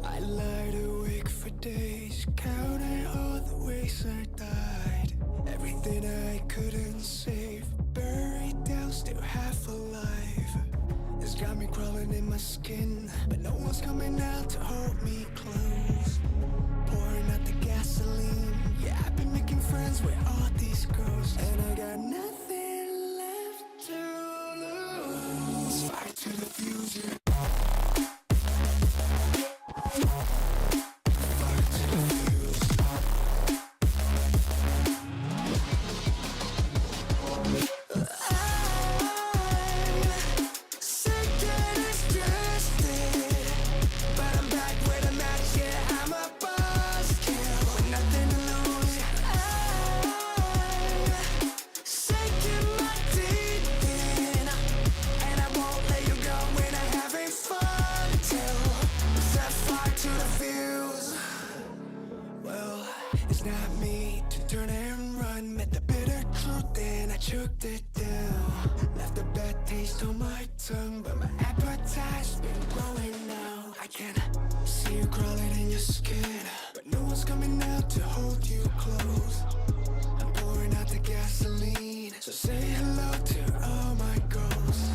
I lied awake for days, counting all the ways I died. Everything I couldn't save, buried down, still half alive. It's got me crawling in my skin, but no one's coming out to hold me close. Pouring out the gasoline, yeah, I've been making friends with all these girls, and I got nothing left to lose. Fight to the future. It's not me to turn and run. Met the bitter truth and I choked it down. Left a bad taste on my tongue, but my appetite's been growing now. I can see you crawling in your skin, but no one's coming out to hold you close. I'm pouring out the gasoline, so say hello to all my ghosts.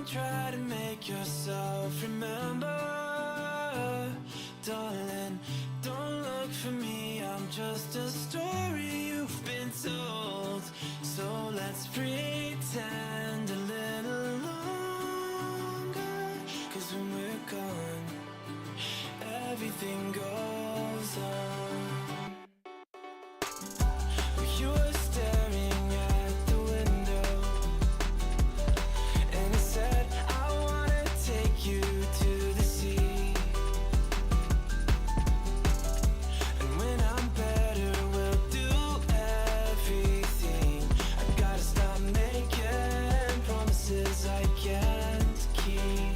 try to make yourself remember, darling. Don't look for me, I'm just a story you've been told. So let's pretend a little longer, 'cause when we're gone, everything goes on. You were staring at the window, and I said, I wanna take you to the sea. And when I'm better, we'll do everything. I gotta stop making promises I can't keep.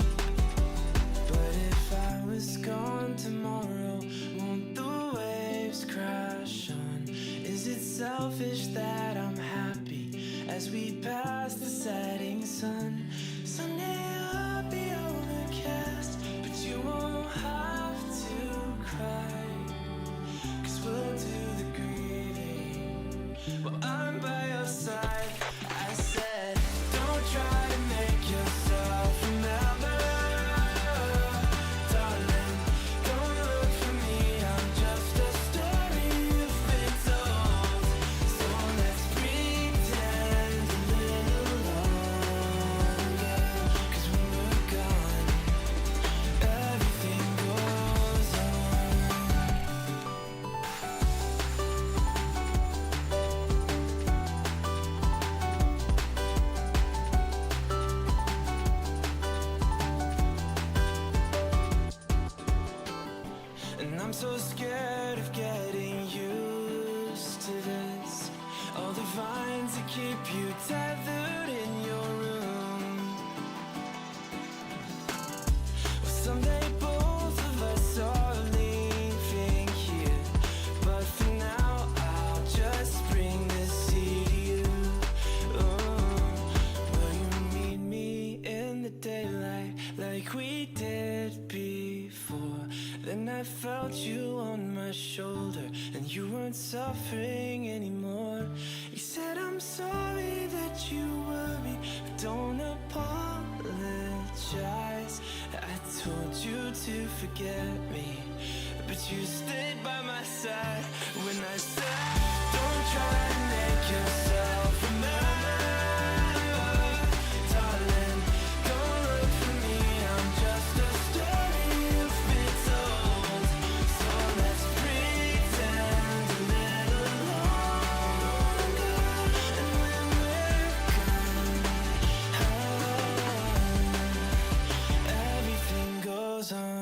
But if I was gone tomorrow, won't the waves crash on? Is it selfish that I'm happy as we pass the setting sun? Someday I'll be overcast, but you won't have to cry, 'cause we'll do the grieving while I'm by your side. I said, don't try to make yourself remember, darling. Don't look for me, I'm just a story you've been told. So let's pretend a little longer, 'cause when we're gone, everything goes on. And I'm so scared of getting used to this. All the vines that keep you tethered in your room. Well, someday both of us are leaving here, but for now I'll just bring this sea to you. Will you meet me in the daylight like we did before? Then I felt you on my shoulder, and you weren't suffering anymore. You said, I'm sorry that you worried, but don't apologize. I told you to forget me, but you stayed by my side when I said, don't try to make yourself remember, darling. Don't look for me, I'm just a story you've been told. So let's pretend a little longer, and when we're gone, everything goes on.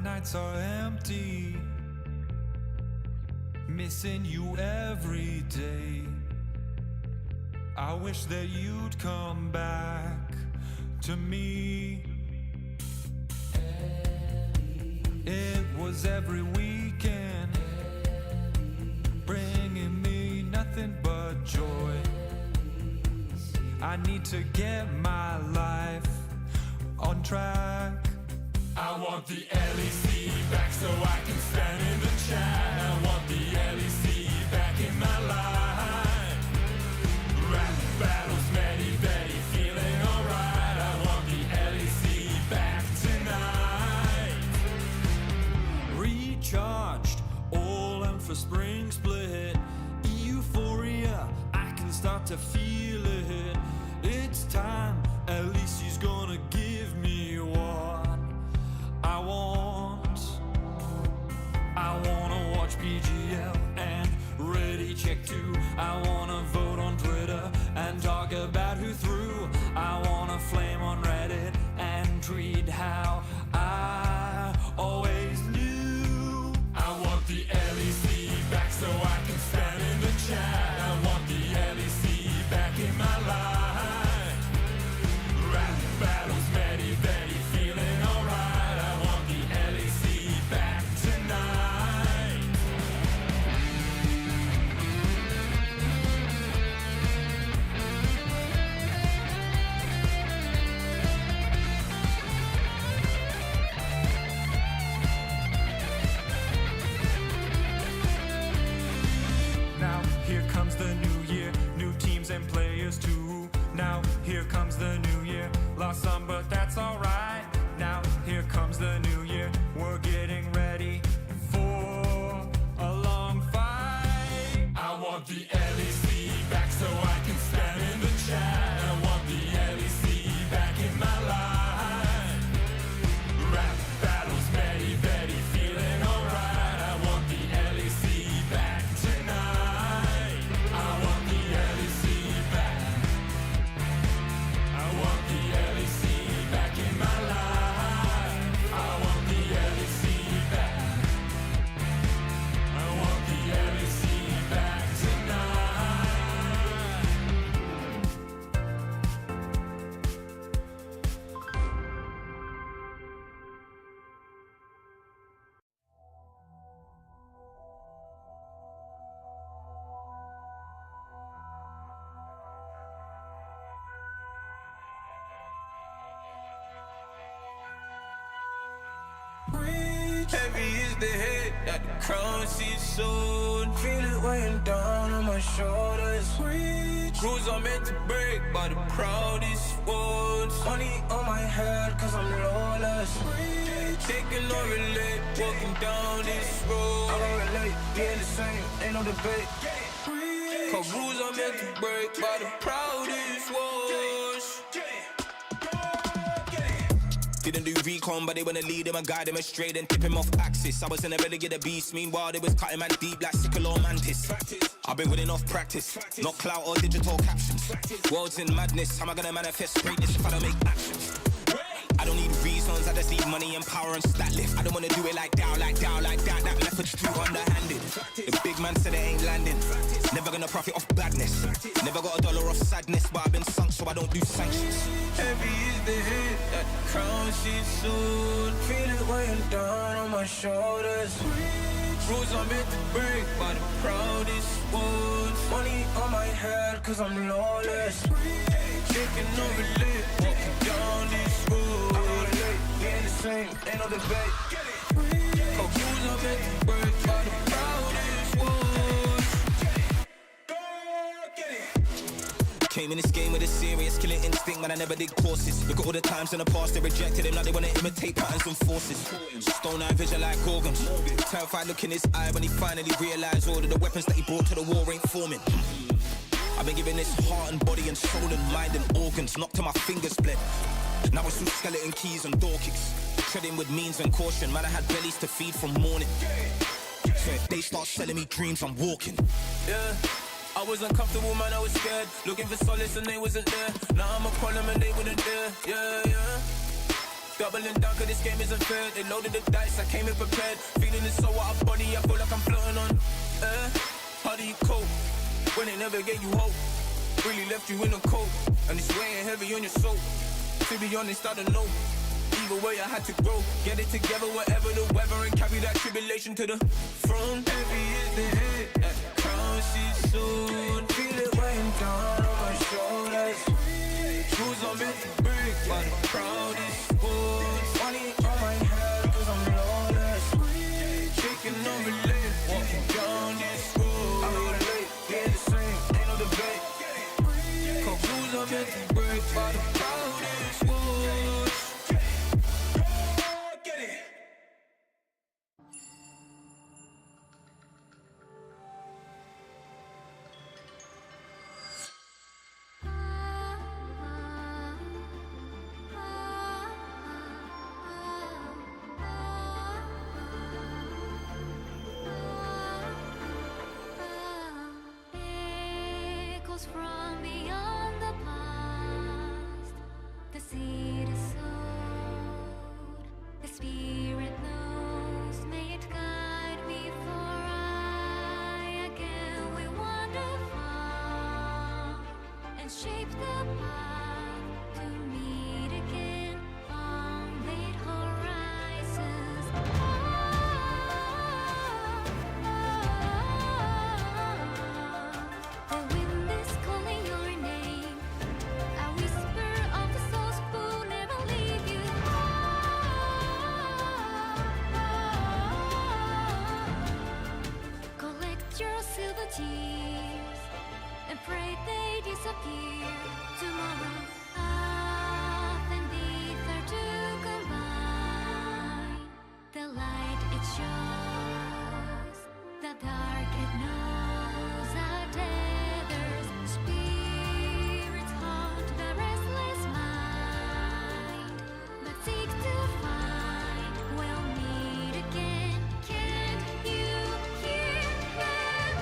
nights are empty, missing you every day. I wish that you'd come back to me. It was every weekend, bringing me nothing but joy. I need to get my life on track. I want the LEC back so I can stand in the chat. I want the LEC back in my life. Rap battles, many, very feeling alright. I want the LEC back tonight. Recharged, all in for spring split. Euphoria, I can start to feel it. It's time, at least he's gonna give me what I want. I wanna watch PGL and Ready Check 2. I wanna vote on Twitter and talk about who threw. I wanna flame on Reddit and tweet how I always knew. I want the LEC back so I can stand in the chat. I want the LEC back in my life. Rap battles, many, very feeling alright. I want the LEC back tonight. Now here comes the new year, new teams and players too. Now here comes the new year, lost some but that's alright. Now here comes the new year, we're getting ready for a long fight. I want the LEC back so I can stand in the chat. I want the LEC back in my life. Rap battles, many, very feeling alright. I want the LEC back tonight. I want the LEC back. I want the LEC back in my life. I want the LEC back. I want the LEC back tonight. Heavy is the head that the crown seats sold. Feel it weighing down on my shoulders. Rules are meant to break by the proudest ones. Money on my head cause I'm lawless. Taking no relate, walking down this road. I don't relate, being the same, ain't no debate. Cause rules are meant to break by the proudest ones. Didn't do recon, but they wanna lead him and guide him astray, then tip him off axis. I was in a renegade beast, meanwhile they was cutting man deep like sickle or mantis. I've been winning off practice, not clout or digital captions. World's in madness, how am I gonna manifest greatness if I don't make actions? I don't need reasons, I just need money and power and stat lift. I don't wanna do it like that, like that, like that. That method's too underhanded. The big man said it ain't landing. Never gonna profit off badness. Never got a dollar off sadness, but I've been sunk so I don't do sanctions. Heavy is the head that the crown she's soon. Feel it weighing down on my shoulders. Rules are meant to break by the proudest ones. Money on my head cause I'm lawless. Taking no relate, walking down this road. I don't relate, we ain't the same, ain't no debate. Cause rules are meant to break by the proudest ones. Came in this game with a serious killing instinct, man, I never did courses. Look at all the times in the past they rejected him, now they wanna imitate patterns and forces. Stone eye vision like organs. Terrified look in his eye when he finally realized all of the weapons that he brought to the war ain't forming. I've been giving this heart and body and soul and mind and organs, knocked to my fingers bled. Now it's through skeleton keys and door kicks. Treading with means and caution, man, I had bellies to feed from morning. So if they start selling me dreams, I'm walking. Yeah, I was uncomfortable, man, I was scared. Looking for solace and they wasn't there. Now I'm a problem and they wouldn't dare. Yeah, yeah. Doubling down cause this game isn't fair. They loaded the dice, I came in prepared. Feeling it so out of body, I feel like I'm floating on air. How do you cope when they never gave you hope? Really left you in the cold, and it's weighing heavy on your soul. To be honest, I don't know. Either way, I had to grow. Get it together, whatever the weather, and carry that tribulation to the throne. Heavy is the head, that crown she's soon. Feel it weighing down on my shoulders. Shoes are meant to break, but I'm proud as wood. Money on my head, cause I'm lawless. Shaking on relief, walking down this road. I'm not late, yeah, the same, ain't no debate. Cause shoes are meant to break, but I'm proud as wood. Get it. Echoes from beyond the past, the seed is sowed, the spirit knows, may it guide me for I again will wander far and shape the path to meet again on late horizons. The wind is calling your name, a whisper of the souls who never leave you. Collect your silver tears and pray they disappear tomorrow. Earth and ether to combine. The light it shows, the dark it knows. Our tethers, spirits haunt the restless mind, but seek to find. We'll meet again. Can't you hear them?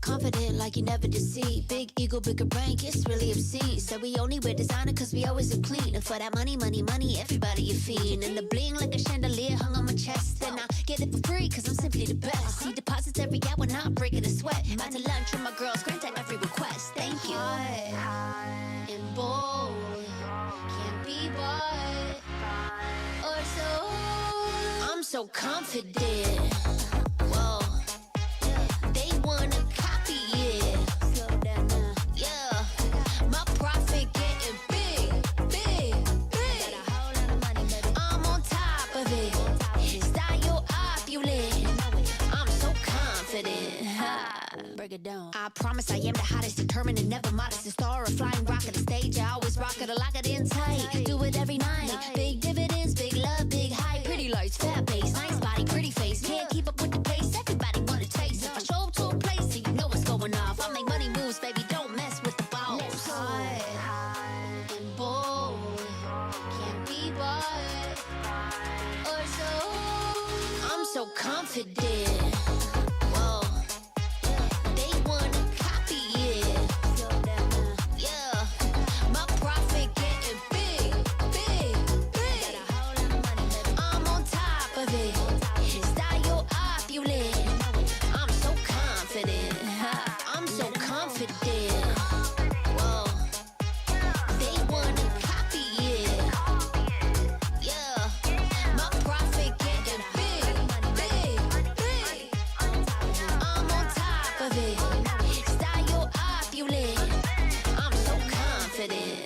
confident like you never deceive. Big ego, bigger brain, it's really obscene. So we only wear designer cause we always look clean. And for that money, money, money, everybody a fiend. And the bling like a chandelier hung on my chest. And I get it for free cause I'm simply the best. See deposits every hour, not breaking a sweat. Out to lunch with my girls, grant at every request. Thank you. High and bold, can't be bought or sold. I'm so confident. Whoa, they wanna copy it. Slow down now. Yeah, my profit getting big, big, big. Got a whole lot of money, baby. I'm on top of it. Style opulent. I'm so confident. Break it down. I promise I am the hottest, determined and never modest. A star, a flying rocket, the stage. I always rock it, I lock it in tight. Do it every night. Big dividends, big love, big hype. Pretty lights, fat base, nice body, pretty face. Can't keep up with the pace. Everybody wanna taste. If I show up to a place, so you know what's going off. I make money moves, baby. Don't mess with the balls. High and bold, can't be bought or sold. I'm so confident. Whoa, they wanna copy it. Slow down now. Yeah, my profit getting big, big, big. Got a whole lot of money, baby. I'm on top of it. Style opulent. I'm so confident. I'm so confident. Whoa, they wanna copy it. Yeah, my profit getting big, big, big. I'm on top of it. Style opulent. I'm so confident.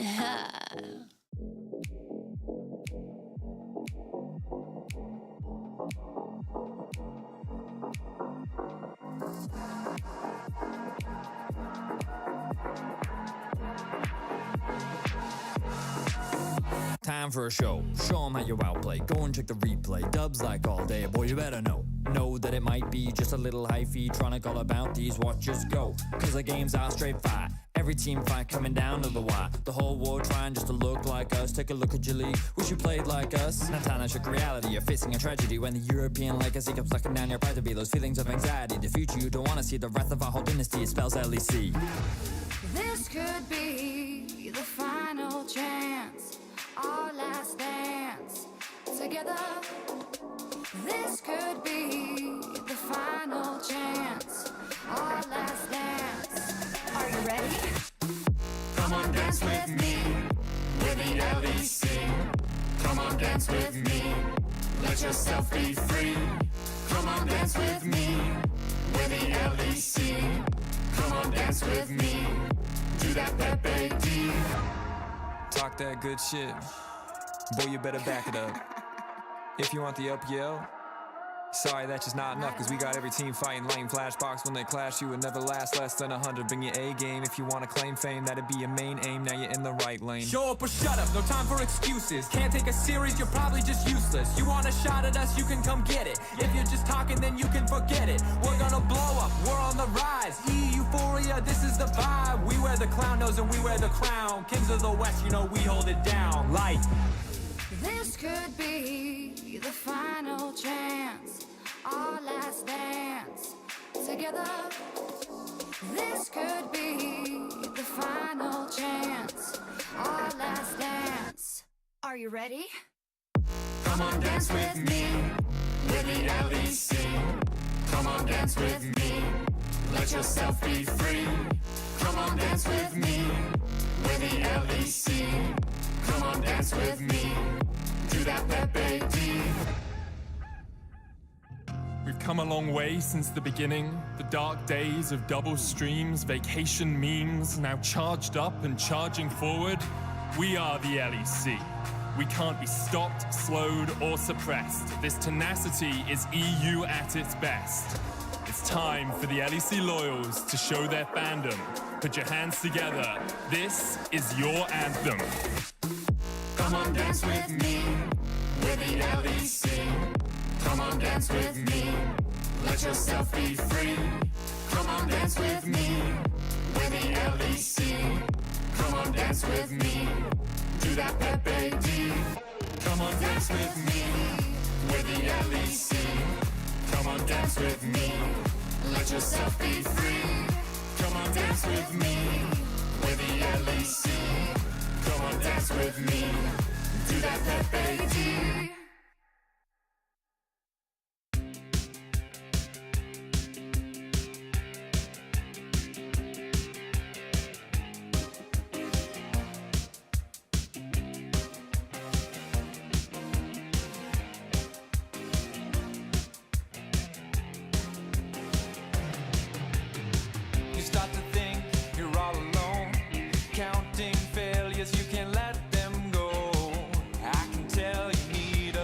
Time for a show. Show 'em how you outplay. Go and check the replay. Dubs like all day. Boy, you better know. Know that it might be just a little hyphy. Trying to call about these watchers go. Cause the games are straight fight. Every team fight coming down to the wire. The whole world trying just to look like us. Take a look at your league. Wish you played like us. Now time to shook reality. You're facing a tragedy when the European legacy comes sucking down your pride to be those feelings of anxiety. The future you don't want to see. The wrath of our whole dynasty. It spells LEC. This could be the final chance, our last dance together. This could be the final chance, our last dance. Are you ready? Come on, dance with me, with the LEC. Come on, dance with me, let yourself be free. Come on, dance with me, with the LEC. Come on, dance with me, do that Pepe D. Talk that good shit. Boy, you better back it up. If you want the up yell, sorry, that's just not enough. Cause we got every team fighting lame flashbox. When they clash, you would never last less than 100. Bring your A game if you wanna claim fame. That'd be your main aim, now you're in the right lane. Show up or shut up, no time for excuses. Can't take us serious, you're probably just useless. You want a shot at us, you can come get it. If you're just talking, then you can forget it. We're gonna blow up, we're on the rise. Euphoria, this is the vibe. We wear the clown nose and we wear the crown. Kings of the West, you know we hold it down. Light. This could be the final chance, our last dance together. This could be the final chance, our last dance. Are you ready? Come on, dance with me, with the LEC. Come on, dance with me, let yourself be free. Come on, dance with me, with the LEC. Come on, dance with me, do that Pepe D. We've come a long way since the beginning. The dark days of double streams, vacation memes, now charged up and charging forward. We are the LEC. We can't be stopped, slowed, or suppressed. This tenacity is EU at its best. It's time for the LEC loyals to show their fandom. Put your hands together. This is your anthem. Come on, dance with me, with the LEC. Come on, dance with me, let yourself be free. Come on, dance with me, with the LEC. Come on, dance with me, do that Pepe D. Come on, dance with me, with the LEC. Come on, dance with me, let yourself be free. Come on, dance with me. We're the LEC. Come on, dance with me. Do that VIT. You start to think you're all alone, counting failures, you can't let them go. I can tell you need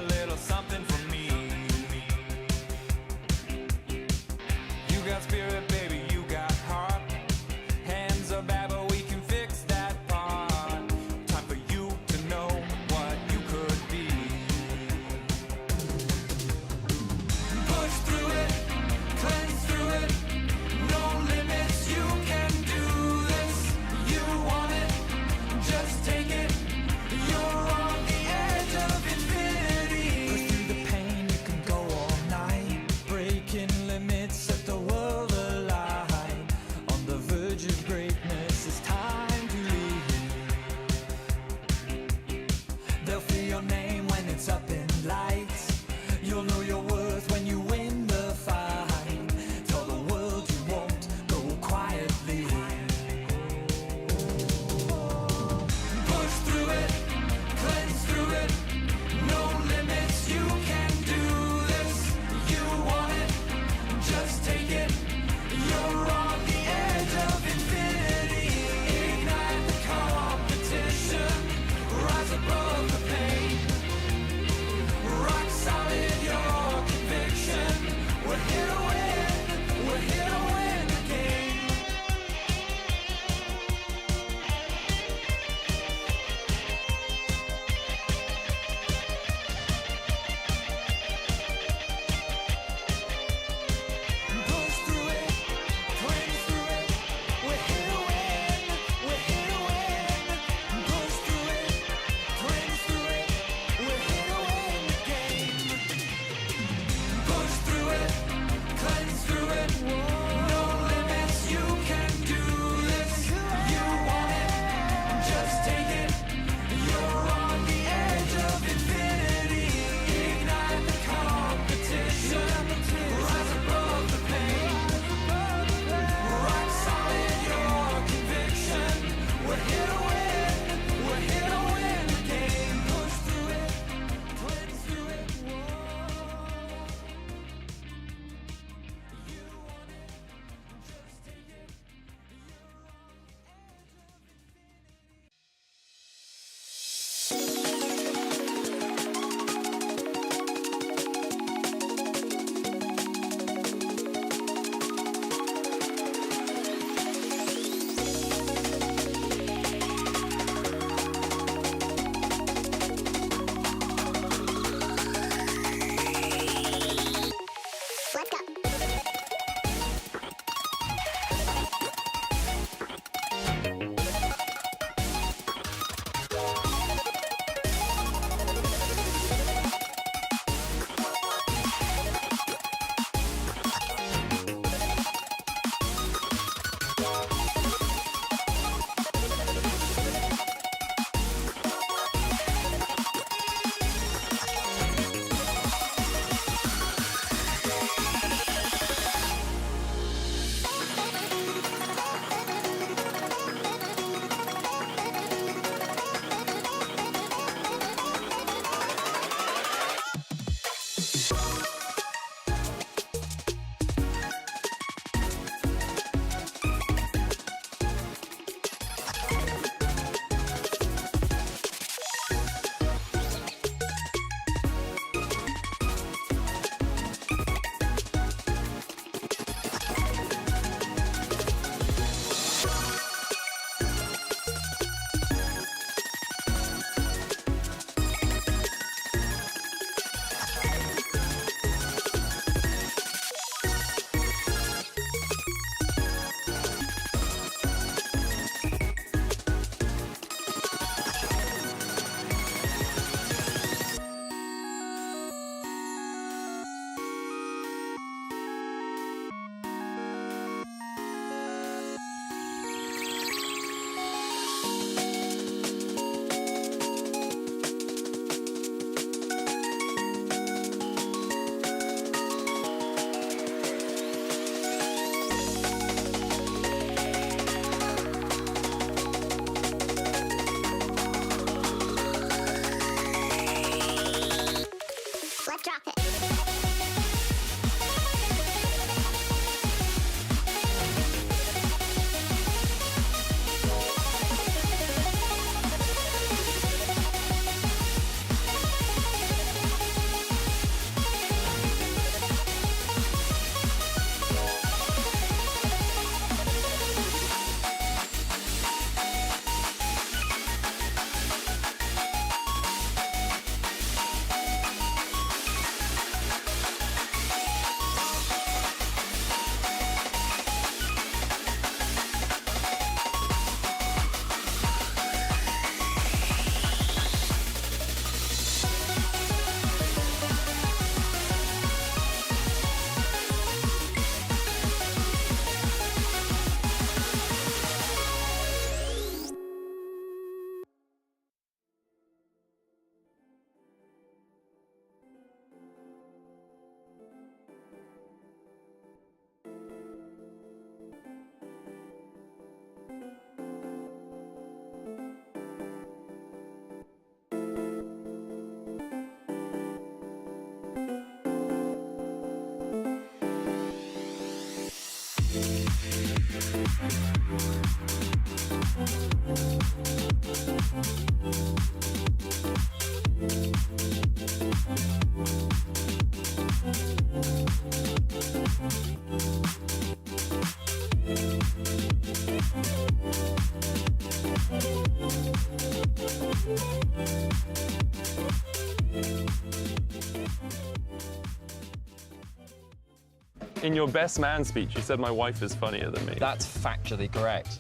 In your best man speech, you said my wife is funnier than me. That's factually correct.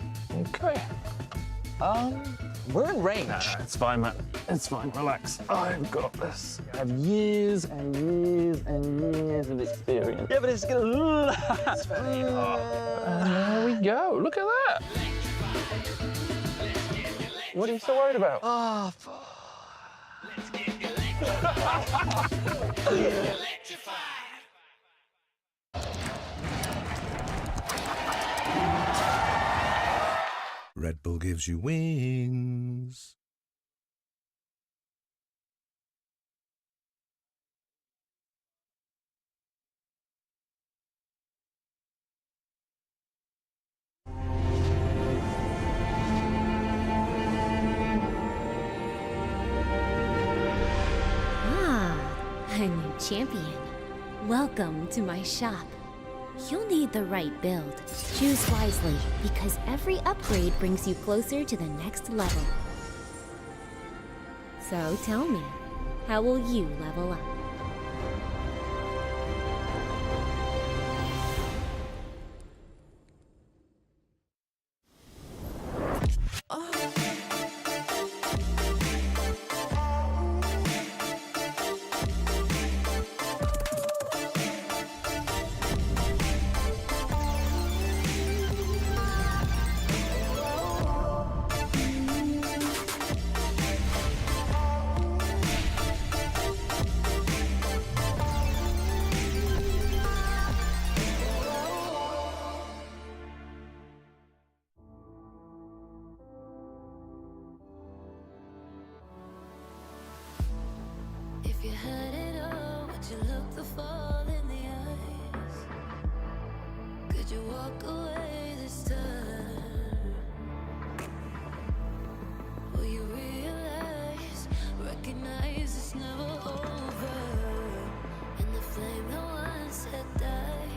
Okay. We're in range. Nah, it's fine, man. It's fine. Relax. I've got this. I have years and years and years of experience. Yeah, but it's gonna. It's very hard. And there we go. Look at that. What are you so worried about? Oh, Red Bull gives you wings. A new champion. Welcome to my shop. You'll need the right build. Choose wisely, because every upgrade brings you closer to the next level. So tell me, how will you level up? If you had it all, would you look the fall in the eyes? Could you walk away this time? Will you realize, recognize it's never over? And the flame that once had died,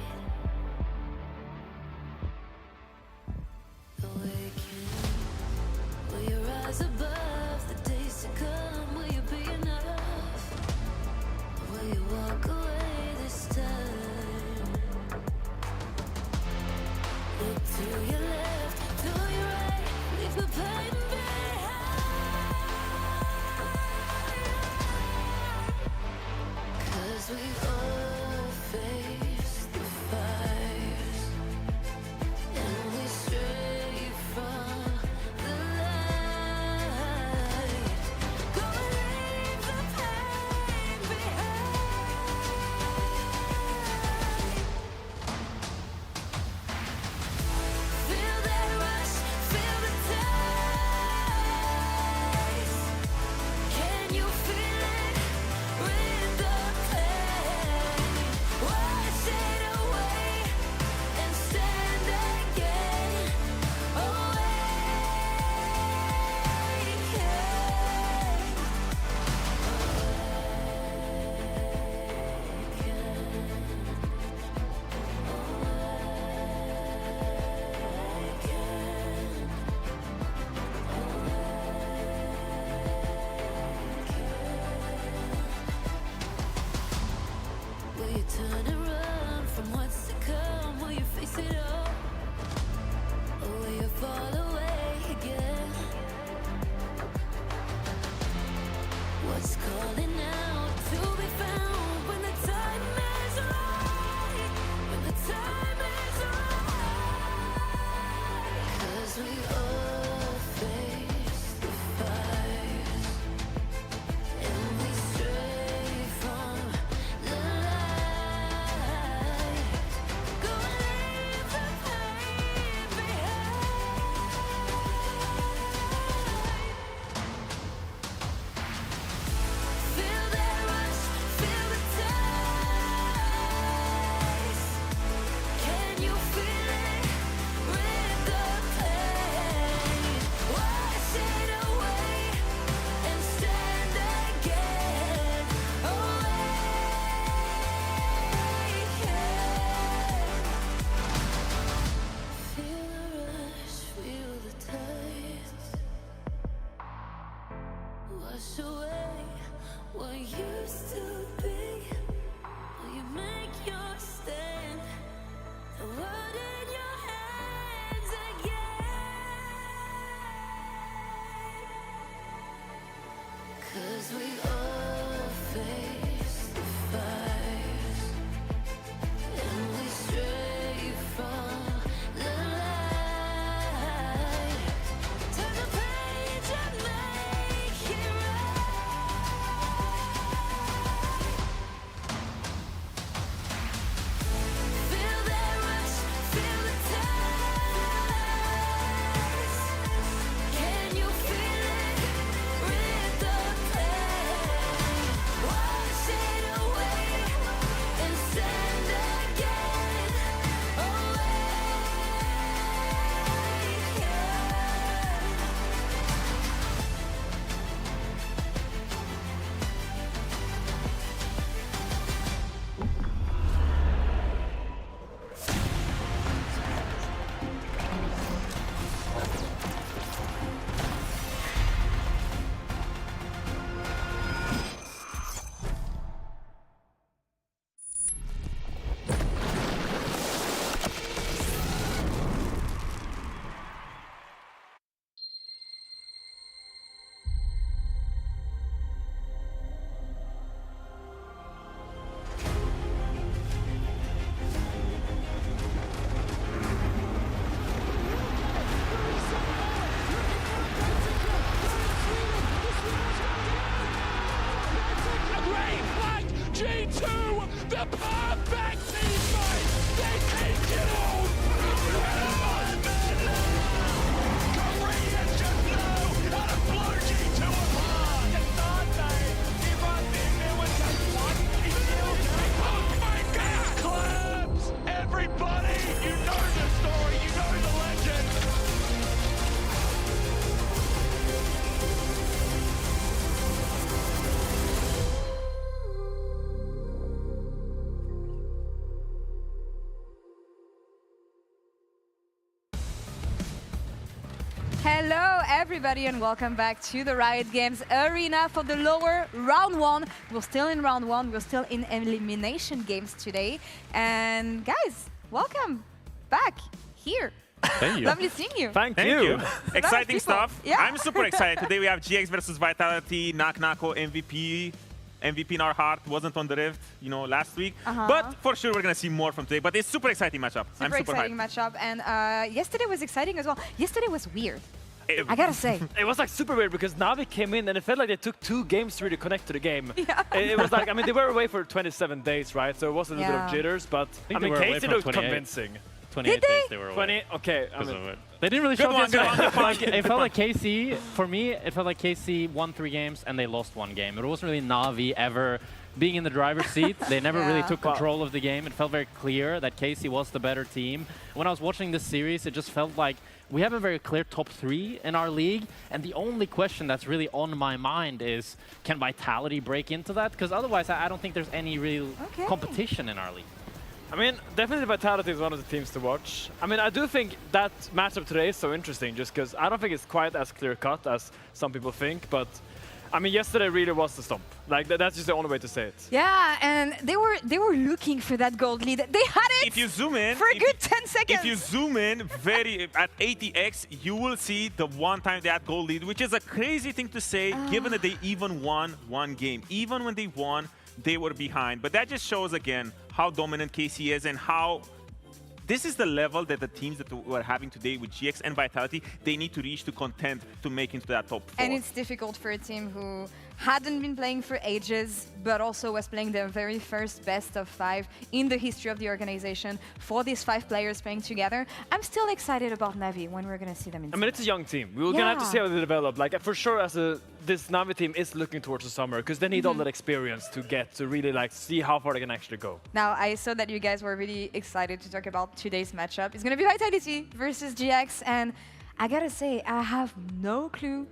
awaken. Will you rise above the days to come? Will you be enough? Will you walk away this time? Look to your left, to your right, leave the pain behind. 'Cause we all face the fires, and we stray from the light. Go and leave the pain behind. Feel that rush, feel the taste. Can you feel it with the pain? Wash it away and stand again. Will you turn and run from what's to come? Will you face it all? Or will you fall away again? What's calling out to be found when the time is right? When the time is right. 'Cause we all face the fires, and we stray from the light. Go and leave the pain behind. Feel that rush, feel the taste. Can you feel it with the pain? Wash it away and stand again. Feel the rush, feel the taste. Wash away what used to be. Will you make your stand? world in your hands again. 'Cause we all face the fires, and we stray from the light. Turn the page and make it feel that rush, feel the taste. Can you feel it? Rid the pain. Wash it away and send again. Away. G2, the perfect teammate! They take it all! Koreans just know how to blow G2 apart! It's not, mate! He runs in there with just one, he still oh my god! Claps! Everybody! You know the story, you know the legend! Hello everybody and welcome back to the Riot Games arena for the lower round one. We're still in round one, we're still in elimination games today. And guys, welcome back here. Thank you. Lovely seeing you. Thank you. Exciting stuff. Yeah. I'm super excited. Today we have GX versus Vitality, Nako MVP. MVP in our heart wasn't on the Rift, you know, last week. But for sure we're gonna see more from today. But it's super exciting matchup. I'm super exciting hyped. matchup. And yesterday was exciting as well. Yesterday was weird. I gotta say. It was like super weird because Navi came in and it felt like they took 2 games to really connect to the game. Yeah. It was like, I mean, they were away for 27 days, right? So it was a little bit of jitters, but I mean, Casey looked convincing. 28 days they were away. 20, okay. I mean, they didn't really show up yesterday. It felt like KC, for me, it felt like KC won 3 games and they lost 1 game. It wasn't really Navi ever being in the driver's seat. They never really took control of the game. It felt very clear that KC was the better team. When I was watching this series, it just felt like we have a very clear top 3 in our league, and the only question that's really on my mind is, can Vitality break into that? Because otherwise, I don't think there's any real competition in our league. I mean, definitely Vitality is one of the teams to watch. I mean, I do think that matchup today is so interesting just because I don't think it's quite as clear-cut as some people think, but I mean, yesterday really was the stomp. Like, that's just the only way to say it. Yeah, and they were looking for that gold lead. They had it if you zoom in, for a good 10 seconds. If you zoom in at 80x, you will see the one time they had gold lead, which is a crazy thing to say, given that they even won 1 game. Even when they won, they were behind. But that just shows, again, how dominant KC is and how this is the level that the teams that we're having today with GX and Vitality, they need to reach to contend to make into that top 4. And it's difficult for a team who hadn't been playing for ages, but also was playing their very first best of 5 in the history of the organization for these 5 players playing together. I'm still excited about Navi when we're going to see them in I mean, it's a young team. We're going to have to see how they develop. Like, for sure, this Navi team is looking towards the summer because they need all that experience to get to really like see how far they can actually go. Now, I saw that you guys were really excited to talk about today's matchup. It's going to be Vitality versus GX, and I gotta say, I have no clue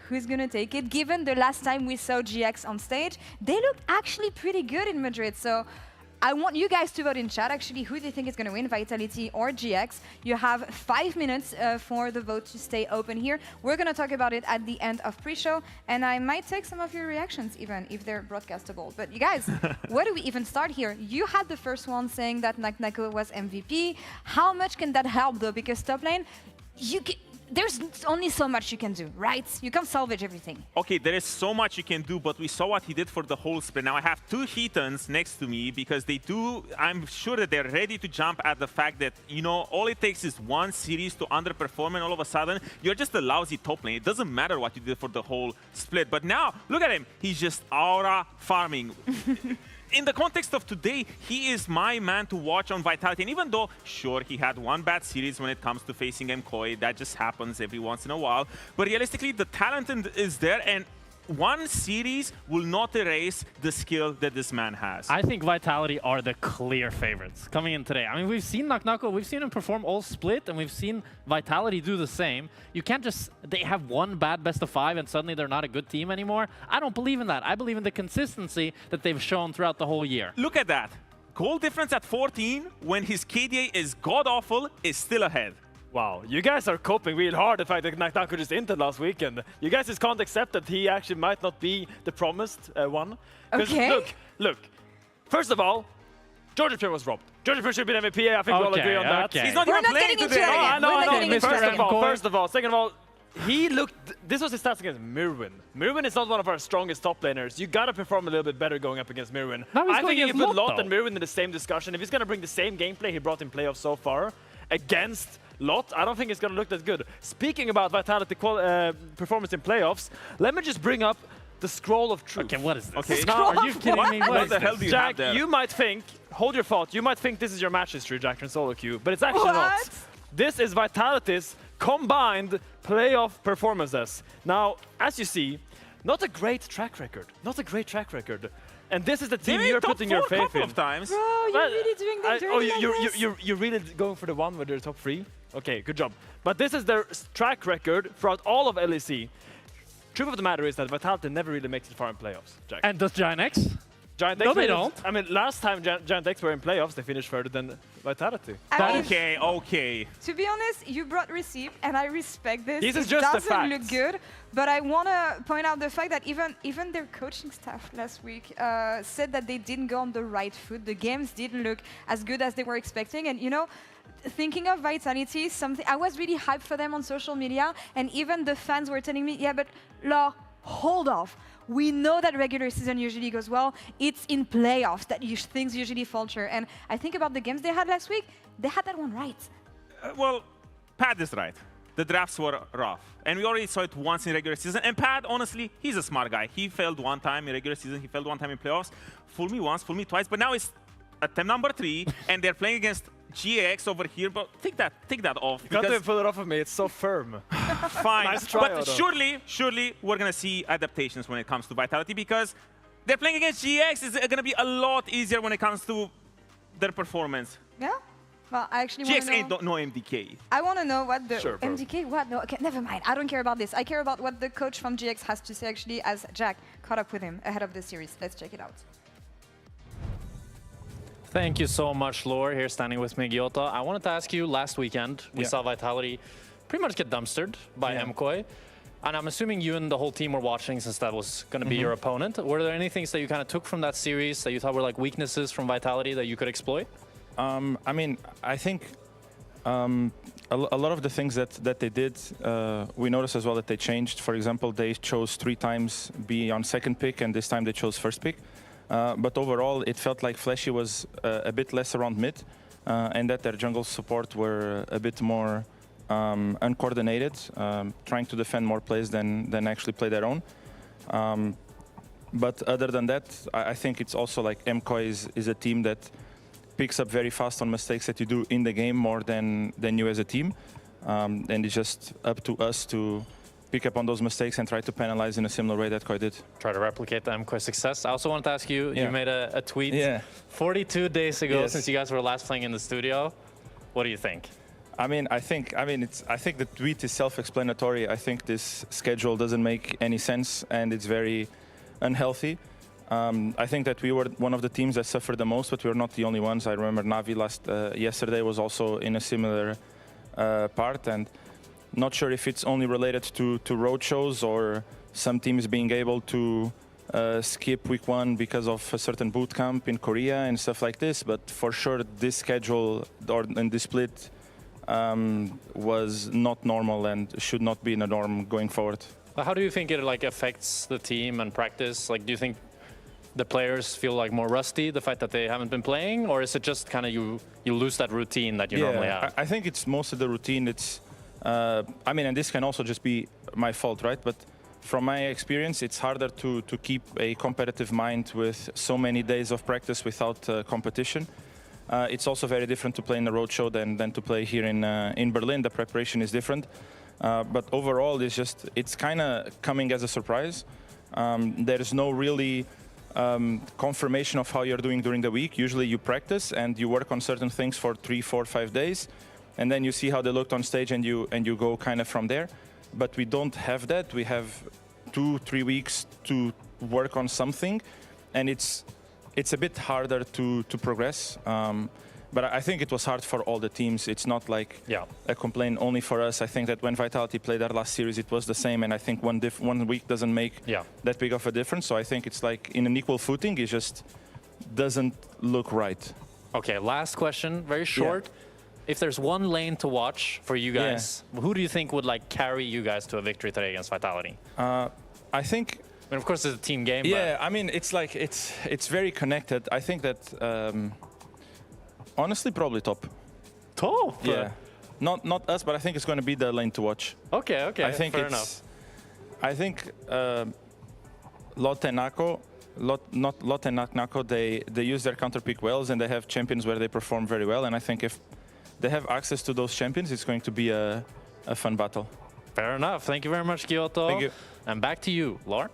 who's gonna take it. Given the last time we saw GX on stage, they looked actually pretty good in Madrid, so I want you guys to vote in chat, actually, who do you think is going to win, Vitality or GX? You have 5 minutes for the vote to stay open here. We're going to talk about it at the end of pre-show, and I might take some of your reactions, even if they're broadcastable. But you guys, where do we even start here? You had the first one saying that Naknako was MVP. How much can that help, though? Because top lane, there's only so much you can do, right? You can't salvage everything. Okay, there is so much you can do, but we saw what he did for the whole split. Now I have 2 Heathens next to me because I'm sure that they're ready to jump at the fact that, you know, all it takes is one series to underperform and all of a sudden you're just a lousy top lane. It doesn't matter what you did for the whole split. But now, look at him. He's just aura farming. In the context of today, he is my man to watch on Vitality. And even though, sure, he had one bad series when it comes to facing MKOI, that just happens every once in a while. But realistically, the talent is there, and one series will not erase the skill that this man has. I think Vitality are the clear favorites coming in today. I mean, we've seen Naknako, we've seen him perform all split, and we've seen Vitality do the same. You can't just, they have one bad best of 5 and suddenly they're not a good team anymore. I don't believe in that. I believe in the consistency that they've shown throughout the whole year. Look at that. Goal difference at 14 when his KDA is god-awful is still ahead. Wow, you guys are coping real hard the fact that Naknako just entered last weekend. You guys just can't accept that he actually might not be the promised one. Okay. Look. First of all, Georgia Pure was robbed. Georgia Pure should be MVP. I think we all agree on that. He's not even playing today. I know. First of all. Second of all, he looked. This was his stats against Mirwin. Mirwin is not one of our strongest top laners. You gotta perform a little bit better going up against Mirwin. I think you put Lot and Mirwin in the same discussion. If he's gonna bring the same gameplay he brought in playoffs so far against Lot, I don't think it's gonna look that good. Speaking about Vitality performance in playoffs, let me just bring up the Scroll of Truth. Okay, what is this? Okay, now, are you kidding me? What the hell do you Jack, have there? you might think, hold your thought, you might think this is your match history, Jack, in solo queue, but it's actually not. This is Vitality's combined playoff performances. Now, as you see, not a great track record. Not a great track record. And this is the team you're putting your faith in. Of times. Bro, you're really doing that dirty you're really going for the one where they're top 3? Okay, good job. But this is their track record throughout all of LEC. Truth of the matter is that Vitality never really makes it far in playoffs, Jack. And does Giant X? Giant X no, they don't. I mean, last time Giant X were in playoffs, they finished further than Vitality. Okay. To be honest, you brought receipt, and I respect this. This is just the doesn't look good, but I want to point out the fact that even their coaching staff last week said that they didn't go on the right foot. The games didn't look as good as they were expecting, and you know, thinking of Vitality, something I was really hyped for them on social media, and even the fans were telling me, yeah, but Law, hold off. We know that regular season usually goes well. It's in playoffs that things usually falter. And I think about the games they had last week, they had that one right. Well, Pat is right. The drafts were rough. And we already saw it once in regular season. And Pat, honestly, he's a smart guy. He failed one time in regular season. He failed one time in playoffs. Fool me once, fool me twice. But now it's attempt number 3. And they're playing against GX over here. But take that off. You can't pull it off of me. It's so firm. Fine. Nice try, but surely we're going to see adaptations when it comes to Vitality because they're playing against GX. It's going to be a lot easier when it comes to their performance. Yeah? Well, I actually want to know... GX ain't no MDK. I want to know what the... Sure, MDK? What? No, okay, never mind. I don't care about this. I care about what the coach from GX has to say, actually, as Jack caught up with him ahead of the series. Let's check it out. Thank you so much, Lore, here standing with me, Gyota. I wanted to ask you, last weekend, we saw Vitality pretty much get dumpstered by MKOI. And I'm assuming you and the whole team were watching since that was going to be your opponent. Were there any things that you kind of took from that series that you thought were like weaknesses from Vitality that you could exploit? I mean, I think a lot of the things that they did, we noticed as well that they changed. For example, they chose 3 times be on second pick, and this time they chose first pick. But overall, it felt like Fleshy was a bit less around mid, and that their jungle support were a bit more uncoordinated, trying to defend more plays than actually play their own. But other than that, I think it's also like MKOI is a team that picks up very fast on mistakes that you do in the game more than you as a team. And it's just up to us to pick up on those mistakes and try to penalize in a similar way that KOI did. Try to replicate the MKOI success. I also wanted to ask you, you made a tweet 42 days ago since you guys were last playing in the studio. What do you think? I think the tweet is self-explanatory. I think this schedule doesn't make any sense and it's very unhealthy. I think that we were one of the teams that suffered the most, but we were not the only ones. I remember Navi yesterday was also in a similar part, and not sure if it's only related to road shows or some teams being able to skip week 1 because of a certain boot camp in Korea and stuff like this. But for sure, this schedule and this split was not normal and should not be in a norm going forward. How do you think it affects the team and practice? Do you think the players feel more rusty, the fact that they haven't been playing, or is it just kind of you lose that routine that you normally have? I think it's most of the routine. It's, and this can also just be my fault, right? But from my experience, it's harder to keep a competitive mind with so many days of practice without competition. It's also very different to play in the road show than to play here in Berlin. The preparation is different. But overall, it's kind of coming as a surprise. There's no really confirmation of how you're doing during the week. Usually you practice and you work on certain things for 3, 4, 5 days, and then you see how they looked on stage and you go kind of from there. But we don't have that. We have 2, 3 weeks to work on something, and it's a bit harder to progress. But I think it was hard for all the teams. It's not like a complaint only for us. I think that when Vitality played their last series, it was the same. And I think one week doesn't make that big of a difference. So I think it's in an equal footing. It just doesn't look right. Okay, last question, very short. If there's one lane to watch for you guys, who do you think would carry you guys to a victory today against Vitality? I think... I mean, of course, it's a team game. Yeah, I mean, it's it's very connected. I think that... honestly, probably top. Top? Yeah. Not us, but I think it's going to be the lane to watch. Okay, I think fair enough. I think Lotte and Nako, they use their counter pick wells, and they have champions where they perform very well. And I think if they have access to those champions, it's going to be a fun battle. Fair enough. Thank you very much, Kyoto. Thank you. And back to you, Lauren.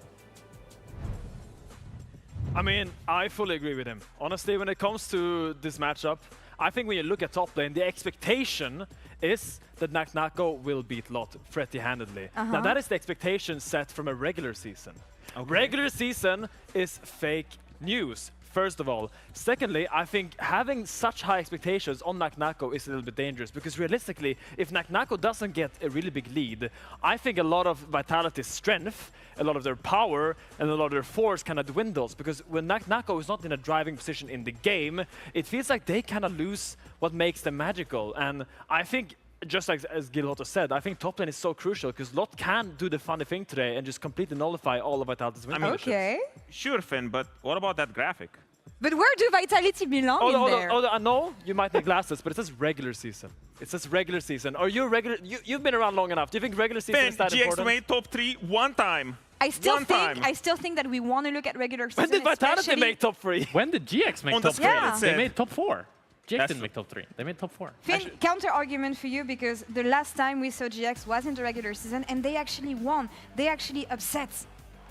I mean, I fully agree with him. Honestly, when it comes to this matchup, I think when you look at top lane, the expectation is that Nako will beat Lot pretty handedly. Now, that is the expectation set from a regular season. Regular season is fake news, first of all. Secondly, I think having such high expectations on Nako is a little bit dangerous, because realistically, if Nako doesn't get a really big lead, I think a lot of Vitality's strength, a lot of their power, and a lot of their force kind of dwindles, because when Nako is not in a driving position in the game, it feels like they kind of lose what makes them magical. And I think, just like as Gilotto said, I think top lane is so crucial, because Lot can do the funny thing today and just completely nullify all of Vitality's win conditions. Okay. Sure, Finn, but what about that graphic? But where do Vitality belong in there? I know you might need glasses, but it says regular season. It says regular season. Are you regular? You've been around long enough. Do you think regular season is that GX important? made top 3 one time. I still think that we want to look at regular season. When did Vitality make top 3? When did GX make On top the screen 3? it said. They made top 4. GX didn't make top 3. They made top 4. Finn, counter argument for you, because the last time we saw GX was in the regular season and they actually won. They actually upset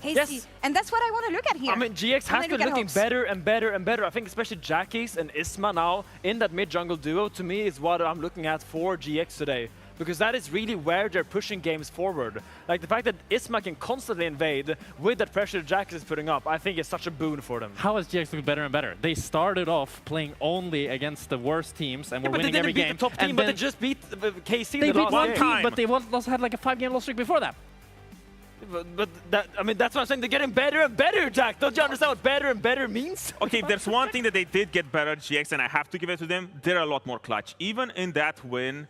KC. Yes. And that's what I want to look at here. I mean, GX has been looking better and better and better. I think especially Jackie's and Isma now in that mid-jungle duo, to me, is what I'm looking at for GX today. Because that is really where they're pushing games forward. Like the fact that Isma can constantly invade with that pressure Jackie's is putting up, I think is such a boon for them. How has GX looked better and better? They started off playing only against the worst teams and were winning every game. The top team, but they just beat KC they the last one game. team, but they also had like a 5-game loss streak before that. But that, I mean, that's what I'm saying. They're getting better and better, Jack. Don't you understand what better and better means? Okay, there's one thing that they did get better at GX, and I have to give it to them. They're a lot more clutch. Even in that win,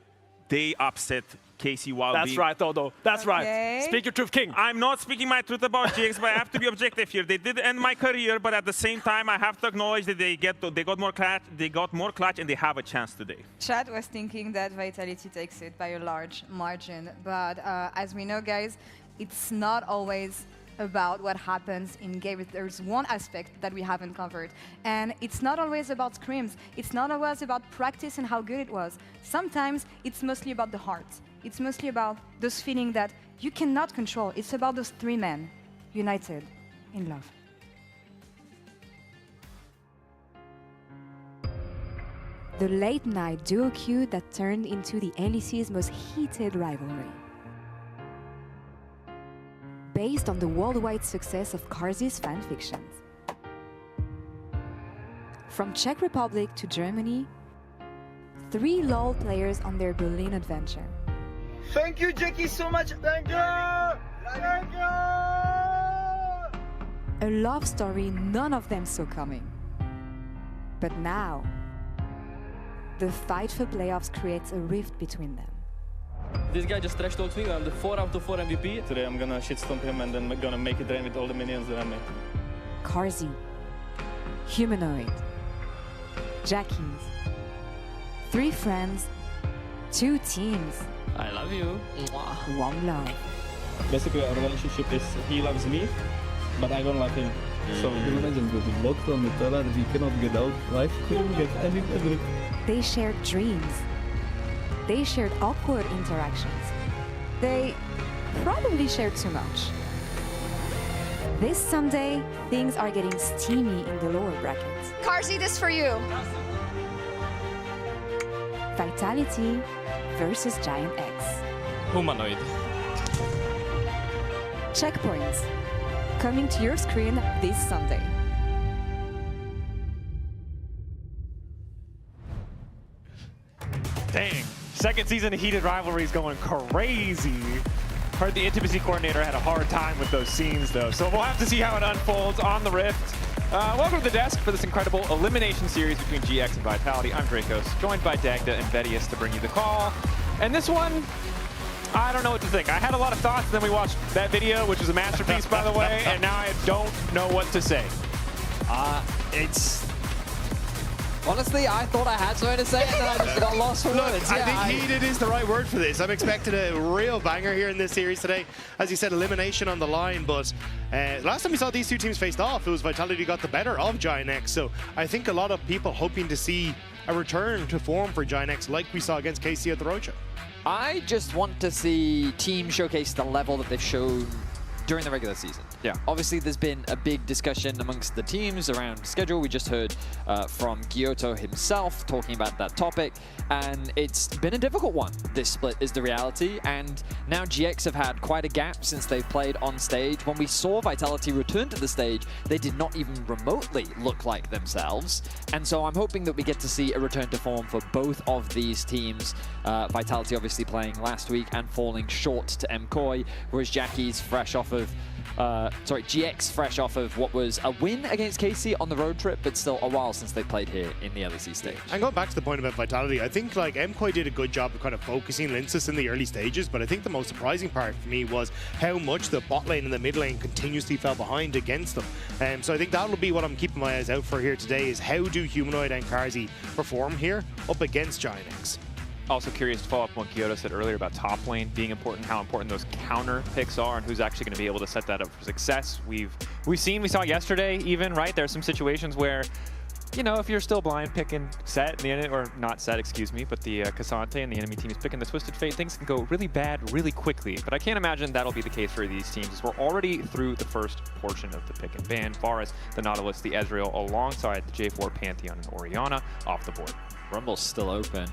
they upset KC while That's right, Dodo. That's right. Speak your truth, King. I'm not speaking my truth about GX, but I have to be objective here. They did end my career, but at the same time, I have to acknowledge that they got more clutch, and they have a chance today. Chad was thinking that Vitality takes it by a large margin, but as we know, guys, it's not always about what happens in game. There's one aspect that we haven't covered, and it's not always about scrims. It's not always about practice and how good it was. Sometimes it's mostly about the heart. It's mostly about those feelings that you cannot control. It's about those 3 men united in love. The late night duo queue that turned into the LEC's most heated rivalry. Based on the worldwide success of Karzi's fanfictions. From Czech Republic to Germany, 3 LoL players on their Berlin adventure. Thank you, Jackie, so much. Thank you. Thank you. A love story none of them saw coming. But now, the fight for playoffs creates a rift between them. This guy just trash talks me. I'm the 4 out of 4 MVP. Today I'm gonna shitstomp him and then I'm gonna make it rain with all the minions that I made. Carzzy, Humanoid, Jackies, 3 friends, 2 teams. I love you. One love. Basically, our relationship is he loves me, but I don't love him. So you can imagine the locked on the toilet, he cannot get out. Life couldn't get any better. They shared dreams. They shared awkward interactions. They probably shared too much. This Sunday, things are getting steamy in the lower brackets. Carzzy, this for you. Vitality versus Giant X. Humanoid. Checkpoints. Coming to your screen this Sunday. Dang. Second season of Heated Rivalries going crazy. Heard the intimacy coordinator had a hard time with those scenes, though. So we'll have to see how it unfolds on the Rift. Welcome to the desk for this incredible elimination series between GX and Vitality. I'm Dracos, joined by Dagda and Vetius to bring you the call. And this one, I don't know what to think. I had a lot of thoughts, and then we watched that video, which is a masterpiece, by the way, and now I don't know what to say. Honestly, I thought I had something to say, and then I just got lost for words. I think heated is the right word for this. I'm expecting a real banger here in this series today. As you said, elimination on the line, but last time we saw these two teams faced off, it was Vitality got the better of Giant X. So I think a lot of people hoping to see a return to form for Giant X like we saw against KC at the Roadshow. I just want to see teams showcase the level that they've shown during the regular season. Yeah. Obviously, there's been a big discussion amongst the teams around schedule. We just heard from Gyoto himself talking about that topic, and it's been a difficult one. This split is the reality, and now GX have had quite a gap since they've played on stage. When we saw Vitality return to the stage, they did not even remotely look like themselves, and so I'm hoping that we get to see a return to form for both of these teams. Vitality obviously playing last week and falling short to MKOI, whereas Jackie's fresh off of GX fresh off of what was a win against KC on the road trip, but still a while since they played here in the LEC stage. And going back to the point about Vitality, I think like MKOI did a good job of kind of focusing Linces in the early stages, but I think the most surprising part for me was how much the bot lane and the mid lane continuously fell behind against them. So I think that'll be what I'm keeping my eyes out for here today, is how do Humanoid and Carzzy perform here up against Giant X? Also curious to follow up on what Kyoto said earlier about top lane being important, how important those counter picks are, and who's actually going to be able to set that up for success. We saw yesterday even, right? There's some situations where, you know, if you're still blind picking set, or not set, excuse me, but the Cassante and the enemy team is picking the Twisted Fate, things can go really bad really quickly. But I can't imagine that'll be the case for these teams, as we're already through the first portion of the pick and ban. Varus, the Nautilus, the Ezreal, alongside the J4 Pantheon and Orianna off the board. Rumble's still open.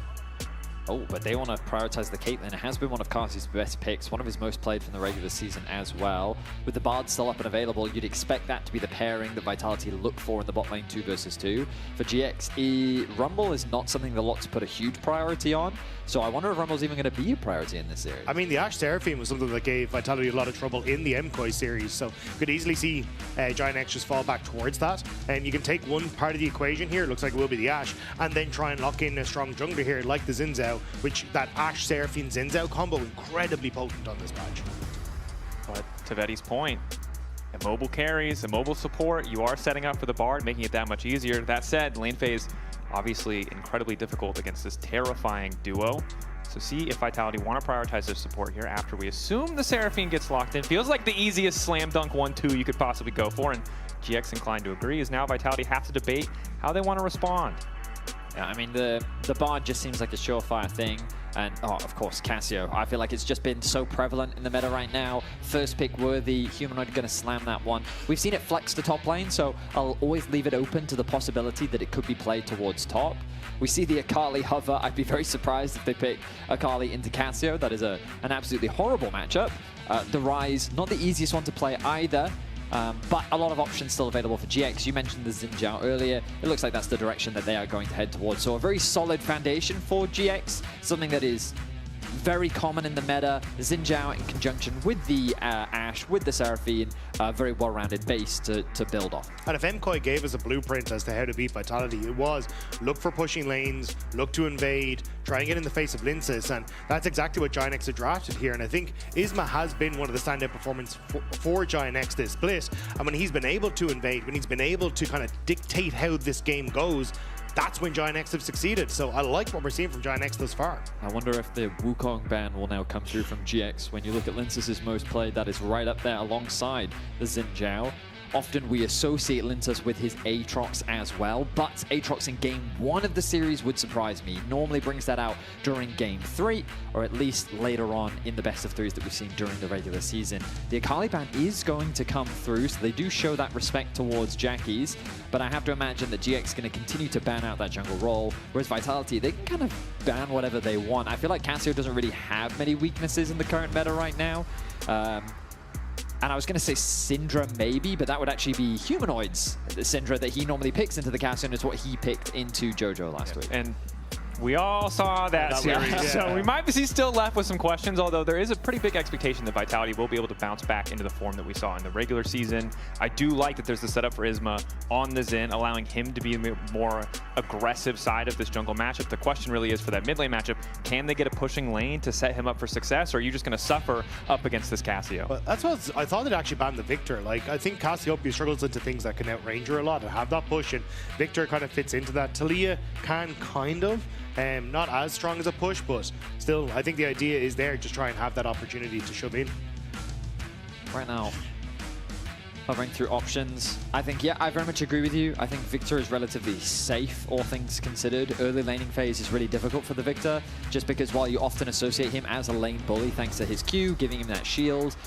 Oh, but they want to prioritize the Caitlyn. It has been one of Carzzy's best picks, one of his most played from the regular season as well. With the Bard still up and available, you'd expect that to be the pairing that Vitality look for in the bot lane 2 versus 2. For GX, Rumble is not something the Lots put a huge priority on, so I wonder if Rumble's even going to be a priority in this series. I mean, the Ashe Seraphine was something that gave Vitality a lot of trouble in the MKOI series, so you could easily see Giant X just fall back towards that. And you can take one part of the equation here, it looks like it will be the Ashe, and then try and lock in a strong jungler here like the Xin Zhao, which that Ashe Seraphine Xin Zhao combo incredibly potent on this patch. But to Vetti's point, immobile carries, immobile support, you are setting up for the Bard, making it that much easier. That said, lane phase obviously incredibly difficult against this terrifying duo. So see if Vitality want to prioritize their support here after we assume the Seraphine gets locked in. Feels like the easiest slam dunk 1-2 you could possibly go for, and GX inclined to agree, as now Vitality have to debate how they want to respond. Yeah, I mean, the Bard just seems like a surefire thing. And, oh, of course, Cassio. I feel like it's just been so prevalent in the meta right now. First pick worthy, Humanoid going to slam that one. We've seen it flex to top lane, so I'll always leave it open to the possibility that it could be played towards top. We see the Akali hover. I'd be very surprised if they pick Akali into Cassio. That is an absolutely horrible matchup. The Rise, not the easiest one to play either. But a lot of options still available for GX. You mentioned the Xin Zhao earlier. It looks like that's the direction that they are going to head towards. So a very solid foundation for GX, something that is very common in the meta. Xin Zhao in conjunction with the Ashe, with the Seraphine, very well-rounded base to build off. And if MKOI gave us a blueprint as to how to beat Vitality, it was look for pushing lanes, look to invade, try and get in the face of Linces, and that's exactly what Giant X had drafted here. And I think Isma has been one of the standout performances for Giant X this split. And when he's been able to invade, when he's been able to kind of dictate how this game goes, that's when Giant X have succeeded. So I like what we're seeing from Giant X thus far. I wonder if the Wukong ban will now come through from GX. When you look at Linces' most played, that is right up there alongside the Xin Zhao. Often we associate Linces with his Aatrox as well, but Aatrox in Game 1 of the series would surprise me. Normally brings that out during Game 3, or at least later on in the best of threes that we've seen during the regular season. The Akali ban is going to come through, so they do show that respect towards Jackies, but I have to imagine that GX is going to continue to ban out that jungle role, whereas Vitality, they can kind of ban whatever they want. I feel like Cassio doesn't really have many weaknesses in the current meta right now. And I was going to say Syndra maybe, but that would actually be Humanoids. The Syndra that he normally picks into the Cassio, and it's what he picked into JoJo last week. And we all saw that series, so we might be still left with some questions, although there is a pretty big expectation that Vitality will be able to bounce back into the form that we saw in the regular season. I do like that there's the setup for Isma on the Xin, allowing him to be the more aggressive side of this jungle matchup. The question really is for that mid lane matchup, can they get a pushing lane to set him up for success, or are you just going to suffer up against this Cassio? But that's what I thought they'd actually ban the Victor. Like, I think Cassiopeia struggles into things that can outrange her a lot and have that push, and Victor kind of fits into that. Talia can kind of. Not as strong as a push, but still, I think the idea is there, just try and have that opportunity to shove in. Right now, hovering through options, I think, yeah, I very much agree with you. I think Victor is relatively safe, all things considered. Early laning phase is really difficult for the Victor, just because while you often associate him as a lane bully thanks to his Q, giving him that shield,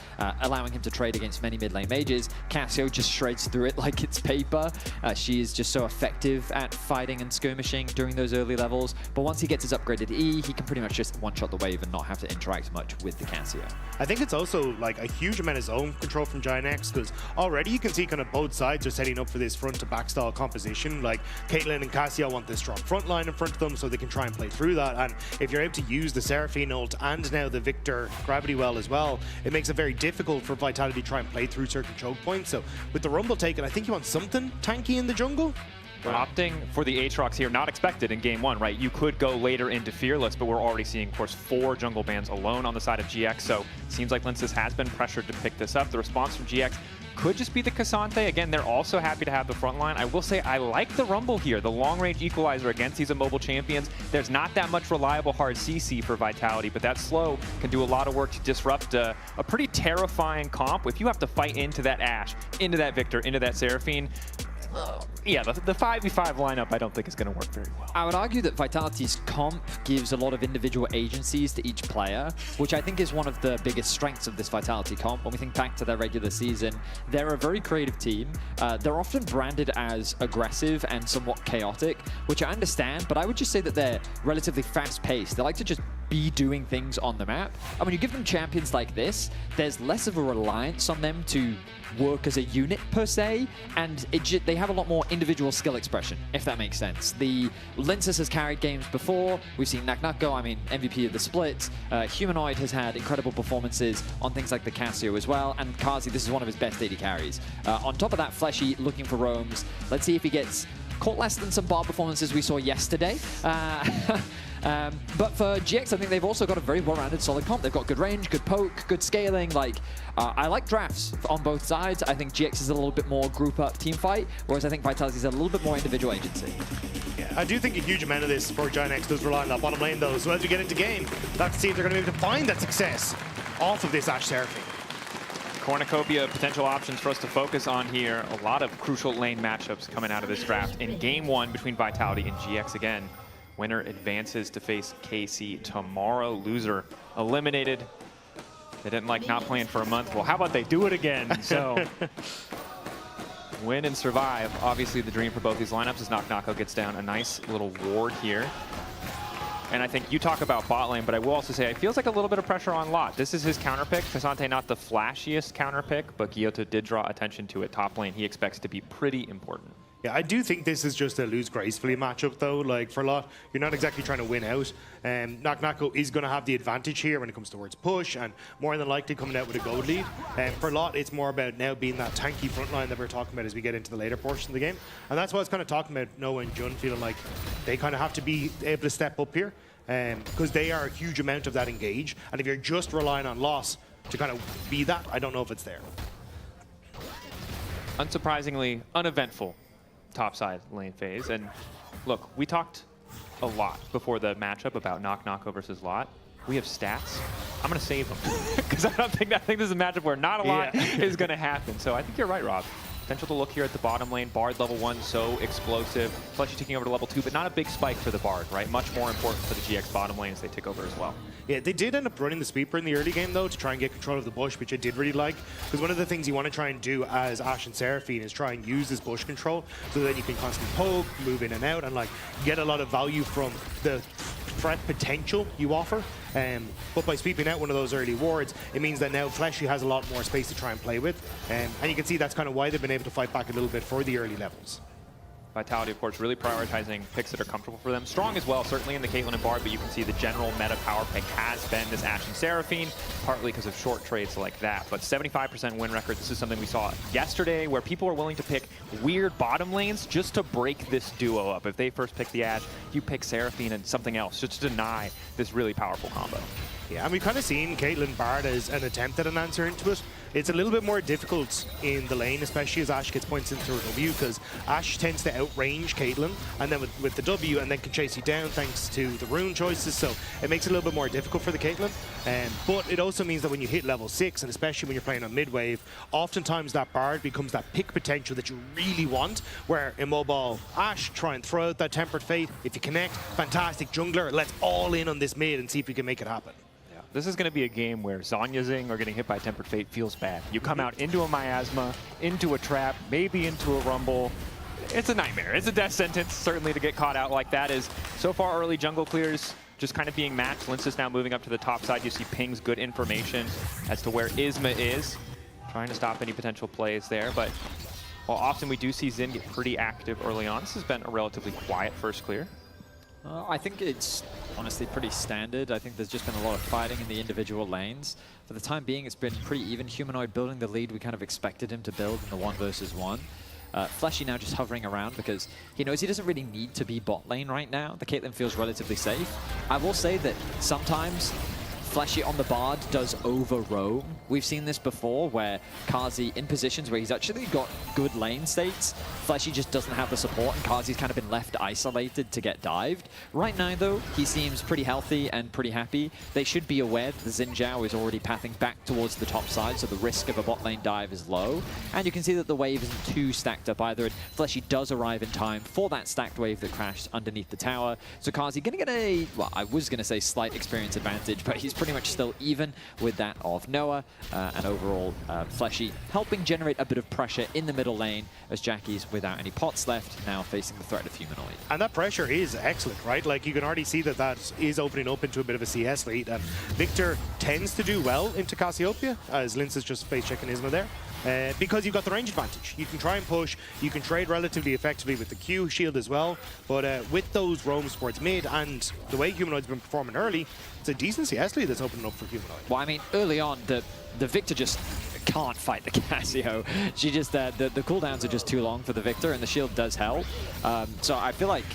allowing him to trade against many mid lane mages, Cassio just shreds through it like it's paper. She is just so effective at fighting and skirmishing during those early levels, but once he gets his upgraded E, he can pretty much just one-shot the wave and not have to interact much with the Cassio. I think it's also like a huge amount of zone control from Giant X, because already you can see kind of both sides are setting up for this front to back style composition. Like Caitlyn and Cassio want this strong front line in front of them so they can try and play through that, and if you're able to use the Seraphine ult and now the Victor gravity well as well, it makes it very difficult for Vitality to try and play through certain choke points. So with the Rumble taken, I think you want something tanky in the jungle. We're opting for the Aatrox here, not expected in Game 1, right? You could go later into Fearless, but we're already seeing, of course, 4 jungle bans alone on the side of GX, so it seems like Linces has been pressured to pick this up. The response from GX could just be the Cassante. Again, they're also happy to have the front line. I will say I like the Rumble here, the long-range equalizer against these immobile champions. There's not that much reliable hard CC for Vitality, but that slow can do a lot of work to disrupt a pretty terrifying comp. If you have to fight into that Ashe, into that Victor, into that Seraphine, yeah, the 5v5 lineup I don't think is going to work very well. I would argue that Vitality's comp gives a lot of individual agencies to each player, which I think is one of the biggest strengths of this Vitality comp. When we think back to their regular season, they're a very creative team. They're often branded as aggressive and somewhat chaotic, which I understand, but I would just say that they're relatively fast-paced. They like to just be doing things on the map. And when you give them champions like this, there's less of a reliance on them to work as a unit per se, and they have a lot more individual skill expression, if that makes sense. The Linces has carried games before. We've seen Naknako, I mean, MVP of the split. Humanoid has had incredible performances on things like the Cassio as well, and Kazi, this is one of his best AD carries. On top of that, Fleshy looking for roams. Let's see if he gets caught less than some bar performances we saw yesterday. But for GX, I think they've also got a very well-rounded solid comp. They've got good range, good poke, good scaling. Like, I like drafts on both sides. I think GX is a little bit more group-up team fight, whereas I think Vitality is a little bit more individual agency. Yeah, I do think a huge amount of this for Giant X does rely on that bottom lane, though. So as we get into game, let's see if they're going to be able to find that success off of this Ashe Seraphine. Cornucopia, potential options for us to focus on here. A lot of crucial lane matchups coming out of this draft in Game 1 between Vitality and GX again. Winner advances to face KC tomorrow. Loser eliminated. They didn't like not playing for a month. Well, how about they do it again? So win and survive. Obviously, the dream for both these lineups is Naknako gets down a nice little ward here. And I think you talk about bot lane, but I will also say it feels like a little bit of pressure on Lot. This is his counter pick. K'Sante not the flashiest counter pick, but Gyoto did draw attention to it. Top lane he expects to be pretty important. Yeah, I do think this is just a lose gracefully matchup, though. Like, for Lot, you're not exactly trying to win out. Knock is going to have the advantage here when it comes towards push, and more than likely coming out with a gold lead. For Lot, it's more about now being that tanky front line that we're talking about as we get into the later portion of the game. And that's why I was kind of talking about Noah and Jun feeling like they kind of have to be able to step up here, because they are a huge amount of that engage. And if you're just relying on loss to kind of be that, I don't know if it's there. Unsurprisingly, uneventful topside lane phase. And look, we talked a lot before the matchup about Knocko versus Lot. We have stats. I'm going to save them because I think this is a matchup where not a lot is going to happen. So I think you're right, Rob. Potential to look here at the bottom lane. Bard level 1, so explosive. Fletchy taking over to level 2, but not a big spike for the Bard, right? Much more important for the GX bottom lane as they take over as well. Yeah, they did end up running the sweeper in the early game, though, to try and get control of the bush, which I did really like. Because one of the things you want to try and do as Ashe and Seraphine is try and use this bush control so that you can constantly poke, move in and out, and like get a lot of value from the threat potential you offer. But by sweeping out one of those early wards, it means that now Fleshy has a lot more space to try and play with. And you can see that's kind of why they've been able to fight back a little bit for the early levels. Vitality, of course, really prioritizing picks that are comfortable for them. Strong as well, certainly in the Caitlyn and Bard, but you can see the general meta power pick has been this Ashe and Seraphine, partly because of short trades like that. But 75% win record, this is something we saw yesterday where people are willing to pick weird bottom lanes just to break this duo up. If they first pick the Ashe, you pick Seraphine and something else just to deny this really powerful combo. Yeah, and we've kind of seen Caitlyn Bard as an attempt at an answer into it. It's a little bit more difficult in the lane, especially as Ashe gets points into her W, because Ashe tends to outrange Caitlyn, and then with the W, and then can chase you down thanks to the rune choices, so it makes it a little bit more difficult for the Caitlyn. But it also means that when you hit level 6, and especially when you're playing on mid-wave, oftentimes that Bard becomes that pick potential that you really want, where immobile Ashe try and throw out that Tempered Fate. If you connect, fantastic jungler, let's all in on this mid and see if we can make it happen. This is going to be a game where Zanya Zing or getting hit by Tempered Fate feels bad. You come out into a miasma, into a trap, maybe into a rumble. It's a nightmare. It's a death sentence, certainly, to get caught out like that. Is so far early jungle clears just kind of being matched. Lince now moving up to the top side. You see pings, good information as to where Isma is. Trying to stop any potential plays there, but while often we do see Xin get pretty active early on, this has been a relatively quiet first clear. I think it's honestly pretty standard. I think there's just been a lot of fighting in the individual lanes. For the time being, it's been pretty even. Humanoid building the lead we kind of expected him to build in the 1 versus 1. Fleshy now just hovering around because he knows he doesn't really need to be bot lane right now. The Caitlyn feels relatively safe. I will say that sometimes Fleshy on the Bard does over-roam. We've seen this before where Kazi in positions where he's actually got good lane states, Fleshy just doesn't have the support and Kazi's kind of been left isolated to get dived. Right now though, he seems pretty healthy and pretty happy. They should be aware that the Xin Zhao is already pathing back towards the top side, so the risk of a bot lane dive is low. And you can see that the wave isn't too stacked up either. And Fleshy does arrive in time for that stacked wave that crashed underneath the tower. So Kazi gonna get a, well, I was gonna say slight experience advantage, but he's pretty much still even with that of Noah, and overall Fleshy helping generate a bit of pressure in the middle lane as Jackie's without any pots left, now facing the threat of Humanoid. And that pressure is excellent, right? Like, you can already see that that is opening up into a bit of a CS lead, and Victor tends to do well into Cassiopeia, as Lince is just face checking Isma there. Because you've got the range advantage. You can try and push, you can trade relatively effectively with the Q shield as well, but with those roams towards mid and the way Humanoid's been performing early, it's a decent CS lead that's opening up for Humanoid. Well, I mean, early on, the Victor just can't fight the Cassio. She just, the cooldowns are just too long for the Victor, and the shield does help. So I feel like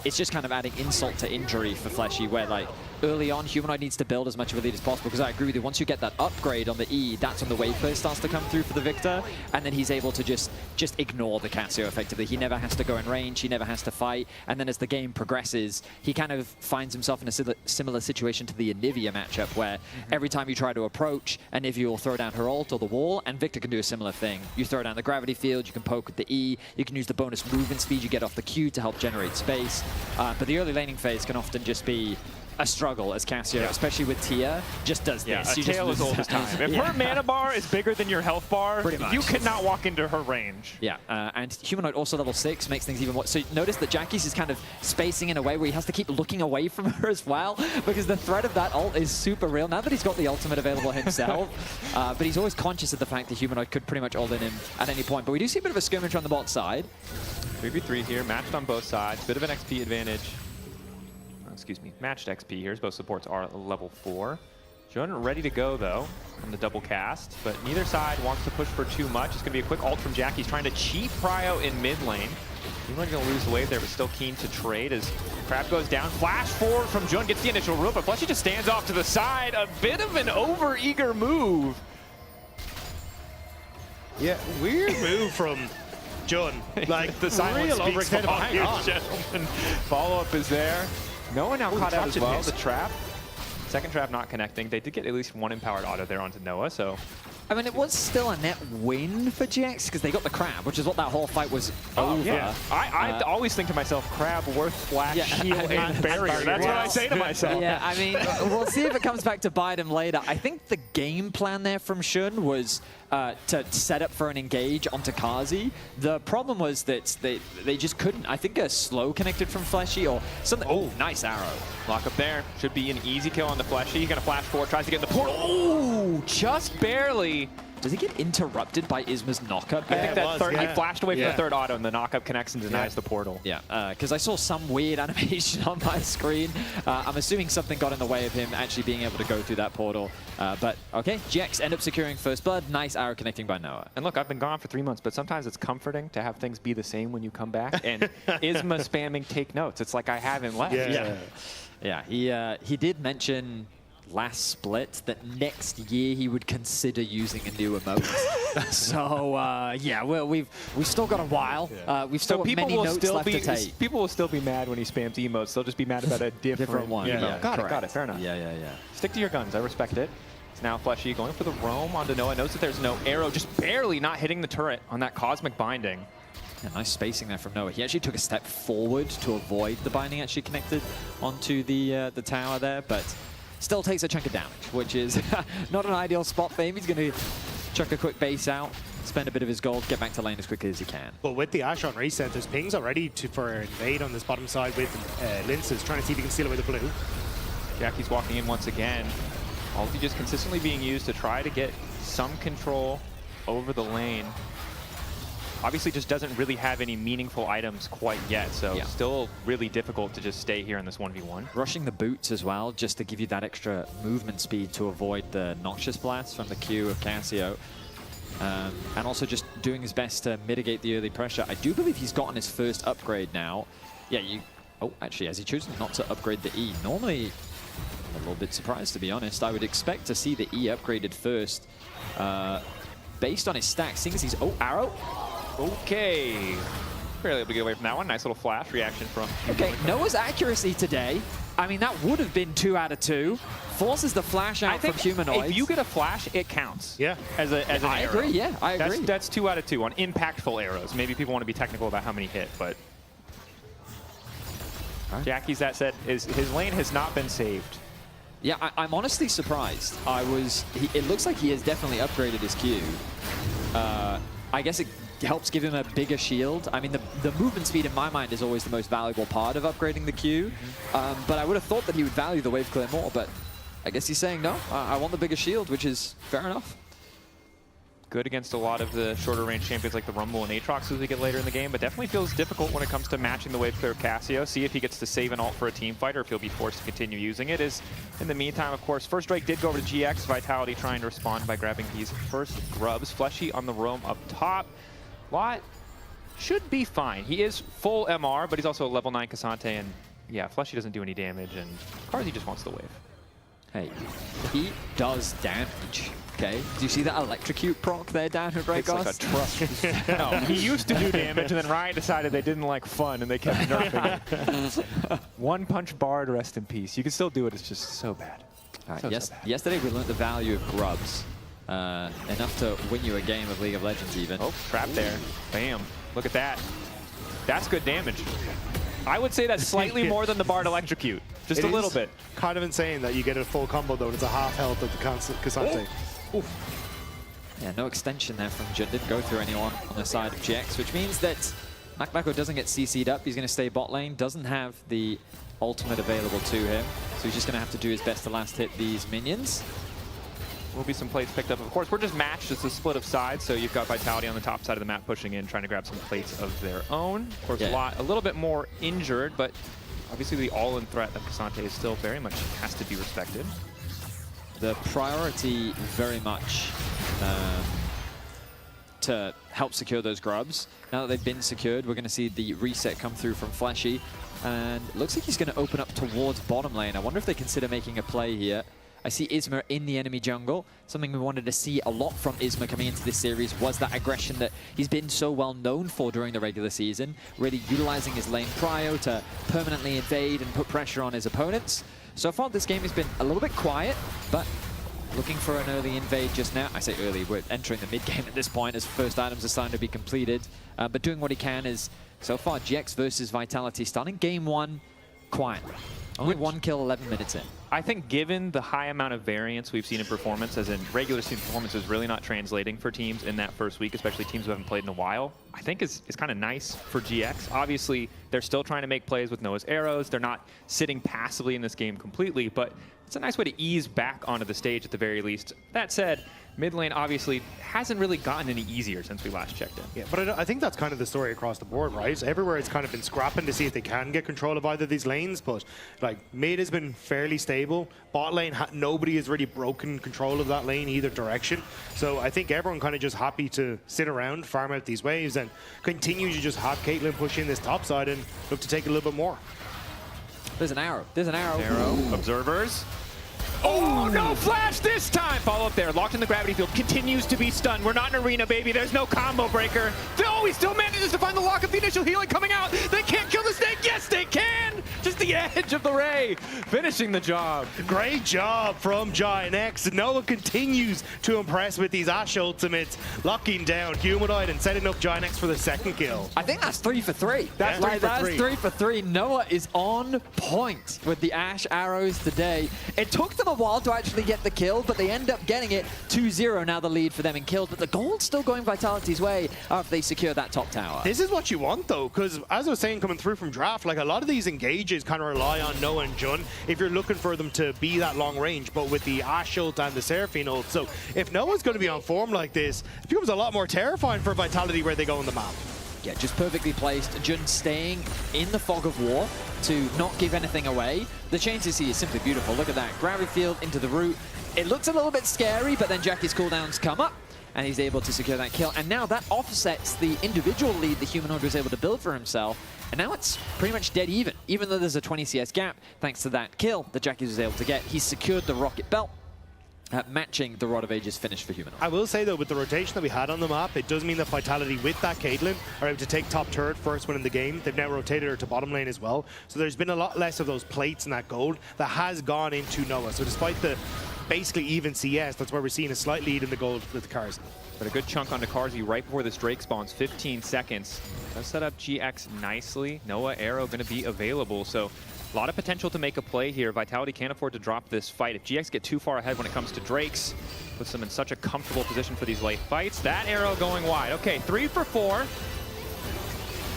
it's just kind of adding insult to injury for Fleshy, where like early on, Humanoid needs to build as much of a lead as possible, because I agree with you, once you get that upgrade on the E, that's when the wave clear starts to come through for the Victor, and then he's able to just ignore the Cassio effectively. He never has to go in range, he never has to fight, and then as the game progresses, he kind of finds himself in a similar situation to the Anivia matchup, where every time you try to approach, Anivia will throw down her ult or the wall, and Victor can do a similar thing. You throw down the gravity field, you can poke with the E, you can use the bonus movement speed you get off the Q to help generate space, but the early laning phase can often just be a struggle as Cassio, especially with Tia, just does this. A tail is old as time. If her mana bar is bigger than your health bar, you cannot walk into her range. Yeah, and Humanoid also level 6 makes things even more. So notice that Jackie's is kind of spacing in a way where he has to keep looking away from her as well, because the threat of that ult is super real. Now that he's got the ultimate available himself, but he's always conscious of the fact that Humanoid could pretty much ult in him at any point. But we do see a bit of a skirmish on the bot side. 3v3 here, matched on both sides, bit of an XP advantage. Excuse me, matched XP here, as both supports are level 4. Jun ready to go, though, on the double cast, but neither side wants to push for too much. It's going to be a quick ult from Jack. He's trying to cheat Prio in mid lane. He's going to lose the wave there, but still keen to trade as Crab goes down. Flash forward from Jun, gets the initial root, but Fleshy just stands off to the side. A bit of an over-eager move. Yeah, weird move from Jun. Like, the silence real overextended. Hang on. Gentlemen. Follow-up is there. No one now caught out as well. The trap. Second trap not connecting. They did get at least one empowered auto there onto Noah, so... I mean, it was still a net win for GX because they got the Crab, which is what that whole fight was over. Yeah. I always think to myself, Crab worth flash, shield, and barrier. That's what I say to myself. Yeah, I mean, we'll see if it comes back to bite him later. I think the game plan there from Shun was to set up for an engage onto Kazi. The problem was that they just couldn't. I think a slow connected from Fleshy or something. Oh, nice arrow. Lock up there. Should be an easy kill on the Fleshy. He's going to flash forward, tries to get in the portal. Oh, just barely. Does he get interrupted by Isma's knockup? I think that third, he flashed away from the third auto, and the knockup connects and denies the portal. Yeah, because I saw some weird animation on my screen. I'm assuming something got in the way of him actually being able to go through that portal. But okay, GX end up securing first blood. Nice arrow connecting by Noah. And look, I've been gone for 3 months, but sometimes it's comforting to have things be the same when you come back. And Isma spamming take notes. It's like I haven't left. Yeah, he did mention last split that next year he would consider using a new emote. So yeah, well, we've still got a while. We've still got many notes left to take. People will still be mad when he spams emotes. They'll just be mad about a different one. Yeah, got it. Fair enough. Yeah. Stick to your guns. I respect it. It's now Fleshy going for the roam onto Noah. Knows that there's no arrow, just barely not hitting the turret on that cosmic binding. Yeah, nice spacing there from Noah. He actually took a step forward to avoid the binding actually connected onto the tower there, but still takes a chunk of damage, which is not an ideal spot for him. He's going to chuck a quick base out, spend a bit of his gold, get back to lane as quickly as he can. But with the Ashe on reset, there's pings already for invade on this bottom side with Linces, trying to see if he can steal away the blue. Jackie's walking in once again. Ulti just consistently being used to try to get some control over the lane. Obviously just doesn't really have any meaningful items quite yet, so still really difficult to just stay here in this 1v1. Rushing the boots as well, just to give you that extra movement speed to avoid the Noxious Blast from the Q of Cassio. And also just doing his best to mitigate the early pressure. I do believe he's gotten his first upgrade now. Yeah, oh, actually, has he chosen not to upgrade the E? Normally, I'm a little bit surprised, to be honest. I would expect to see the E upgraded first. Based on his stack, seeing as he's... Oh, arrow? Okay. Barely able to get away from that one. Nice little flash reaction from... Okay, Noah's accuracy today, I mean, that would have been 2 out of 2. Forces the flash out from Humanoids. If you get a flash, it counts. Yeah. As an arrow. I agree, yeah, I agree. That's 2 out of 2 on impactful arrows. Maybe people want to be technical about how many hit, but... Jackie's, that said, his lane has not been saved. Yeah, I'm honestly surprised. It looks like he has definitely upgraded his Q. I guess it helps give him a bigger shield. I mean, the movement speed in my mind is always the most valuable part of upgrading the Q. But I would have thought that he would value the wave clear more, but I guess he's saying, no, I want the bigger shield, which is fair enough. Good against a lot of the shorter range champions like the Rumble and Aatrox as we get later in the game, but definitely feels difficult when it comes to matching the wave clear of Cassio. See if he gets to save an ult for a team fight or if he'll be forced to continue using it. In the meantime, of course, first Drake did go over to GX. Vitality trying to respond by grabbing these first grubs. Fleshy on the roam up top. Lot should be fine. He is full MR, but he's also a level 9 Cassante, and yeah, Fleshy doesn't do any damage, and Carzy just wants the wave. Hey, he does damage, okay? Do you see that electrocute proc there down here, Grey Goss? It's like a trust. No, he used to do damage, and then Riot decided they didn't like fun, and they kept nerfing it. One punch Bard, rest in peace. You can still do it, it's just so bad. So bad. Yesterday we learned the value of grubs. Enough to win you a game of League of Legends even. Oh, trap there. Bam. Look at that. That's good damage. I would say that's slightly more than the Bard electrocute. Just a little bit. Kind of insane that you get a full combo though, and it's a half health of the Cassante. Yeah, no extension there from Jun. Didn't go through anyone on the side of GX, which means that Naknako doesn't get CC'd up. He's going to stay bot lane, doesn't have the ultimate available to him, so he's just going to have to do his best to last hit these minions. Will be some plates picked up. Of course, we're just matched. It's a split of sides, so you've got Vitality on the top side of the map pushing in, trying to grab some plates of their own. Of course, a little bit more injured, but obviously the all-in threat of Cassante is still very much has to be respected. The priority very much to help secure those grubs. Now that they've been secured, we're going to see the reset come through from Fleshy, and it looks like he's going to open up towards bottom lane. I wonder if they consider making a play here. I see Isma in the enemy jungle. Something we wanted to see a lot from Isma coming into this series was that aggression that he's been so well known for during the regular season, really utilizing his lane prio to permanently invade and put pressure on his opponents. So far, this game has been a little bit quiet, but looking for an early invade just now. I say early, we're entering the mid-game at this point as first items are starting to be completed. But doing what he can is, so far, GX versus Vitality starting game one quiet. Only one kill 11 minutes in. I think given the high amount of variance we've seen in performance, as in regular season performance is really not translating for teams in that first week, especially teams who haven't played in a while, I think is kind of nice for GX. Obviously, they're still trying to make plays with Noah's arrows. They're not sitting passively in this game completely, but it's a nice way to ease back onto the stage at the very least. That said, mid lane obviously hasn't really gotten any easier since we last checked in. Yeah, but I think that's kind of the story across the board, right? Everywhere it's kind of been scrapping to see if they can get control of either of these lanes, but like mid has been fairly stable. Bot lane, nobody has really broken control of that lane either direction. So I think everyone kind of just happy to sit around, farm out these waves, and continue to just have Caitlyn push in this top side and look to take a little bit more. There's an arrow. There's an arrow. Observers. Oh, no flash this time! Follow up there, locked in the gravity field, continues to be stunned. We're not in arena, baby. There's no combo breaker. Oh, he still manages to find the lock of the initial healing coming out. They can't kill the snake. Yes, they can! Just the edge of the ray, finishing the job. Great job from Giant X. Noah continues to impress with these Ashe ultimates, locking down Humanoid and setting up Giant X for the second kill. I think that's 3 for 3. That's 3 for 3. Noah is on point with the Ashe arrows today. It took them a while to actually get the kill, but they end up getting it 2-0 now, the lead for them in kills, but the gold's still going Vitality's way after they secure that top tower. This is what you want though, because as I was saying coming through from draft, like a lot of these engages kind of rely on Noah and Jun if you're looking for them to be that long range, but with the Ashe ult and the Seraphine ult. So if Noah's going to be on form like this, it becomes a lot more terrifying for Vitality where they go on the map. Yeah, just perfectly placed. Jun staying in the fog of war to not give anything away. The chances here is simply beautiful. Look at that. Gravity field into the root. It looks a little bit scary, but then Jackie's cooldowns come up, and he's able to secure that kill. And now that offsets the individual lead the Humanoid was able to build for himself. And now it's pretty much dead even though there's a 20 CS gap, thanks to that kill that Jackie was able to get. He's secured the rocket belt, matching the Rod of Ages finish for Humanoid. I will say though, with the rotation that we had on the map, it does mean that Vitality with that Caitlyn are able to take top turret first one in the game. They've now rotated her to bottom lane as well. So there's been a lot less of those plates and that gold that has gone into Noah. So despite the basically even CS, that's where we're seeing a slight lead in the gold with the cars. But a good chunk onto Carzzy right before this Drake spawns, 15 seconds. Does set up GX nicely. Noah arrow going to be available, so a lot of potential to make a play here. Vitality can't afford to drop this fight. If GX get too far ahead when it comes to Drakes, puts them in such a comfortable position for these late fights. That arrow going wide. Okay, 3 for 4.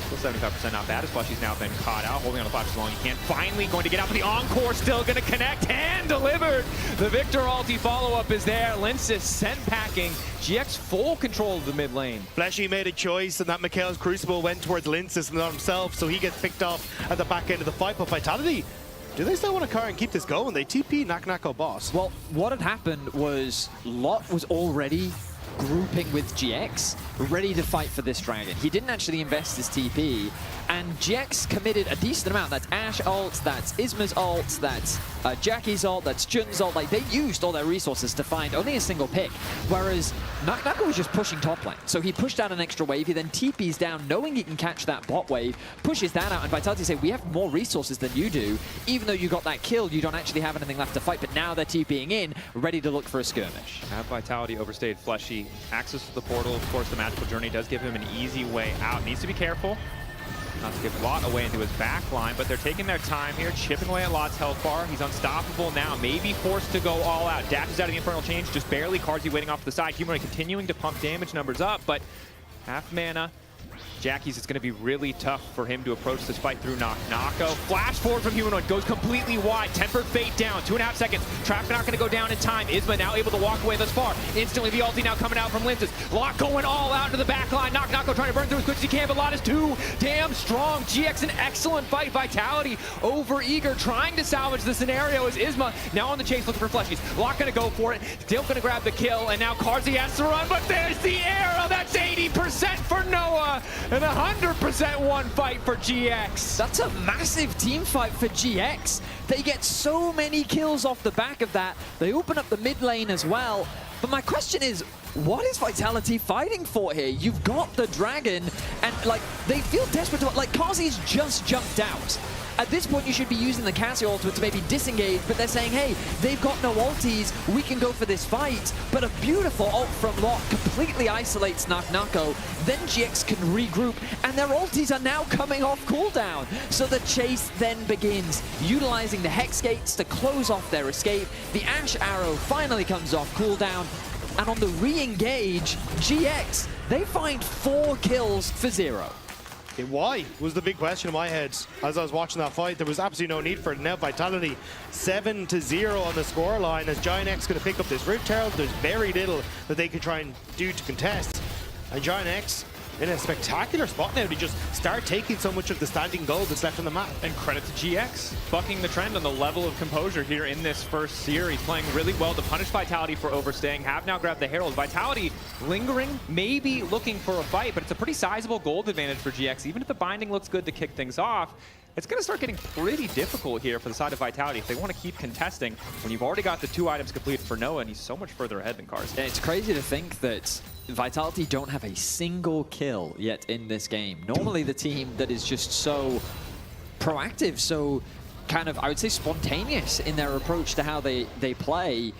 Still 75% not bad, as Fleshy's now been caught out, holding on the flash as long as he can. Finally going to get out, but the encore still going to connect, hand delivered. The Victor ulti follow-up is there. Linsis sent packing. GX full control of the mid lane. Fleshy made a choice, and that Mikhail's Crucible went towards Linsis and not himself, so he gets picked off at the back end of the fight. But Vitality, do they still want to carry and keep this going? They TP Naknako boss. Well, what had happened was Lot was already grouping with GX, ready to fight for this dragon. He didn't actually invest his TP, and GX committed a decent amount. That's Ashe ult, that's Isma's ult, that's Jackie's ult, that's Jun's ult. Like, they used all their resources to find only a single pick, whereas Naknako was just pushing top lane. So he pushed out an extra wave, he then TPs down, knowing he can catch that bot wave, pushes that out, and Vitality say, we have more resources than you do. Even though you got that kill, you don't actually have anything left to fight, but now they're TPing in, ready to look for a skirmish. Have Vitality overstayed Fleshy. Access to the portal, of course, the magical journey does give him an easy way out. Needs to be careful. Not to give Lot away into his back line, but they're taking their time here, chipping away at Lot's health bar. He's unstoppable now, maybe forced to go all out. Dashes out of the Infernal Change, just barely. Carzy waiting off to the side. Humanoid continuing to pump damage numbers up, but half mana. Jackie's, it's going to be really tough for him to approach this fight through Knock-Knocko. Flash forward from Humanoid, goes completely wide. Tempered Fate down, 2.5 seconds. Trap not going to go down in time. Isma now able to walk away thus far. Instantly the ulti now coming out from Linces. Lot going all out to the back line. Knock-Knocko trying to burn through as quick as he can, but Lot is too damn strong. GX an excellent fight. Vitality over eager, trying to salvage the scenario as Isma now on the chase looking for fleshies. Lot going to go for it. Still going to grab the kill, and now Carzy has to run, but there's the arrow. That's 80% for Noah. And 100% one fight for GX. That's a massive team fight for GX. They get so many kills off the back of that. They open up the mid lane as well. But my question is, what is Vitality fighting for here? You've got the dragon, and like they feel desperate to, like Carzy's just jumped out. At this point, you should be using the Cassie ultimate to maybe disengage, but they're saying, hey, they've got no ultis, we can go for this fight. But a beautiful ult from Lot completely isolates Knock-Knocko. Then GX can regroup, and their ultis are now coming off cooldown. So the chase then begins, utilizing the Hex Gates to close off their escape. The Ash Arrow finally comes off cooldown, and on the re-engage, GX, they find 4 kills for 0. Why was the big question in my head as I was watching that fight. There was absolutely no need for it. Now Vitality 7-0 on the scoreline as Giant X going to pick up this Root Herald. There's very little that they can try and do to contest. And Giant X in a spectacular spot now to just start taking so much of the standing gold that's left on the map. And credit to GX, bucking the trend on the level of composure here in this first series, playing really well to punish Vitality for overstaying. Have now grabbed the Herald. Vitality lingering, maybe looking for a fight, but it's a pretty sizable gold advantage for GX. Even if the binding looks good to kick things off, it's going to start getting pretty difficult here for the side of Vitality if they want to keep contesting when you've already got the 2 items completed for Noah, and he's so much further ahead than Carzy. It's crazy to think that Vitality don't have a single kill yet in this game. Normally the team that is just so proactive, so kind of, I would say, spontaneous in their approach to how they play.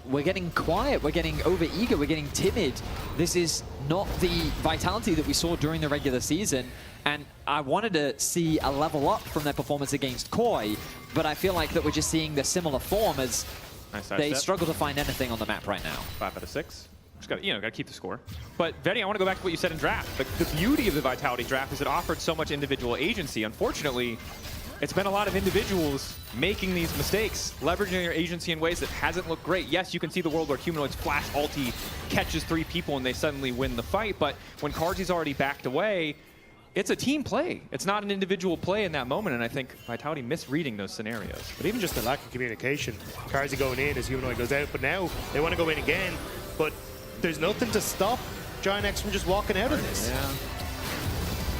We're getting quiet, we're getting over-eager, we're getting timid. This is not the Vitality that we saw during the regular season, and I wanted to see a level up from their performance against Koi, but I feel like that we're just seeing the similar form as they struggle to find anything on the map right now. 5 out of 6. Just got to keep the score. But VIT, I want to go back to what you said in draft. The beauty of the Vitality draft is it offered so much individual agency. Unfortunately, it's been a lot of individuals making these mistakes, leveraging their agency in ways that hasn't looked great. Yes, you can see the world where Humanoid's flash ulti catches 3 people and they suddenly win the fight, but when Carzzy's already backed away, it's a team play. It's not an individual play in that moment, and I think Vitality misreading those scenarios. But even just the lack of communication. Carzy going in as Humanoid goes out, but now they want to go in again, but there's nothing to stop Giant X from just walking out of this. Yeah.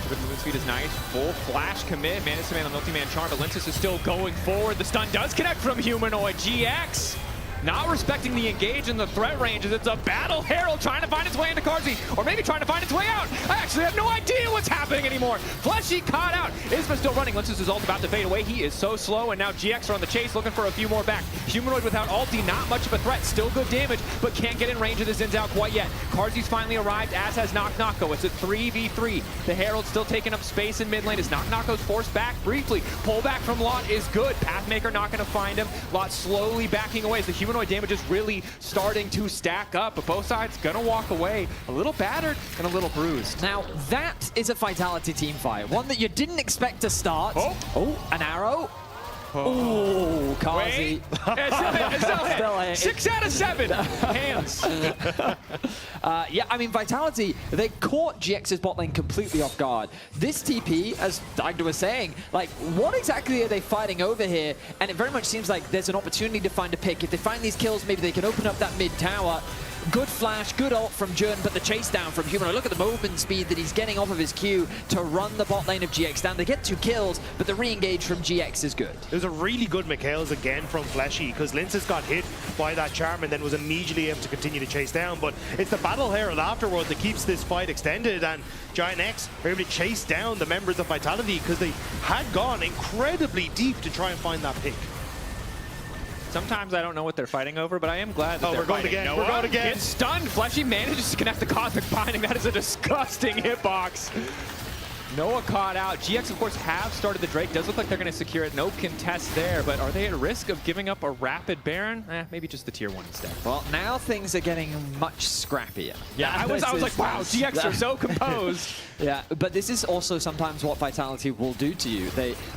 Good movement speed is nice. Full flash commit. Manus to man on multi-man charm, but Linces is still going forward. The stun does connect from Humanoid. GX not respecting the engage and the threat ranges. It's a Battle Herald trying to find its way into Carzy, or maybe trying to find its way out. I actually have no idea what's happening anymore. Fleshy caught out. Isma still running. Linces' ult about to fade away. He is so slow, and now GX are on the chase looking for a few more back. Humanoid without ulti, not much of a threat. Still good damage, but can't get in range of the Zins out quite yet. Carzzy's finally arrived, as has Knock-Knocko. It's a 3v3. The Herald still taking up space in mid lane as Knock-Knocko's forced back briefly. Pull back from Lot is good. Pathmaker not going to find him. Lot slowly backing away as the Humanoid damage is really starting to stack up, but both sides gonna walk away a little battered and a little bruised. Now that is a Vitality team fight, one that you didn't expect to start. Oh, an arrow. Oh, Carzy. Still hit. 6 out of 7. Hands. Yeah, I mean, Vitality, they caught GX's bot lane completely off guard. This TP, as Dagda was saying, like, what exactly are they fighting over here? And it very much seems like there's an opportunity to find a pick. If they find these kills, maybe they can open up that mid tower. Good flash, good ult from Jun, but the chase down from Humanoid. Look at the movement speed that he's getting off of his Q to run the bot lane of GX down. They get 2 kills, but the re-engage from GX is good. There's a really good Mikhails again from Fleshy, because Linces got hit by that charm and then was immediately able to continue to chase down. But it's the Battle Herald afterward that keeps this fight extended, and Giant X are able to chase down the members of Vitality because they had gone incredibly deep to try and find that pick. Sometimes I don't know what they're fighting over, but I am glad that they're going fighting. again. Noah We're going again. Gets stunned. Fleshy manages to connect the Cosmic Binding. That is a disgusting hitbox. Noah caught out. GX, of course, have started the Drake. Does look like they're going to secure it. No contest there, but are they at risk of giving up a rapid Baron? Maybe just the tier 1 instead. Well, now things are getting much scrappier. Yeah, I was like, wow, GX are so composed. Yeah, but this is also sometimes what Vitality will do to you.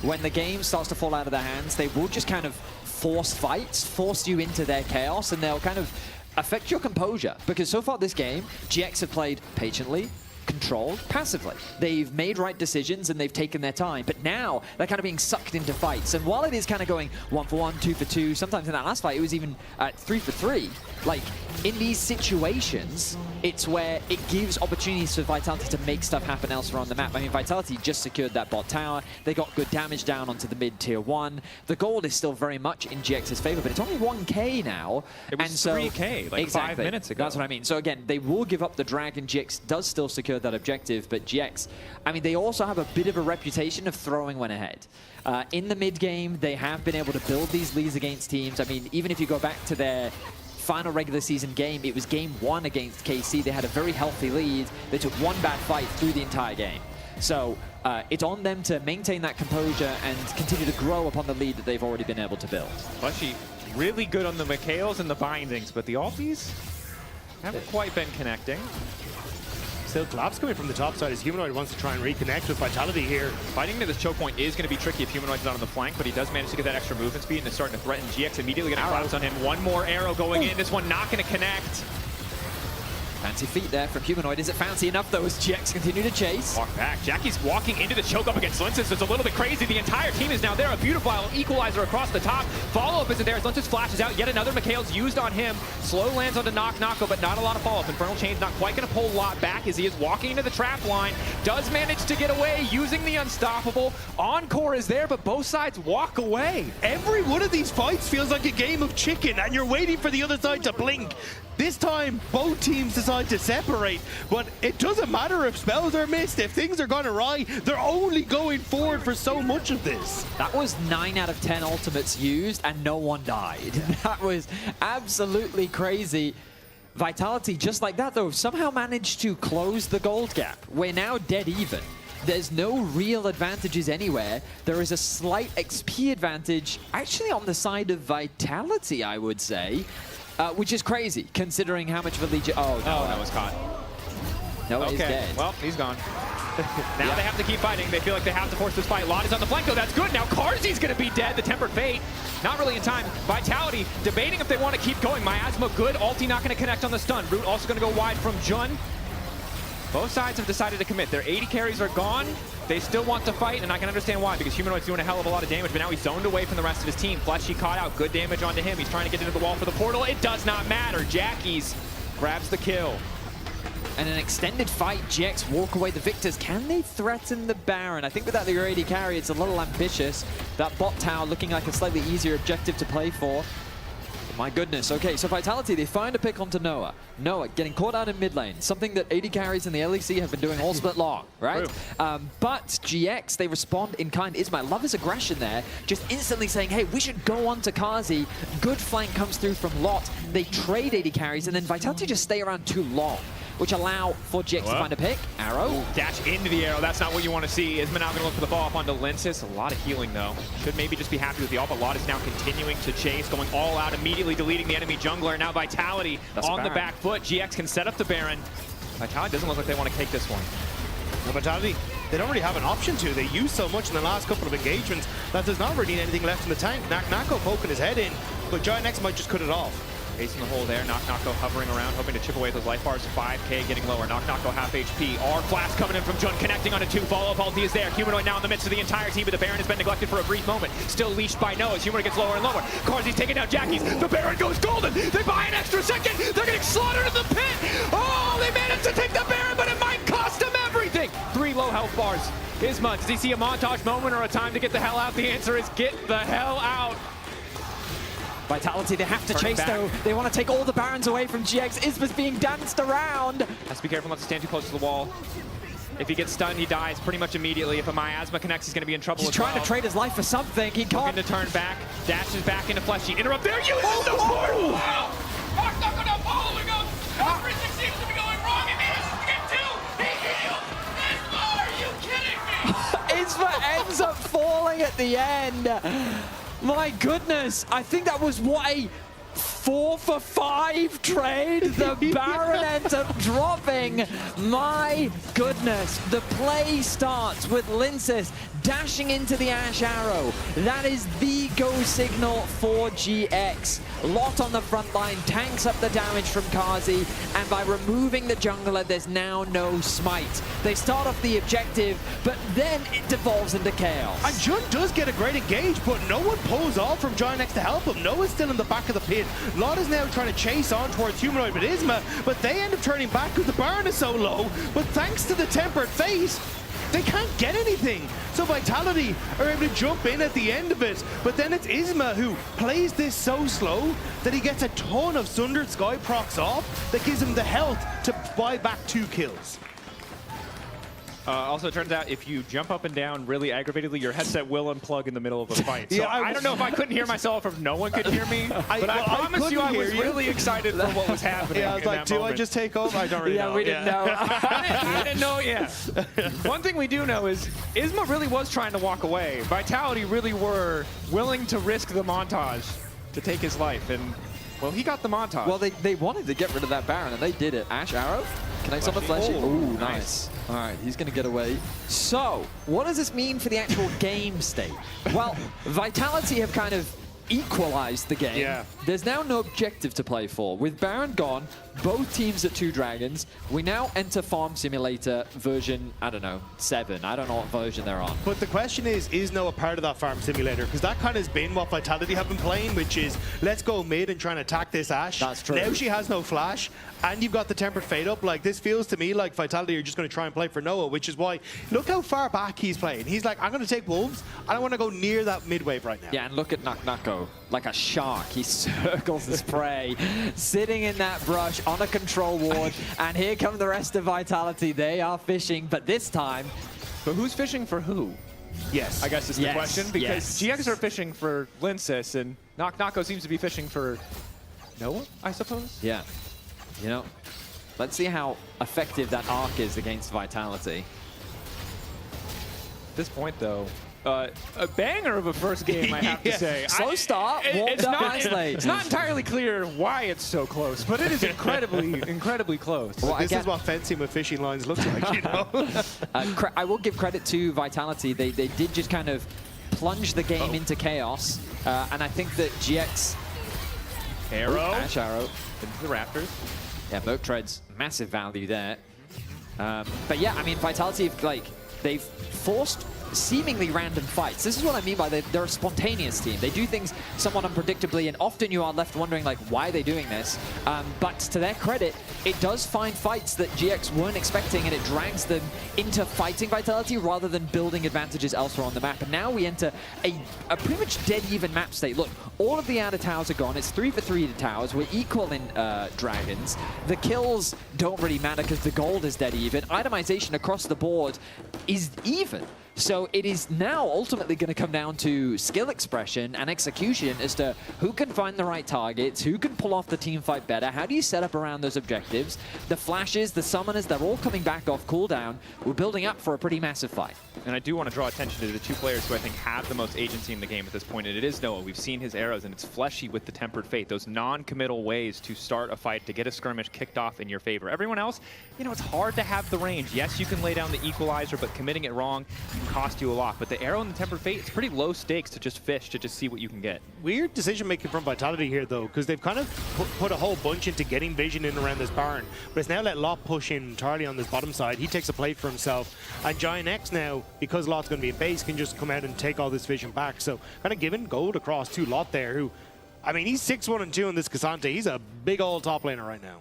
When the game starts to fall out of their hands, they will just kind of force fights, force you into their chaos, and they'll kind of affect your composure. Because so far this game, GX have played patiently, controlled, passively. They've made right decisions and they've taken their time, but now they're kind of being sucked into fights. And while it is kind of going 1 for 1, 2 for 2, sometimes in that last fight it was even 3 for 3. Like, in these situations, it's where it gives opportunities for Vitality to make stuff happen elsewhere on the map. I mean, Vitality just secured that bot tower. They got good damage down onto the mid tier 1. The gold is still very much in GX's favor, but it's only 1k now. It was 3k like exactly, 5 minutes ago. That's what I mean. So again, they will give up the dragon. GX does still secure that objective, but GX, I mean, they also have a bit of a reputation of throwing when ahead. In the mid game, they have been able to build these leads against teams. I mean, even if you go back to their final regular season game, it was game 1 against KC. They had a very healthy lead. They took one bad fight through the entire game. So it's on them to maintain that composure and continue to grow upon the lead that they've already been able to build. Flushy really good on the Mikhails and the bindings, but the ultis haven't quite been connecting. Still collapse coming from the top side as Humanoid wants to try and reconnect with Vitality here. Fighting into this choke point is going to be tricky if Humanoid's not on the flank, but he does manage to get that extra movement speed and is starting to threaten. GX immediately going to collapse on him. One more arrow going in. This one not going to connect. Fancy feet there from Humanoid. Is it fancy enough, though, as GX continue to chase? Walk back. Jackie's walking into the choke up against Linces. It's a little bit crazy. The entire team is now there. A beautiful equalizer across the top. Follow-up isn't there as Linces flashes out. Yet another Mikhail's used on him. Slow lands onto Knocko, but not a lot of follow-up. Infernal Chain's not quite going to pull a lot back as he is walking into the trap line. Does manage to get away using the Unstoppable. Encore is there, but both sides walk away. Every one of these fights feels like a game of chicken, and you're waiting for the other side to blink. This time, both teams decide to separate, but it doesn't matter if spells are missed, if things are gone awry, they're only going forward for so much of this. That was 9 out of 10 ultimates used, and no one died. That was absolutely crazy. Vitality, just like that, though, somehow managed to close the gold gap. We're now dead even. There's no real advantages anywhere. There is a slight XP advantage, actually on the side of Vitality, I would say. Which is crazy, considering how much of a Legion... Oh, no. Noah's caught. Noah is dead. Well, he's gone. Now they have to keep fighting. They feel like they have to force this fight. Lot is on the flank, though. That's good. Now Karzi's going to be dead. The Tempered Fate. Not really in time. Vitality debating if they want to keep going. Miasma good. Ulti not going to connect on the stun. Root also going to go wide from Jun. Both sides have decided to commit. Their 80 carries are gone. They still want to fight, and I can understand why, because Humanoid's doing a hell of a lot of damage, but now he's zoned away from the rest of his team. Fleshy caught out. Good damage onto him. He's trying to get into the wall for the portal. It does not matter. Jackie's grabs the kill. And an extended fight, GX walk away the victors. Can they threaten the Baron? I think without the AD carry, it's a little ambitious. That bot tower looking like a slightly easier objective to play for. My goodness. Okay, so Vitality, they find a pick onto Noah. Noah getting caught out in mid lane, something that AD carries in the LEC have been doing all split long, right? But GX, they respond in kind. Ismail, love his aggression there, just instantly saying, hey, we should go on to Karzi. Good flank comes through from Lot. They trade AD carries, and then Vitality just stay around too long, which allow for GX to find a pick. Arrow. Ooh, dash into the arrow. That's not what you want to see. Isma now going to look for the follow up onto Linces. A lot of healing, though. Should maybe just be happy with the ult, but Lot is now continuing to chase, going all out, immediately deleting the enemy jungler. Now Vitality on the back foot. GX can set up the Baron. Vitality doesn't look like they want to take this one. Now Vitality, they don't really have an option to. They used so much in the last couple of engagements that there's not really anything left in the tank. Knocko poking his head in, but Giant X might just cut it off. Ace in the hole there. Knocko hovering around, hoping to chip away at those life bars. 5k getting lower. Knocko half HP. R-Flash coming in from Jun, connecting on a 2. Follow-up ulti is there. Humanoid now in the midst of the entire team, but the Baron has been neglected for a brief moment. Still leashed by Noah. Humanoid gets lower and lower. Karzi's taking down Jackie's. The Baron goes golden. They buy an extra second. They're getting slaughtered in the pit. Oh, they managed to take the Baron, but it might cost them everything. 3 low health bars. Isma, does he see a montage moment or a time to get the hell out? The answer is get the hell out. Vitality, they have to chase though. They want to take all the Barons away from GX. Isma's being danced around. Has to be careful not to stand too close to the wall. If he gets stunned, he dies pretty much immediately. If a Miasma connects, he's going to be in trouble. He's trying to trade his life for something. He can't. Looking to turn back. Dashes back into Fleshy. Interrupt there. Uses the portal. Wow! Mark's not going to following him. Everything seems to be going wrong. He manages to get 2. He heals. Are you kidding me? ends up falling at the end. My goodness, I think that was what a 4-for-5 trade. The Baron ends up dropping. My goodness, the play starts with Linces dashing into the Ash Arrow. That is the go signal for GX. Lot on the front line, tanks up the damage from Kazi, and by removing the jungler, there's now no smite. They start off the objective, but then it devolves into chaos. And Jun does get a great engage, but no one pulls off from Giant to help him. Noah's still in the back of the pit. Lot is now trying to chase on towards Humanoid with Isma, but they end up turning back because the Baron is so low. But thanks to the Tempered Fate, they can't get anything. So Vitality are able to jump in at the end of it. But then it's Isma who plays this so slow that he gets a ton of Sundered Sky procs off that gives him the health to buy back 2 kills. Also, it turns out if you jump up and down really aggravatedly, your headset will unplug in the middle of a fight. So I don't know if I couldn't hear myself or if no one could hear me, but I promise you I was really excited for what was happening. Yeah, I was like, do I just take over? I don't really know. We didn't know. I didn't know, yeah. One thing we do know is Isma really was trying to walk away. Vitality really were willing to risk the montage to take his life, and well, he got the montage. Well, they wanted to get rid of that Baron, and they did it. Ash Arrow connects on the Fleshy. Ooh, nice. All right, he's going to get away. So, what does this mean for the actual game state? Well, Vitality have kind of equalized the game. Yeah. There's now no objective to play for. With Baron gone, both teams at 2 dragons. We now enter Farm Simulator version, I don't know, 7. I don't know what version they're on. But the question is Noah part of that Farm Simulator? Because that kind of has been what Vitality have been playing, which is let's go mid and try and attack this Ashe. That's true. Now she has no flash, and you've got the Tempered Fate up. Like, this feels to me like Vitality are just going to try and play for Noah, which is why, look how far back he's playing. He's like, I'm going to take Wolves. I don't want to go near that mid wave right now. Yeah, and look at Naknako. Like a shark, he circles his prey, sitting in that brush on a control ward, and here come the rest of Vitality. They are fishing, but this time... But who's fishing for who? Yes. I guess is the question, because GX are fishing for Linces, and Naknako seems to be fishing for Noah, I suppose? Yeah. You know, let's see how effective that arc is against Vitality. At this point, though, a banger of a first game, I have to say. Slow start, warmed up nicely. It's not entirely clear why it's so close, but it is incredibly close. Well, this is what fencing with fishing lines looks like, you know? I will give credit to Vitality. They did just kind of plunge the game into chaos, and I think that GX... Ash Arrow. Into the Raptors. Yeah, boat treads, massive value there. But yeah, I mean, Vitality, like, they've forced seemingly random fights. This is what I mean by they're a spontaneous team. They do things somewhat unpredictably, and often you are left wondering, like, why are they doing this? But to their credit, it does find fights that GX weren't expecting, and it drags them into fighting Vitality rather than building advantages elsewhere on the map. And now we enter a pretty much dead-even map state. Look, all of the outer towers are gone. It's 3 for 3 to towers. We're equal in dragons. The kills don't really matter because the gold is dead even. Itemization across the board is even. So it is now ultimately going to come down to skill expression and execution as to who can find the right targets, who can pull off the team fight better, how do you set up around those objectives. The flashes, the summoners, they're all coming back off cooldown. We're building up for a pretty massive fight. And I do want to draw attention to the 2 players who I think have the most agency in the game at this point, and it is Noah. We've seen his arrows, and it's Fleshy with the Tempered Fate, those non-committal ways to start a fight, to get a skirmish kicked off in your favor. Everyone else, you know, it's hard to have the range. Yes, you can lay down the equalizer, but committing it wrong can cost you a lot. But the arrow and the Tempered Fate, it's pretty low stakes to just fish, to just see what you can get. Weird decision-making from Vitality here, though, because they've kind of put a whole bunch into getting vision in around this Baron, but it's now let Lot push in entirely on this bottom side. He takes a plate for himself, and Giant X now, because Lot's going to be in base, can just come out and take all this vision back. So kind of giving gold across to Lot there, who, I mean, he's 6-1-2 on this Cassante. He's a big old top laner right now.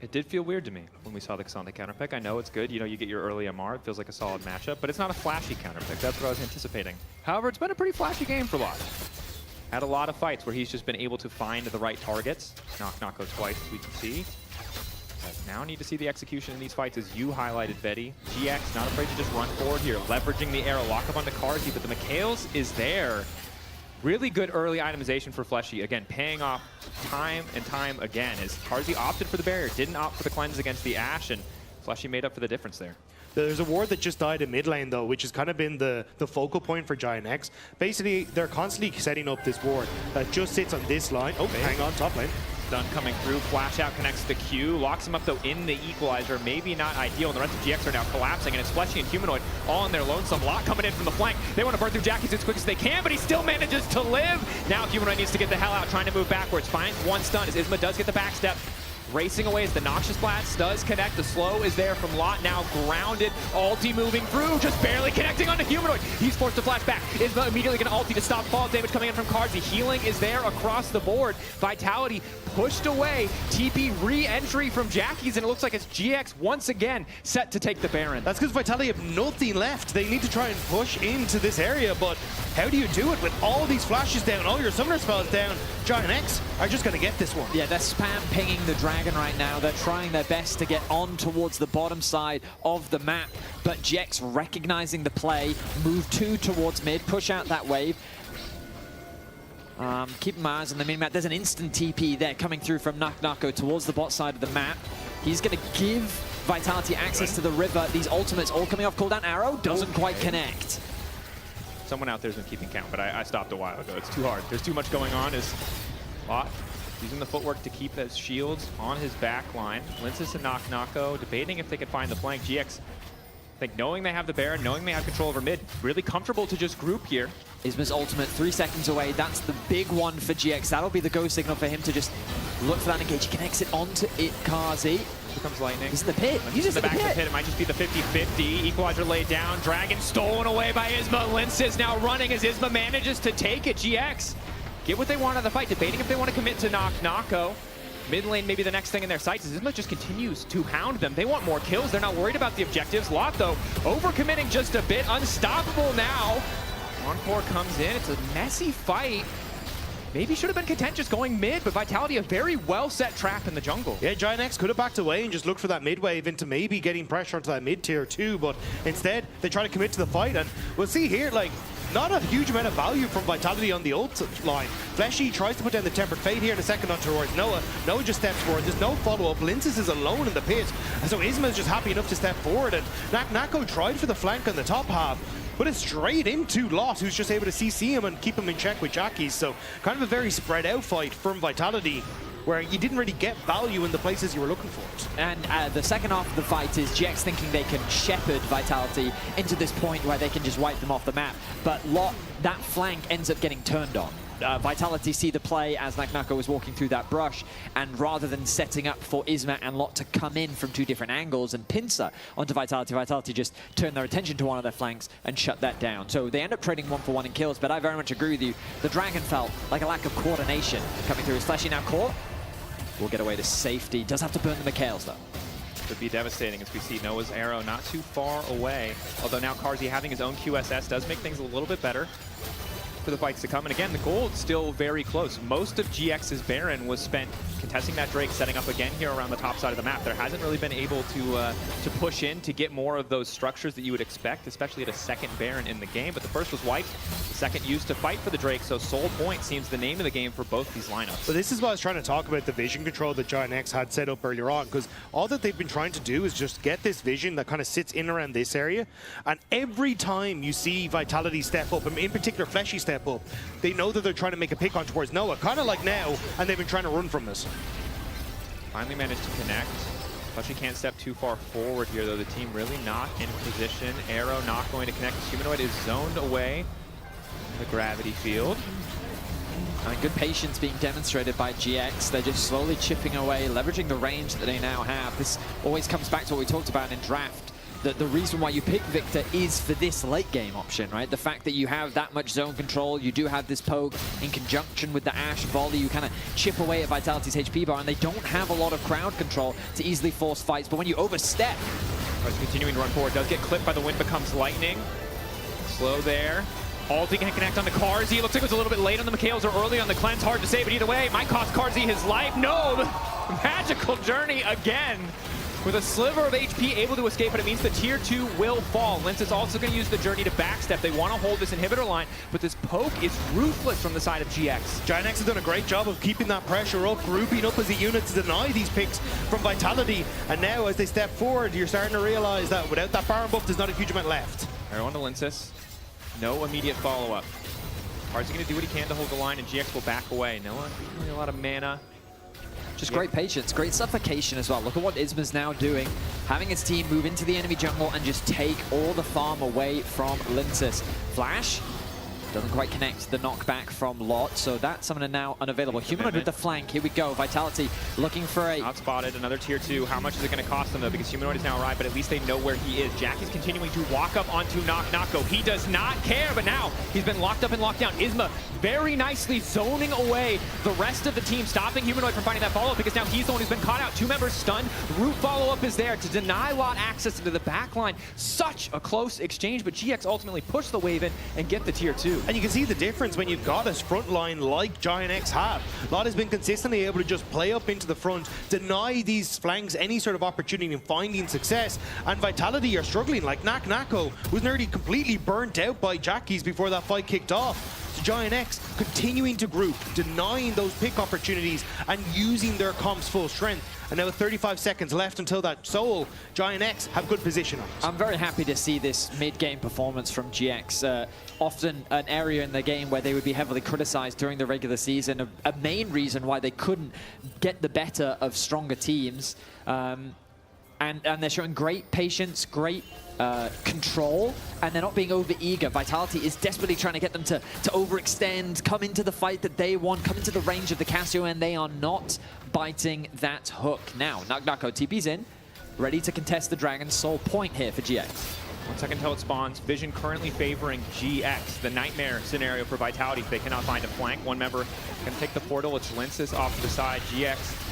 It did feel weird to me when we saw the Cassante counterpick. I know it's good. You know, you get your early MR. It feels like a solid matchup, but it's not a flashy counterpick. That's what I was anticipating. However, it's been a pretty flashy game for Lot. Had a lot of fights where he's just been able to find the right targets. Knock twice, as we can see. But now need to see the execution in these fights, as you highlighted, Betty. GX not afraid to just run forward here, leveraging the arrow, lock up onto Carzzy, but the Mikhails is there. Really good early itemization for Fleshy. Again, paying off time and time again, as Carzzy opted for the barrier, didn't opt for the cleanse against the Ashe, and Fleshy made up for the difference there. There's a ward that just died in mid lane, though, which has kind of been the focal point for Giant X. Basically, they're constantly setting up this ward that just sits on this line. Oh, hang on, top lane. Stun coming through, flash out connects the Q, locks him up though in the equalizer, maybe not ideal, and the rest of GX are now collapsing, and it's Fleshy and Humanoid all on their lonesome. Lot coming in from the flank. They want to burn through Jackie's as quick as they can, but he still manages to live. Now Humanoid needs to get the hell out, trying to move backwards. Finds one stun as Isma does get the backstep. Racing away as the Noxious Blast does connect. The slow is there from Lot, now grounded. Ulti moving through, just barely connecting onto Humanoid. He's forced to flash back. Isma immediately going to ulti to stop fall damage coming in from Carzzy. Healing is there across the board. Vitality pushed away. TP re-entry from Jackie's, and it looks like it's GX once again set to take the Baron. That's because Vitality have nothing left. They need to try and push into this area, but how do you do it with all these flashes down, all your summoner spells down? Giant X are just going to get this one. Yeah, they're spam pinging the Dragon right now. They're trying their best to get on towards the bottom side of the map, but GX recognizing the play, move 2 towards mid, push out that wave. Keep my eyes on the mini-map. There's an instant TP there coming through from Nako towards the bot side of the map. He's going to give Vitality access to the river. These ultimates all coming off cooldown. Arrow doesn't quite connect. Someone out there's been keeping count, but I stopped a while ago. It's too hard. There's too much going on. Is Lot using the footwork to keep his shields on his back line. Linces and Nako debating if they could find the flank. GX, I think knowing they have the Baron, knowing they have control over mid, really comfortable to just group here. Isma's ultimate 3 seconds away. That's the big one for GX. That'll be the go signal for him to just look for that engage. He connects it onto it, Carzzy. Here comes Lightning. He's in the pit. He's in the back of the pit. It might just be the 50-50. Equalizer laid down. Dragon stolen away by Isma. Linces now running as Isma manages to take it. GX get what they want out of the fight. Debating if they want to commit to Nako. Mid lane maybe the next thing in their sights is Isma just continues to hound them. They want more kills. They're not worried about the objectives. Lot, though, overcommitting just a bit. Unstoppable now. Encore comes in. It's a messy fight. Maybe should have been content just going mid, but Vitality a very well set trap in the jungle. Yeah, Giant X could have backed away and just looked for that mid wave into maybe getting pressure onto that mid tier too, but instead they try to commit to the fight, and we'll see here, like, not a huge amount of value from Vitality on the ult line. Fleshy tries to put down the Tempered Fate here in a second on towards Noah. Noah just steps forward. There's no follow-up. Linces is alone in the pit, and so Isma is just happy enough to step forward, and Nako tried for the flank on the top half, but it's straight into Lot, who's just able to CC him and keep him in check with Jackie. So kind of a very spread out fight from Vitality, where you didn't really get value in the places you were looking for it. And the second half of the fight is GX thinking they can shepherd Vitality into this point where they can just wipe them off the map. But Lot, that flank ends up getting turned on. Vitality see the play as Nako was walking through that brush, and rather than setting up for Isma and Lot to come in from 2 different angles and pincer onto Vitality, Vitality just turned their attention to one of their flanks and shut that down. So they end up trading 1-for-1 in kills, but I very much agree with you. The Dragon felt like a lack of coordination coming through. Is Fleshy now caught? Will get away to safety. Does have to burn the Mikhails though. Could be devastating as we see Noah's arrow not too far away. Although now Carzzy having his own QSS does make things a little bit better for the fights to come. And again, the gold still very close. Most of GX's Baron was spent contesting that Drake, setting up again here around the top side of the map. There hasn't really been able to push in to get more of those structures that you would expect, especially at a second Baron in the game. But the first was wiped, the second used to fight for the Drake, so Soul Point seems the name of the game for both these lineups. So this is what I was trying to talk about, the vision control that Giant X had set up earlier on, because all that they've been trying to do is just get this vision that kind of sits in around this area, and every time you see Vitality step up, and in particular Fleshy step up, they know that they're trying to make a pick on towards Noah, kind of like now, and they've been trying to run from this. Finally managed to connect. Fleshy can't step too far forward here, though. The team really not in position. Arrow not going to connect. Humanoid is zoned away in the gravity field. And good patience being demonstrated by GX. They're just slowly chipping away, leveraging the range that they now have. This always comes back to what we talked about in draft. The reason why you pick Victor is for this late game option, right? The fact that you have that much zone control, you do have this poke in conjunction with the Ashe volley, you kind of chip away at Vitality's HP bar, and they don't have a lot of crowd control to easily force fights, but when you overstep... Continuing to run forward, does get clipped by the wind, becomes lightning. Slow there. Ulti can connect on the Carzzy. Looks like it was a little bit late on the Mikhails or early on the cleanse. Hard to say, but either way, might cost Carzzy his life. No, the magical journey again with a sliver of HP able to escape, but it means the tier 2 will fall. Lince is also going to use the journey to backstep. They want to hold this inhibitor line, but this poke is ruthless from the side of GX. Giant X has done a great job of keeping that pressure up, grouping up as a unit to deny these picks from Vitality. And now as they step forward, you're starting to realize that without that Baron buff, there's not a huge amount left. Everyone to Linces. No immediate follow-up. Cards going to do what he can to hold the line, and GX will back away. No one, really a lot of mana. Just great patience, great suffocation as well. Look at what Isma's now doing. Having his team move into the enemy jungle and just take all the farm away from Linces. Flash doesn't quite connect the knockback from Lot, so that's something now unavailable. Humanoid with the flank, here we go. Vitality looking for a... Outspotted, another tier 2. How much is it going to cost them though? Because Humanoid is now arrived, but at least they know where he is. Jackie's continuing to walk up onto Nako. He does not care, but now he's been locked up and locked down. Isma very nicely zoning away the rest of the team, stopping Humanoid from finding that follow-up because now he's the one who's been caught out. 2 members stunned. Root follow-up is there to deny Lot access into the backline. Such a close exchange, but GX ultimately push the wave in and get the tier 2. And you can see the difference when you've got a front line like Giant X have. Lot has been consistently able to just play up into the front, deny these flanks any sort of opportunity in finding success, and Vitality are struggling, like Nako was nearly completely burnt out by Jackies before that fight kicked off. So Giant X continuing to group, denying those pick opportunities and using their comp's full strength. And now with 35 seconds left until that soul, Giant X have good position on it. I'm very happy to see this mid-game performance from GX. Often an area in the game where they would be heavily criticized during the regular season. A main reason why they couldn't get the better of stronger teams. And they're showing great patience, great control, and they're not being over-eager. Vitality is desperately trying to get them to overextend, come into the fight that they want, come into the range of the Casio, and they are not biting that hook. Now, Nako TP's in, ready to contest the Dragon Soul point here for GX. 1 second until it spawns. Vision currently favoring GX. The nightmare scenario for Vitality if they cannot find a flank. One member can take the portal. It's Linces off to the side. GX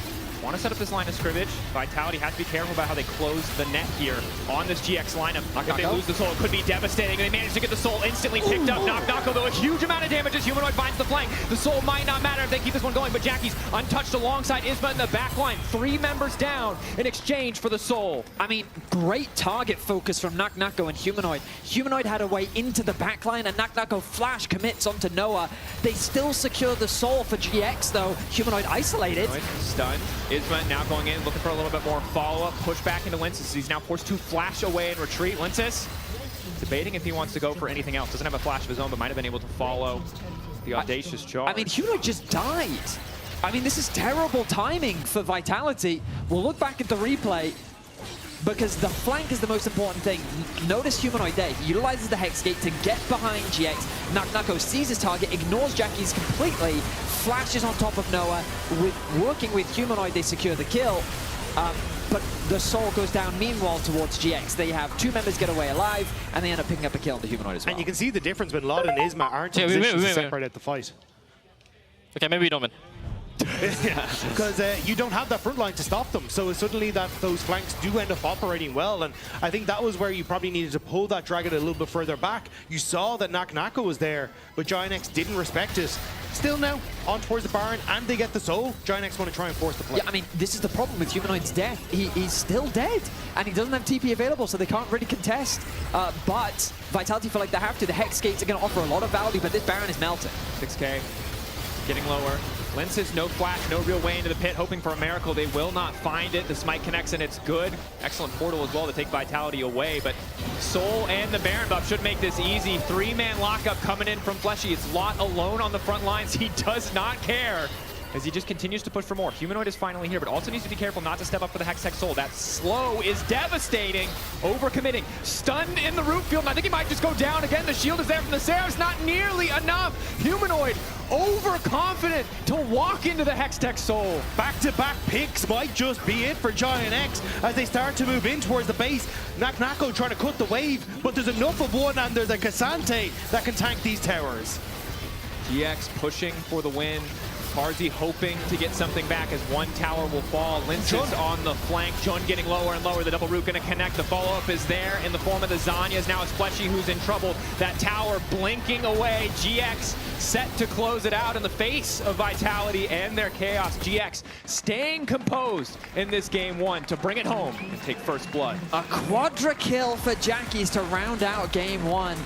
want to set up this line of scrimmage. Vitality has to be careful about how they close the net here on this GX lineup. If they lose the soul, it could be devastating. They manage to get the soul instantly picked up. Nako, though, a huge amount of damage as Humanoid finds the flank. The soul might not matter if they keep this one going, but Jackie's untouched alongside Isma in the back line. 3 members down in exchange for the soul. I mean, great target focus from Nako and Humanoid. Humanoid had a way into the back line, and Nako flash commits onto Noah. They still secure the soul for GX, though. Humanoid isolated. Stunned. Isma now going in, looking for a little bit more follow-up. Push back into Linces. He's now forced to flash away and retreat. Linces debating if he wants to go for anything else. Doesn't have a flash of his own, but might have been able to follow the audacious charge. I mean, Humanoid just died. I mean, this is terrible timing for Vitality. We'll look back at the replay, because the flank is the most important thing. Notice Humanoid there. He utilizes the Hex Gate to get behind GX. Nako sees his target, ignores Jackie's completely, flashes on top of Noah. Working with Humanoid, they secure the kill. But the soul goes down meanwhile towards GX. They have 2 members get away alive, and they end up picking up a kill on the Humanoid as well. And you can see the difference when Lot and Isma aren't in position to separate out the fight. Okay, maybe we don't win. Because you don't have that front line to stop them, so suddenly those flanks do end up operating well, and I think that was where you probably needed to pull that Dragon a little bit further back. You saw that Nako was there, but Giant X didn't respect it. Still now, on towards the Baron, and they get the soul. Giant X want to try and force the play. Yeah, I mean, this is the problem with Humanoid's death. He's still dead, and he doesn't have TP available, so they can't really contest. But Vitality feel like they have to. The Hex Gates are going to offer a lot of value, but this Baron is melting. 6K, getting lower. Linces, no flash, no real way into the pit, hoping for a miracle. They will not find it. The smite connects and it's good. Excellent portal as well to take Vitality away, but Soul and the Baron buff should make this easy. 3-man lockup coming in from Fleshy. It's Lot alone on the front lines. He does not care as he just continues to push for more. Humanoid is finally here, but also needs to be careful not to step up for the Hex Tech Soul. That slow is devastating. Overcommitting. Stunned in the root field, and I think he might just go down again. The shield is there from the Seraphs. Not nearly enough. Humanoid overconfident to walk into the Hex Tech Soul. Back-to-back picks might just be it for Giant X as they start to move in towards the base. Nako trying to cut the wave, but there's enough of one, and there's a Cassante that can tank these towers. GX pushing for the win. Parzi hoping to get something back as one tower will fall. Lince is on the flank. Jun getting lower and lower. The double root going to connect. The follow-up is there in the form of the Zanyas. Now it's Fleshy who's in trouble. That tower blinking away. GX set to close it out in the face of Vitality and their chaos. GX staying composed in this game one to bring it home and take first blood. A quadra kill for Jackies to round out game one.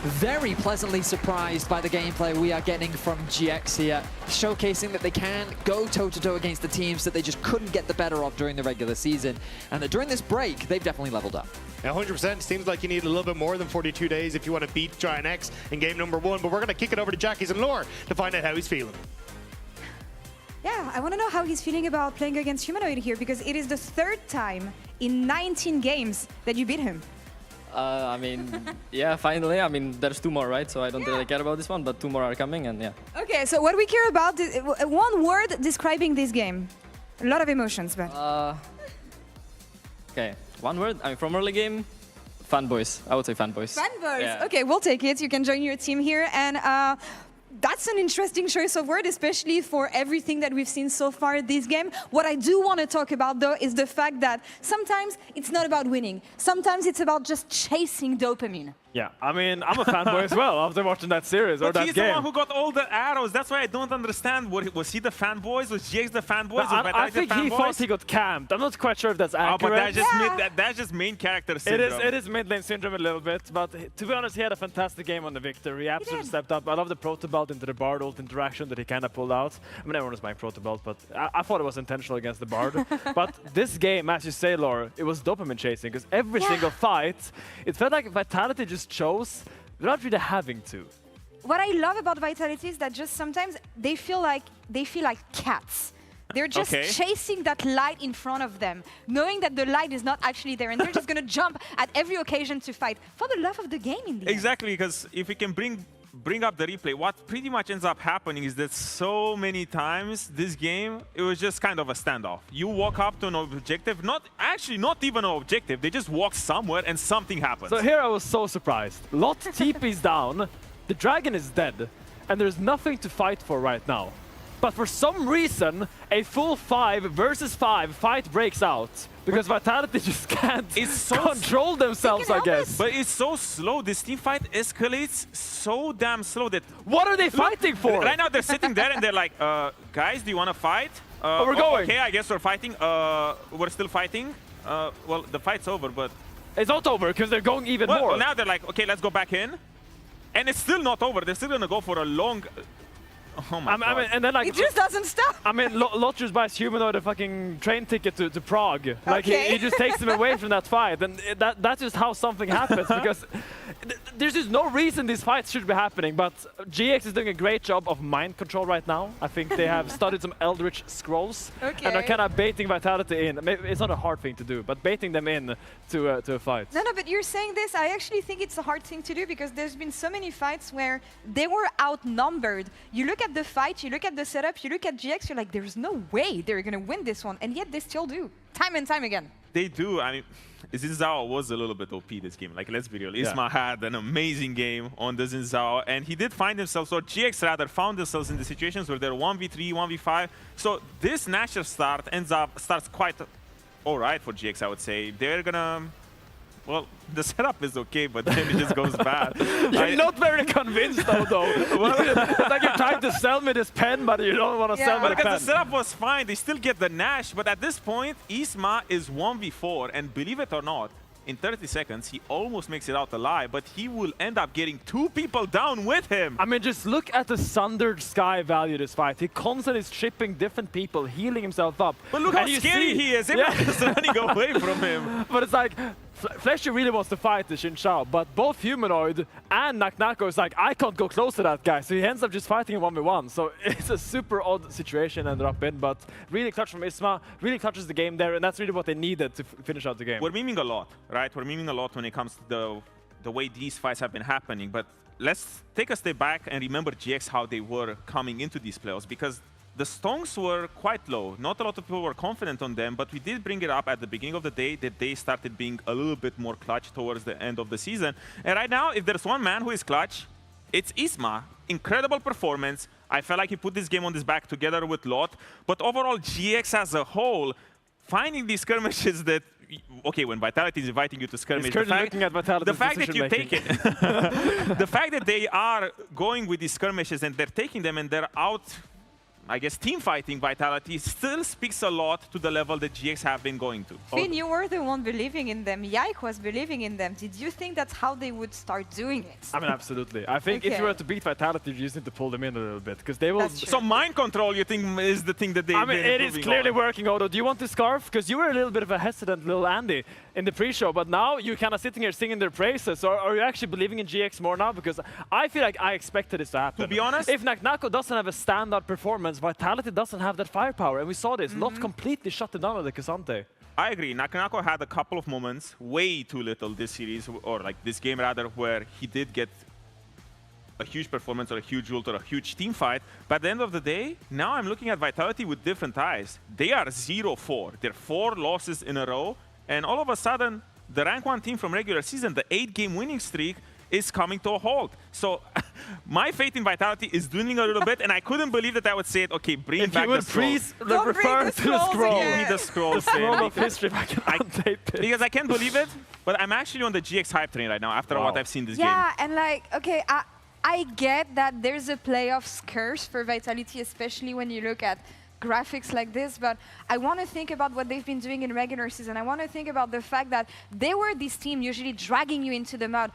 Very pleasantly surprised by the gameplay we are getting from GX here, showcasing that they can go toe-to-toe against the teams that they just couldn't get the better of during the regular season, and that during this break, they've definitely leveled up. 100%. Seems like you need a little bit more than 42 days if you want to beat Giant X in game number one, but we're going to kick it over to Jackies and Lore to find out how he's feeling. Yeah, I want to know how he's feeling about playing against Humanoid here, because it is the third time in 19 games that you beat him. I mean, yeah, finally. I mean, there's 2 more, right? So I don't really care about this one, but 2 more are coming, and yeah. Okay, so what we care about is one word describing this game. A lot of emotions, but... Okay, 1 word. I mean, from early game, fanboys. I would say fanboys. Fanboys. Yeah. Okay, we'll take it. You can join your team here, and that's an interesting choice of word, especially for everything that we've seen so far this game. What I do want to talk about, though, is the fact that sometimes it's not about winning. Sometimes it's about just chasing dopamine. Yeah, I mean, I'm a fanboy as well after watching that series or But that he's game. the one who got all the arrows. That's why I don't understand. Was he the fanboys? Was GX the fanboys? No, I think he thought he got camped. I'm not quite sure if that's accurate. Oh, but that's just main character syndrome. It is mid lane syndrome a little bit, but to be honest, he had a fantastic game on the Victor. He absolutely stepped up. I love the Proto Belt into the Bard ult interaction that he kind of pulled out. I mean, everyone was buying Proto Belt, but I thought it was intentional against the Bard. But this game, as you say, Laura, it was dopamine chasing, because every single fight, it felt like Vitality just chose without really having to. What I love about Vitality is that just sometimes they feel like cats. They're just chasing that light in front of them, knowing that the light is not actually there, and they're just going to jump at every occasion to fight for the love of the game in the Exactly, because if we can bring up the replay, what pretty much ends up happening is that so many times this game, it was just kind of a standoff. You walk up to an objective, not even an objective, they just walk somewhere and something happens. So here I was so surprised. Lot TP's down, the dragon is dead, and there's nothing to fight for right now. But for some reason, a full 5 versus 5 fight breaks out. Because Vitality just can't control themselves, I guess. But it's so slow. This team fight escalates so damn slow that... What are they fighting for? Right now they're sitting there and they're like, guys, do you want to fight? We're going. Okay, I guess we're fighting. We're still fighting. Well, the fight's over, but... It's not over, because they're going even more. Well, now they're like, okay, let's go back in. And it's still not over. They're still going to go for a long... Oh my God. I mean, and then like it just doesn't stop. I mean, Lot just buys Humanoid a fucking train ticket to Prague. Like he just takes him away from that fight, and that's just how something happens. Because there's just no reason these fights should be happening. But GX is doing a great job of mind control right now. I think they have studied some Eldritch Scrolls and are kind of baiting Vitality in. Maybe it's not a hard thing to do, but baiting them in to a fight. No, but you're saying this. I actually think it's a hard thing to do, because there's been so many fights where they were outnumbered. You look at the fight, you look at the setup, you look at GX, you're like, there's no way they're going to win this one, and yet they still do, time and time again. They do. I mean, Zinzao was a little bit OP this game. Like, let's be real. Isma had an amazing game on the Zinzao, and he did find himself, or GX rather, found themselves in the situations where they're 1v3, 1v5. So this natural start starts quite all right for GX, I would say. They're going to... Well, the setup is okay, but then it just goes bad. You're not very convinced, though. Well, it's like you're trying to sell me this pen, but you don't want to sell me the pen. Because the setup was fine. They still get the Nash, but at this point, Isma is 1v4, and believe it or not, in 30 seconds, he almost makes it out alive, but he will end up getting 2 people down with him. I mean, just look at the Sundered Sky value this fight. He constantly is shipping different people, healing himself up. But look how scary he is. Everyone is running away from him. But it's like, Fleshy really wants to fight the Xin Shao, but both Humanoid and Naknako is like, I can't go close to that guy, so he ends up just fighting 1v1. So it's a super odd situation ended up in, but really clutch from Isma, really clutches the game there, and that's really what they needed to finish out the game. We're memeing a lot, right? We're memeing a lot when it comes to the way these fights have been happening, but let's take a step back and remember GX, how they were coming into these playoffs, because the stonks were quite low. Not a lot of people were confident on them, but we did bring it up at the beginning of the day that they started being a little bit more clutch towards the end of the season. And right now, if there's one man who is clutch, it's Isma. Incredible performance. I felt like he put this game on his back together with Lot. But overall, GX as a whole, finding these skirmishes that, okay, when Vitality is inviting you to skirmish, He's currently looking at Vitality's the fact that you take decision-making. it, the fact that they are going with these skirmishes and they're taking them and they're out, I guess, team fighting Vitality still speaks a lot to the level that GX have been going to. Finn, you were the one believing in them. Yike was believing in them. Did you think that's how they would start doing it? I mean, absolutely. I think if Okay. you were to beat Vitality, you just need to pull them in a little bit, because they will... That's true. So mind control, you think, is the thing that they... I mean, it is clearly working, Odo. Do you want the scarf? Because you were a little bit of a hesitant little Andy in the pre-show, but now you're kind of sitting here singing their praises. Or are you actually believing in GX more now? Because I feel like I expected this to happen. To be honest... If Naknako doesn't have a standout performance, Vitality doesn't have that firepower. And we saw this. Lot completely shut it down with the Kazante. I agree. Naknako had a couple of moments, way too little this series, or like this game rather, where he did get a huge performance or a huge ult or a huge team fight. But at the end of the day, now I'm looking at Vitality with different eyes. They are 0-4. They're 4 losses in a row. And all of a sudden, the rank 1 team from regular season, the 8-game winning streak, is coming to a halt. So my faith in Vitality is dwindling a little bit, and I couldn't believe that I would say it, okay, bring If back you would the scroll. please refer to the scroll. Give me the scroll. The scroll Finn, of history back in tape it. because I can't believe it, but I'm actually on the GX hype train right now after what I've seen this game. Yeah, and like, okay, I get that there's a playoffs curse for Vitality, especially when you look at graphics like this, but I want to think about what they've been doing in regular season. I want to think about the fact that they were this team usually dragging you into the mud,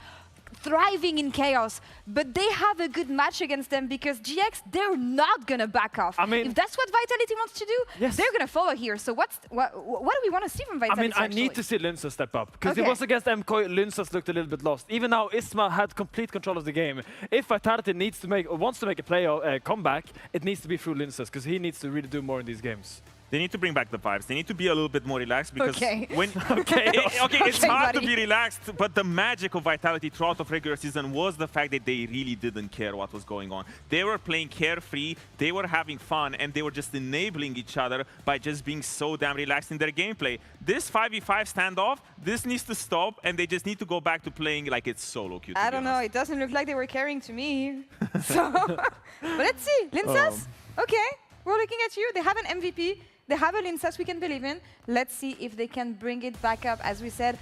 thriving in chaos, but they have a good match against them because GX, they're not going to back off. I mean, if that's what Vitality wants to do, yes, they're going to follow here. So what do we want to see from Vitality? I mean, I actually? need to see Linsa step up, because it Okay. was against MKOI, Linsa's looked a little bit lost. Even now, Isma had complete control of the game. If Vitality needs to make, or wants to make a comeback, it needs to be through Linsa's, because he needs to really do more in these games. They need to bring back the vibes. They need to be a little bit more relaxed because when Okay. it's hard to buddy. be relaxed, but the magic of Vitality throughout the regular season was the fact that they really didn't care what was going on. They were playing carefree, they were having fun, and they were just enabling each other by just being so damn relaxed in their gameplay. This 5v5 standoff, this needs to stop, and they just need to go back to playing like it's solo queue. I don't know. It doesn't look like they were carrying to me. So, but let's see. Linsas? Okay, we're looking at you. They have an MVP. They have a Linsas we can believe in. Let's see if they can bring it back up. As we said,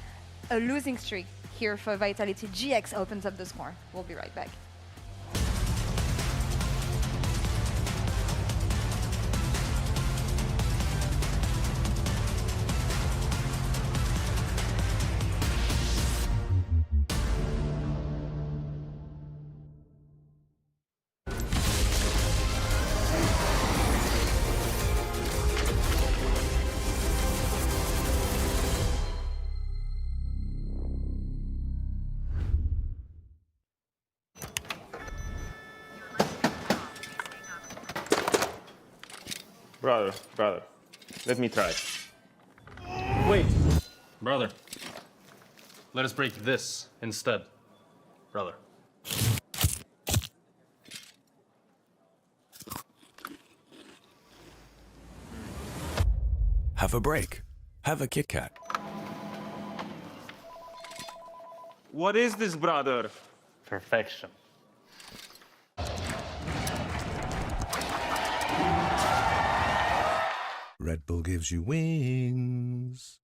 a losing streak here for Vitality. GX opens up the score. We'll be right back. Brother, let me try. Wait. Brother. Let us break this instead. Brother. Have a break. Have a Kit Kat. What is this, brother? Perfection. Red Bull gives you wings.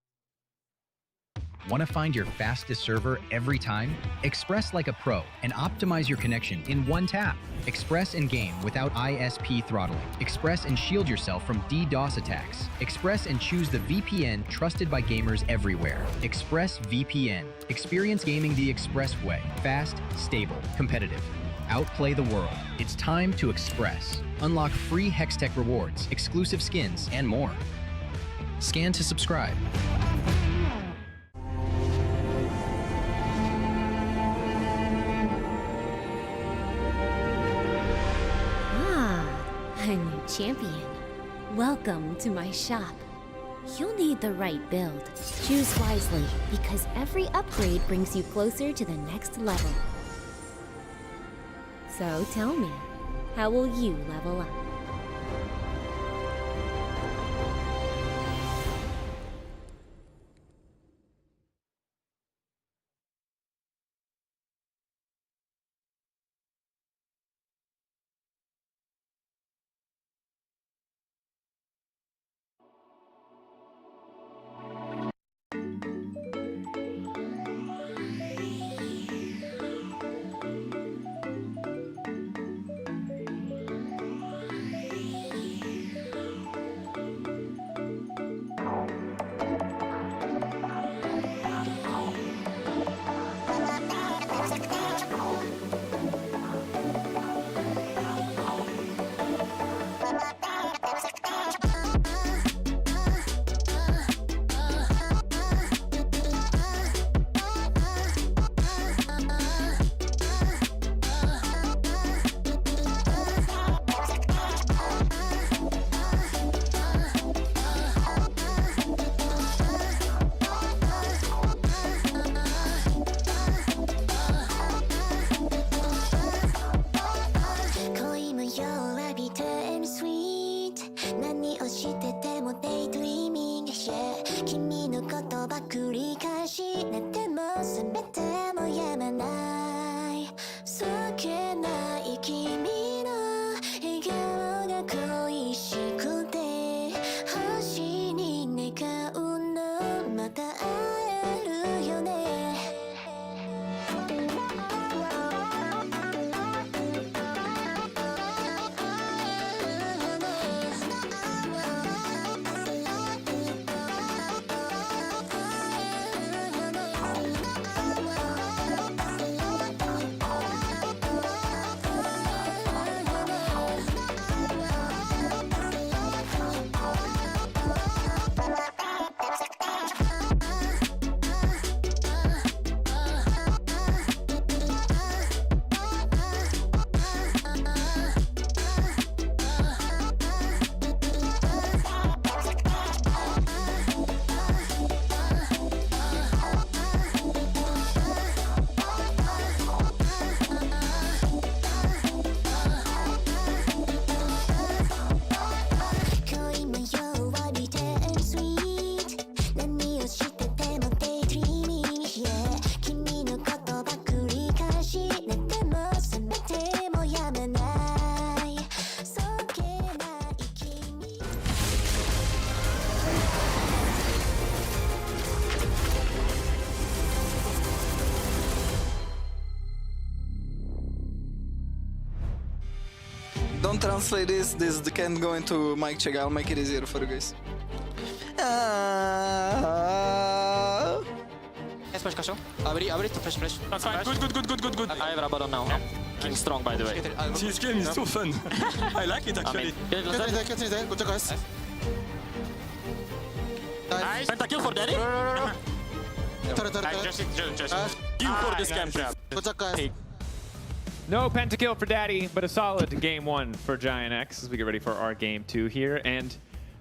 Want to find your fastest server every time? Express like a pro and optimize your connection in one tap. Express and game without ISP throttling. Express and shield yourself from DDoS attacks. Express and choose the VPN trusted by gamers everywhere. Express VPN. Experience gaming the Express way. Fast, stable, competitive. Outplay the world. It's time to Express. Unlock free Hextech rewards, exclusive skins, and more. Scan to subscribe. A new champion. Welcome to my shop. You'll need the right build. Choose wisely, because every upgrade brings you closer to the next level. So tell me, how will you level up? don't translate this. This can't go into mic check. I'll make it easier for you guys. Flash, cachorro. Abri, flash. That's fine. Good. I have Rabadon now. Yeah. King strong, by the way. This game is so fun. I like it actually. Good job, guys. Nice. Pentakill for Daddy. Just kill for this camp trap. Good job, guys. No pentakill for Daddy, but a solid game 1 for Giant X as we get ready for our game 2 here. And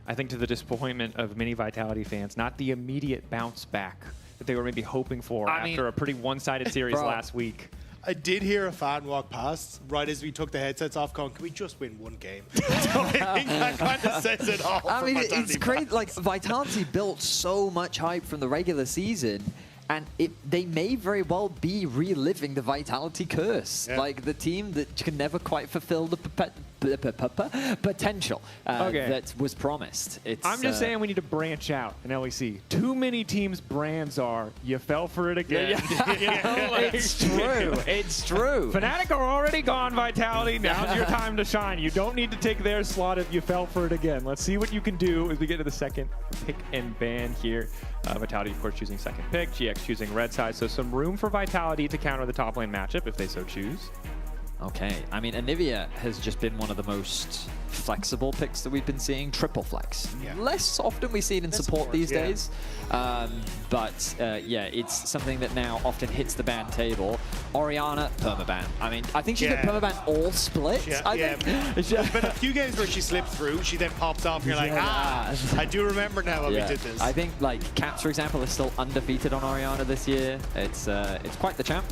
I think to the disappointment of many Vitality fans, not the immediate bounce back that they were maybe hoping for after a pretty one-sided series last week. I did hear a fan walk past right as we took the headsets off going, can we just win one game? So I think that kind of says it all. I mean, it's crazy. Like, Vitality built so much hype from the regular season, and they may very well be reliving the Vitality curse. Yeah. Like, the team that can never quite fulfill the potential that was promised. I'm just saying we need to branch out in LEC. Too many teams' brands are, you fell for it again. It's true. It's true. Fnatic are already gone, Vitality. Now's your time to shine. You don't need to take their slot if you fell for it again. Let's see what you can do as we get to the second pick and ban here. Vitality, of course, choosing second pick. GX choosing red side. So some room for Vitality to counter the top lane matchup if they so choose. Okay, I mean, Anivia has just been one of the most flexible picks that we've been seeing. Triple flex. Yeah. Less often we see it in support these days. But yeah, it's something that now often hits the ban table. Orianna, permaban. I mean, I think she's been permaban all splits. There's been a few games where she slipped through, she then pops off, and you're like, I do remember now when we did this. I think, like, Caps, for example, is still undefeated on Orianna this year. It's quite the champ.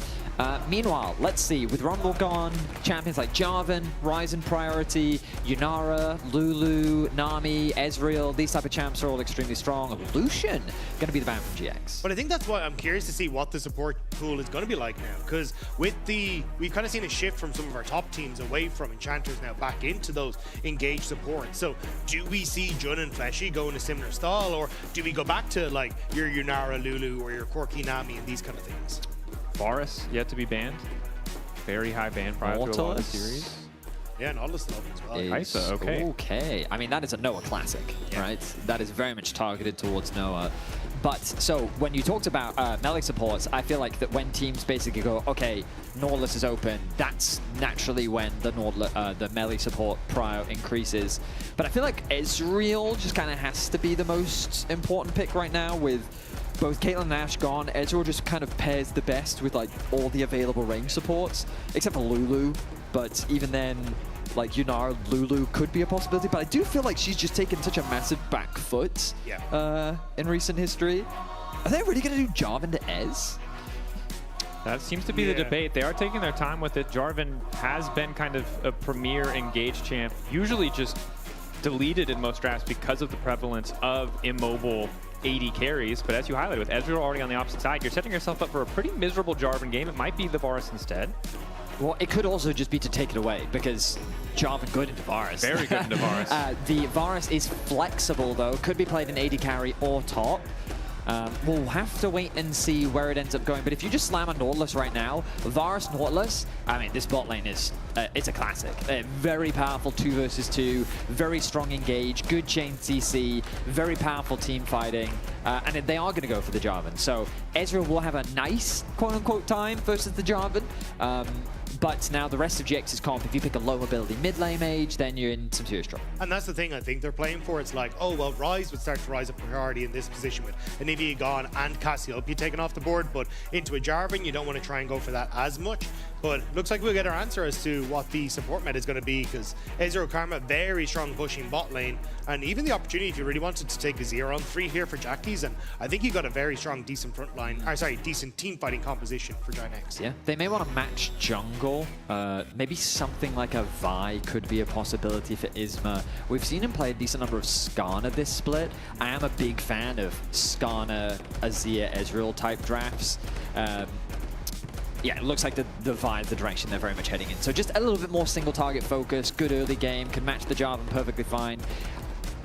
Meanwhile, let's see, with Rumble gone, champions like Jarvan, Ryzen priority, Yunara, Lulu, Nami, Ezreal, these type of champs are all extremely strong. Lucian going to be the ban from GX. But I think that's why I'm curious to see what the support pool is going to be like now, because we've kind of seen a shift from some of our top teams away from Enchanters now back into those engaged supports. So do we see Jun and Fleshy go in a similar style, or do we go back to like your Yunara, Lulu, or your Corki, Nami, and these kind of things? Varus yet to be banned. Very high ban prior to a lot of the series. Yeah, and Nautilus love as well. Kaisa, okay. Okay. I mean, that is a Noah classic, right? That is very much targeted towards Noah. But, so, when you talked about melee supports, I feel like that when teams basically go, okay, Nautilus is open, that's naturally when the melee support prio increases. But I feel like Ezreal just kind of has to be the most important pick right now with both Caitlyn and Ashe gone. Ezreal just kind of pairs the best with like all the available range supports, except for Lulu. But even then, like Yunara, Lulu could be a possibility. But I do feel like she's just taken such a massive back foot in recent history. Are they really going to do Jarvan to Ez? That seems to be the debate. They are taking their time with it. Jarvan has been kind of a premier engaged champ, usually just deleted in most drafts because of the prevalence of immobile AD carries, but as you highlighted, with Ezreal already on the opposite side, you're setting yourself up for a pretty miserable Jarvan game. It might be the Varus instead. Well, it could also just be to take it away, because Jarvan good into Varus. Very good into Varus. The Varus is flexible, though. Could be played in AD carry or top. We'll have to wait and see where it ends up going. But if you just slam on Nautilus right now, Varus Nautilus, I mean, this bot lane is, it's a classic. Very powerful 2 versus 2, very strong engage, good chain CC, very powerful team fighting. And they are going to go for the Jarvan. So Ezreal will have a nice, quote-unquote, time versus the Jarvan. But now the rest of GX's comp, if you pick a low mobility mid lane mage, then you're in some serious trouble. And that's the thing I think they're playing for. It's like, oh, well, Ryze would start to rise up priority in this position with Anivia gone and Cassiopeia taken off the board, but into a Jarvan, you don't want to try and go for that as much. But looks like we'll get our answer as to what the support meta is going to be, because Ezreal Karma, very strong pushing bot lane, and even the opportunity if you really wanted to take a 0-on-3 here for Jackies, and I think you got a very strong, decent front line, or sorry, decent team fighting composition for Giant X. Yeah, they may want to match jungle. Maybe something like a Vi could be a possibility for Isma. We've seen him play a decent number of Skarner this split. I am a big fan of Skarner, Azir, Ezreal type drafts. Yeah, it looks like the Vi, the direction they're very much heading in. So just a little bit more single target focus, good early game, can match the Jarvan perfectly fine.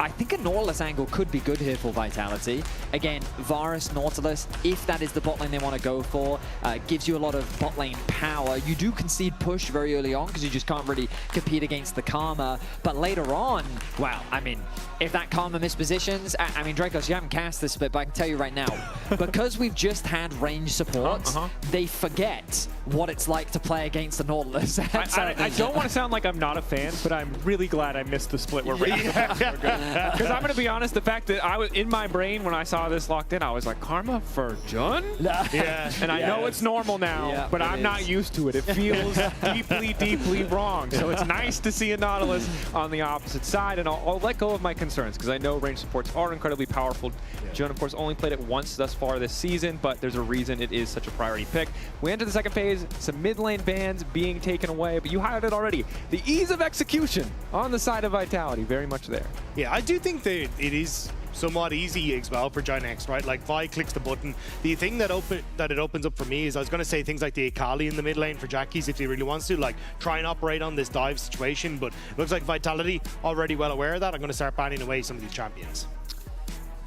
I think a Nautilus angle could be good here for Vitality. Again, Varus, Nautilus, if that is the bot lane they want to go for, gives you a lot of bot lane power. You do concede push very early on because you just can't really compete against the Karma. But later on, wow, I mean, if that Karma mispositions, I mean, Dracos, you haven't cast this bit, but I can tell you right now, because we've just had range support, they forget what it's like to play against the Nautilus. I don't want to sound like I'm not a fan, but I'm really glad I missed the split where range support were good. Because I'm going to be honest, the fact that I was in my brain when I saw this locked in, I was like, Karma for Jun? Yeah. And I know it's normal now, but I'm not used to it. It feels deeply, deeply wrong. So it's nice to see a Nautilus on the opposite side, and I'll let go of my concerns because I know range supports are incredibly powerful. Jun, of course, only played it once thus far this season, but there's a reason it is such a priority pick. We enter the second phase, some mid lane bans being taken away, but you highlighted already the ease of execution on the side of Vitality, very much there. Yeah, I do think that it is somewhat easy as well for Giant right? Like, Vi clicks the button. The thing that it opens up for me is I was going to say things like the Akali in the mid lane for Jackies if he really wants to, like, try and operate on this dive situation, but it looks like Vitality already well aware of that. I'm going to start banning away some of these champions.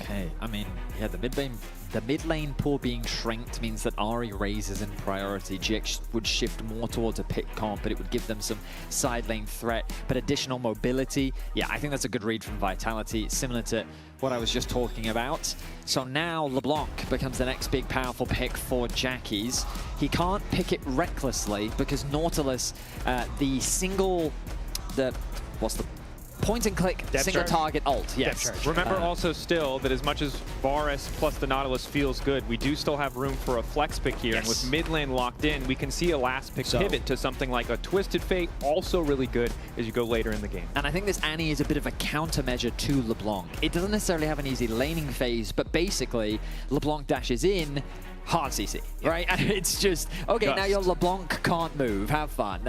Okay, I mean, yeah, the mid lane pool being shrinked means that Ahri raises in priority. GX would shift more towards a pick comp, but it would give them some side lane threat, but additional mobility. Yeah, I think that's a good read from Vitality, similar to what I was just talking about. So now LeBlanc becomes the next big powerful pick for Jackies. He can't pick it recklessly because Nautilus, what's the point and click, single target ult, yes. Remember also still that as much as Varus plus the Nautilus feels good, we do still have room for a flex pick here. And with mid lane locked in, we can see a last pick pivot to something like a Twisted Fate, also really good as you go later in the game. And I think this Annie is a bit of a countermeasure to LeBlanc. It doesn't necessarily have an easy laning phase, but basically LeBlanc dashes in, hard CC, right? And it's just, okay, now your LeBlanc can't move, have fun.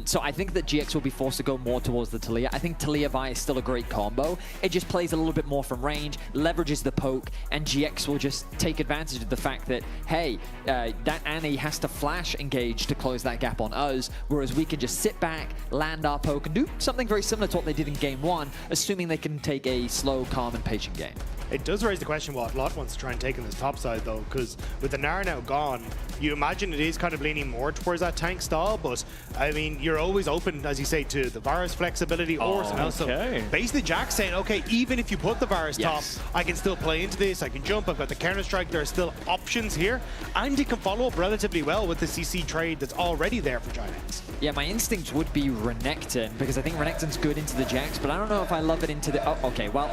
So I think that GX will be forced to go more towards the Taliyah. I think Taliyah Vi is still a great combo. It just plays a little bit more from range, leverages the poke, and GX will just take advantage of the fact that, hey, that Annie has to flash engage to close that gap on us, whereas we can just sit back, land our poke, and do something very similar to what they did in game one, assuming they can take a slow, calm, and patient game. It does raise the question what Lot wants to try and take on this top side, though, because with the Nara now gone, you imagine it is kind of leaning more towards that tank style, but I mean, you're always open, as you say, to the Varus flexibility or something else. So basically, Jack's saying, okay, even if you put the Varus top, I can still play into this, I can jump, I've got the counter-strike, there are still options here, and he can follow up relatively well with the CC trade that's already there for Giant X. Yeah, my instinct would be Renekton, because I think Renekton's good into the Jax, but I don't know if I love it into the... Oh, okay, well,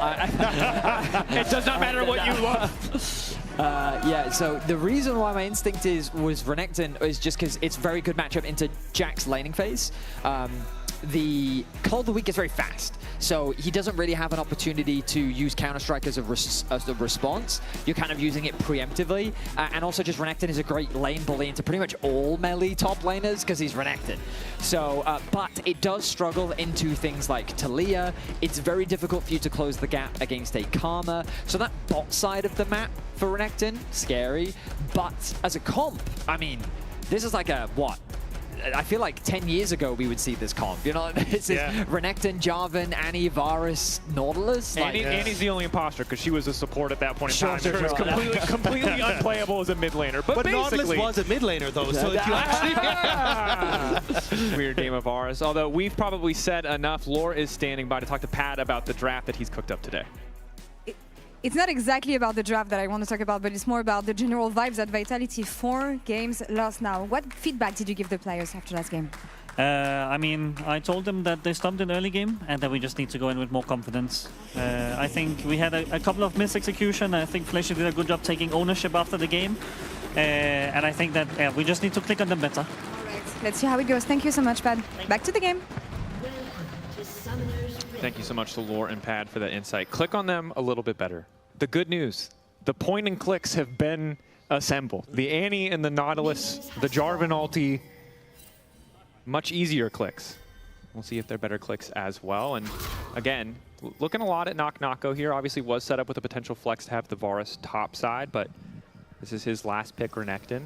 it does not matter what you love. Yeah, so the reason why my instinct was Renekton is just because it's very good matchup into Jack's laning phase. The Call of the Week is very fast, so he doesn't really have an opportunity to use Counter-Strike as a response. You're kind of using it preemptively, and also just Renekton is a great lane bully into pretty much all melee top laners because he's Renekton. So, but it does struggle into things like Taliyah. It's very difficult for you to close the gap against a Karma. So that bot side of the map for Renekton, scary. But as a comp, I mean, this is like a, what? I feel like 10 years ago we would see this comp, you know? This is Renekton, Jarvan, Annie, Varus, Nautilus. Annie's the only imposter because she was a support at that point in time. She was completely unplayable as a mid laner. But Nautilus was a mid laner though, so if you actually... Weird game of Varus. Although we've probably said enough, Lore is standing by to talk to Pat about the draft that he's cooked up today. It's not exactly about the draft that I want to talk about, but it's more about the general vibes at Vitality. 4 games lost now. What feedback did you give the players after last game? I mean, I told them that they stopped in early game and that we just need to go in with more confidence. I think we had a couple of mis-execution. I think Fleischer did a good job taking ownership after the game. And I think that we just need to click on them better. All right, let's see how it goes. Thank you so much, Pad. Back to the game. Thank you so much to Lore and Pad for that insight. Click on them a little bit better. The good news, the point and clicks have been assembled. The Annie and the Nautilus, the Jarvan ulti, much easier clicks. We'll see if they're better clicks as well. And again, looking a lot at Knock Knocko here. Obviously was set up with a potential flex to have the Varus top side, but this is his last pick, Renekton.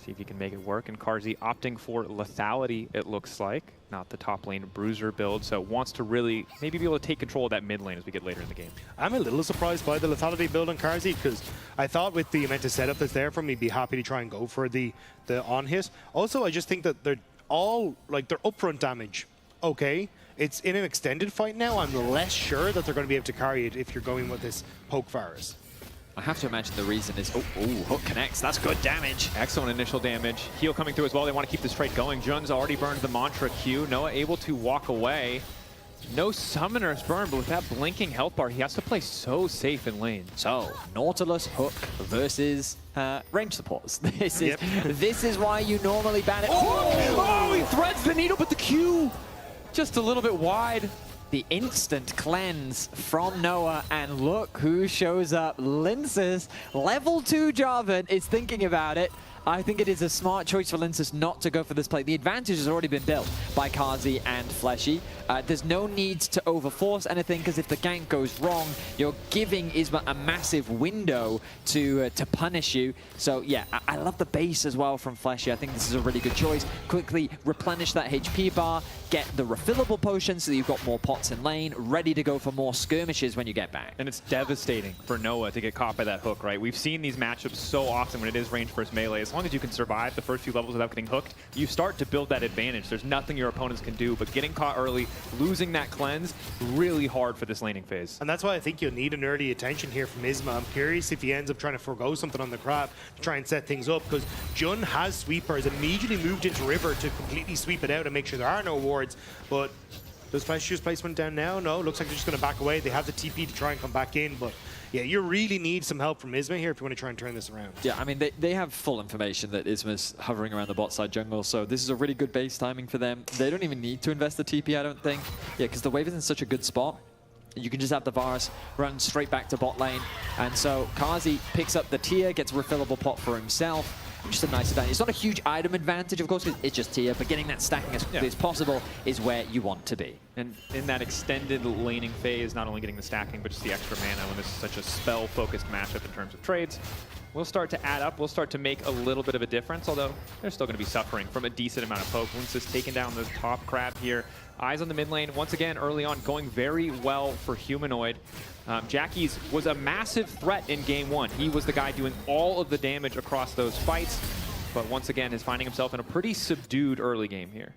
See if he can make it work. And Carzzy opting for lethality, it looks like. Not the top lane bruiser build, so wants to really maybe be able to take control of that mid lane as we get later in the game. I'm a little surprised by the lethality build on Carzzy because I thought with the amount of setup that's there for me, he'd be happy to try and go for the on hit. Also, I just think that they're all, like, their upfront damage, okay. It's in an extended fight now. I'm less sure that they're going to be able to carry it if you're going with this poke Varus. I have to imagine the reason is, hook connects. That's good damage. Excellent initial damage. Heal coming through as well. They want to keep this trade going. Jun's already burned the Mantra Q. Noah able to walk away. No Summoner's burn, but with that blinking health bar, he has to play so safe in lane. So, Nautilus Hook versus range supports. This is why you normally ban it. Oh, he threads the needle, but the Q just a little bit wide. The instant cleanse from Noah, and look who shows up. Linces, level 2 Jarvan is thinking about it. I think it is a smart choice for Linces not to go for this play. The advantage has already been built by Carzzy and Fleshy. There's no need to overforce anything, because if the gank goes wrong, you're giving Isma a massive window to punish you. So yeah, I love the base as well from Fleshy. I think this is a really good choice. Quickly replenish that HP bar, get the refillable potion so that you've got more pots in lane, ready to go for more skirmishes when you get back. And it's devastating for Noah to get caught by that hook, right? We've seen these matchups so often when it is range versus melee. As long as you can survive the first few levels without getting hooked, you start to build that advantage. There's nothing your opponents can do, but getting caught early, losing that cleanse, really hard for this laning phase. And that's why I think you'll need an early attention here from Isma. I'm curious if he ends up trying to forego something on the grab to try and set things up, because Jun has sweepers, immediately moved into river to completely sweep it out and make sure there are no wards. But does Fleshy's placement down now? No, looks like they're just going to back away. They have the TP to try and come back in, but yeah, you really need some help from Isma here if you want to try and turn this around. Yeah, I mean, they have full information that Isma's hovering around the bot side jungle, so this is a really good base timing for them. They don't even need to invest the TP, I don't think. Yeah, because the wave is in such a good spot. You can just have the Varus run straight back to bot lane. And so Carzzy picks up the tier, gets a refillable pot for himself. Just a nice advantage. It's not a huge item advantage, of course, because it's just tier, but getting that stacking as quickly as possible is where you want to be. And in that extended laning phase, not only getting the stacking, but just the extra mana when this is such a spell-focused matchup in terms of trades, will start to add up. We'll start to make a little bit of a difference, although they're still going to be suffering from a decent amount of poke. Linces taking down the top crab here. Eyes on the mid lane, once again, early on, going very well for Humanoid. Jackie's was a massive threat in game one. He was the guy doing all of the damage across those fights, but once again is finding himself in a pretty subdued early game here.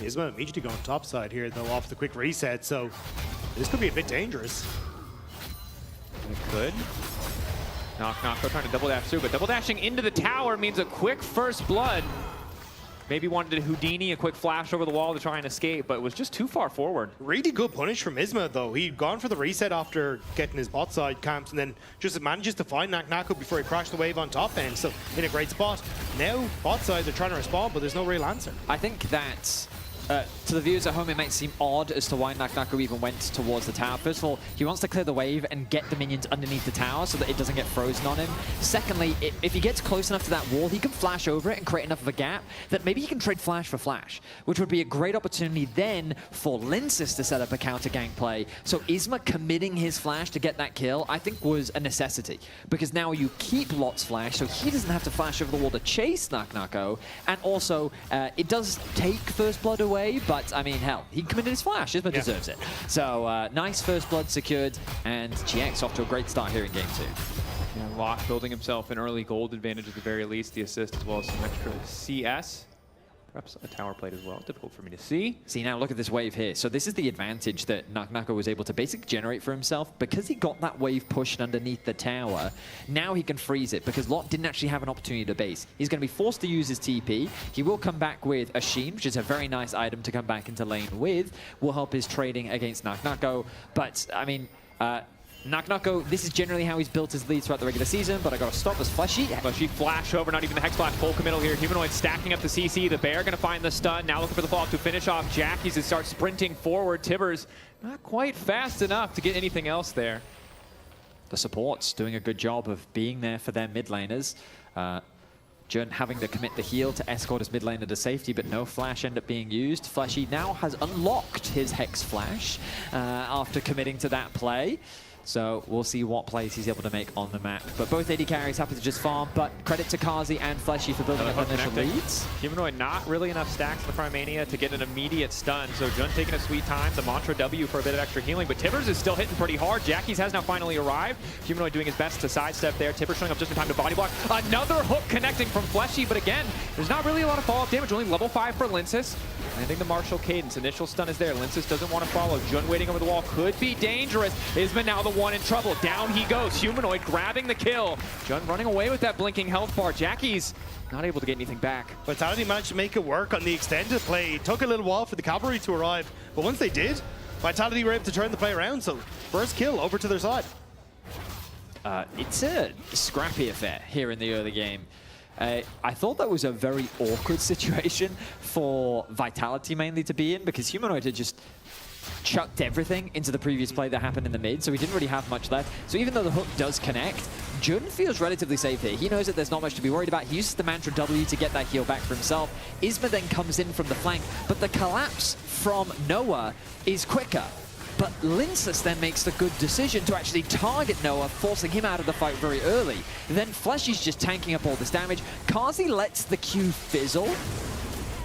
He's going to immediately go on top side here, though, off the quick reset, so this could be a bit dangerous. It could. Knock, they're trying to double dash through, but double dashing into the tower means a quick first blood. Maybe wanted to Houdini, a quick flash over the wall to try and escape, but it was just too far forward. Really good punish from Isma, though. He'd gone for the reset after getting his bot side camps, and then just manages to find Naku before he crashed the wave on top end. So in a great spot. Now bot sides are trying to respond, but there's no real answer. I think that to the viewers at home, it might seem odd as to why Naku even went towards the tower. First of all, he wants to clear the wave and get the minions underneath the tower so that it doesn't get frozen on him. Secondly, if he gets close enough to that wall, he can flash over it and create enough of a gap that maybe he can trade flash for flash, which would be a great opportunity then for Linces to set up a counter gank play. So Isma committing his flash to get that kill, I think, was a necessity, because now you keep Lot's flash, so he doesn't have to flash over the wall to chase Naku, and also it does take first blood away, but I mean, hell, he committed his flash. Isma deserves it. So nice first blood secured, and GX off to a great start here in game 2. Yeah, Lot building himself an early gold advantage at the very least, the assist as well as some extra CS. Perhaps a tower plate as well. Difficult for me to see. See, now look at this wave here. So this is the advantage that Naku was able to basically generate for himself. Because he got that wave pushed underneath the tower, now he can freeze it, because Lot didn't actually have an opportunity to base. He's going to be forced to use his TP. He will come back with a Sheen, which is a very nice item to come back into lane with. Will help his trading against Naku. But, I mean, Naku, this is generally how he's built his lead throughout the regular season, but I got to stop as Fleshy. Fleshy flash over, not even the Hex Flash, full committal here. Humanoid stacking up the CC. The Bear going to find the stun. Now looking for the follow-up to finish off Jackie's and start sprinting forward. Tibbers not quite fast enough to get anything else there. The supports doing a good job of being there for their mid laners. Jun having to commit the heal to escort his mid laner to safety, but no flash end up being used. Fleshy now has unlocked his Hex Flash after committing to that play. So we'll see what plays he's able to make on the map. But both AD carries happy to just farm, but credit to Kazi and Fleshy for building up initial leads. Humanoid not really enough stacks in the Primania to get an immediate stun, so Jun taking a sweet time. The Mantra W for a bit of extra healing, but Tibbers is still hitting pretty hard. Jackie's has now finally arrived. Humanoid doing his best to sidestep there. Tibbers showing up just in time to body block. Another hook connecting from Fleshy, but again, there's not really a lot of follow-up damage. Only level 5 for Linsis. Landing the Martial Cadence. Initial stun is there. Linsis doesn't want to follow. Jun waiting over the wall. Could be dangerous. Isma now the one in trouble. Down he goes. Humanoid grabbing the kill. Jun running away with that blinking health bar. Jackie's not able to get anything back. Vitality managed to make it work on the extended play. It took a little while for the cavalry to arrive, but once they did, Vitality were able to turn the play around, so first kill over to their side. It's a scrappy affair here in the early game. I thought that was a very awkward situation for Vitality mainly to be in, because Humanoid had just chucked everything into the previous play that happened in the mid, so he didn't really have much left. So even though the hook does connect, Jun feels relatively safe here. He knows that there's not much to be worried about. He uses the Mantra W to get that heal back for himself. Isma then comes in from the flank, but the collapse from Noah is quicker. But Linsis then makes the good decision to actually target Noah, forcing him out of the fight very early. Then Fleshy's just tanking up all this damage. Kazi lets the Q fizzle,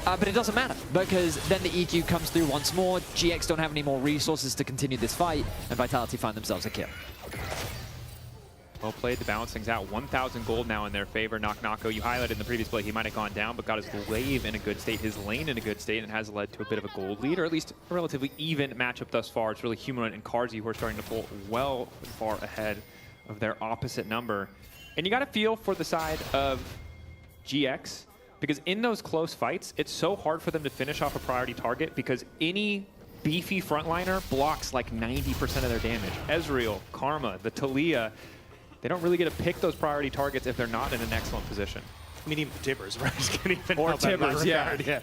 but it doesn't matter, because then the EQ comes through once more. GX don't have any more resources to continue this fight, and Vitality find themselves a kill. Well played to balance things out. 1,000 gold now in their favor. Knock-Knocko, you highlighted in the previous play, he might have gone down, but got his wave in a good state, his lane in a good state, and has led to a bit of a gold lead, or at least a relatively even matchup thus far. It's really Humanoid and Karzi who are starting to pull well far ahead of their opposite number. And you got to feel for the side of GX, because in those close fights, it's so hard for them to finish off a priority target, because any beefy frontliner blocks like 90% of their damage. Ezreal, Karma, the Talia, they don't really get to pick those priority targets if they're not in an excellent position. I mean, even Tibbers, right? Can even or help out in that Tibbers, yeah. regard, yeah.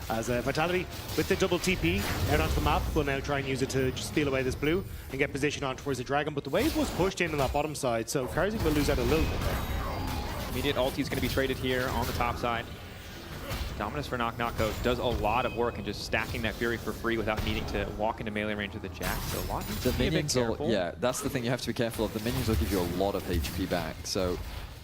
As Vitality, with the double TP out onto the map, will now try and use it to just steal away this blue and get position on towards the Dragon. But the wave was pushed in on that bottom side, so Karzi will lose out a little bit there. Immediate ulti is going to be traded here on the top side. Dominus for Knock-Knocko does a lot of work in just stacking that Fury for free without needing to walk into melee range of the Jack. So a lot the minions will, yeah, that's the thing you have to be careful of. The minions will give you a lot of HP back. So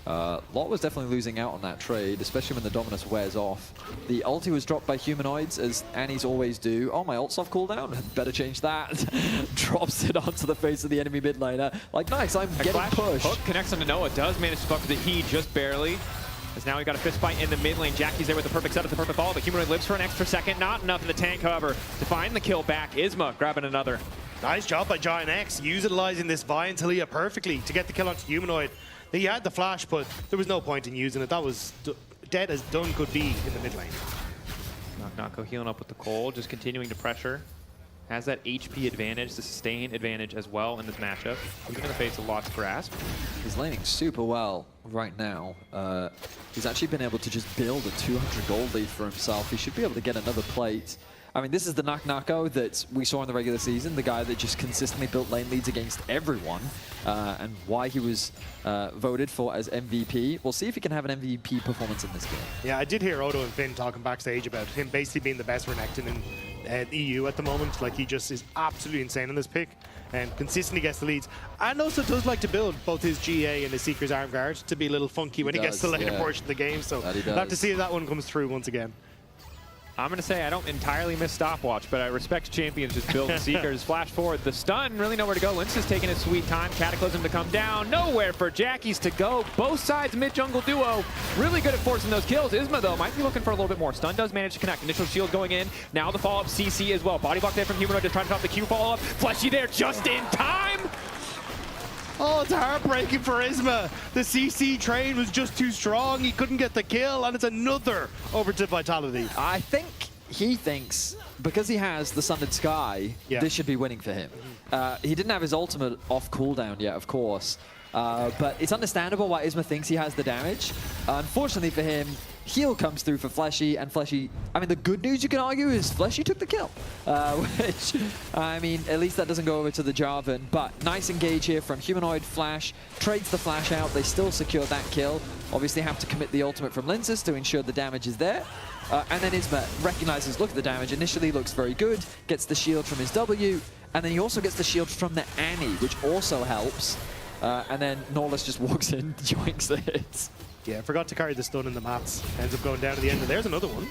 Lot was definitely losing out on that trade, especially when the Dominus wears off. The ulti was dropped by Humanoids, as Annies always do. Oh, my ult's off cooldown? Better change that. Drops it onto the face of the enemy mid laner. Like, nice, I'm getting pushed. Hook connects onto Noah, does manage to fuck with the heat just barely. As now we got a fist fight in the mid lane. Jackie's there with the perfect setup, the perfect follow, but Humanoid lives for an extra second. Not enough in the tank, however, to find the kill back. Isma grabbing another. Nice job by Giant X, utilizing this Vi and Talia perfectly to get the kill onto Humanoid. He had the flash, but there was no point in using it. That was dead as done could be in the mid lane. Knock-Knocko healing up with the cold, just continuing to pressure. Has that HP advantage, the sustain advantage as well in this matchup. Even in the face of Lot's grasp. He's laning super well right now. He's actually been able to just build a 200 gold lead for himself. He should be able to get another plate. I mean, this is the Knock-Knocko that we saw in the regular season, the guy that just consistently built lane leads against everyone, and why he was voted for as MVP. We'll see if he can have an MVP performance in this game. Yeah, I did hear Odo and Finn talking backstage about him basically being the best Renekton in EU at the moment. Like, he just is absolutely insane in this pick and consistently gets the leads. And also does like to build both his GA and his Seeker's Arm Guard to be a little funky when he gets to the later portion of the game. So we'll have to see if that one comes through once again. I'm going to say I don't entirely miss Stopwatch, but I respect champions just building Seekers. Flash forward, the stun, really nowhere to go. Lince is taking his sweet time. Cataclysm to come down. Nowhere for Jackie's to go. Both sides mid-jungle duo. Really good at forcing those kills. Isma, though, might be looking for a little bit more. Stun does manage to connect. Initial shield going in. Now the follow-up CC as well. Body block there from Humanoid to try to drop the Q follow-up. Fleshy there just in time. Oh, it's heartbreaking for Isma. The CC train was just too strong. He couldn't get the kill, and it's another over to Vitality. I think he thinks, because he has the Sundered Sky, this should be winning for him. He didn't have his ultimate off cooldown yet, of course. But it's understandable why Isma thinks he has the damage. Unfortunately for him, heal comes through for Fleshy, and Fleshy, I mean, the good news you can argue is Fleshy took the kill. Which, I mean, at least that doesn't go over to the Jarvan. But nice engage here from Humanoid. Flash trades the flash out. They still secure that kill. Obviously have to commit the ultimate from Linces to ensure the damage is there. And then Isma recognizes, look at the damage, initially looks very good, gets the shield from his W, And then he also gets the shield from the Annie, which also helps. And then Norlis just walks in, joinks the hits. Yeah, forgot to carry the stun in the mats. Ends up going down to the end, and there's another one.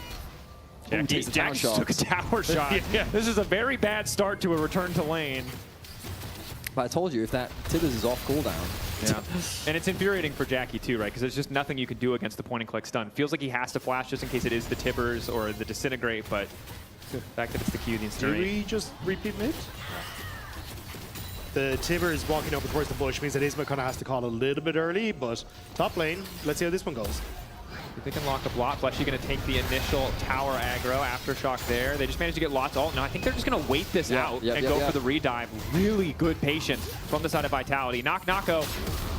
Jack took a tower shot. Yeah. This is a very bad start to a return to lane. But I told you, if that Tibbers is off cooldown. Yeah. And it's infuriating for Jackie too, right? Because there's just nothing you can do against the point and click stun. Feels like he has to flash just in case it is the Tibbers or the Disintegrate, but the fact that it's the Q, the Do Incinerate. we just repeat mid? The Tibbers walking over towards the bush means that Isma kind of has to call a little bit early, but top lane, let's see how this one goes. They can lock up lot. Fleshy going to take the initial tower aggro. Aftershock there. They just managed to get lots ult. No, I think they're just going to wait this out and go for the redive. Really good patience from the side of Vitality. Nako.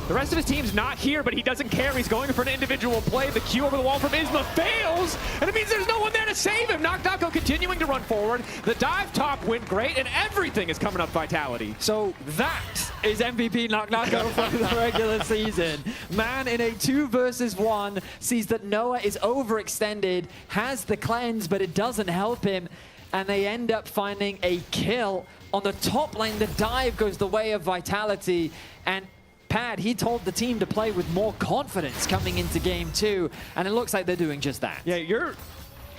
The rest of his team's not here, but he doesn't care. He's going for an individual play. The Q over the wall from Isma fails, and it means there's no one there to save him. Nako continuing to run forward. The dive top went great, and everything is coming up Vitality. So that is MVP Nako for the regular season. Man in a 2 versus 1 sees that Noah is overextended, has the cleanse, but it doesn't help him, and they end up finding a kill. On the top lane, the dive goes the way of Vitality, and Pad, he told the team to play with more confidence coming into game 2, and it looks like they're doing just that. Yeah,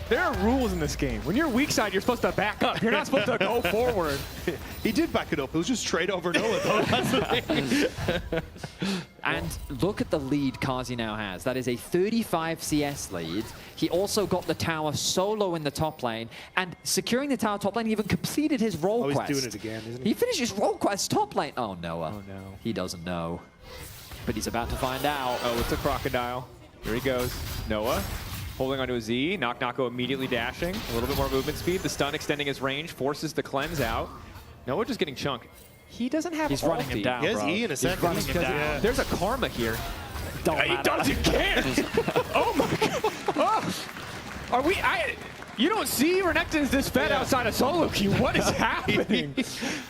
there are rules in this game. When you're weak side, you're supposed to back up. You're not supposed to go forward. He did back it up. It was just straight over Noah, though. That's the thing. And look at the lead Kazi now has. That is a 35 CS lead. He also got the tower solo in the top lane, and securing the tower top lane, he even completed his role quest. He's doing it again, isn't he? He finished his role quest top lane. Oh, Noah. Oh, no. He doesn't know. But he's about to find out. Oh, it's a crocodile. Here he goes. Noah holding onto a Z. Nako immediately dashing. A little bit more movement speed. The stun extending his range, forces the cleanse out. Noah just getting chunked. He doesn't have He's running him down, He has bro. E in a second. He's running him down. Yeah. There's a karma here. He doesn't care. Oh my god. Oh. Are we? You don't see Renekton's this fed outside of solo queue. What is happening?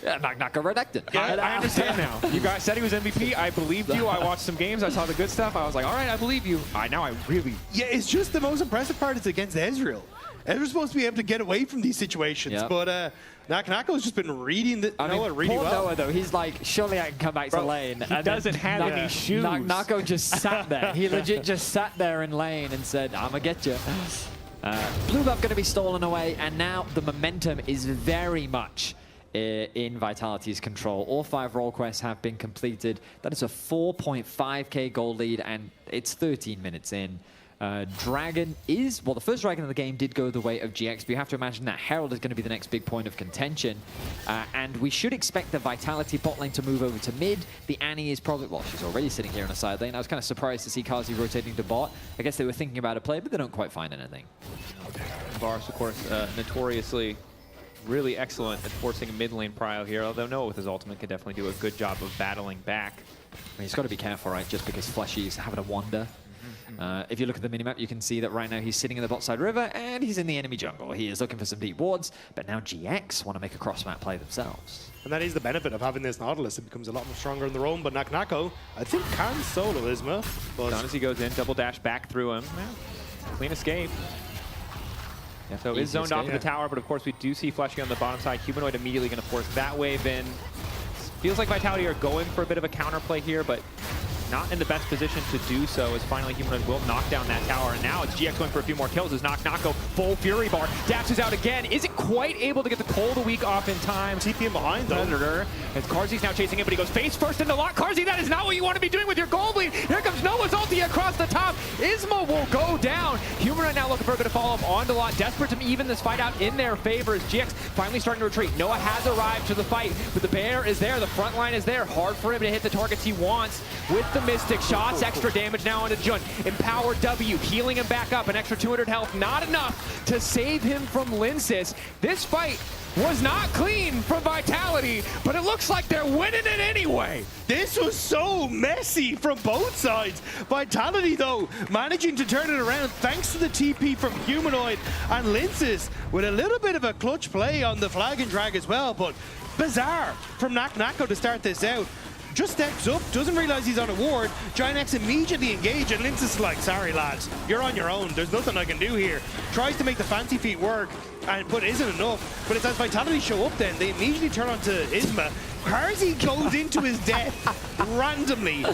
Yeah, Nako Renekton. Yeah, I understand now. You guys said he was MVP. I believed you. I watched some games. I saw the good stuff. I was like, all right, I believe you. Now I really. Yeah, it's just the most impressive part is against Ezreal. Ezreal's supposed to be able to get away from these situations, but Nako's just been reading Noah really poor well. Noah, though, he's like, surely I can come back to lane. He doesn't have any shoes. Nako just sat there. He legit just sat there in lane and said, I'm going to get you. Blue buff going to be stolen away, and now the momentum is very much in Vitality's control. All 5 role quests have been completed. That is a 4.5k gold lead, and it's 13 minutes in. Dragon is, well, the first Dragon of the game did go the way of GX, but you have to imagine that Herald is going to be the next big point of contention. And we should expect the Vitality bot lane to move over to mid. The Annie is probably, well, she's already sitting here on a side lane. I was kind of surprised to see Kazi rotating to bot. I guess they were thinking about a play, but they don't quite find anything. Varus, of course, notoriously really excellent at forcing a mid lane prio here, although Noah with his ultimate can definitely do a good job of battling back. I mean, he's got to be careful, right, just because Fleshy's having a wander. If you look at the minimap, you can see that right now he's sitting in the bot side river and he's in the enemy jungle. He is looking for some deep wards, but now GX want to make a cross-map play themselves. And that is the benefit of having this Nautilus. It becomes a lot more stronger in the roam, but Nako, I think, can solo Isma. But As he goes in, double dash back through him. Clean escape. Yeah, so is zoned off of the tower, but of course we do see Fleshy on the bottom side. Humanoid immediately going to force that wave in. Feels like Vitality are going for a bit of a counterplay here, but not in the best position to do so, as finally Humanoid will knock down that tower. And now it's GX going for a few more kills as Nako full Fury Bar. Dashes out again. Isn't quite able to get the Cold a week off in time. TP him behind, though. Predator. As Karzi's now chasing him, but he goes face first into lock. Karzi, that is not what you want to be doing with your gold lead. Here comes Noah's ulti across the top. Isma will go down. Humanoid now looking for a bit of follow-up onto lot. Desperate to even this fight out in their favor as GX finally starting to retreat. Noah has arrived to the fight, but the bear is there. The front line is there. Hard for him to hit the targets he wants with the Mystic shots. Extra damage now onto Jun. Empower W, healing him back up. An extra 200 health, not enough to save him from Linsis. This fight was not clean from Vitality, but it looks like they're winning it anyway. This was so messy from both sides. Vitality, though, managing to turn it around thanks to the TP from Humanoid, and Linsis with a little bit of a clutch play on the flag and drag as well, but bizarre from Nako to start this out. just steps up, doesn't realize he's on a ward. Giant X immediately engage, and Lince is like, sorry lads, you're on your own. There's nothing I can do here. Tries to make the fancy feet work, but isn't enough. But it's as Vitality show up then, they immediately turn onto Isma. Carzzy goes into his death randomly.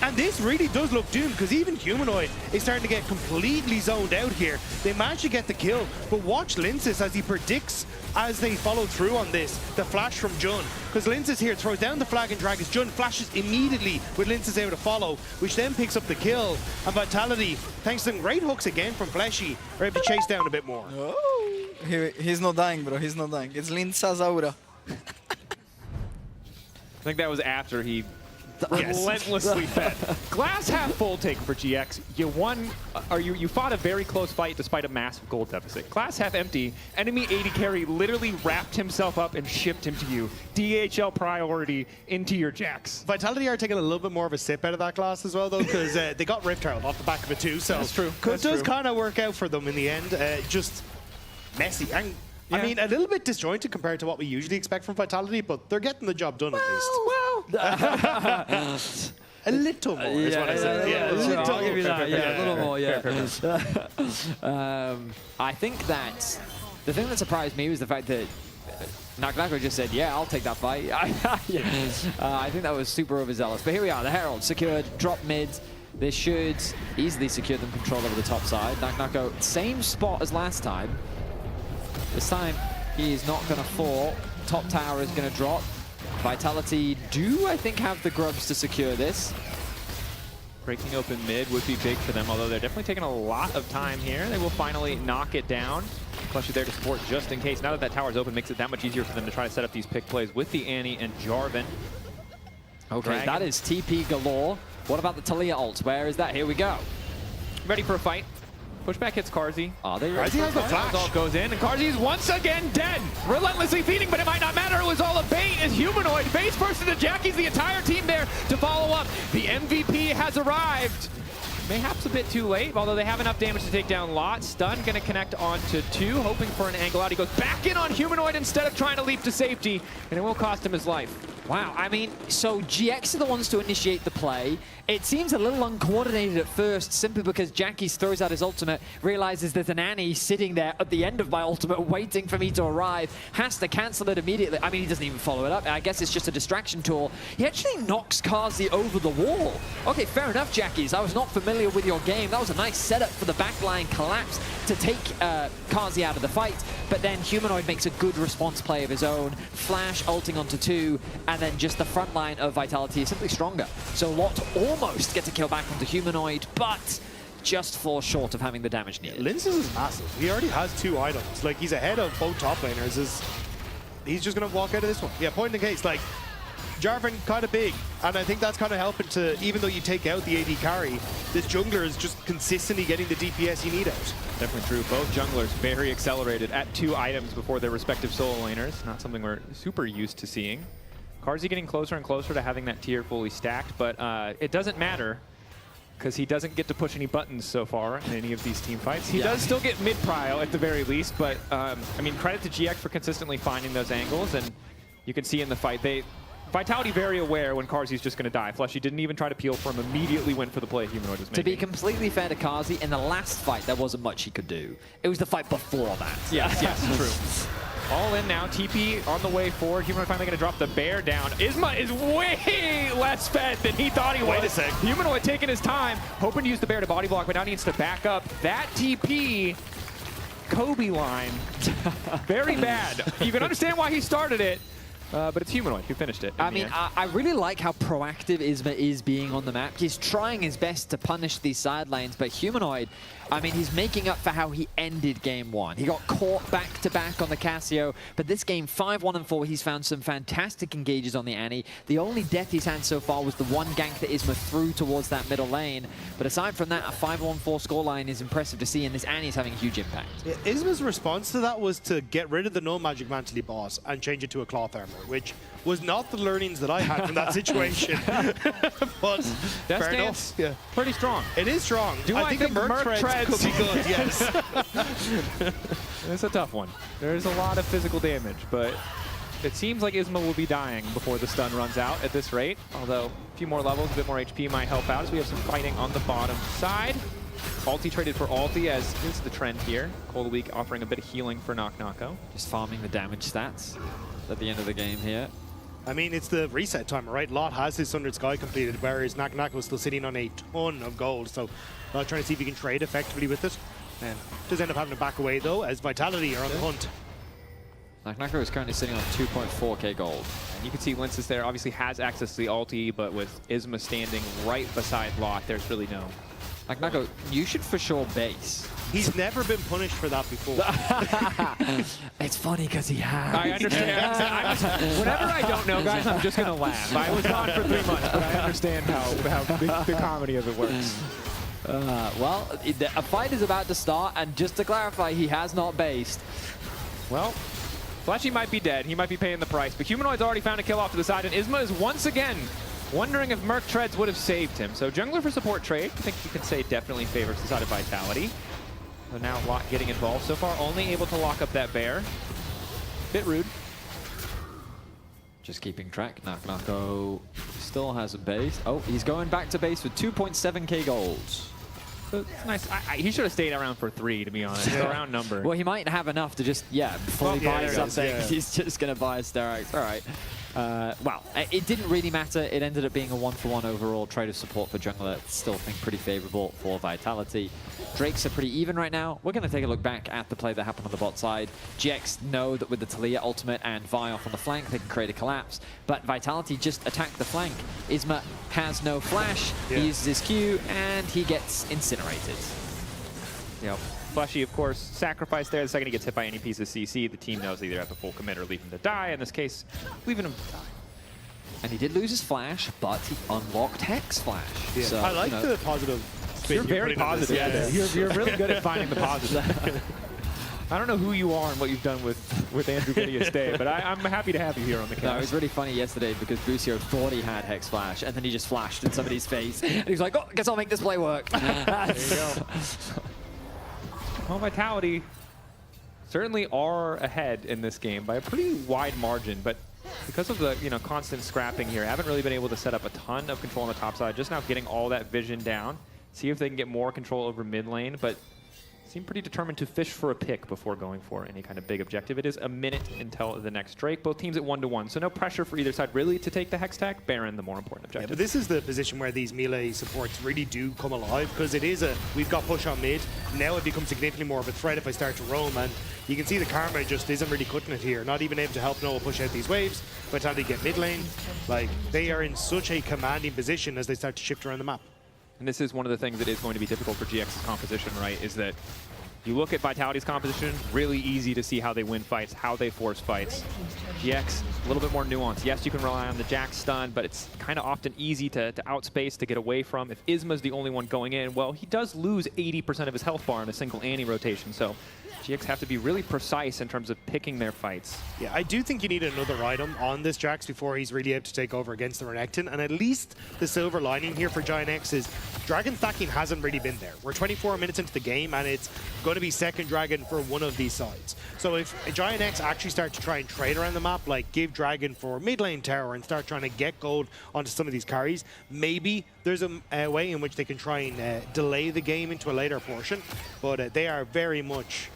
And this really does look doomed, because even Humanoid is starting to get completely zoned out here. They managed to get the kill, but watch Linces as he predicts as they follow through on this, the flash from Jun. Because Linces here throws down the flag and drag as Jun flashes immediately with Linces able to follow, which then picks up the kill. And Vitality, thanks to some great hooks again from Fleshy, are able to chase down a bit more. Oh, he's not dying, bro. He's not dying. It's Lince's aura. I think that was after he relentlessly fed. Glass half full take for GX. You won, or you fought a very close fight despite a massive gold deficit. Glass half empty. Enemy AD carry literally wrapped himself up and shipped him to you. DHL priority into your Jax. Vitality are taking a little bit more of a sip out of that glass as well, though, because they got Rift Herald off the back of it too. So that's true. It does kind of work out for them in the end. Just messy. And I mean, a little bit disjointed compared to what we usually expect from Vitality, but they're getting the job done at least. A little more is what I said. Yeah, a little. I'll give you that. Yeah, a little more. Yeah. I think that the thing that surprised me was the fact that Nagnako just said, "Yeah, I'll take that fight." I think that was super overzealous. But here we are. The Herald secured, drop mid. This should easily secure them control over the top side. Nagnako, same spot as last time. This time, he is not going to fall. Top tower is going to drop. Vitality do, I think, have the grubs to secure this. Breaking open mid would be big for them, although they're definitely taking a lot of time here. They will finally knock it down. Flushy there to support just in case. Now that tower's open, makes it that much easier for them to try to set up these pick plays with the Annie and Jarvan. Okay, Dragon. that is TP galore. What about the Talia ult? Where is that? Here we go. Ready for a fight. Pushback hits Carzzy. Are they ready? Carzzy has the flash. All goes in, and Carzzy's once again dead. Relentlessly feeding, but it might not matter. It was all a bait as Humanoid face first into Jackie's the entire team there to follow up. The MVP has arrived. Mayhaps a bit too late, although they have enough damage to take down Lot. Stun going to connect onto 2, hoping for an angle out. He goes back in on Humanoid instead of trying to leap to safety, and it will cost him his life. Wow, I mean, so GX are the ones to initiate the play. It seems a little uncoordinated at first, simply because Jackie throws out his ultimate, realizes there's an Annie sitting there at the end of my ultimate waiting for me to arrive, has to cancel it immediately. I mean, he doesn't even follow it up. I guess it's just a distraction tool. He actually knocks Carzzy over the wall. Okay, fair enough, Jackies. I was not familiar with your game. That was a nice setup for the backline collapse to take Carzzy out of the fight, but then Humanoid makes a good response play of his own, Flash ulting onto 2, and then just the front line of Vitality is simply stronger. So Lot almost gets a kill back onto Humanoid, but just falls short of having the damage needed. Linces is massive. He already has 2 items. Like, he's ahead of both top laners. He's just going to walk out of this one. Yeah, point in the case, like, Jarvan kind of big, and I think that's kind of helping to, even though you take out the AD carry, this jungler is just consistently getting the DPS you need out. Definitely true. Both junglers very accelerated at 2 items before their respective solo laners. Not something we're super used to seeing. Carzzy getting closer and closer to having that tier fully stacked, but it doesn't matter because he doesn't get to push any buttons so far in any of these team fights. He does still get mid-prio at the very least, but I mean, credit to GX for consistently finding those angles, and you can see in the fight, Vitality very aware when Carzzy's just going to die. Fleshy didn't even try to peel for him, immediately went for the play Humanoid was making. To be completely fair to Carzzy, in the last fight, there wasn't much he could do. It was the fight before that. Yes, true. All in now, TP on the way forward. Humanoid finally going to drop the bear down. Isma is way less fed than he thought he was. Wait a sec. Humanoid taking his time, hoping to use the bear to body block, but now needs to back up. That TP, Kobe line, very bad. You can understand why he started it. But it's Humanoid who finished it. I mean, I really like how proactive Isma is being on the map. He's trying his best to punish these side lanes, but Humanoid, I mean, he's making up for how he ended game 1. He got caught back-to-back on the Casio, but this game, 5-1 and 4, he's found some fantastic engages on the Annie. The only death he's had so far was the one gank that Isma threw towards that middle lane. But aside from that, a 5-1-4 scoreline is impressive to see, and this Annie's having a huge impact. Yeah, Isma's response to that was to get rid of the no magic mantle boss and change it to a cloth armor, which was not the learnings that I had from that situation. But that fair stance, enough. Yeah. pretty strong. It is strong. Do I think the Merc treads could be good, yes. It's a tough one. There's a lot of physical damage, but it seems like Isma will be dying before the stun runs out at this rate, although a few more levels, a bit more HP might help out as we have some fighting on the bottom side. Ulti traded for ulti, as is the trend here. Cold Week offering a bit of healing for Knock-Knocko. Just farming the damage stats at the end of the game here. I mean, it's the reset timer, right? Lot has his Sundered Sky completed, whereas Knock-Knocko is still sitting on a ton of gold. So Lot trying to see if he can trade effectively with it. And does end up having to back away, though, as Vitality are on the hunt. Knock-Knocko is currently sitting on 2.4k gold. And you can see Linces there obviously has access to the ulti, but with Isma standing right beside Lot, there's really no... Knock-Knocko, you should for sure base. He's never been punished for that before. It's funny because he has. I understand. Whenever I don't know, guys, I'm just going to laugh. I was gone for 3 months, but I understand how the comedy of it works. Well, a fight is about to start, and just to clarify, he has not based. Well, Fleshy might be dead. He might be paying the price, but Humanoid's already found a kill off to the side, and Isma is once again wondering if Merc Treads would have saved him. So jungler for support trade, I think you can say definitely favors the side of Vitality. So now Lot getting involved so far, only able to lock up that bear. Bit rude. Just keeping track. Knock-Knocko still has a base. Oh, he's going back to base with 2.7k gold. So it's nice. He should have stayed around for 3, to be honest. Yeah. Round number. Well, he might have enough to just, fully buy something. Yeah. He's just going to buy a Sterak's. All right. Well, it didn't really matter. It ended up being a 1-for-1 overall trade of support for jungler. Still think pretty favorable for Vitality. Drakes are pretty even right now. We're going to take a look back at the play that happened on the bot side. GX know that with the Taliyah ultimate and Vi off on the flank, they can create a collapse. But Vitality just attack the flank. Isma has no flash. Yeah. He uses his Q, and he gets incinerated. Yep. Fleshy, of course, sacrificed there. The second he gets hit by any piece of CC, the team knows they either have to full commit or leave him to die. In this case, leaving him to die. And he did lose his flash, but he unlocked Hex Flash. Yeah. So, I like the positive. You're very positive. Yeah. You're really good at finding the positive. I don't know who you are and what you've done with Andrew getting a stay, but I'm happy to have you here on the cast. No, it was really funny yesterday because Busio thought he had Hex Flash, and then he just flashed in somebody's face. And he was like, oh, guess I'll make this play work. There you go. Well, Vitality certainly are ahead in this game by a pretty wide margin, but because of the constant scrapping here, haven't really been able to set up a ton of control on the top side. Just now getting all that vision down, see if they can get more control over mid lane, but seem pretty determined to fish for a pick before going for any kind of big objective. It is a minute until the next Drake. Both teams at 1-1, so no pressure for either side really to take the Hex Tech. Baron, the more important objective. Yeah, but this is the position where these melee supports really do come alive, because it is we've got push on mid. Now it becomes significantly more of a threat if I start to roam, and you can see the Karma just isn't really cutting it here. Not even able to help Noah push out these waves. By the time they get mid lane, like, they are in such a commanding position as they start to shift around the map. And this is one of the things that is going to be difficult for GX's composition, right, is that you look at Vitality's composition, really easy to see how they win fights, how they force fights. GX, a little bit more nuanced. Yes, you can rely on the Jack stun, but it's kind of often easy to outspace, to get away from. If Isma's the only one going in, well, he does lose 80% of his health bar in a single Annie rotation, so GX have to be really precise in terms of picking their fights. Yeah, I do think you need another item on this Jax before he's really able to take over against the Renekton, and at least the silver lining here for Giant X is Dragon stacking hasn't really been there. We're 24 minutes into the game, and it's going to be second Dragon for one of these sides. So if Giant X actually start to try and trade around the map, like give Dragon for mid lane tower and start trying to get gold onto some of these carries, maybe there's a way in which they can try and delay the game into a later portion, but they are very much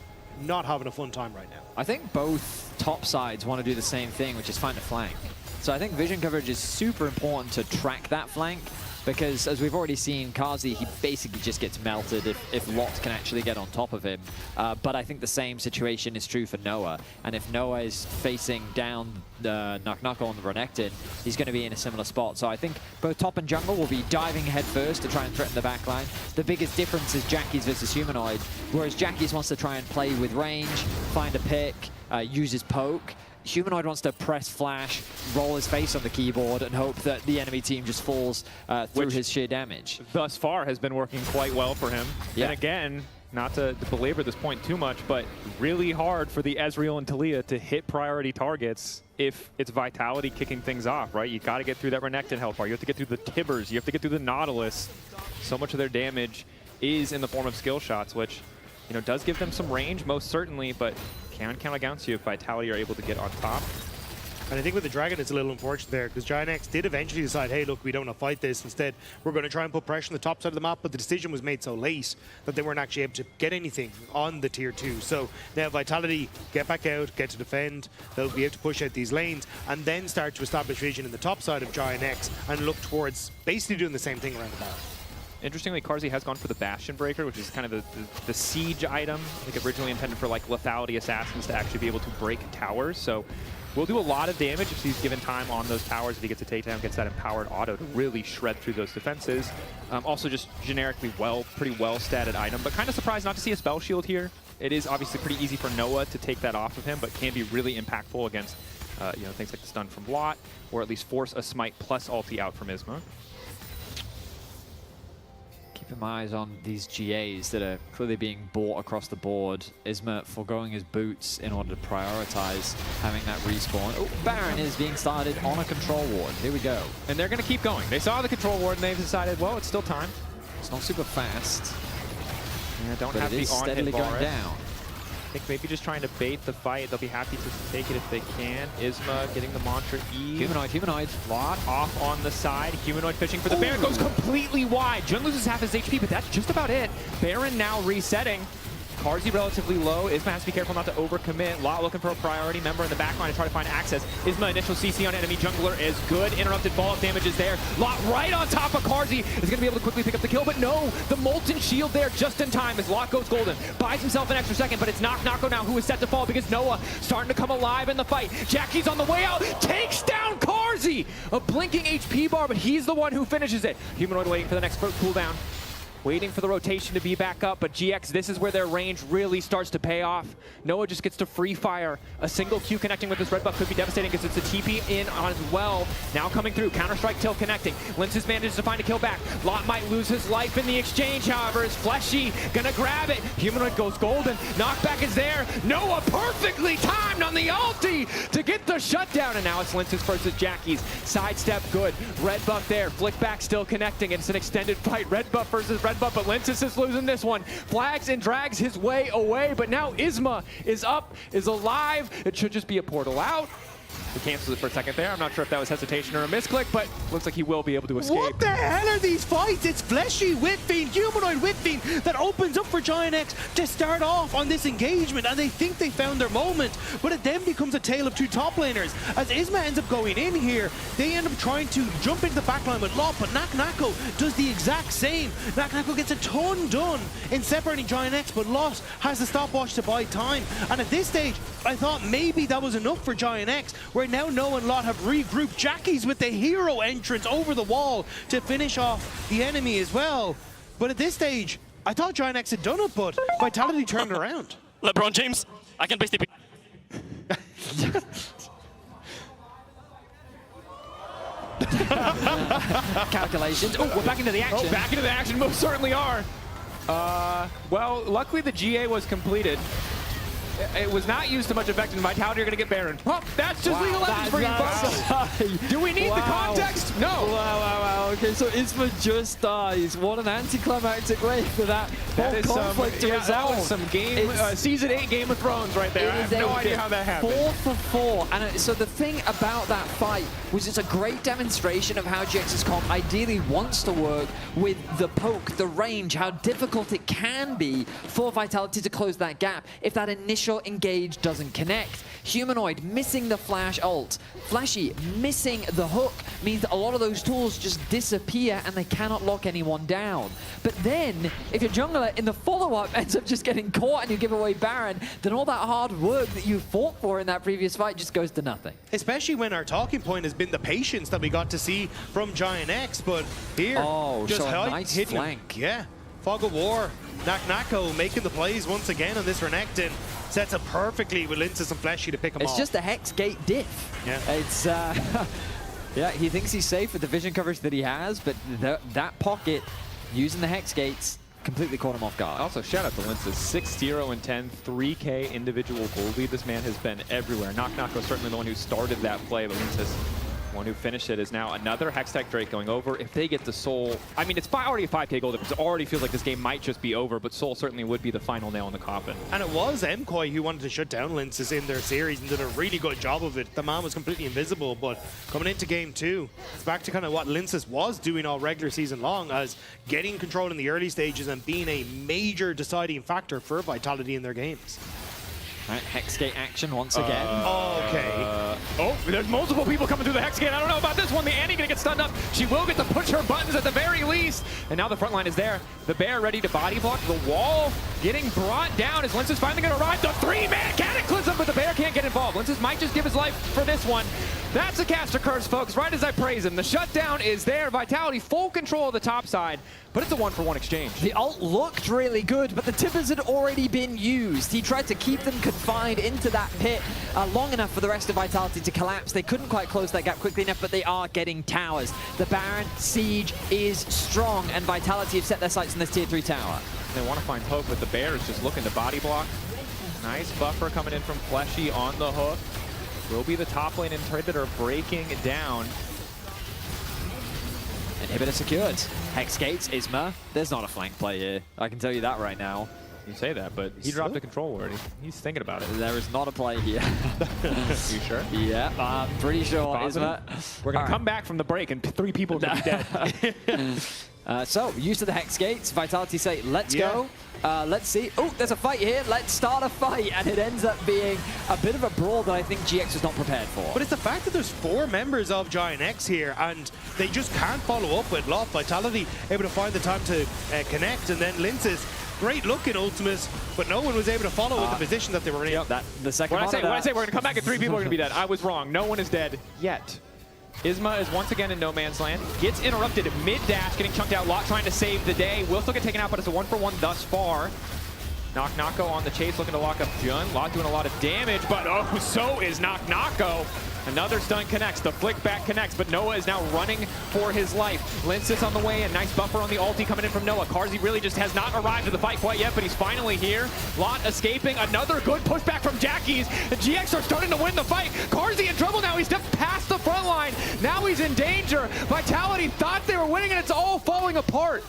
not having a fun time right now. I think both top sides want to do the same thing, which is find a flank. So I think vision coverage is super important to track that flank, because as we've already seen, Kazi, he basically just gets melted if Lot can actually get on top of him. But I think the same situation is true for Noah. And if Noah is facing down the Knock-Knocko on the Renekton, he's going to be in a similar spot. So I think both top and jungle will be diving head first to try and threaten the backline. The biggest difference is Jackie's versus Humanoid, whereas Jackie's wants to try and play with range, find a pick, use his poke. Humanoid wants to press flash, roll his face on the keyboard, and hope that the enemy team just falls through his sheer damage. Thus far has been working quite well for him. Yeah. And again, not to belabor this point too much, but really hard for the Ezreal and Taliyah to hit priority targets if it's Vitality kicking things off, right? You got to get through that Renekton health bar. You have to get through the Tibbers. You have to get through the Nautilus. So much of their damage is in the form of skill shots, which does give them some range, most certainly, but can count against you if Vitality are able to get on top. And I think with the Dragon, it's a little unfortunate there because Giant X did eventually decide, hey, look, we don't want to fight this. Instead, we're going to try and put pressure on the top side of the map, but the decision was made so late that they weren't actually able to get anything on the tier 2. So now Vitality get back out, get to defend. They'll be able to push out these lanes and then start to establish vision in the top side of Giant X and look towards basically doing the same thing around the bar. Interestingly, Carzzy has gone for the Bastion Breaker, which is kind of the siege item, like originally intended for like lethality assassins to actually be able to break towers. So will do a lot of damage if he's given time on those towers. If he gets a takedown, gets that empowered auto to really shred through those defenses. Also just generically pretty well statted item, but kind of surprised not to see a spell shield here. It is obviously pretty easy for Noah to take that off of him, but can be really impactful against things like the stun from Lot, or at least force a smite plus ulti out from Isma. Keep my eyes on these GAs that are clearly being bought across the board. Isma foregoing his boots in order to prioritize having that respawn. Oh, Baron is being started on a control ward. Here we go. And they're going to keep going. They saw the control ward and they've decided, well, it's still time. It's not super fast. Yeah, don't but have it the is on-hit steadily bar. going down. I think maybe just trying to bait the fight. They'll be happy to take it if they can. Isma getting the mantra E. Humanoid. Lot off on the side. Humanoid fishing for the Baron. Goes completely wide. Jun loses half his HP, but that's just about it. Baron now resetting. Carzzy relatively low. Isma has to be careful not to overcommit. Lot looking for a priority member in the backline to try to find access. Isma initial CC on enemy jungler is good. Interrupted follow-up damage is there. Lot right on top of Carzzy is going to be able to quickly pick up the kill, but no, the Molten Shield there just in time as Lot goes golden. Buys himself an extra second, but it's Nako now who is set to fall because Noah starting to come alive in the fight. Jackie's on the way out, takes down Carzzy! A blinking HP bar, but he's the one who finishes it. Humanoid waiting for the next cooldown. Waiting for the rotation to be back up, but GX, this is where their range really starts to pay off. Noah just gets to free fire. A single Q connecting with this red buff could be devastating because it's a TP in on as well. Now coming through, Counter-Strike Tilt connecting. Linces manages to find a kill back. Lot might lose his life in the exchange, however, is Fleshy gonna grab it. Humanoid goes golden, knockback is there. Noah perfectly timed on the ulti to get the shutdown, and now it's Linces versus Jackie's. Sidestep good, red buff there, flick back still connecting, and it's an extended fight. Red buff versus red buff, but Linces is losing this one. Flags and drags his way away, but now Isma is up, is alive. It should just be a portal out. He cancels it for a second there. I'm not sure if that was hesitation or a misclick, but looks like he will be able to escape. What the hell are these fights? It's Fleshy Whitfiend, Humanoid Whitfiend that opens up for Giant X to start off on this engagement, and they think they found their moment, but it then becomes a tale of two top laners. As Isma ends up going in here, they end up trying to jump into the backline with Lot, but Nako does the exact same. Nako gets a ton done in separating Giant X, but Lot has the stopwatch to buy time, and at this stage, I thought maybe that was enough for Giant X, where now Noah and Lot have regrouped. Jackie's with the hero entrance over the wall to finish off the enemy as well. But at this stage, I thought Giant X had done it, but Vitality turned it around. LeBron James, I can base TP. Calculations. Oh, we're back into the action. Oh, back into the action, most certainly are. Well, luckily the GA was completed. It was not used to much effect, and Vitality are going to get Baron. Oh, that's just League of Legends for you folks. Do we need the context? No. Wow. Okay, so Isma just dies. What an anticlimactic way for that whole conflict to resolve. That was some game, Season 8 Game of Thrones right there. I have no idea how that happened. 4 for 4. And so the thing about that fight was it's a great demonstration of how GX's comp ideally wants to work with the poke, the range, how difficult it can be for Vitality to close that gap if that initial engage doesn't connect. Humanoid missing the flash ult. Flashy missing the hook means that a lot of those tools just disappear and they cannot lock anyone down. But then, if your jungler in the follow-up ends up just getting caught and you give away Baron, then all that hard work that you fought for in that previous fight just goes to nothing. Especially when our talking point has been the patience that we got to see from Giant X, but here, just so a nice flank. Yeah, Fog of War, Nako making the plays once again on this Renekton. Sets up perfectly with Linces and Fleshy to pick him off. It's just a Hex Gate diff. Yeah. It's, yeah, he thinks he's safe with the vision coverage that he has, but that pocket, using the Hex Gates, completely caught him off guard. Also, shout out to Linces. 6-0 and 10, 3K individual gold lead. This man has been everywhere. Nako certainly the one who started that play, but Linces One who finished it is now another Hextech Drake going over. If they get the Soul, I mean, it's already a 5K gold difference. It already feels like this game might just be over, but Soul certainly would be the final nail in the coffin. And it was MKoi who wanted to shut down Linces in their series and did a really good job of it. The man was completely invisible, but coming into game 2, it's back to kind of what Linces was doing all regular season long, as getting control in the early stages and being a major deciding factor for Vitality in their games. Right, Hexgate action once again. Okay. Oh, there's multiple people coming through the Hexgate. I don't know about this one. The Annie gonna get stunned up. She will get to push her buttons at the very least. And now the front line is there. The Bear ready to body block. The wall getting brought down as Linces finally gonna arrive. The 3-man Cataclysm, but the Bear can't get involved. Linces might just give his life for this one. That's a caster curse, folks, right as I praise him. The shutdown is there. Vitality full control of the top side, but it's a 1-for-1 exchange. The ult looked really good, but the tippers had already been used. He tried to keep them confined into that pit long enough for the rest of Vitality to collapse. They couldn't quite close that gap quickly enough, but they are getting towers. The Baron siege is strong, and Vitality have set their sights on this tier 3 tower. They want to find hope, but the Bear is just looking to body block. Nice buffer coming in from Fleshy on the hook. Will be the top lane inhibitor breaking down. Inhibitor secured. Hex gates, Isma. There's not a flank play here. I can tell you that right now. You say that, but he dropped the control already. He's thinking about it. There is not a play here. You sure? Yeah, I'm pretty sure, Isma. We're going to come back from the break and 3 people are going to be dead. So, used to the Hex gates, Vitality say, let's go. Let's see. Oh, there's a fight here. Let's start a fight. And it ends up being a bit of a brawl that I think GX was not prepared for. But it's the fact that there's 4 members of Giant X here, and they just can't follow up with Lot. Vitality able to find the time to connect, and then Linces, great look in ultimate, but no one was able to follow with the position that they were in. Yep, the second when I say we're going to come back and 3 people are going to be dead, I was wrong. No one is dead yet. Isma is once again in no man's land. Gets interrupted mid-dash, getting chunked out. Lot trying to save the day. Will still get taken out, but it's a 1-for-1 thus far. Knock-Knocko on the chase, looking to lock up Jun. Lot doing a lot of damage, but oh, so is Knock-Knocko. Another stun connects, the flick back connects, but Noah is now running for his life. Linces on the way, a nice buffer on the ulti coming in from Noah. Carzzy really just has not arrived to the fight quite yet, but he's finally here. Lot escaping, another good pushback from Jackies. The GX are starting to win the fight. Carzzy in trouble now, he stepped past the front line. Now he's in danger. Vitality thought they were winning and it's all falling apart.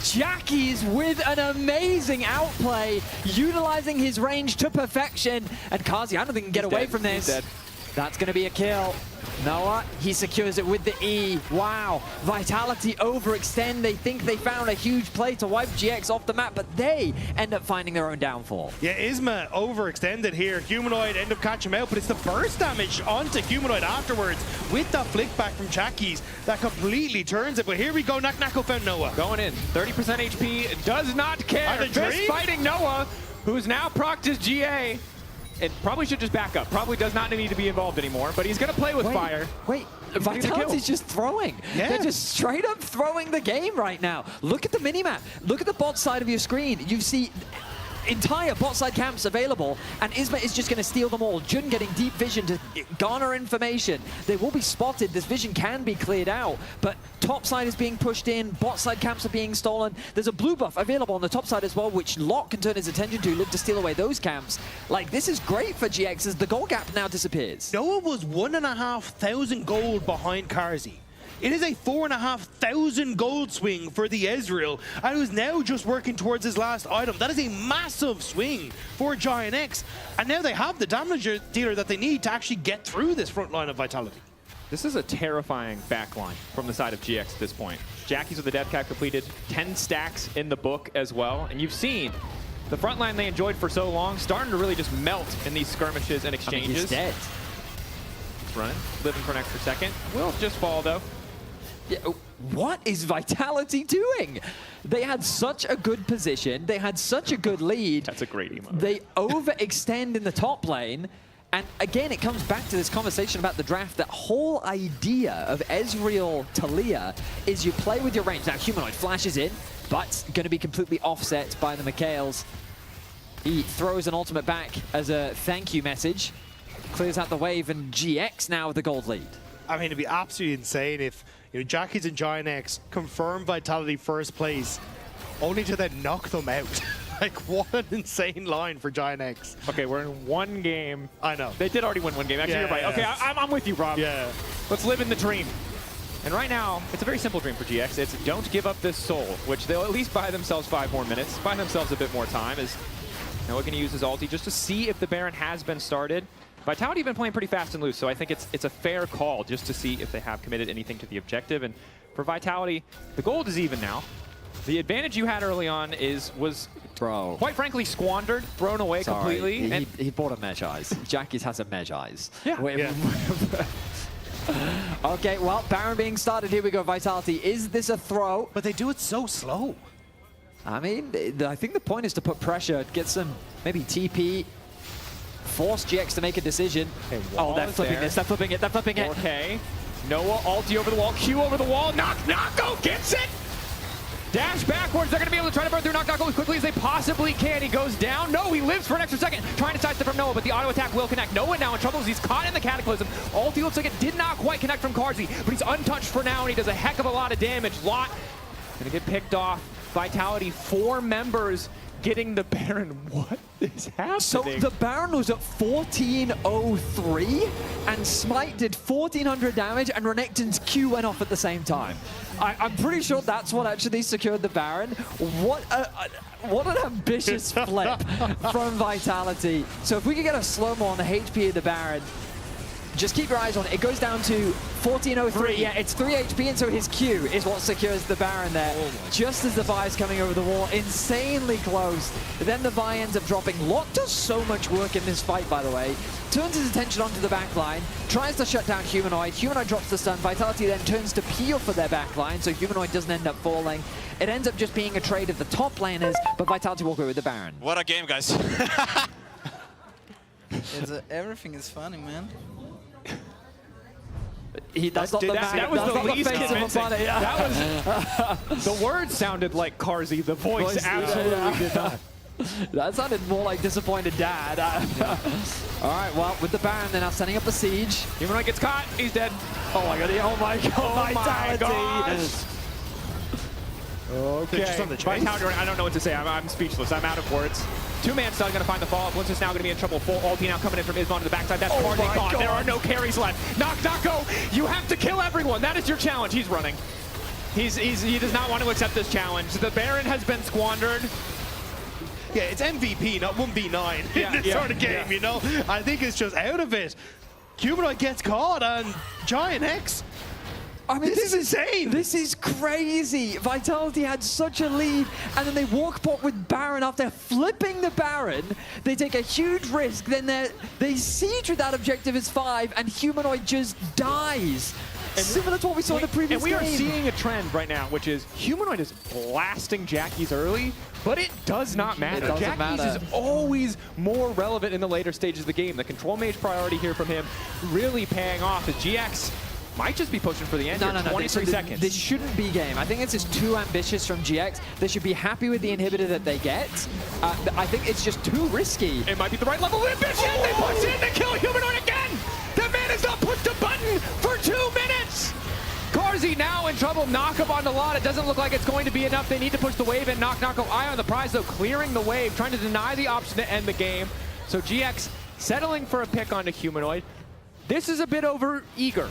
Jackies with an amazing outplay, utilizing his range to perfection. And Carzzy, I don't think he can get away from this. He's dead. That's going to be a kill. Noah, he secures it with the E. Wow. Vitality overextend. They think they found a huge play to wipe GX off the map, but they end up finding their own downfall. Yeah, Isma overextended here. Humanoid end up catching him out, but it's the burst damage onto Humanoid afterwards with that flick back from Jackies that completely turns it. But here we go. Knock-Knocko found Noah. Going in. 30% HP. Does not care. Fist fighting Noah, who's now procced his GA. It probably should just back up. Probably does not need to be involved anymore, but he's going to play with fire. Wait, Vitality's just throwing. Yeah. They're just straight up throwing the game right now. Look at the minimap. Look at the bot side of your screen. You see entire bot side camps available, and Isma is just going to steal them all. Jun getting deep vision to garner information. They will be spotted. This vision can be cleared out, but top side is being pushed in. Bot side camps are being stolen. There's a blue buff available on the top side as well, which Lot can turn his attention to, look to steal away those camps. Like, this is great for GX as the goal gap now disappears. Noah was 1,500 gold behind Carzzy. It is a 4,500 gold swing for the Ezreal, and who's now just working towards his last item. That is a massive swing for Giant X, and now they have the damage dealer that they need to actually get through this front line of Vitality. This is a terrifying backline from the side of GX at this point. Jackies with the death cap completed, 10 stacks in the book as well, and you've seen the front line they enjoyed for so long starting to really just melt in these skirmishes and exchanges. I mean, he's dead. It's running, living for an extra second. Will just fall though. Yeah, what is Vitality doing? They had such a good position. They had such a good lead. That's a great emote. They overextend in the top lane. And again, it comes back to this conversation about the draft. That whole idea of Ezreal Talia is you play with your range. Now, Humanoid flashes in, but going to be completely offset by the Mikhails. He throws an ultimate back as a thank you message. Clears out the wave, and GX now with the gold lead. I mean, it'd be absolutely insane if Jackies and Giant X confirm Vitality first place, only to then knock them out. Like, what an insane line for Giant X. Okay, we're in one game. I know. They did already win one game. Actually, you're right. Okay, I'm with you, Rob. Yeah. Let's live in the dream. And right now, it's a very simple dream for GX. It's don't give up this soul, which they'll at least buy themselves 5 more minutes, buy themselves a bit more time. As Noah going to use his ulti just to see if the Baron has been started. Vitality have been playing pretty fast and loose, so I think it's a fair call just to see if they have committed anything to the objective. And for Vitality, the gold is even now. The advantage you had early on was quite frankly squandered, thrown away completely. He bought a Mejai's. Jackie's has a Mejai's. Yeah. Okay, well, Baron being started. Here we go, Vitality. Is this a throw? But they do it so slow. I mean, I think the point is to put pressure, get some maybe TP, force GX to make a decision. Okay, oh, they're flipping this, they're flipping it, they're flipping it. Okay, Noah, ulti over the wall, Q over the wall, Knock gets it! Dash backwards, they're going to be able to try to burn through Knock as quickly as they possibly can. He goes down. No, he lives for an extra second. Trying to sidestep from Noah, but the auto attack will connect. Noah now in trouble as he's caught in the Cataclysm. Ulti looks like it did not quite connect from Carzzy, but he's untouched for now, and he does a heck of a lot of damage. Lot going to get picked off. Vitality, 4 members getting the Baron. What is happening? So the Baron was at 1403, and Smite did 1400 damage, and Renekton's Q went off at the same time. I'm pretty sure that's what actually secured the Baron. What an ambitious flip from Vitality. So if we could get a slow-mo on the HP of the Baron, just keep your eyes on it. It goes down to 1403. Yeah, it's 3 HP, and so his Q is what secures the Baron there. Just as the Vi is coming over the wall, insanely close. Then the Vi ends up dropping. Lot does so much work in this fight, by the way. Turns his attention onto the backline, tries to shut down Humanoid. Humanoid drops the stun. Vitality then turns to peel for their backline, so Humanoid doesn't end up falling. It ends up just being a trade of the top laners, but Vitality walk away with the Baron. What a game, guys. Everything is funny, man. That's not the that was the least convincing. That was the words sounded like Carzzy. The voice absolutely did not. That sounded more like disappointed dad. All right, well, with the Baron, they're now setting up a siege. Humanoid gets caught. He's dead. Oh my god! Oh my god! Vitality. Okay. Vitality, I don't know what to say. I'm speechless. I'm out of words. 2-man stun going to find the follow-up. Blitz is now going to be in trouble. Full ulti now coming in from Isma to the backside. That's Carzzy gone. There are no carries left. Go! You have to kill everyone. That is your challenge. He's running. He does not want to accept this challenge. The Baron has been squandered. Yeah, it's MVP, not 1v9 in this sort of game, you know? I think it's just out of it. Humanoid gets caught, and Giant X. I mean, this is insane. This is crazy. Vitality had such a lead, and then they walk bot with Baron after flipping the Baron. They take a huge risk, then they siege with that objective as 5, and Humanoid just dies. And similar to what we saw in the previous game. And we are seeing a trend right now, which is Humanoid is blasting Jackie's early, but it does not matter. Jackie's is always more relevant in the later stages of the game. The control mage priority here from him really paying off as GX might just be pushing for the end. 23 seconds. This shouldn't be game. I think it's just too ambitious from GX. They should be happy with the inhibitor that they get. I think it's just too risky. It might be the right level of ambition. They push in, they kill Humanoid again. The man has not pushed a button for 2 minutes. Carzzy now in trouble. Knock up on the lot. It doesn't look like it's going to be enough. They need to push the wave and Knock go eye on the prize, though, clearing the wave, trying to deny the option to end the game. So GX settling for a pick onto Humanoid. This is a bit over eager.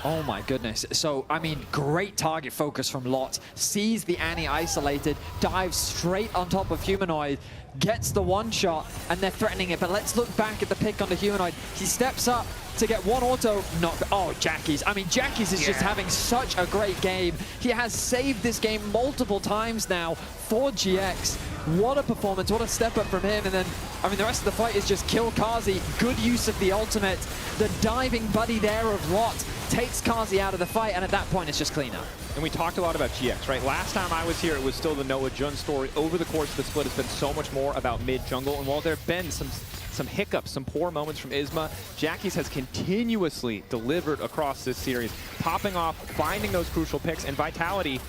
Oh my goodness. So, I mean, great target focus from Lot. Sees the Annie isolated, dives straight on top of Humanoid, gets the 1-shot, and they're threatening it. But let's look back at the pick onto Humanoid. He steps up to get 1 auto. Oh, Jackie's. I mean, Jackie's is just having such a great game. He has saved this game multiple times now for GX. What a performance, what a step up from him. And then, I mean, the rest of the fight is just kill Carzzy. Good use of the ultimate. The diving buddy there of Lot takes Carzzy out of the fight, and at that point, it's just clean up. And we talked a lot about GX, right? Last time I was here, it was still the Noah Jun story. Over the course of the split, it's been so much more about mid-jungle. And while there have been some hiccups, some poor moments from Isma, Jackie's has continuously delivered across this series, popping off, finding those crucial picks, and Vitality.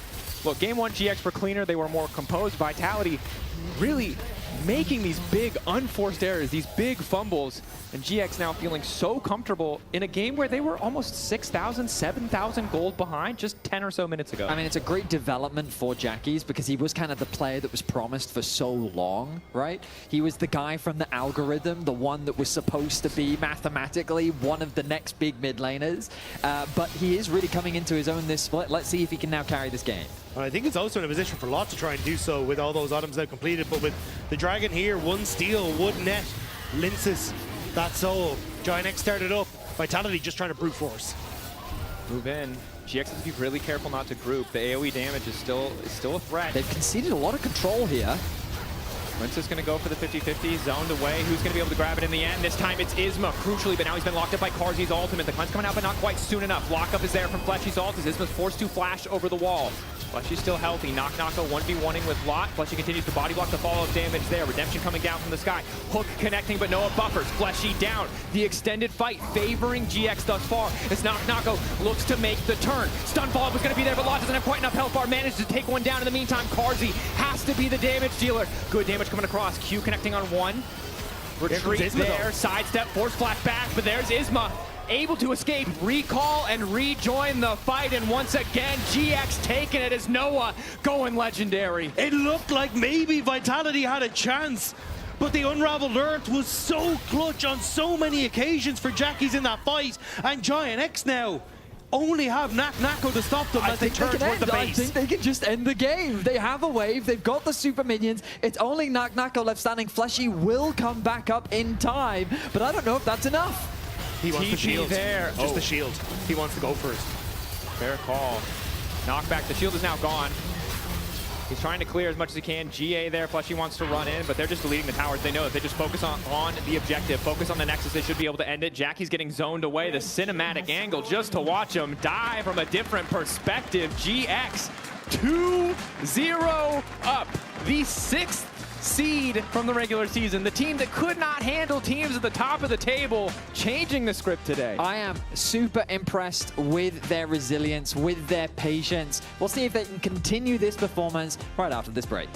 Look, game 1 GX were cleaner, they were more composed. Vitality really making these big unforced errors, these big fumbles, and GX now feeling so comfortable in a game where they were almost 6,000, 7,000 gold behind just 10 or so minutes ago. I mean, it's a great development for Jackies because he was kind of the player that was promised for so long, right? He was the guy from the algorithm, the one that was supposed to be mathematically one of the next big mid laners, but he is really coming into his own this split. Let's see if he can now carry this game. I think it's also in a position for Lot to try and do so with all those items they've completed, but with the Dragon here, one steal, one net, Linces, that soul. Giant X started up, Vitality just trying to brute force. Move in. GX has to be really careful not to group. The AoE damage is still a threat. They've conceded a lot of control here. Linces is going to go for the 50-50, zoned away. Who's going to be able to grab it in the end? This time it's Isma, crucially, but now he's been locked up by Carzzy's ultimate. The cleanse coming out, but not quite soon enough. Lockup is there from Fleshy's ult as Isma's forced to flash over the wall. Fleshy's still healthy. Knock-Knocko 1v1ing with Lot. Fleshy continues to body block the follow-up damage there. Redemption coming down from the sky. Hook connecting, but Noah buffers. Fleshy down. The extended fight favoring GX thus far as Knock-Knocko looks to make the turn. Stun follow-up was going to be there, but Lot doesn't have quite enough health bar. Managed to take one down in the meantime. Carzzy has to be the damage dealer. Good damage coming across. Q connecting on one. Retreat there. Sidestep, force flash back, but there's Isma. Able to escape, recall, and rejoin the fight, and once again, GX taking it as Noah going legendary. It looked like maybe Vitality had a chance, but the Unraveled Earth was so clutch on so many occasions for Jackies in that fight, and Giant X now only have Knock-Knocko to stop them as they turn toward the base. I think they can just end the game. They have a wave, they've got the super minions, it's only Knock-Knocko left standing. Fleshy will come back up in time, but I don't know if that's enough. He wants the shield. There. Just the shield. He wants to go first. Fair call. Knockback. The shield is now gone. He's trying to clear as much as he can. GA there. Fleshy wants to run in, but they're just deleting the towers. They know if they just focus on the objective, focus on the Nexus, they should be able to end it. Jackie's getting zoned away. The cinematic angle just to watch him die from a different perspective. GX 2-0 up. The 6th seed from the regular season. The team that could not handle teams at the top of the table, changing the script today. I am super impressed with their resilience, with their patience. We'll see if they can continue this performance right after this break.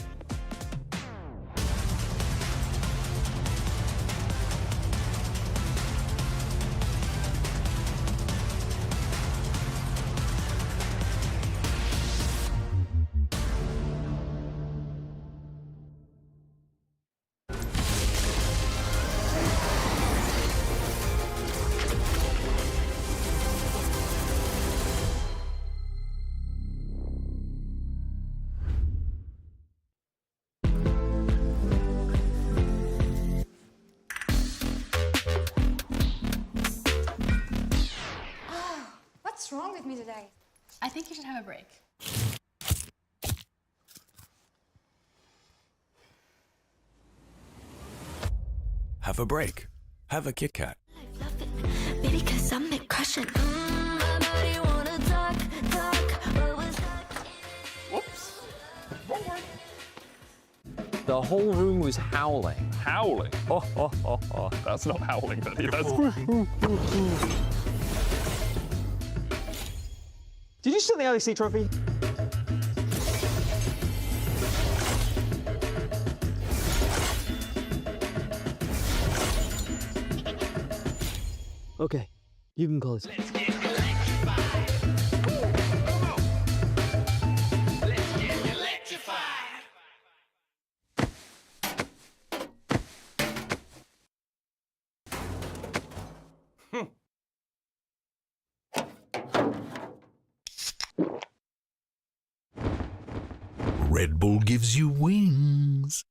What's wrong with me today? I think you should have a break. Have a break. Have a Kit Kat. Maybe cause I'm the crushing. Whoops. The whole room was howling. Howling? Oh. That's not howling, buddy. That's... Did you steal the LEC trophy? Okay, you can close. Red Bull gives you wings.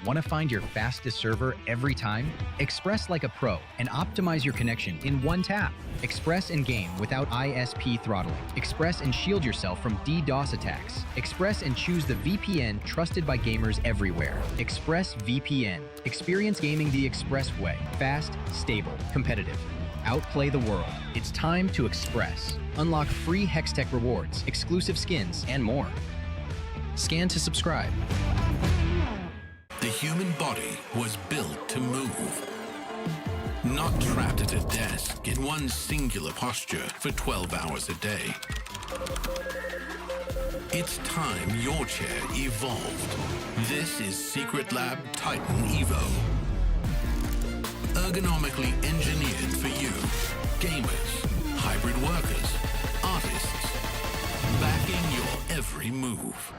Want to find your fastest server every time? Express like a pro and optimize your connection in one tap. Express in game without ISP throttling. Express and shield yourself from DDoS attacks. Express and choose the VPN trusted by gamers everywhere. Express VPN. Experience gaming the Express way. Fast, stable, competitive. Outplay the world. It's time to Express. Unlock free Hextech rewards, exclusive skins, and more. Scan to subscribe. The human body was built to move. Not trapped at a desk in one singular posture for 12 hours a day. It's time your chair evolved. This is Secret Lab Titan Evo. Ergonomically engineered for you. Gamers, hybrid workers, artists. Backing your every move.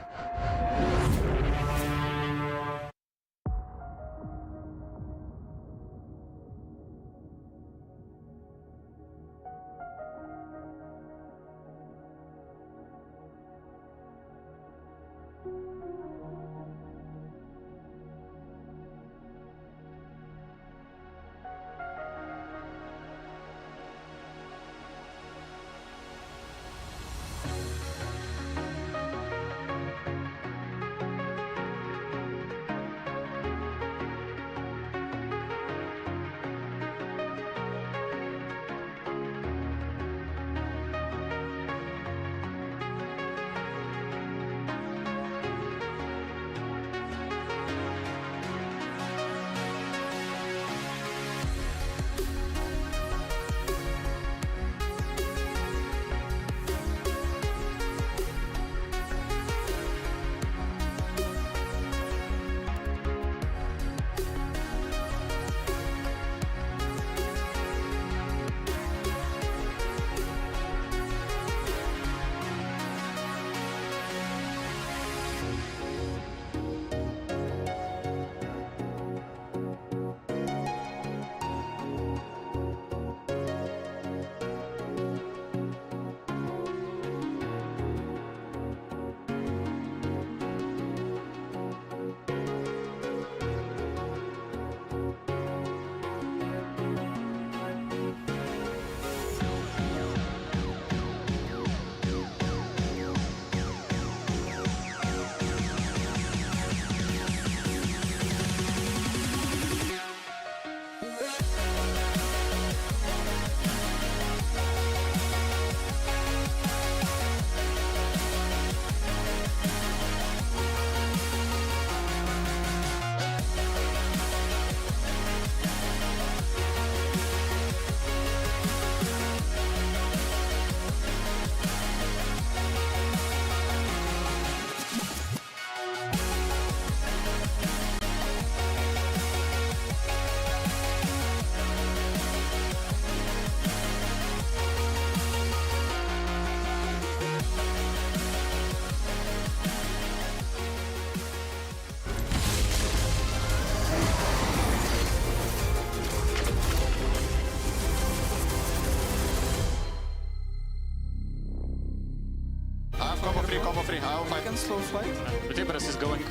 Combo free. I can slow flight. Roadtrips is going.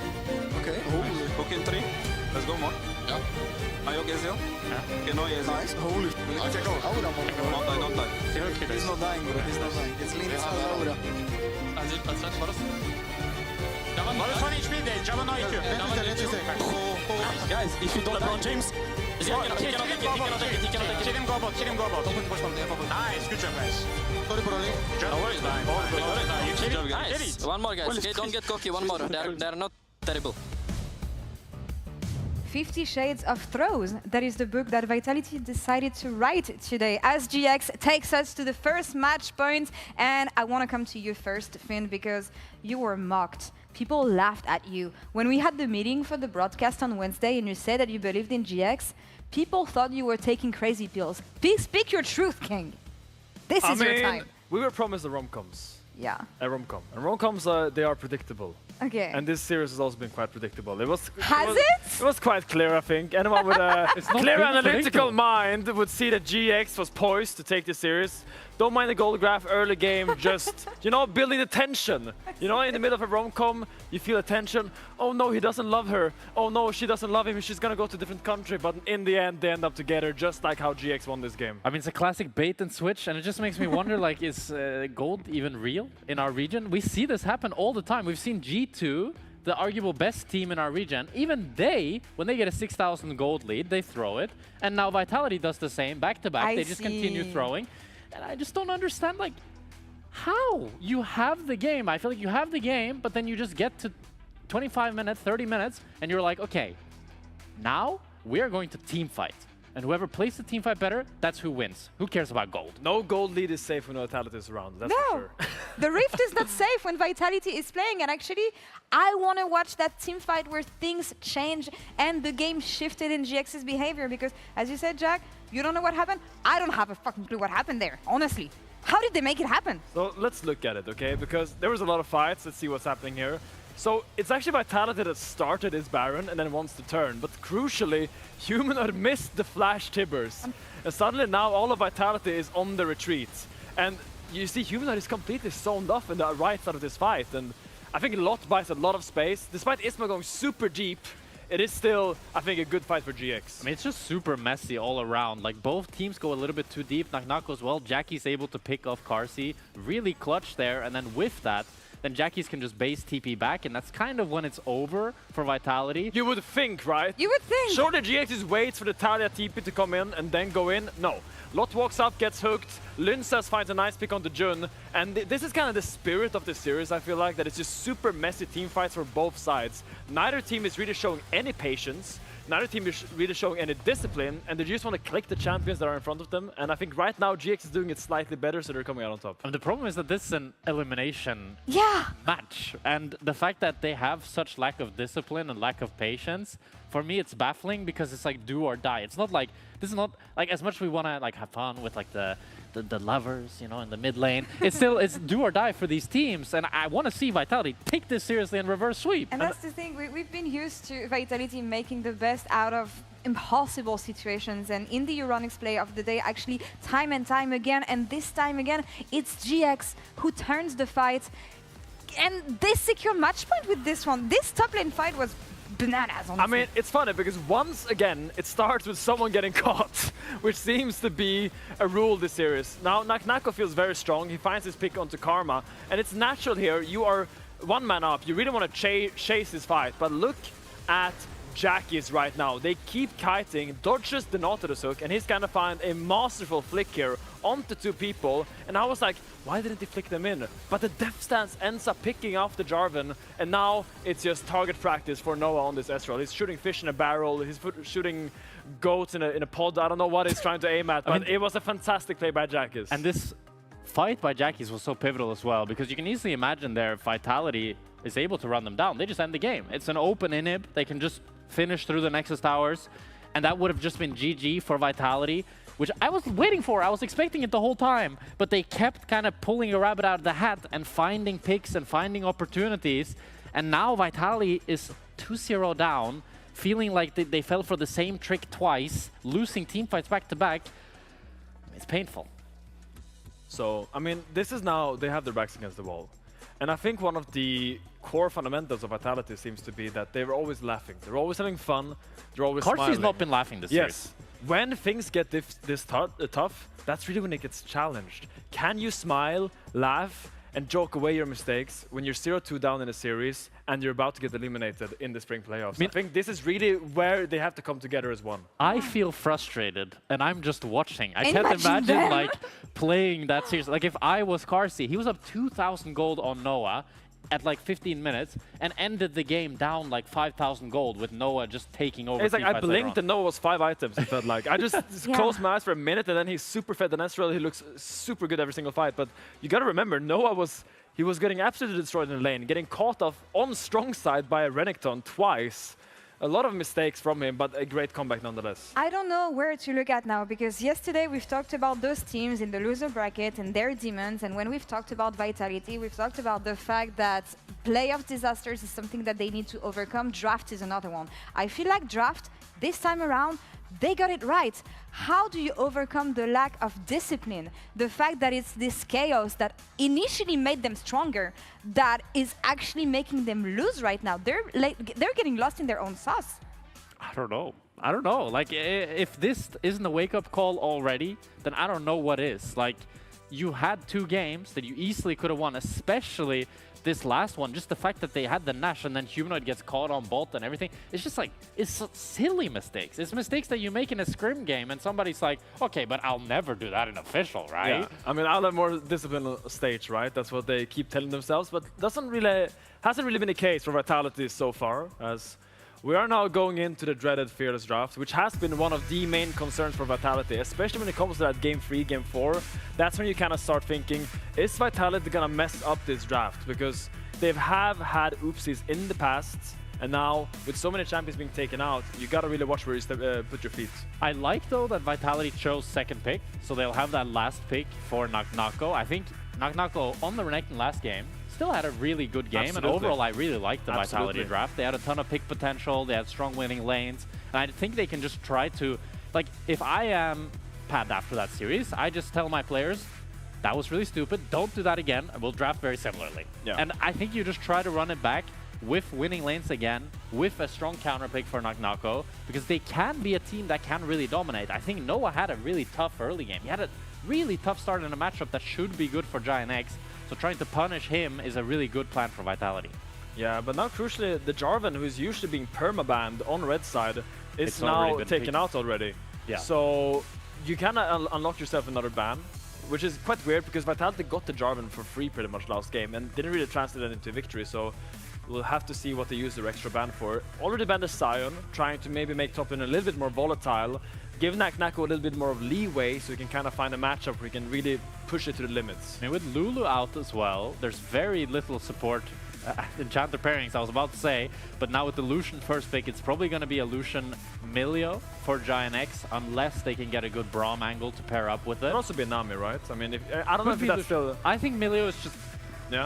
Okay. Hook in 3. Let's go more. Yeah. Are you okay, Zil? Yeah. Okay, no, yes. Nice. Holy. Okay, go. Aura, don't die, don't die. He's not dying, bro. He's not dying. It's Linus Aura. Let's for us. Minus 1 HP there. Java no IQ. Guys, if you don't LeBron James. He cannot take it. Kill him, go bot. Nice. Good job, guys. Sorry, Broly. No worries, man. You kill him. Nice. One more, guys. Okay, don't get cocky. One more. They're not terrible. 50 Shades of Throws. That is the book that Vitality decided to write today as GX takes us to the first match point. And I want to come to you first, Finn, because you were mocked. People laughed at you. When we had the meeting for the broadcast on Wednesday and you said that you believed in GX, people thought you were taking crazy pills. Please speak your truth, King. This is your time. We were promised the rom-coms. Yeah. A rom-com. And rom-coms, they are predictable. Okay. And this series has also been quite predictable. It was quite clear, I think. Anyone with a clear analytical mind would see that GX was poised to take this series. Don't mind the gold graph early game, just, you know, building the tension. You know, in the middle of a rom-com, you feel the tension. Oh no, he doesn't love her. Oh no, she doesn't love him. She's gonna go to a different country. But in the end, they end up together, just like how GX won this game. I mean, it's a classic bait and switch, and it just makes me wonder, like, is gold even real in our region? We see this happen all the time. We've seen G2, the arguable best team in our region, even they, when they get a 6,000 gold lead, they throw it. And now Vitality does the same, back-to-back. They just continue throwing. And I just don't understand, like, how you have the game. I feel like you have the game, but then you just get to 25 minutes, 30 minutes, and you're like, okay, now we are going to team fight. and whoever plays the team fight better, that's who wins. Who cares about gold? No gold lead is safe when Vitality is around, that's for sure. The Rift is not safe when Vitality is playing, and actually, I want to watch that team fight where things change and the game shifted in GX's behavior, because, as you said, Jack, you don't know what happened. I don't have a fucking clue what happened there, honestly. How did they make it happen? So let's look at it, okay? Because there was a lot of fights. Let's see what's happening here. So it's actually Vitality that started his Baron and then wants to turn. But crucially, Humanoid missed the flash Tibbers. And suddenly now all of Vitality is on the retreat. And you see Humanoid is completely zoned off in the right side of this fight. And I think Lot buys a lot of space. Despite Isma going super deep, it is still, I think, a good fight for GX. I mean, it's just super messy all around. Like, both teams go a little bit too deep. Nak goes well. Jackie's able to pick off Carsey. Really clutch there. And then with that, then Jackie's can just base TP back. And that's kind of when it's over for Vitality. You would think, right? You would think. Surely GX just waits for the Talia TP to come in and then go in. No. Lot walks up, gets hooked. Linsas finds a nice pick on the Jun. And this is kind of the spirit of the series, I feel like, that it's just super messy team fights for both sides. Neither team is really showing any patience. Neither team is really showing any discipline, and they just want to click the champions that are in front of them. And I think right now GX is doing it slightly better, so they're coming out on top. And the problem is that this is an elimination match. And the fact that they have such lack of discipline and lack of patience, for me it's baffling, because it's like do or die. It's not like, this is not like, as much as we want to like have fun with like the lovers, you know, in the mid lane, it's still, it's do or die for these teams. And I want to see Vitality take this seriously and reverse sweep. And that's the thing, we've been used to Vitality making the best out of impossible situations, and in the Euronics play of the day, actually time and time again, and this time again, it's GX who turns the fight, and they secure match point with this one. This top lane fight was bananas, honestly. I mean, it's funny because once again, it starts with someone getting caught, which seems to be a rule this series. Now, Nako feels very strong. He finds his pick onto Karma, and it's natural here. You are one man up. You really want to chase this fight, but look at Jackie's right now. They keep kiting, dodges the Nautilus hook, and he's gonna find a masterful flick here onto two people. And I was like, why didn't he flick them in? But the Death Stance ends up picking off the Jarvan, and now it's just target practice for Noah on this Ezreal. He's shooting fish in a barrel, he's shooting goats in a pod. I don't know what he's trying to aim at, but it was a fantastic play by Jackie's. And this fight by Jackie's was so pivotal as well, because you can easily imagine their Vitality is able to run them down. They just end the game. It's an open inhib. They can just finish through the Nexus Towers, and that would have just been GG for Vitality, which I was waiting for. I was expecting it the whole time, but they kept kind of pulling a rabbit out of the hat and finding picks and finding opportunities, and now Vitality is 2-0 down, feeling like they fell for the same trick twice, losing team fights back to back. It's painful. So, I mean, this is now, they have their backs against the wall. And I think one of the core fundamentals of Vitality seems to be that they're always laughing. They're always having fun. They're always smiling. Carsey's not been laughing this series. Yes. When things get this tough, that's really when it gets challenged. Can you smile, laugh, and joke away your mistakes when you're 0-2 down in a series and you're about to get eliminated in the spring playoffs? I think this is really where they have to come together as one. I feel frustrated, and I'm just watching. I can't imagine like playing that series. Like if I was Carsey, he was up 2,000 gold on Noah at like 15 minutes and ended the game down like 5,000 gold with Noah just taking over. It's like I blinked and Noah was 5 items, it felt like. I just closed my eyes for a minute and then he super fed the Ezreal. He looks super good every single fight. But you gotta remember, Noah was getting absolutely destroyed in the lane, getting caught off on strong side by a Renekton twice. A lot of mistakes from him, but a great comeback nonetheless. I don't know where to look at now, because yesterday we've talked about those teams in the loser bracket and their demons, and when we've talked about Vitality, we've talked about the fact that playoff disasters is something that they need to overcome. Draft is another one. I feel like Draft, this time around, they got it right. How do you overcome the lack of discipline? The fact that it's this chaos that initially made them stronger, that is actually making them lose right now. They're getting lost in their own sauce. I don't know. I don't know. Like, if this isn't a wake-up call already, then I don't know what is. Like, you had 2 games that you easily could have won, especially this last one. Just the fact that they had the Nash and then Humanoid gets caught on bolt and everything. It's just like, it's silly mistakes. It's mistakes that you make in a scrim game and somebody's like, okay, but I'll never do that in official, right? Yeah. I mean, I'll have more discipline on stage, right? That's what they keep telling themselves, but hasn't really been the case for Vitality so far, as We are now going into the dreaded Fearless draft, which has been one of the main concerns for Vitality, especially when it comes to that Game 3, Game 4. That's when you kind of start thinking, is Vitality gonna mess up this draft? Because they have had oopsies in the past, and now with so many champions being taken out, you gotta really watch where you put your feet. I like though that Vitality chose second pick, so they'll have that last pick for Naknako. I think Naknako on the Renekton last game still had a really good game, Absolutely. and overall I really liked the Absolutely. Vitality draft. They had a ton of pick potential, they had strong winning lanes, and I think they can just try to, like, if I am Pad after that series, I just tell my players, that was really stupid, don't do that again, and we'll draft very similarly. Yeah. And I think you just try to run it back with winning lanes again, with a strong counter pick for Naknako, because they can be a team that can really dominate. I think Noah had a really tough early game. He had a really tough start in a matchup that should be good for Giant X, so trying to punish him is a really good plan for Vitality. Yeah, but now crucially, the Jarvan, who is usually being permabanned on red side, is now taken out already. Yeah. So you can unlock yourself another ban, which is quite weird because Vitality got the Jarvan for free pretty much last game and didn't really translate it into victory. So we'll have to see what they use their extra ban for. Already banned the Sion, trying to maybe make top lane a little bit more volatile, give Naknako a little bit more of leeway so you can kind of find a matchup where you can really push it to the limits. I mean, with Lulu out as well, there's very little support. Enchanter pairings, I was about to say, but now with the Lucian first pick, it's probably going to be a Lucian Milio for Giant X, unless they can get a good Braum angle to pair up with it. Could also be Nami, right? I mean, I don't know if that's still... I think Milio is just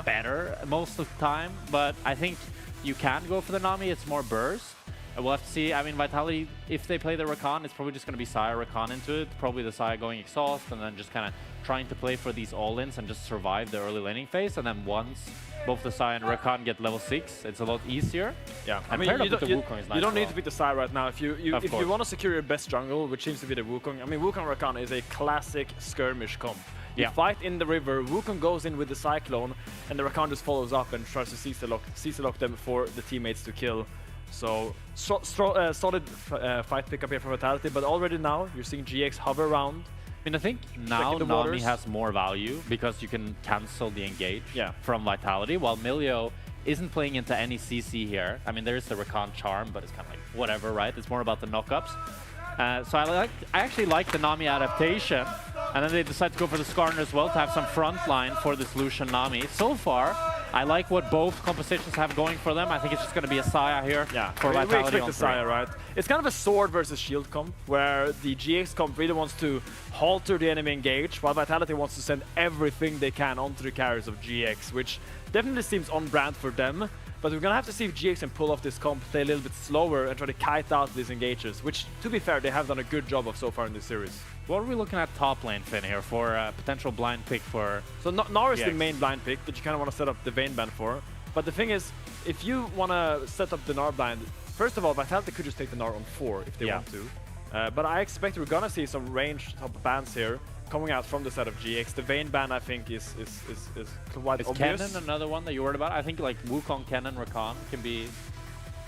better most of the time, but I think you can go for the Nami, it's more burst. We'll have to see. I mean, Vitality, if they play the Rakan, it's probably just going to be Saya Rakan into it. Probably the Saya going exhaust and then just kind of trying to play for these all-ins and just survive the early laning phase. And then once both the Saya and Rakan get level 6, it's a lot easier. Yeah, I mean, you don't need to pick the Saya right now. If you want to secure your best jungle, which seems to be the Wukong. I mean, Wukong Rakan is a classic skirmish comp. You fight in the river, Wukong goes in with the Cyclone, and the Rakan just follows up and tries to CC lock them for the teammates to kill. So, solid fight pickup here for Vitality, but already now you're seeing GX hover around. I mean, I think now Nami has more value because you can cancel the engage from Vitality, while Milio isn't playing into any CC here. I mean, there is the Rakan charm, but it's kind of like whatever, right? It's more about the knockups. So I actually like the Nami adaptation, and then they decide to go for the Skarner as well to have some front line for this Lucian Nami. So far, I like what both compositions have going for them. I think it's just going to be a Saya here for Vitality. We expect the Saya, right? It's kind of a sword versus shield comp, where the GX comp really wants to halter the enemy engage, while Vitality wants to send everything they can onto the carriers of GX, which definitely seems on brand for them. But we're going to have to see if GX can pull off this comp, play a little bit slower, and try to kite out these engages, which, to be fair, they have done a good job of so far in this series. What are we looking at top lane, Finn, here for a potential blind pick for... So Gnar is the main blind pick that you kind of want to set up the Vayne ban for. But the thing is, if you want to set up the Gnar blind, first of all, Vitality could just take the Gnar on 4 if they want to. But I expect we're going to see some ranged top bans here coming out from the side of GX. The Vayne ban, I think, is quite obvious. Is Kennen another one that you worried about? I think like Wukong, Kennen, Rakan can be...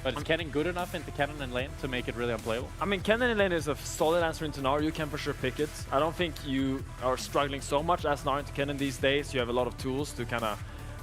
But is Kennen good enough into Kennen and lane to make it really unplayable? I mean, Kennen in lane is a solid answer into Gnar. You can for sure pick it. I don't think you are struggling so much as Gnar into Kennen these days. You have a lot of tools to kind of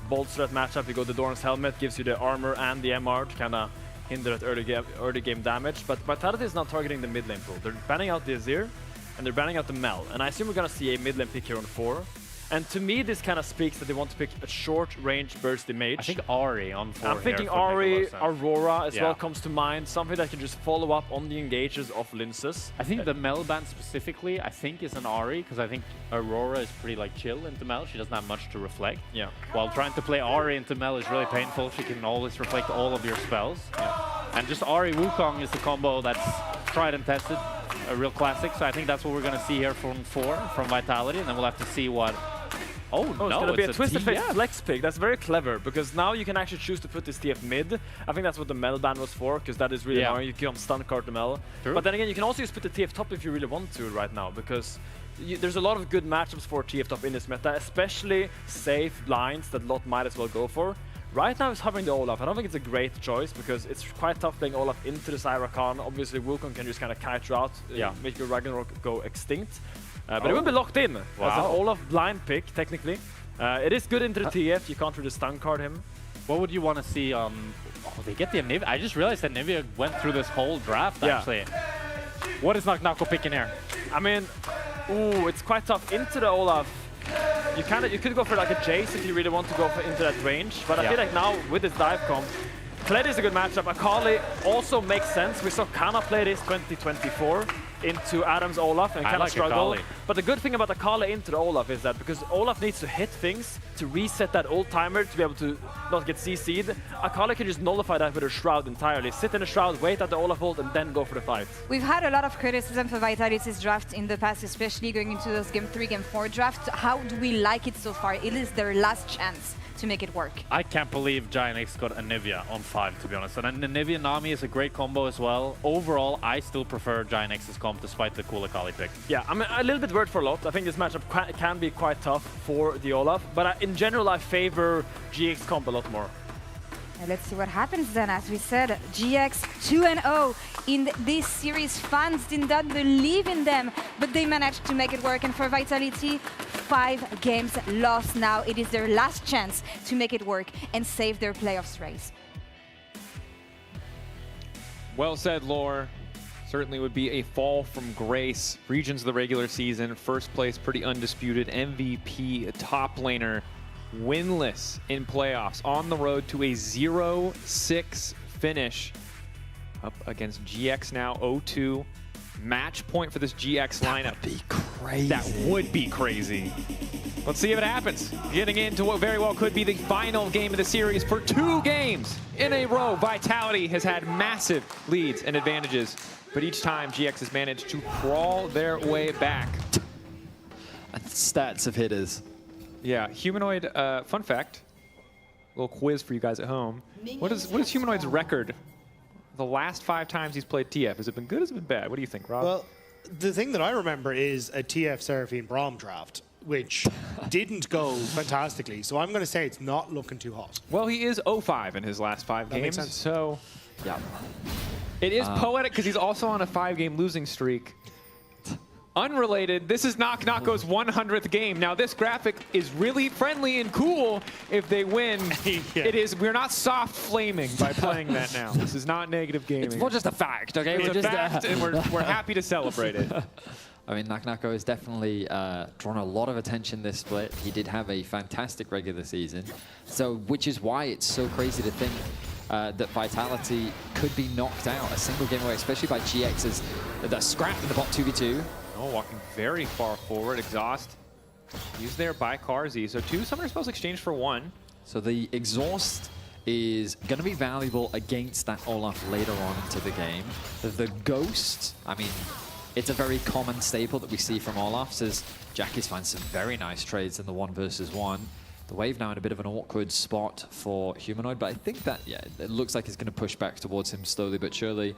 bolster that matchup. You go the Doran's Helmet, gives you the armor and the MR to kind of hinder that early game damage. But Vitality is not targeting the mid lane pool. They're banning out the Azir, and they're banning out the Mel. And I assume we're going to see a mid lane pick here on 4. And to me, this kind of speaks that they want to pick a short-range bursty mage. I think Ahri on 4. I'm thinking Ahri, Aurora as well comes to mind. Something that can just follow up on the engages of Linces. I think the Mel ban specifically, I think is an Ahri, because I think Aurora is pretty like chill into Mel. She doesn't have much to reflect. Yeah. While trying to play Ahri into Mel is really painful. She can always reflect all of your spells. And just Ahri Wukong is the combo that's tried and tested. A real classic. So I think that's what we're going to see here from 4 from Vitality. And then we'll have to see what... Oh, no, it's going to be a Twisted Fate flex pick. That's very clever, because now you can actually choose to put this TF mid. I think that's what the Mel ban was for, because that is really annoying. You can stun card the Mel. True. But then again, you can also just put the TF top if you really want to right now, because there's a lot of good matchups for TF top in this meta, especially safe lines that Lot might as well go for. Right now, it's hovering the Olaf. I don't think it's a great choice, because it's quite tough playing Olaf into the Syrakan. Obviously, Wukong can just kind of kite you out, make your Ragnarok go extinct. But it will be locked in. That's an Olaf blind pick, technically. It is good into the TF. You can't really stun card him. What would you want to see on... Oh, they get the Anivia. I just realized that Anivia went through this whole draft, actually. What is Knock picking here? I mean, ooh, it's quite tough. Into the Olaf, you could go for like a Jace if you really want to go into that range. But I feel like now with this dive comp, Kled is a good matchup. Akali also makes sense. We saw Kana play this 2024 into Adam's Olaf and kind of struggle. Akali. But the good thing about Akali into the Olaf is that because Olaf needs to hit things to reset that old timer to be able to not get CC'd, Akali can just nullify that with her Shroud entirely. Sit in a Shroud, wait at the Olaf ult, and then go for the fight. We've had a lot of criticism for Vitality's draft in the past, especially going into those Game 3, Game 4 drafts. How do we like it so far? It is their last chance to make it work. I can't believe Giant X got Anivia on 5, to be honest. And Anivia Nami is a great combo as well. Overall, I still prefer Giant X's comp despite the cool Akali pick. Yeah, I'm a little bit worried for a lot. I think this matchup can be quite tough for the Olaf, but in general, I favor GX comp a lot more. Let's see what happens then. As we said, GX 2-0 in this series. Fans did not believe in them, but they managed to make it work. And for Vitality, 5 games lost now. It is their last chance to make it work and save their playoffs race. Well said, Lore. Certainly would be a fall from grace. Regions of the regular season, first place, pretty undisputed. MVP, top laner, winless in playoffs, on the road to a 0-6 finish. Up against GX now, 0-2. Match point for this GX lineup. That would be crazy. That would be crazy. Let's see if it happens. Getting into what very well could be the final game of the series for 2 games in a row. Vitality has had massive leads and advantages, but each time GX has managed to crawl their way back. Stats of hitters. Yeah, Humanoid, fun fact, little quiz for you guys at home. What is Humanoid's record the last 5 times he's played TF? Has it been good or has it been bad? What do you think, Rob? Well, the thing that I remember is a TF Seraphine Braum draft, which didn't go fantastically. So I'm going to say it's not looking too hot. Well, he is 0-5 in his last 5 That games. makes sense. So, yeah. It is poetic because he's also on a 5-game losing streak. Unrelated, this is Knock-Knocko's 100th game. Now, this graphic is really friendly and cool if they win. It is, we're not soft flaming by playing that now. This is not negative gaming. It's more just a fact, okay? It's a fact, and we're happy to celebrate it. I mean, Knock-Knocko has definitely drawn a lot of attention this split. He did have a fantastic regular season, so which is why it's so crazy to think that Vitality could be knocked out a single game away, especially by GX's the scrap in the bot 2v2. Oh, walking very far forward. Exhaust used there by Carzzy. So 2 summoner spells exchanged for 1. So the exhaust is going to be valuable against that Olaf later on into the game. The ghost, I mean, it's a very common staple that we see from Olafs as Jackie's finds some very nice trades in the 1 versus 1. The wave now in a bit of an awkward spot for Humanoid, but I think that, yeah, it looks like it's going to push back towards him slowly but surely.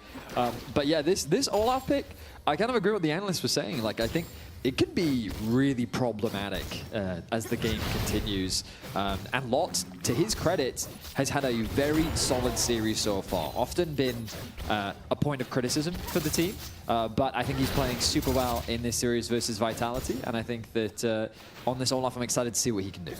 But yeah, this Olaf pick, I kind of agree with what the analysts were saying. Like, I think it could be really problematic as the game continues. And Lot, to his credit, has had a very solid series so far. Often been a point of criticism for the team, but I think he's playing super well in this series versus Vitality. And I think that on this Olaf, I'm excited to see what he can do.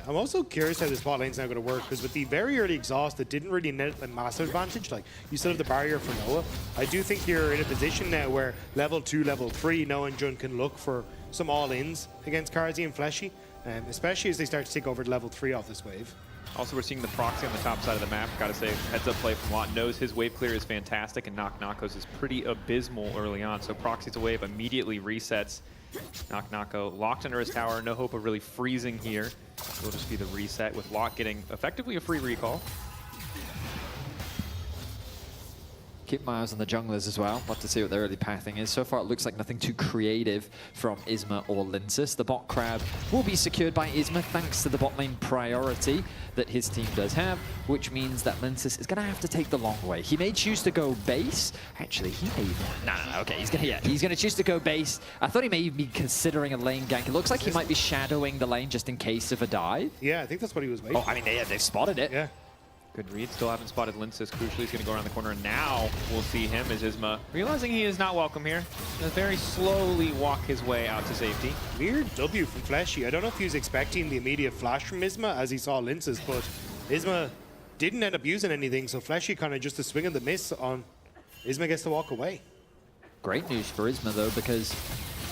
I'm also curious how this bot lane's now going to work, because with the very early exhaust, it didn't really net a massive advantage. Like, you still have the barrier for Noah. I do think you're in a position now where level 2, level 3, Noah and Jun can look for some all-ins against Carzzy and Fleshy, especially as they start to take over level 3 off this wave. Also, we're seeing the proxy on the top side of the map. Gotta say, heads-up play from Lot. Knows his wave clear is fantastic, and Knock-Knocko's is pretty abysmal early on. So proxy's a wave, immediately resets. Knock-Knocko locked under his tower. No hope of really freezing here. Will just be the reset with Lot getting effectively a free recall. Keep my eyes on the junglers as well. Want to see what their early pathing is. So far, it looks like nothing too creative from Isma or Linsus. The bot crab will be secured by Isma thanks to the bot lane priority that his team does have, which means that Linsus is going to have to take the long way. He may choose to go base. Actually, he may even... No. Okay, he's going to choose to go base. I thought he may even be considering a lane gank. It looks like he might be shadowing the lane just in case of a dive. Yeah, I think that's what he was waiting. Oh, I mean, they've spotted it. Yeah. Good read. Still haven't spotted Linsus. Crucially, he's going to go around the corner. And now we'll see him as Isma, realizing he is not welcome here, going to very slowly walk his way out to safety. Weird W from Fleshy. I don't know if he was expecting the immediate flash from Isma as he saw Linsus, but Isma didn't end up using anything, so Fleshy kind of just a swing and the miss on Isma gets to walk away. Great news for Isma, though, because,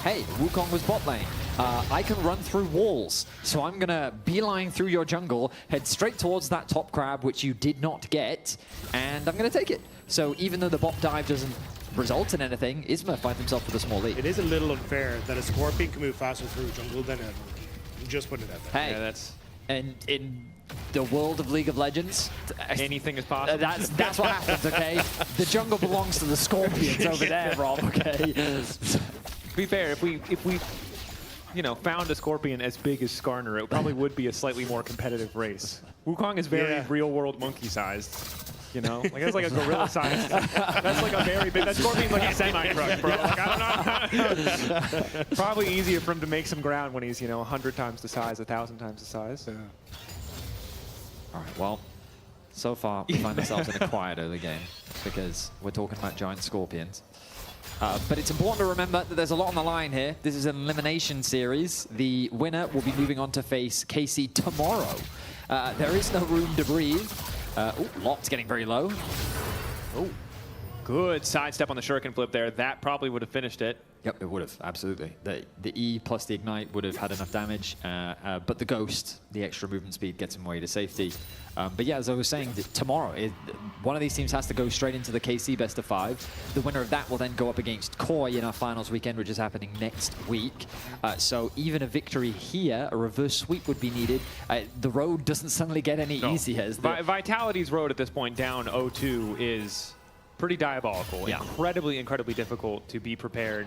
hey, Wukong was bot lane. I can run through walls, so I'm going to beeline through your jungle, head straight towards that top crab, which you did not get, and I'm going to take it. So even though the bot dive doesn't result in anything, Isma finds himself with a small lead. It is a little unfair that a Scorpion can move faster through jungle than a monkey. I'm just putting it out there. Hey, Yeah, that's... and in the world of League of Legends, anything is possible. That's what happens, okay? The jungle belongs to the Scorpions over there, Rob, okay? To be fair, if we you know, found a Scorpion as big as Skarner, it probably would be a slightly more competitive race. Wukong is very real-world monkey-sized. You know, like that's like a gorilla size. That's like a very big. That Scorpion's like a semi-truck, bro. Like, I don't know. Probably easier for him to make some ground when he's, you know, 100 times the size, 1,000 times the size. So. All right, well, so far we find ourselves in a quiet early game because we're talking about giant Scorpions. But it's important to remember that there's a lot on the line here. This is an elimination series. The winner will be moving on to face KC tomorrow. There is no room to breathe. Lot's getting very low. Oh, good sidestep on the shuriken flip there. That probably would have finished it. Yep, it would have, absolutely. The E plus the ignite would have had enough damage, but the Ghost, the extra movement speed, gets him away to safety. But yeah, as I was saying, tomorrow, one of these teams has to go straight into the KC best of 5. The winner of that will then go up against Koi in our finals weekend, which is happening next week. So even a victory here, a reverse sweep would be needed. The road doesn't suddenly get any easier. Vitality's road at this point down 0-2 is pretty diabolical. Yeah. Incredibly difficult to be prepared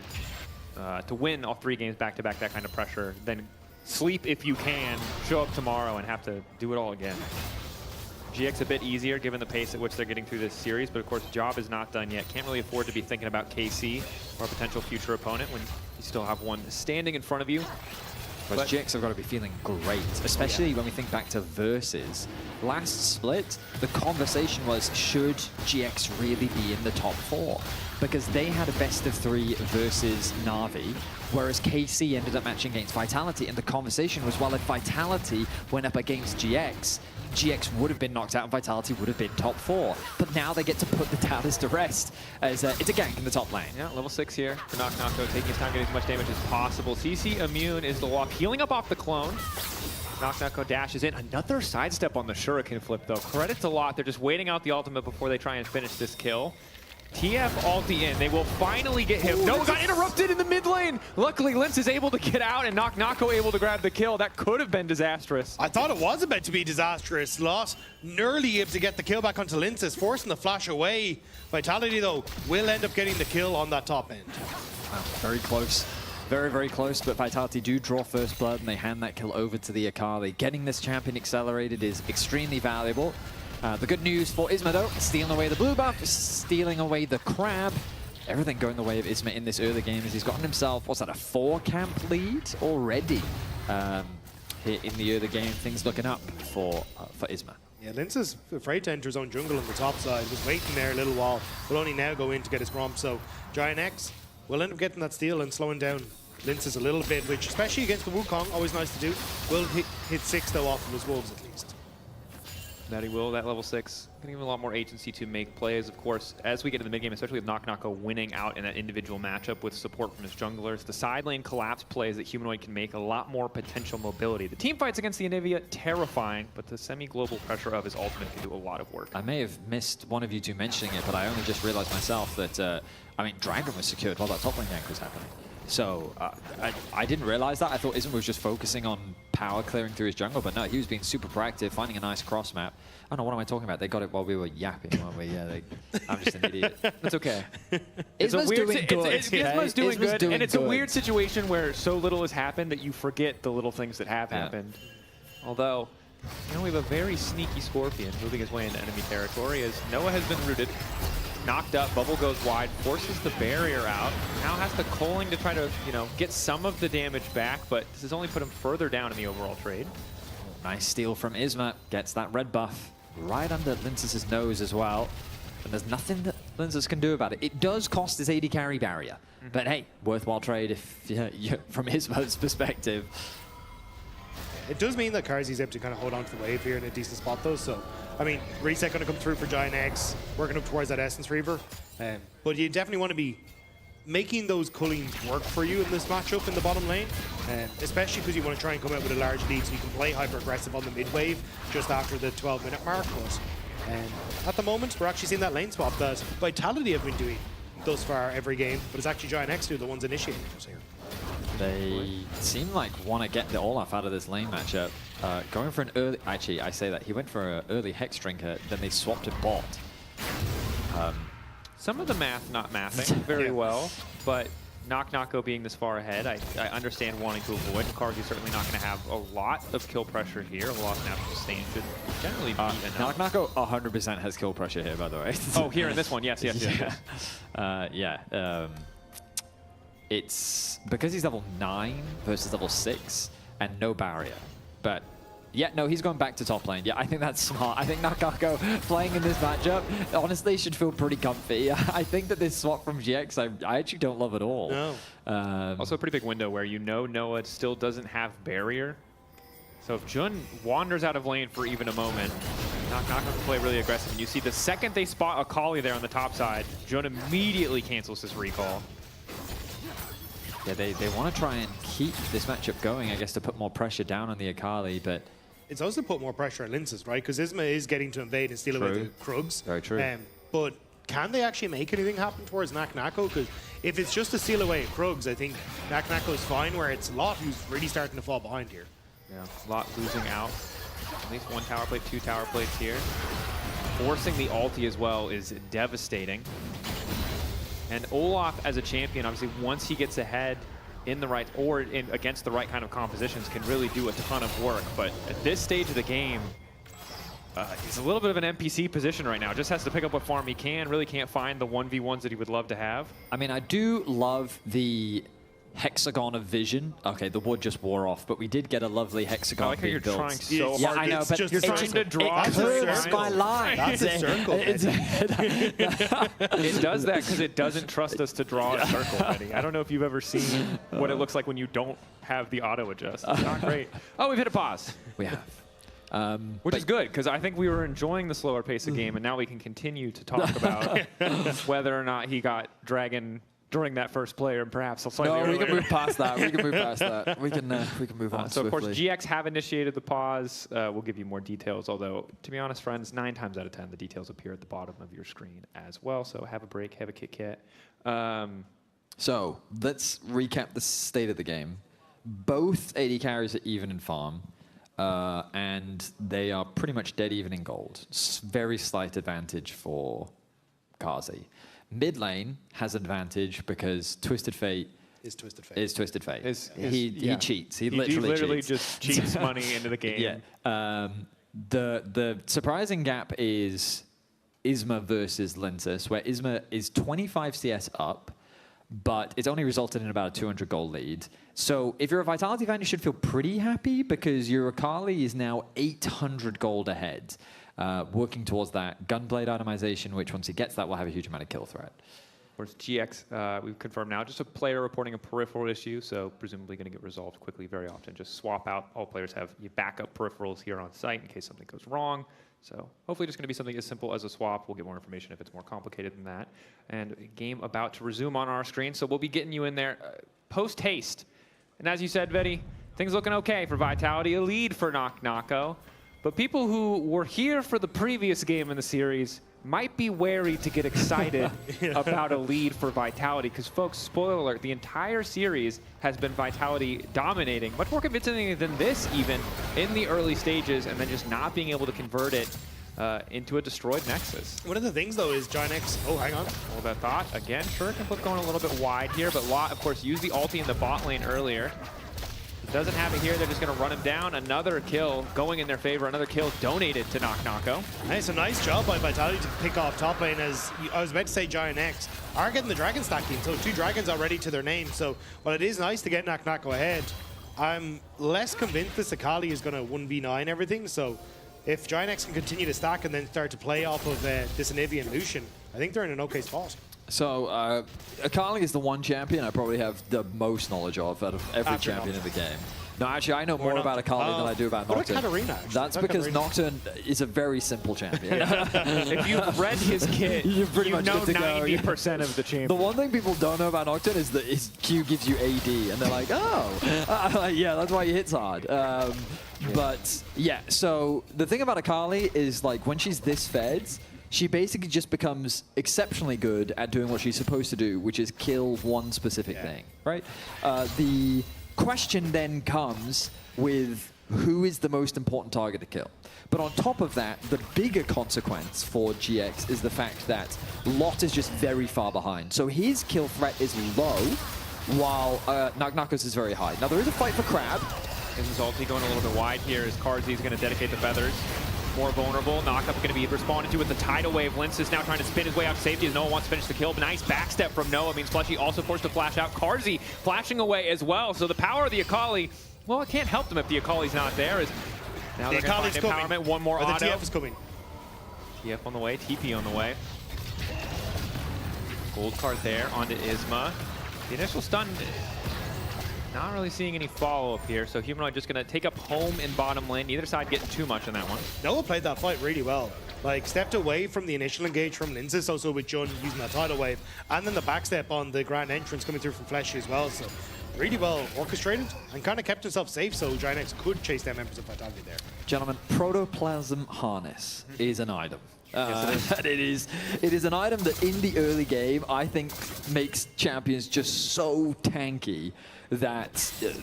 to win all 3 games back-to-back, that kind of pressure. Then sleep if you can, show up tomorrow and have to do it all again. GX a bit easier given the pace at which they're getting through this series, but of course job is not done yet. Can't really afford to be thinking about KC or a potential future opponent when you still have one standing in front of you. But GX have got to be feeling great, especially when we think back to Versus. Last split, the conversation was, should GX really be in the top 4? Because they had a best of 3 versus Na'Vi, whereas KC ended up matching against Vitality, and the conversation was, well, if Vitality went up against GX, GX would have been knocked out and Vitality would have been top 4. But now they get to put the doubters to rest as it's a gank in the top lane. Yeah, level 6 here for Knock-Knocko, taking his time getting as much damage as possible. CC immune is the walk, healing up off the clone. Knock-Knocko dashes in. Another sidestep on the shuriken flip, though. Credit to Lot. They're just waiting out the ultimate before they try and finish this kill. TF ulti in. They will finally get him. No, got interrupted in the mid lane. Luckily, Lince is able to get out and Knock-Knocko able to grab the kill. That could have been disastrous. I thought it was about to be disastrous. Loss nearly able to get the kill back onto Lince, forcing the flash away. Vitality, though, will end up getting the kill on that top end. Wow, very close. Very close, but Vitality do draw first blood and they hand that kill over to the Akali. Getting this champion accelerated is extremely valuable. The good news for Isma, though, stealing away the blue buff, stealing away the crab. Everything going the way of Isma in this early game as he's gotten himself, what's that, a 4-camp lead already here in the early game. Things looking up for Isma. Yeah, Lince is afraid to enter his own jungle on the top side. Was waiting there a little while. Will only now go in to get his romp. So Giant X will end up getting that steal and slowing down Lince a little bit, which, especially against the Wukong, always nice to do. Will hit 6, though, off of his wolves at least. That he will, that level 6. Gonna give him a lot more agency to make plays, of course, as we get to the mid game, especially with Knock-Knocko winning out in that individual matchup with support from his junglers. The side lane collapse plays that Humanoid can make a lot more potential mobility. The team fights against the Anivia, terrifying, but the semi-global pressure of his ultimate can do a lot of work. I may have missed one of you two mentioning it, but I only just realized myself that, I mean, Dragon was secured while that top lane gank was happening. So I didn't realize that. I thought Isma was just focusing on power clearing through his jungle, but no, he was being super proactive, finding a nice cross map. Oh no, what am I talking about? They got it while we were yapping, weren't we? Yeah, I'm just an idiot. It's okay. Isma's doing good. Isma's doing good, and it's a weird situation where so little has happened that you forget the little things that have happened. Although, you know, we have a very sneaky Scorpion moving his way into enemy territory as Noah has been rooted. Knocked up, bubble goes wide, forces the barrier out. Now has to culling to try to, you know, get some of the damage back, but this has only put him further down in the overall trade. Nice steal from Isma, gets that red buff right under Lince's nose as well. And there's nothing that Lince can do about it. It does cost his AD carry barrier, but hey, worthwhile trade if from Isma's perspective. it does mean that Karzi's able to kind of hold on to the wave here in a decent spot though. So, I mean, reset going to come through for Giant X, working up towards that Essence Reaver. But you definitely want to be making those cullings work for you in this matchup in the bottom lane, especially because you want to try and come out with a large lead so you can play hyper-aggressive on the mid wave just after the 12-minute mark. But at the moment, we're actually seeing that lane swap that Vitality have been doing thus far every game, but it's actually Giant X who are the ones initiating it here. They seem like want to get the Olaf out of this lane matchup. Going for an early... Actually, I say that. He went for an early Hex Drinker, then they swapped it bot. Some of the math not mathing very well, but Nako being this far ahead, I understand wanting to avoid. Karzi's certainly not going to have a lot of kill pressure here. A lot of natural sustain should generally be enough. Nako 100% has kill pressure here, by the way. Oh, here in this one, yes. It's because he's level 9 versus level 6 and no barrier. But yeah, no, he's going back to top lane. Yeah, I think that's smart. I think Nako playing in this matchup, honestly, should feel pretty comfy. I think that this swap from GX, I actually don't love at all. No. Also a pretty big window where you know Noah still doesn't have barrier. So if Jun wanders out of lane for even a moment, Nako can play really aggressive. And you see the second they spot Akali there on the top side, Jun immediately cancels his recall. Yeah, they want to try and keep this matchup going, I guess, to put more pressure down on the Akali, but... It's also put more pressure on Linces, right? Because Isma is getting to invade and steal away the Krugs. Very true. But can they actually make anything happen towards Nako? Because if it's just to steal away Krugs, I think Nako is fine, where it's Lot who's really starting to fall behind here. Yeah, Lot losing out. At least one tower plate, 2 tower plates here. Forcing the ulti as well is devastating. And Olaf as a champion, obviously, once he gets ahead in the right, or against the right kind of compositions, can really do a ton of work. But at this stage of the game, he's a little bit of an NPC position right now. Just has to pick up what farm he can. Really can't find the 1v1s that he would love to have. I mean, I do love the hexagon of vision. Okay, the wood just wore off, but we did get a lovely hexagon. I like how you're built. trying so hard. Yeah, I know, but you're trying to draw. It curves my line. That's a circle. It does that because it doesn't trust us to draw a circle, Eddie. I don't know if you've ever seen what it looks like when you don't have the auto adjust. It's not great. Oh, we've hit a pause. We have. Which is good, because I think we were enjoying the slower pace of game, and now we can continue to talk about whether or not he got Dragon during that first player, and perhaps slightly earlier. We can move past that. We can move past that. We can move on So, of course, swiftly. GX have initiated the pause. We'll give you more details, although, to be honest, friends, 9 times out of 10, the details appear at the bottom of your screen as well. So have a break, have a Kit Kat. So let's recap the state of the game. Both AD carries are even in farm, and they are pretty much dead even in gold. Very slight advantage for Karzi. Mid lane has advantage because Twisted Fate is Twisted Fate. He cheats. He literally cheats. Just cheats money into the game. Yeah. The surprising gap is Isma versus Linces, where Isma is 25 CS up, but it's only resulted in about a 200 gold lead. So if you're a Vitality fan, you should feel pretty happy because your Akali is now 800 gold ahead. Working towards that Gunblade itemization, which once he gets that will have a huge amount of kill threat. Of course, GX, we've confirmed now, just a player reporting a peripheral issue, so presumably going to get resolved quickly very often. Just swap out. All players have backup peripherals here on site in case something goes wrong. So hopefully just going to be something as simple as a swap. We'll get more information if it's more complicated than that. And game about to resume on our screen, so we'll be getting you in there post-haste. And as you said, Vetty, things looking okay for Vitality. A lead for Nako. But people who were here for the previous game in the series might be wary to get excited about a lead for Vitality. Because, folks, spoiler alert, the entire series has been Vitality dominating, much more convincingly than this even, in the early stages, and then just not being able to convert it into a destroyed Nexus. One of the things, though, is Giant X... Oh, hang on. Hold that thought. Again, Shuriken Flip going a little bit wide here, but Lot, of course, used the ulti in the bot lane earlier. Doesn't have it here. They're just going to run him down. Another kill going in their favor. Another kill donated to Nako. Hey, it's a nice job by Vitality to pick off top lane, as I was about to say Giant X are getting the Dragon stacking. So 2 Dragons already to their name. So while it is nice to get Nako ahead, I'm less convinced this Akali is going to 1v9 everything. So if Giant X can continue to stack and then start to play off of this Anivy and Lucian, I think they're in an okay spot. So Akali is the one champion I probably have the most knowledge of out of every champion in the game. No, actually, I know more about Akali than I do about What Nocturne. about Katarina, actually? That's because Nocturne is a very simple champion. If you've read his kit, you pretty much know get to go. 90% of the champion. The one thing people don't know about Nocturne is that his Q gives you AD, and they're like, oh, yeah, that's why he hits hard. But yeah, so the thing about Akali is like when she's this fed, she basically just becomes exceptionally good at doing what she's supposed to do, which is kill one specific thing, right? The question then comes with who is the most important target to kill. But on top of that, the bigger consequence for GX is the fact that Lot is just very far behind. So his kill threat is low, while Naknako's is very high. Now there is a fight for Crab. His ulti going a little bit wide here as Karzi's going to dedicate the feathers. More vulnerable. Knockup going to be responded to with the tidal wave. Lince now trying to spin his way out to safety as Noah wants to finish the kill. But nice backstep from Noah means Fleshy also forced to flash out. Karzi flashing away as well. So the power of the Akali, well, it can't help them if the Akali's not there. As now they're going to find empowerment. One more auto. The TF is coming. TF on the way. TP on the way. Gold card there onto Isma. The initial stun, not really seeing any follow-up here, so Humanoid just going to take up home in bottom lane. Neither side getting too much on that one. Noah played that fight really well. Like, stepped away from the initial engage from Linzis, also with Jun using that tidal wave, and then the backstep on the grand entrance coming through from Fleshy as well. So really well orchestrated and kind of kept himself safe so Giants could chase down members of Vitality there. Gentlemen, Protoplasm Harness is an item. It is an item that in the early game I think makes champions just so tanky that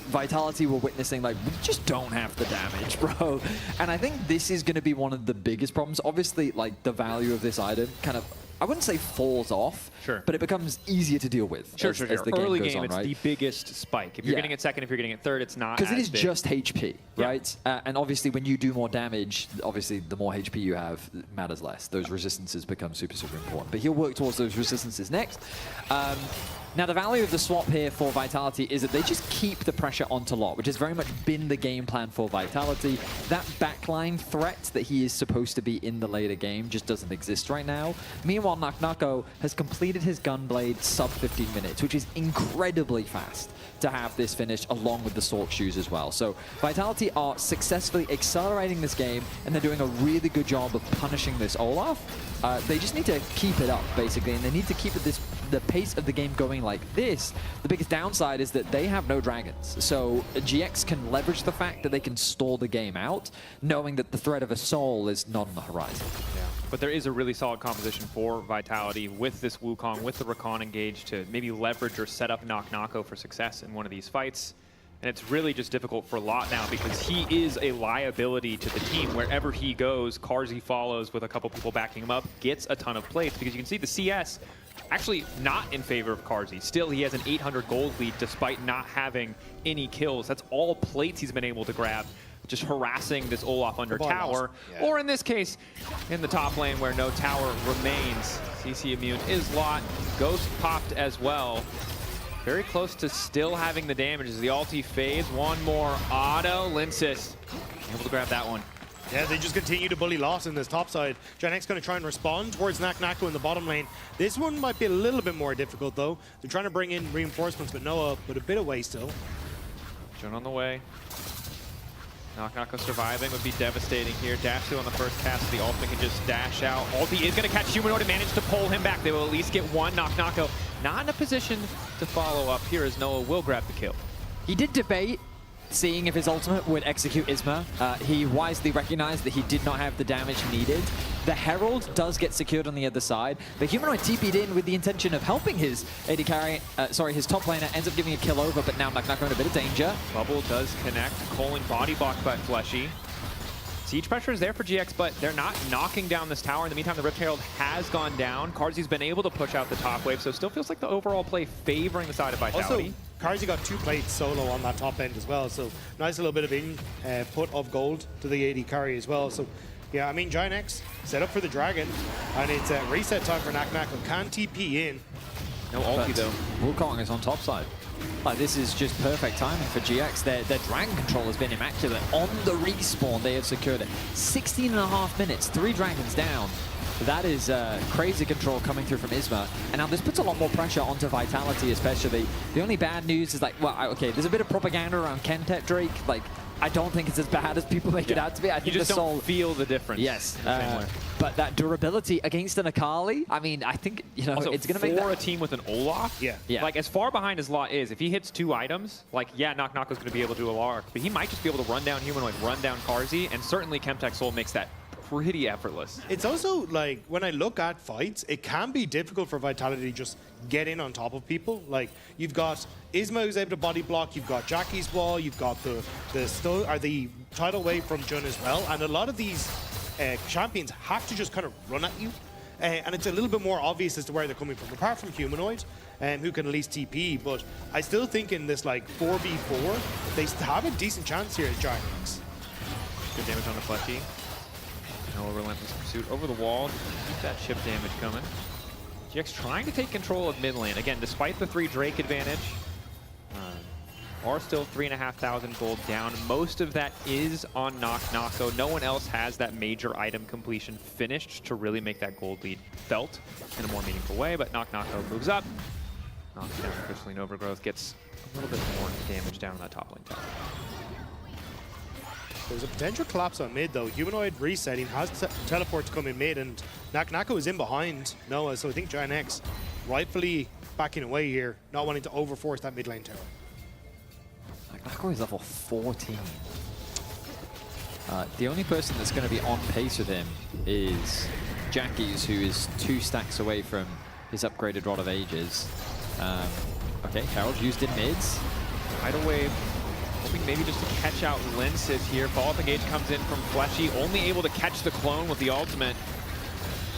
Vitality were witnessing like, we just don't have the damage, bro. And I think this is going to be one of the biggest problems. Obviously, like the value of this item kind of, I wouldn't say falls off, but it becomes easier to deal with. Sure. As the Early goes game, on, it's right? the biggest spike. If you're getting it second, if you're getting it third, it's not because it is big. just HP, right? And obviously, when you do more damage, obviously, the more HP you have, it matters less. Those resistances become super, super important. But he'll work towards those resistances next. Now, the value of the swap here for Vitality is that they just keep the pressure onto Lot, which has very much been the game plan for Vitality. That backline threat that he is supposed to be in the later game just doesn't exist right now. Meanwhile, Naknako has completed his Gunblade sub 15 minutes, which is incredibly fast to have this finished along with the Sork shoes as well. So Vitality are successfully accelerating this game, and they're doing a really good job of punishing this Olaf. They just need to keep it up, basically, and they need to keep the pace of the game going like this. The biggest downside is that they have no dragons. So GX can leverage the fact that they can stall the game out, knowing that the threat of a soul is not on the horizon. Yeah. But there is a really solid composition for Vitality with this Wukong, with the Rakan engage to maybe leverage or set up Naknako for success in one of these fights. And it's really just difficult for Lot now because he is a liability to the team. Wherever he goes, Karzi follows with a couple people backing him up, gets a ton of plates because you can see the CS actually not in favor of Karzi. Still, he has an 800 gold lead despite not having any kills. That's all plates he's been able to grab, just harassing this Olaf under tower. Yeah. Or in this case, in the top lane where no tower remains. CC immune is Lot. Ghost popped as well. Very close to still having the damage as the ulti fades. One more auto. Linsis able to grab that one. Yeah, they just continue to bully Loss in this top side. Janek's going to try and respond towards Naknako in the bottom lane. This one might be a little bit more difficult, though. They're trying to bring in reinforcements, but Noah, but a bit away still. Jun on the way. Naknako surviving would be devastating here. Dash through on the first cast. The ultimate can just dash out. Ulti is going to catch Humanoid and manage to pull him back. They will at least get one. Naknako not in a position to follow up here as Noah will grab the kill. He did debate seeing if his ultimate would execute Isma. He wisely recognized that he did not have the damage needed. The Herald does get secured on the other side. The Humanoid TP'd in with the intention of helping his AD carry, his top laner, ends up giving a kill over, but now Naknako in a bit of danger. Bubble does connect. Colin body blocked by Fleshy. Siege pressure is there for GX, but they're not knocking down this tower. In the meantime, the Rift Herald has gone down. Karzi's been able to push out the top wave, so it still feels like the overall play favoring the side of Vitality. Also, Karzi got 2 plates solo on that top end as well, so nice little bit of input of gold to the AD carry as well. So yeah, I mean, Giant X set up for the dragon, and it's reset time for Naknako. Can TP in. No ulti though. Wukong is on top side. This is just perfect timing for GX. Their dragon control has been immaculate. On the respawn, they have secured it. 16.5 minutes, 3 dragons down. That is crazy control coming through from Isma. And now this puts a lot more pressure onto Vitality especially. The only bad news is like, well, okay, there's a bit of propaganda around Kentet Drake. Like, I don't think it's as bad as people make it out to be. I think you just the Soul, don't feel the difference. Yes. In the same way. But that durability against an Akali, I mean, I think, you know, also, it's going to make for a team with an Olaf, yeah. like as far behind as Law is, if he hits 2 items, like, yeah, Knock Knock is going to be able to do a lark, but he might just be able to run down Humanoid, run down Carzzy, and certainly Chemtech Soul makes that pretty effortless. It's also like, when I look at fights, it can be difficult for Vitality to just get in on top of people. Like, you've got Isma who's able to body block, you've got Jackie's wall, you've got the tidal wave from Jun as well, and a lot of these champions have to just kind of run at you. And it's a little bit more obvious as to where they're coming from, apart from Humanoid, who can at least TP. But I still think in this like 4v4, they have a decent chance here at Giant X. Good damage on the Fletchy. No relentless pursuit over the wall. Keep that chip damage coming. GX trying to take control of mid lane. Again, despite the 3 Drake advantage, are still 3,500 gold down. Most of that is on Knock Knock, though. No one else has that major item completion finished to really make that gold lead felt in a more meaningful way. But Knock Knock moves up, knocks down Crystalline Overgrowth, gets a little bit more damage down on that top lane tower. There's a potential collapse on mid, though. Humanoid resetting, has teleport to come in mid, and Nako is in behind Noah, so I think Giant X rightfully backing away here, not wanting to overforce that mid lane tower. Nako is level 14. The only person that's going to be on pace with him is Jackie's, who is 2 stacks away from his upgraded Rod of Ages. Okay, Harold used in mids. Tidal Wave, hoping maybe just to catch out Linces here. Follow-up engage comes in from Fleshy, only able to catch the clone with the ultimate.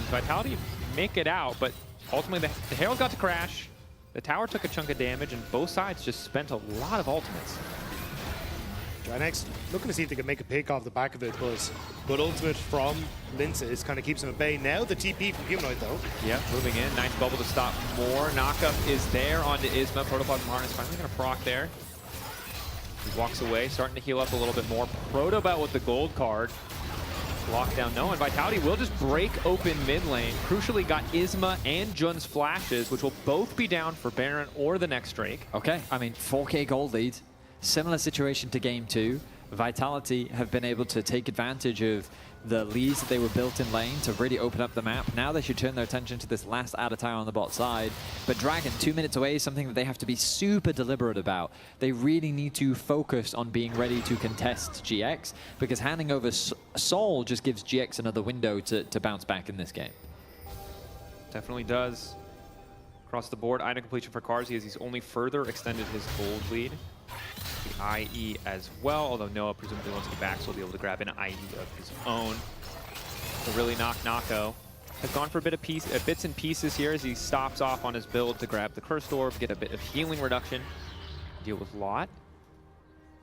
Vitality make it out, but ultimately the Herald got to crash. The tower took a chunk of damage, and both sides just spent a lot of ultimates. Giant X looking to see if they can make a pick off the back of it, but good ultimate from Linces kind of keeps him at bay. Now the TP from Humanoid, though. Yeah, moving in. Nice bubble to stop more. Knockup is there onto Isma. Protoplasm Harness finally going to proc there. He walks away, starting to heal up a little bit more. Protobelt with the gold card. Lockdown, no, and Vitality will just break open mid lane. Crucially got Isma and Jun's flashes, which will both be down for Baron or the next Drake. Okay, I mean, 4K gold lead. Similar situation to Game 2. Vitality have been able to take advantage of the leads that they were built in lane to really open up the map. Now they should turn their attention to this last Ada tower on the bot side. But Dragon, 2 minutes away, is something that they have to be super deliberate about. They really need to focus on being ready to contest GX, because handing over Soul just gives GX another window to bounce back in this game. Definitely does. Across the board, item completion for Carzzy as he's only further extended his gold lead. The IE as well, although Noah presumably once he backs will be able to grab an IE of his own. So really Nako has gone for a bit of bits and pieces here as he stops off on his build to grab the Cursed Orb, get a bit of healing reduction, deal with Lot.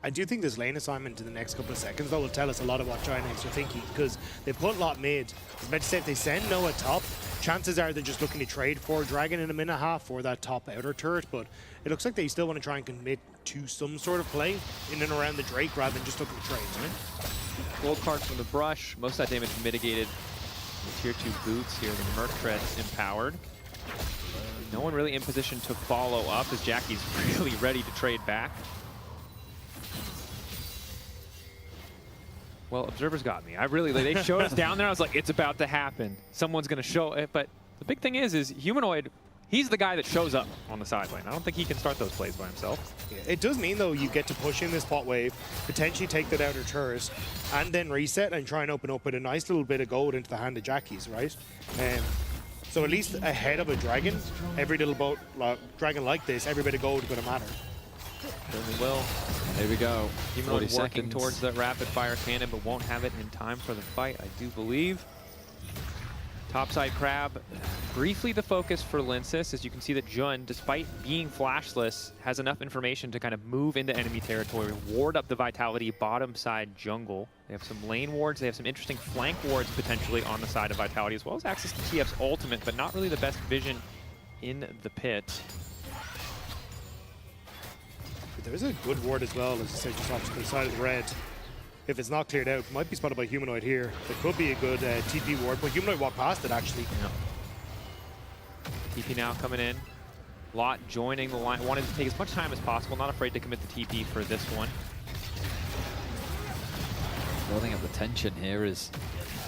I do think this lane assignment in the next couple of seconds, though, will tell us a lot of what Giant X are thinking, because they put Lot mid. I was about to say, if they send Noah top, chances are they're just looking to trade for Dragon in a minute and a half for that top outer turret, but it looks like they still want to try and commit to some sort of play in and around the Drake rather than just looking to trade, right? Gold card from the brush, most of that damage mitigated with tier 2 boots here. The Merc Tread's empowered. No one really in position to follow up as Jackie's really ready to trade back. Well, Observer's got me. They showed us down there. I was like, it's about to happen. Someone's going to show it. But the big thing is Humanoid, he's the guy that shows up on the side lane. I don't think he can start those plays by himself. Yeah, it does mean, though, you get to push in this pot wave, potentially take that outer turret, and then reset and try and open up with a nice little bit of gold into the hand of Jackie's, right? So at least ahead of a Dragon, every little Dragon like this, every bit of gold is going to matter. Certainly will. There we go. Humanoid working towards that rapid fire cannon, but won't have it in time for the fight, I do believe. Topside Crab, briefly the focus for Linces, as you can see that Jun, despite being flashless, has enough information to kind of move into enemy territory, ward up the Vitality bottom side jungle. They have some lane wards, they have some interesting flank wards potentially on the side of Vitality, as well as access to TF's ultimate, but not really the best vision in the pit. There is a good ward as well, as I said, just off to the side of the red. if it's not cleared out. Might be spotted by Humanoid here. There could be a good TP ward, but Humanoid walked past it actually. TP now coming in. Lot joining the line, wanted to take as much time as possible, not afraid to commit the TP for this one. Building up the tension here is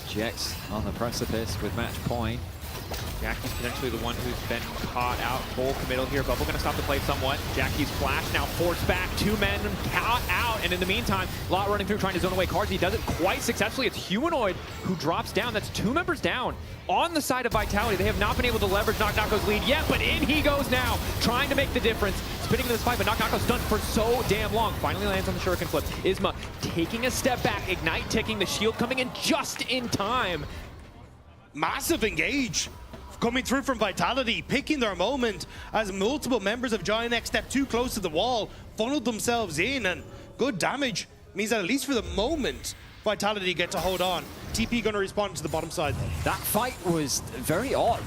GX on the precipice with match point. Jackie's potentially the one who's been caught out. Full committal here. Bubble going to stop the play somewhat. Jackie's flash now forced back. 2 men caught out. And in the meantime, Lot running through trying to zone away cards. He does it quite successfully. It's Humanoid who drops down. That's 2 members down on the side of Vitality. They have not been able to leverage Knock-Knocko's lead yet, but in he goes now, trying to make the difference. Spinning into this fight, but Knock-Knocko's stunned for so damn long. Finally lands on the Shuriken flip. Isma taking a step back. Ignite ticking. The shield coming in just in time. Massive engage coming through from Vitality, picking their moment as multiple members of Giant X step too close to the wall, funneled themselves in, and good damage means that at least for the moment, Vitality get to hold on. TP gonna respond to the bottom side though. That fight was very odd.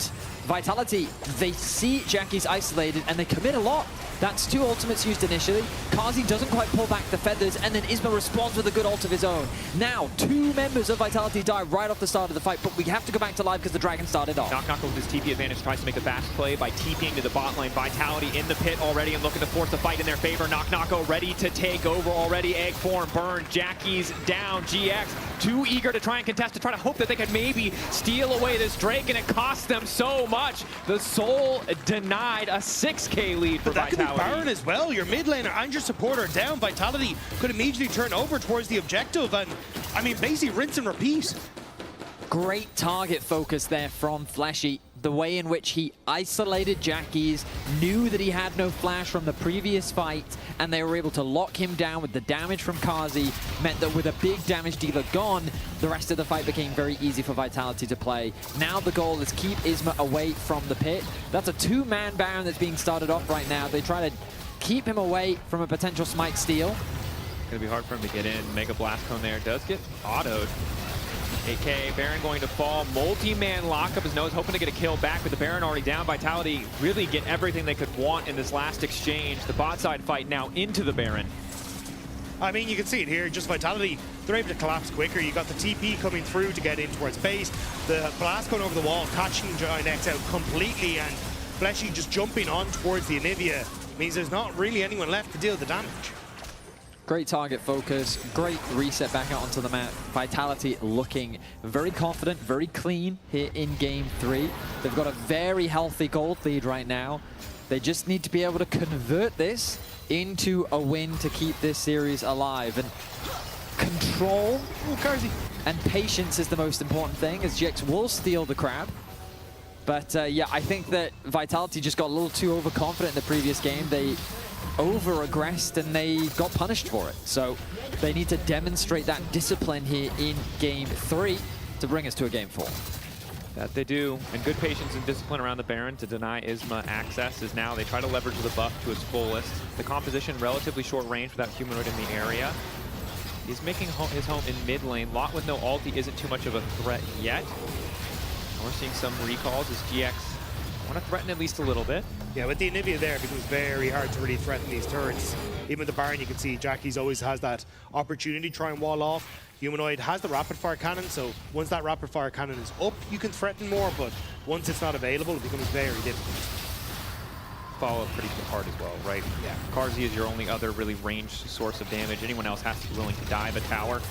Vitality, they see Jackie's isolated and they commit a lot. That's 2 ultimates used initially. Kazi doesn't quite pull back the feathers, and then Isma responds with a good ult of his own. Now, 2 members of Vitality die right off the start of the fight, but we have to go back to live because the Dragon started off. Knock-Knock with his TP advantage tries to make a fast play by TPing to the bot lane. Vitality in the pit already and looking to force the fight in their favor. Knock-Knocko ready to take over already. Egg form burned. Jackie's down. GX too eager to try and contest, to try to hope that they could maybe steal away this Drake, and it costs them so much. The Soul denied a 6K lead for Vitality. That could be Baron as well. Your mid laner and your supporter down. Vitality could immediately turn over towards the objective, and I mean, basically rinse and repeat. Great target focus there from Fleshy. The way in which he isolated Jackie's, knew that he had no flash from the previous fight, and they were able to lock him down with the damage from Kazi, meant that with a big damage dealer gone, the rest of the fight became very easy for Vitality to play. Now the goal is keep Isma away from the pit. That's a 2-man Baron that's being started off right now. They try to keep him away from a potential smite steal. It's going to be hard for him to get in. Mega Blast Cone there does get autoed. 8K, Baron going to fall. Multi-man lock up his nose, hoping to get a kill back, but the Baron already down. Vitality really get everything they could want in this last exchange. The bot side fight now into the Baron. I mean, you can see it here, just Vitality, they're able to collapse quicker. You got the TP coming through to get in towards base. The blast going over the wall, catching Giant X out completely, and Fleshy just jumping on towards the Anivia means there's not really anyone left to deal with the damage. Great target focus, great reset back out onto the map. Vitality looking very confident, very clean here in Game 3. They've got a very healthy gold lead right now. They just need to be able to convert this into a win to keep this series alive. And control and patience is the most important thing, as GX will steal the crab. But yeah, I think that Vitality just got a little too overconfident in the previous game. They over-aggressed and they got punished for it. So they need to demonstrate that discipline here in Game 3 to bring us to a Game 4. That they do, and good patience and discipline around the Baron to deny Isma access is now. They try to leverage the buff to its fullest. The composition relatively short range without Humanoid in the area. He's making his home in mid lane. Lot with no ulti isn't too much of a threat yet. We're seeing some recalls as GX want to threaten at least a little bit. Yeah, with the Anivia there, it becomes very hard to really threaten these turrets. Even with the Baron, you can see Jackie's always has that opportunity to try and wall off. Humanoid has the rapid fire cannon, so once that rapid fire cannon is up, you can threaten more, but once it's not available, it becomes very difficult. Follow pretty hard as well, right? Yeah. Karzi is your only other really ranged source of damage. Anyone else has to be willing to dive a tower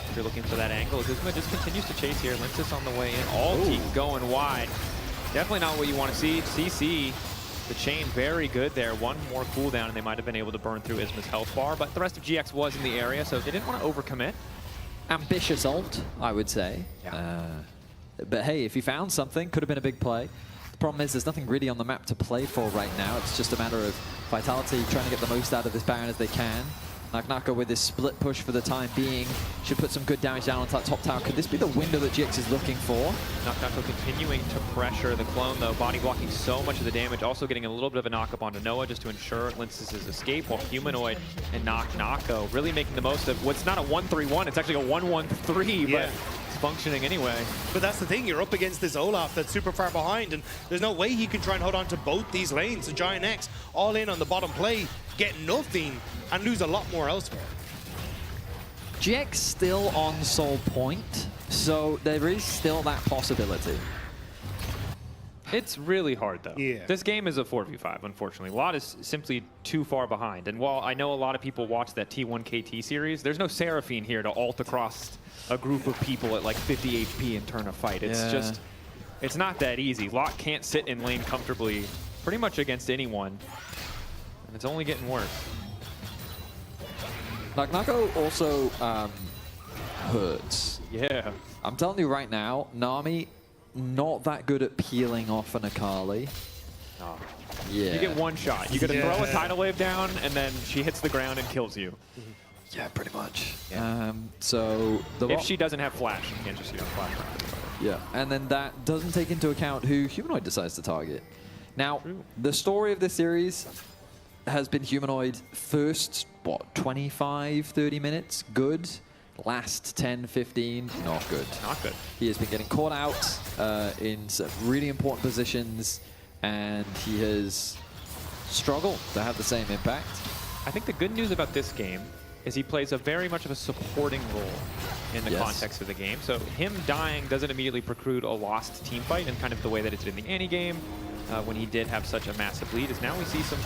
if you're looking for that angle. Isma just continues to chase here. Linsis on the way in. All team going wide. Definitely not what you want to see. CC, the chain, very good there. One more cooldown, and they might have been able to burn through Isma's health bar, but the rest of GX was in the area, so they didn't want to overcommit. Ambitious ult, I would say. Yeah. But hey, if you found something, could have been a big play. The problem is there's nothing really on the map to play for right now. It's just a matter of Vitality trying to get the most out of this Baron as they can. Knock-Knocko with this split push for the time being should put some good damage down on that top tower. Could this be the window that GX is looking for? Knock-Knocko continuing to pressure the clone, though. Body blocking so much of the damage. Also getting a little bit of a knock-up onto Noah just to ensure Linsis' escape, while Humanoid and Knock-Knocko really making the most of what's not a 1-3-1. It's actually a 1-1-3, but it's functioning anyway. But that's the thing. You're up against this Olaf that's super far behind, and there's no way he can try and hold on to both these lanes. So Giant X all in on the bottom play, get nothing, and lose a lot more elsewhere. GX still on Soul Point, so there is still that possibility. It's really hard, though. Yeah. This game is a 4v5, unfortunately. Lot is simply too far behind. And while I know a lot of people watch that T1 KT series, there's no Seraphine here to ult across a group of people at like 50 HP and turn a fight. It's just, it's not that easy. Lot can't sit in lane comfortably pretty much against anyone. And it's only getting worse. Nako also hurts. Yeah. I'm telling you right now, Nami, not that good at peeling off an Akali. No. Yeah. You get one shot. You gotta throw a tidal wave down, and then she hits the ground and kills you. Yeah, pretty much. Yeah. So if she doesn't have flash, you can't just flash around. Yeah, and then that doesn't take into account who Humanoid decides to target. Now, the story of this series has been Humanoid first, what, 25, 30 minutes? Good. Last 10, 15, not good. Not good. He has been getting caught out in some really important positions, and he has struggled to have the same impact. I think the good news about this game is he plays a very much of a supporting role in the context of the game. So him dying doesn't immediately preclude a lost team fight in kind of the way that it did in the Annie game when he did have such a massive lead. Is now we see some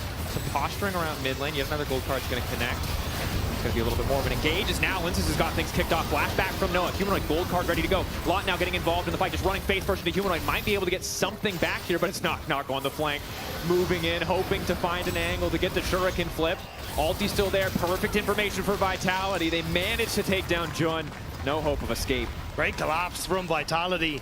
posturing around mid lane. Yet another gold card's going to connect. It's going to be a little bit more of an engage as now Linces has got things kicked off. Flashback from Noah. Humanoid gold card ready to go. Lot now getting involved in the fight, just running face first into Humanoid. Might be able to get something back here, but it's not. Nako on the flank. Moving in, hoping to find an angle to get the Shuriken flip. Ulti's still there. Perfect information for Vitality. They managed to take down Jun. No hope of escape. Great collapse from Vitality.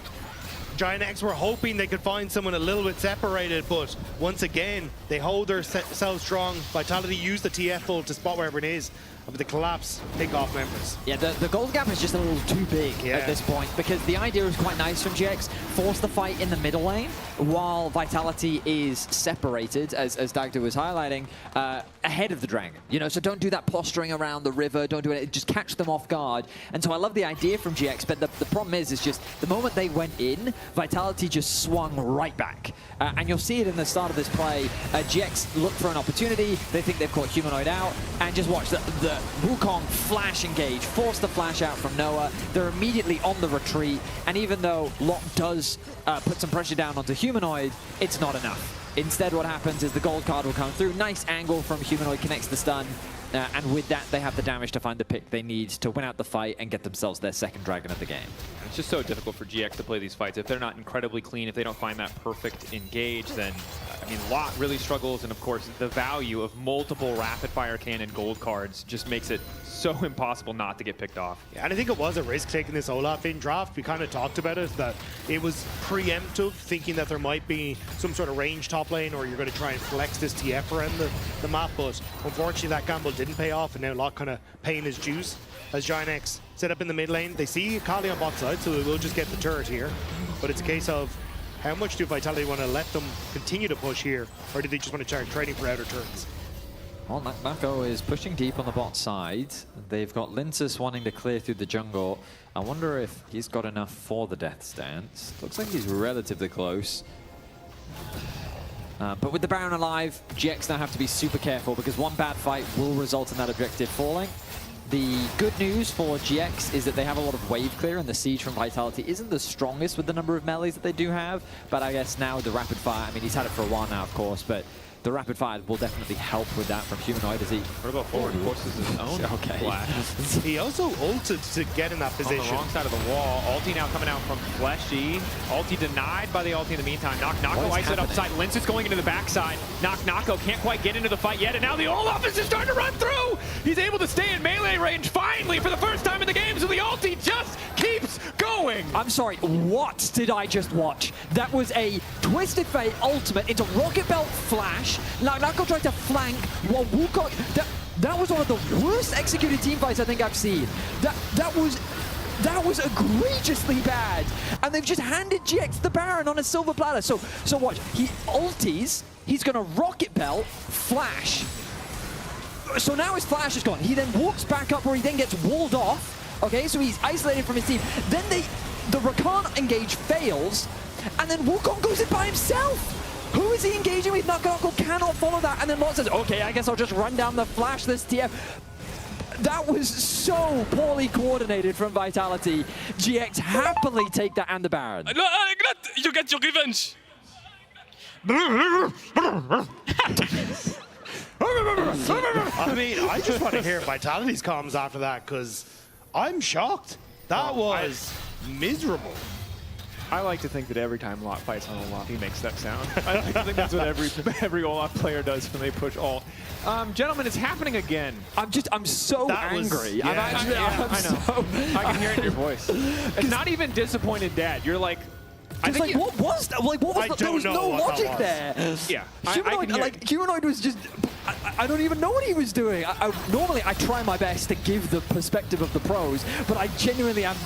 Giant X were hoping they could find someone a little bit separated, but once again, they hold themselves strong. Vitality use the TF ult to spot wherever it is. But the collapse, pick off members. Yeah, the gold gap is just a little too big at this point, because the idea is quite nice from GX. Force the fight in the middle lane while Vitality is separated, as Dagda was highlighting, ahead of the dragon. You know, so don't do that posturing around the river, don't do it, just catch them off guard. And so I love the idea from GX, but the problem is just the moment they went in, Vitality just swung right back. And you'll see it in the start of this play. GX look for an opportunity, they think they've caught Humanoid out, and just watch the Wukong flash engage, force the flash out from Noah. They're immediately on the retreat, and even though Lot does put some pressure down onto Humanoid, it's not enough. Instead, what happens is the gold card will come through. Nice angle from Humanoid, connects the stun, and with that, they have the damage to find the pick they need to win out the fight and get themselves their second dragon of the game. It's just so difficult for GX to play these fights. If they're not incredibly clean, if they don't find that perfect engage, then, I mean, Lot really struggles. And of course, the value of multiple rapid fire cannon gold cards just makes it so impossible not to get picked off. Yeah, and I think it was a risk taking this Olaf in draft. We kind of talked about it, that it was preemptive, thinking that there might be some sort of range top lane, or you're going to try and flex this TF around the map. But unfortunately, that gamble didn't pay off, and now Lot kind of paying his dues as Giant X set up in the mid lane. They see Kali on bot side, so we will just get the turret here. But it's a case of how much do Vitality want to let them continue to push here, or do they just want to start trading for outer turrets? Well, Nako is pushing deep on the bot side. They've got Linces wanting to clear through the jungle. I wonder if he's got enough for the death stance. Looks like he's relatively close. But with the Baron alive, GX now have to be super careful, because one bad fight will result in that objective falling. The good news for GX is that they have a lot of wave clear, and the siege from Vitality isn't the strongest with the number of melees that they do have. But I guess now the rapid fire, I mean, he's had it for a while now, of course, but the rapid fire will definitely help with that from Humanoid as he... What about forward? Forces his own flash. He also ulted to get in that position. On the wrong side of the wall. Ulti now coming out from Fleshy. Ulti denied by the ulti in the meantime. Nako isolated upside. Lince is going into the backside. Nako can't quite get into the fight yet, and now the Olaf is just starting to run through! He's able to stay in melee range finally for the first time in the game, so the ulti just keeps going! I'm sorry, what did I just watch? That was a Twisted Fate ultimate into Rocket Belt flash. Nako tried to flank while Wukong... That was one of the worst executed team fights I think I've seen. That was egregiously bad. And they've just handed GX the Baron on a silver platter. So watch, he ulties, he's gonna Rocket Belt, flash. So now his flash is gone. He then walks back up where he then gets walled off. Okay, so he's isolated from his team. Then the Rakan engage fails, and then Wukong goes in by himself. Who is he engaging with? Nako cannot follow that, and then Lot says, okay, I guess I'll just run down the flash this TF. That was so poorly coordinated from Vitality. GX happily take that and the Baron. No, you get your revenge. I mean, I just want to hear Vitality's comms after that, because I'm shocked. That was miserable. I like to think that every time Lot fights on Olaf, he makes that sound. I like to think that's what every Olaf player does when they push ult. Gentlemen, it's happening again. I'm so angry. Yeah, I know. I can hear it in your voice. It's not even disappointed, Dad. You're like, what was that? Like, what was that? There was no logic there. Yeah, Humanoid was just. I don't even know what he was doing. Normally, I try my best to give the perspective of the pros, but I genuinely am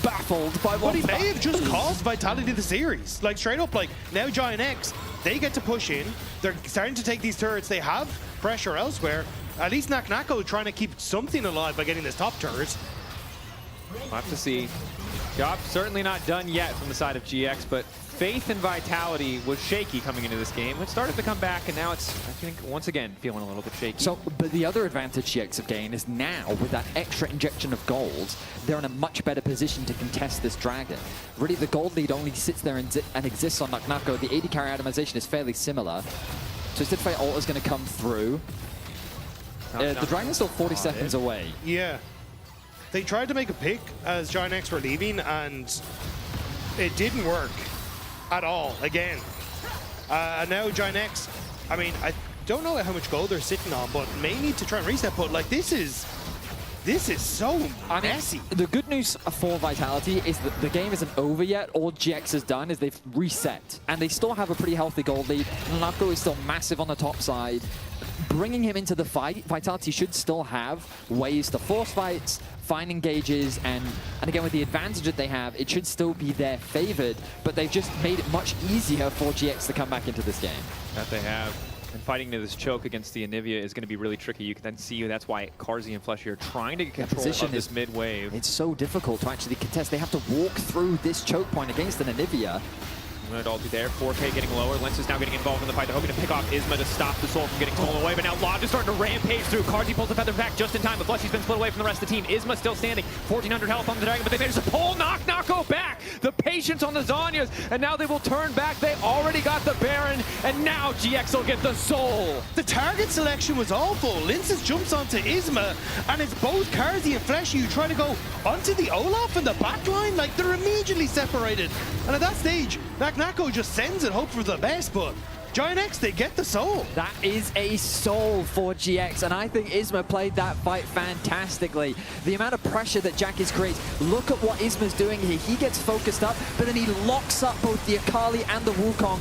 baffled by what he may have just cost Vitality the series. Like, straight up, like, now Giant X, they get to push in. They're starting to take these turrets. They have pressure elsewhere. At least Naknako trying to keep something alive by getting this top turret. We'll have to see. Job certainly not done yet from the side of GX, but faith and Vitality was shaky coming into this game. It started to come back, and now it's, I think, once again, feeling a little bit shaky. So, but the other advantage GX have gained is now, with that extra injection of gold, they're in a much better position to contest this Dragon. Really, the gold lead only sits there and exists on Naknako. The AD carry atomization is fairly similar. Twisted Fate ult is going to come through. The Dragon's still 40 seconds away. Yeah. They tried to make a pick as Giant X were leaving, and it didn't work at all, again. And now Giant X, I mean, I don't know how much gold they're sitting on, but may need to try and reset, but like, this is so messy. The good news for Vitality is that the game isn't over yet. All GX has done is they've reset, and they still have a pretty healthy gold lead. Naknako is still massive on the top side. Bringing him into the fight, Vitality should still have ways to force fights, find engages, and again, with the advantage that they have, it should still be their favored, but they've just made it much easier for GX to come back into this game. That they have. And fighting to this choke against the Anivia is going to be really tricky. You can then see that's why Carzzy and Fleshy are trying to get control of this mid-wave. It's so difficult to actually contest. They have to walk through this choke point against an Anivia. All be there. 4K getting lower. Lens is now getting involved in the fight. They're hoping to pick off Isma to stop the soul from getting stolen away. But now Lodge is starting to rampage through. Carzzy pulls the feather back just in time. But Fleshy's been split away from the rest of the team. Isma still standing. 1,400 health on the Dragon, but they managed to pull Naknako back. The patience on the Zhonya's, and now they will turn back. They already got the Baron, and now GX will get the soul. The target selection was awful. Linces jumps onto Isma, and it's both Carzzy and Fleshy who try to go onto the Olaf in the back line. Like, they're immediately separated. And at that stage, Naknako just sends it, hope for the best, but Giant X, they get the soul. That is a soul for GX, and I think Isma played that fight fantastically. The amount of pressure that Jackis creates, look at what Isma's doing here. He gets focused up, but then he locks up both the Akali and the Wukong,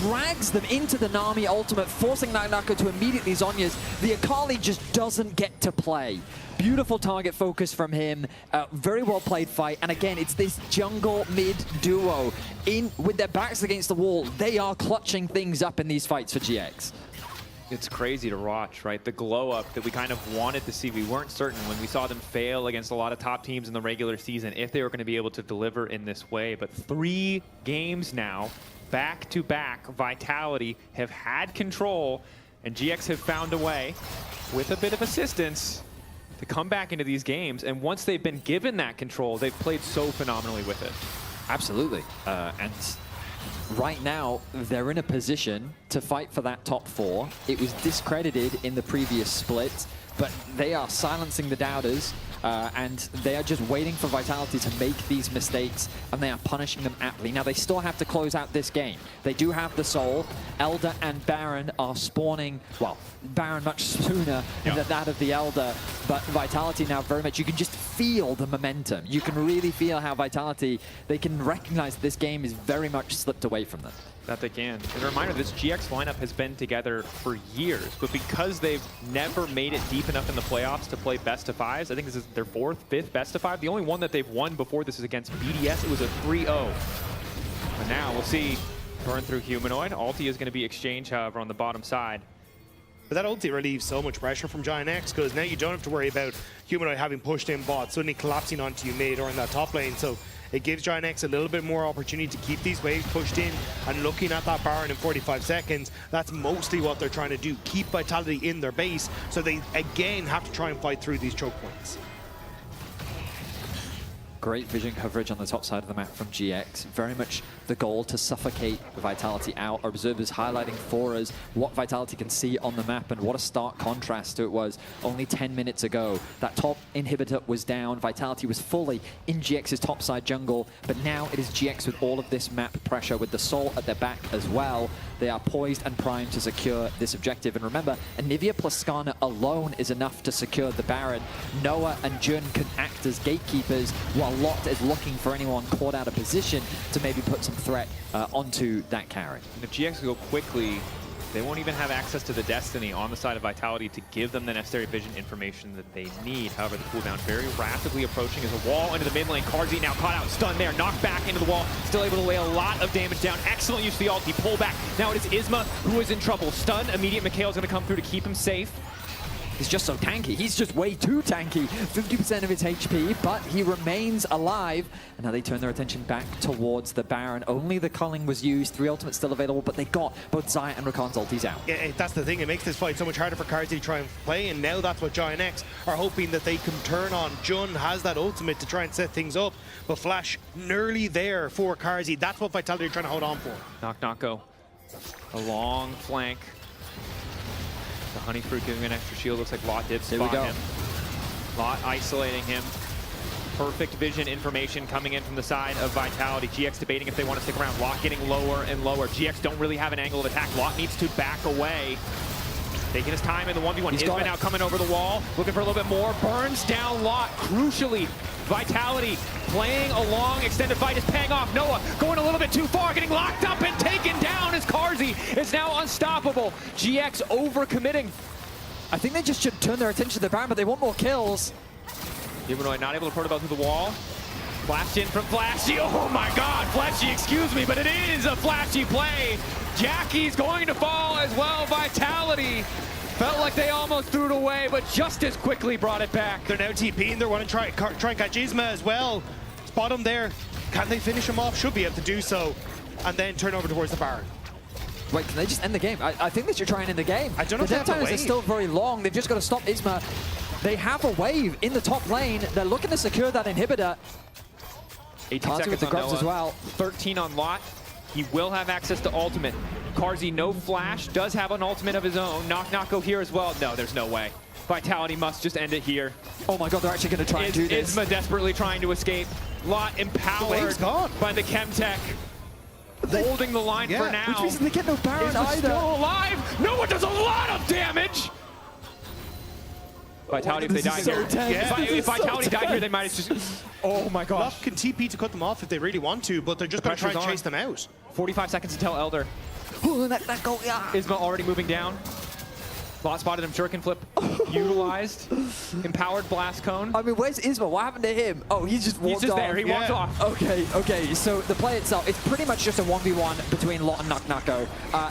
drags them into the Nami ultimate, forcing Naknako to immediately Zhonya's. The Akali just doesn't get to play. Beautiful target focus from him. Very well played fight. And again, it's this jungle mid duo with their backs against the wall. They are clutching things up in these fights for GX. It's crazy to watch, right? The glow up that we kind of wanted to see. We weren't certain when we saw them fail against a lot of top teams in the regular season if they were going to be able to deliver in this way. But 3 games now, back to back, Vitality have had control, and GX have found a way with a bit of assistance to come back into these games, and once they've been given that control, they've played so phenomenally with it. Absolutely. And right now, they're in a position to fight for that top 4. It was discredited in the previous split, but they are silencing the doubters, and they are just waiting for Vitality to make these mistakes, and they are punishing them aptly. Now, they still have to close out this game. They do have the soul. Elder and Baron are spawning, well, Baron much sooner than that of the Elder, but Vitality now very much, you can just feel the momentum. You can really feel how Vitality, they can recognize that this game is very much slipped away from them. That they can. As a reminder, this GX lineup has been together for years, but because they've never made it deep enough in the playoffs to play best of 5s, I think this is their 4th, 5th best of 5. The only one that they've won before this is against BDS. It was a 3-0. And now we'll see burn through Humanoid. Ulti is going to be exchanged, however, on the bottom side. But that ulti relieves so much pressure from Giant X, because now you don't have to worry about Humanoid having pushed in bot, suddenly collapsing onto you mid or in that top lane. So It gives Giant X a little bit more opportunity to keep these waves pushed in, and looking at that Baron in 45 seconds, that's mostly what they're trying to do. Keep Vitality in their base, so they again have to try and fight through these choke points. Great vision coverage on the top side of the map from GX. Very much the goal to suffocate Vitality out. Our observers highlighting for us what Vitality can see on the map, and what a stark contrast to it was only 10 minutes ago. That top inhibitor was down. Vitality was fully in GX's topside jungle, but now it is GX with all of this map pressure, with the Soul at their back as well. They are poised and primed to secure this objective. And remember, Anivia plus Skarner alone is enough to secure the Baron. Noah and Jun can act as gatekeepers, while Lot is looking for anyone caught out of position to maybe put some threat onto that carry. And if GX go quickly, they won't even have access to the Destiny on the side of Vitality to give them the necessary vision information that they need. However, the cooldown very rapidly approaching as a wall into the mid lane. Carzzy now caught out, stunned there, knocked back into the wall, still able to lay a lot of damage down. Excellent use of the ulti, pull back. Now it is Isma who is in trouble. Stun, immediate Mikhail's gonna come through to keep him safe. He's just so tanky. He's just way too tanky. 50% of his HP, but he remains alive. And now they turn their attention back towards the Baron. Only the culling was used. 3 ultimates still available, but they got both Xayah and Rakan's ultis out. Yeah, that's the thing. It makes this fight so much harder for Carzzy to try and play, and now that's what Giant X are hoping that they can turn on. Jun has that ultimate to try and set things up, but Flash nearly there for Carzzy. That's what Vitality are trying to hold on for. Knock go. A long flank. The Honey Fruit giving an extra shield. Looks like Lot did spot him. Lot isolating him. Perfect vision information coming in from the side of Vitality. GX debating if they want to stick around. Lot getting lower and lower. GX don't really have an angle of attack. Lot needs to back away. Taking his time in the 1v1. Isma now coming over the wall. Looking for a little bit more. Burns down Lot. Crucially, Vitality playing along. Extended fight is paying off. Noah going a little bit too far. Getting locked up and taken down as Carzzy is now unstoppable. GX overcommitting. I think they just should turn their attention to the Baron, but they want more kills. Humanoid not able to protobelt through the wall. Flashed in from Flashy. Oh my god, Flashy, excuse me, but it is a flashy play. Jackie's going to fall as well. Vitality felt like they almost threw it away, but just as quickly brought it back. They're now TPing. They want to try and catch Isma as well. Spot him there. Can they finish him off? Should be able to do so. And then turn over towards the Baron. Wait, can they just end the game? I think they should try and end the game. I don't know if the they have a times are wave. still very long. They've just got to stop Isma. They have a wave in the top lane. They're looking to secure that inhibitor. 18 seconds with the on grubs Noah. as well. 13 on Lot. He will have access to ultimate. Carzzy, no flash, does have an ultimate of his own. Knock go here as well. No, there's no way. Vitality must just end it here. Oh my god, they're actually going to try and do this. Isma desperately trying to escape. Lot empowered by the Chemtech. Holding the line for now. Which means they get no Baron Isma either. still alive. No one does a lot of damage. Vitality, if they die here. If Vitality died here, they might have just... Oh my gosh. Lot can TP to cut them off if they really want to, but they're just going to try and chase them out. 45 seconds until Elder. that goal, yeah. Isma already moving down. Lot spotted him, shuriken flip utilized. Empowered blast cone. I mean, where's Isma? What happened to him? Oh, he just walked off. He's just there, he walked off. Okay, so the play itself, it's pretty much just a 1v1 between Lot and Knock-Knocko.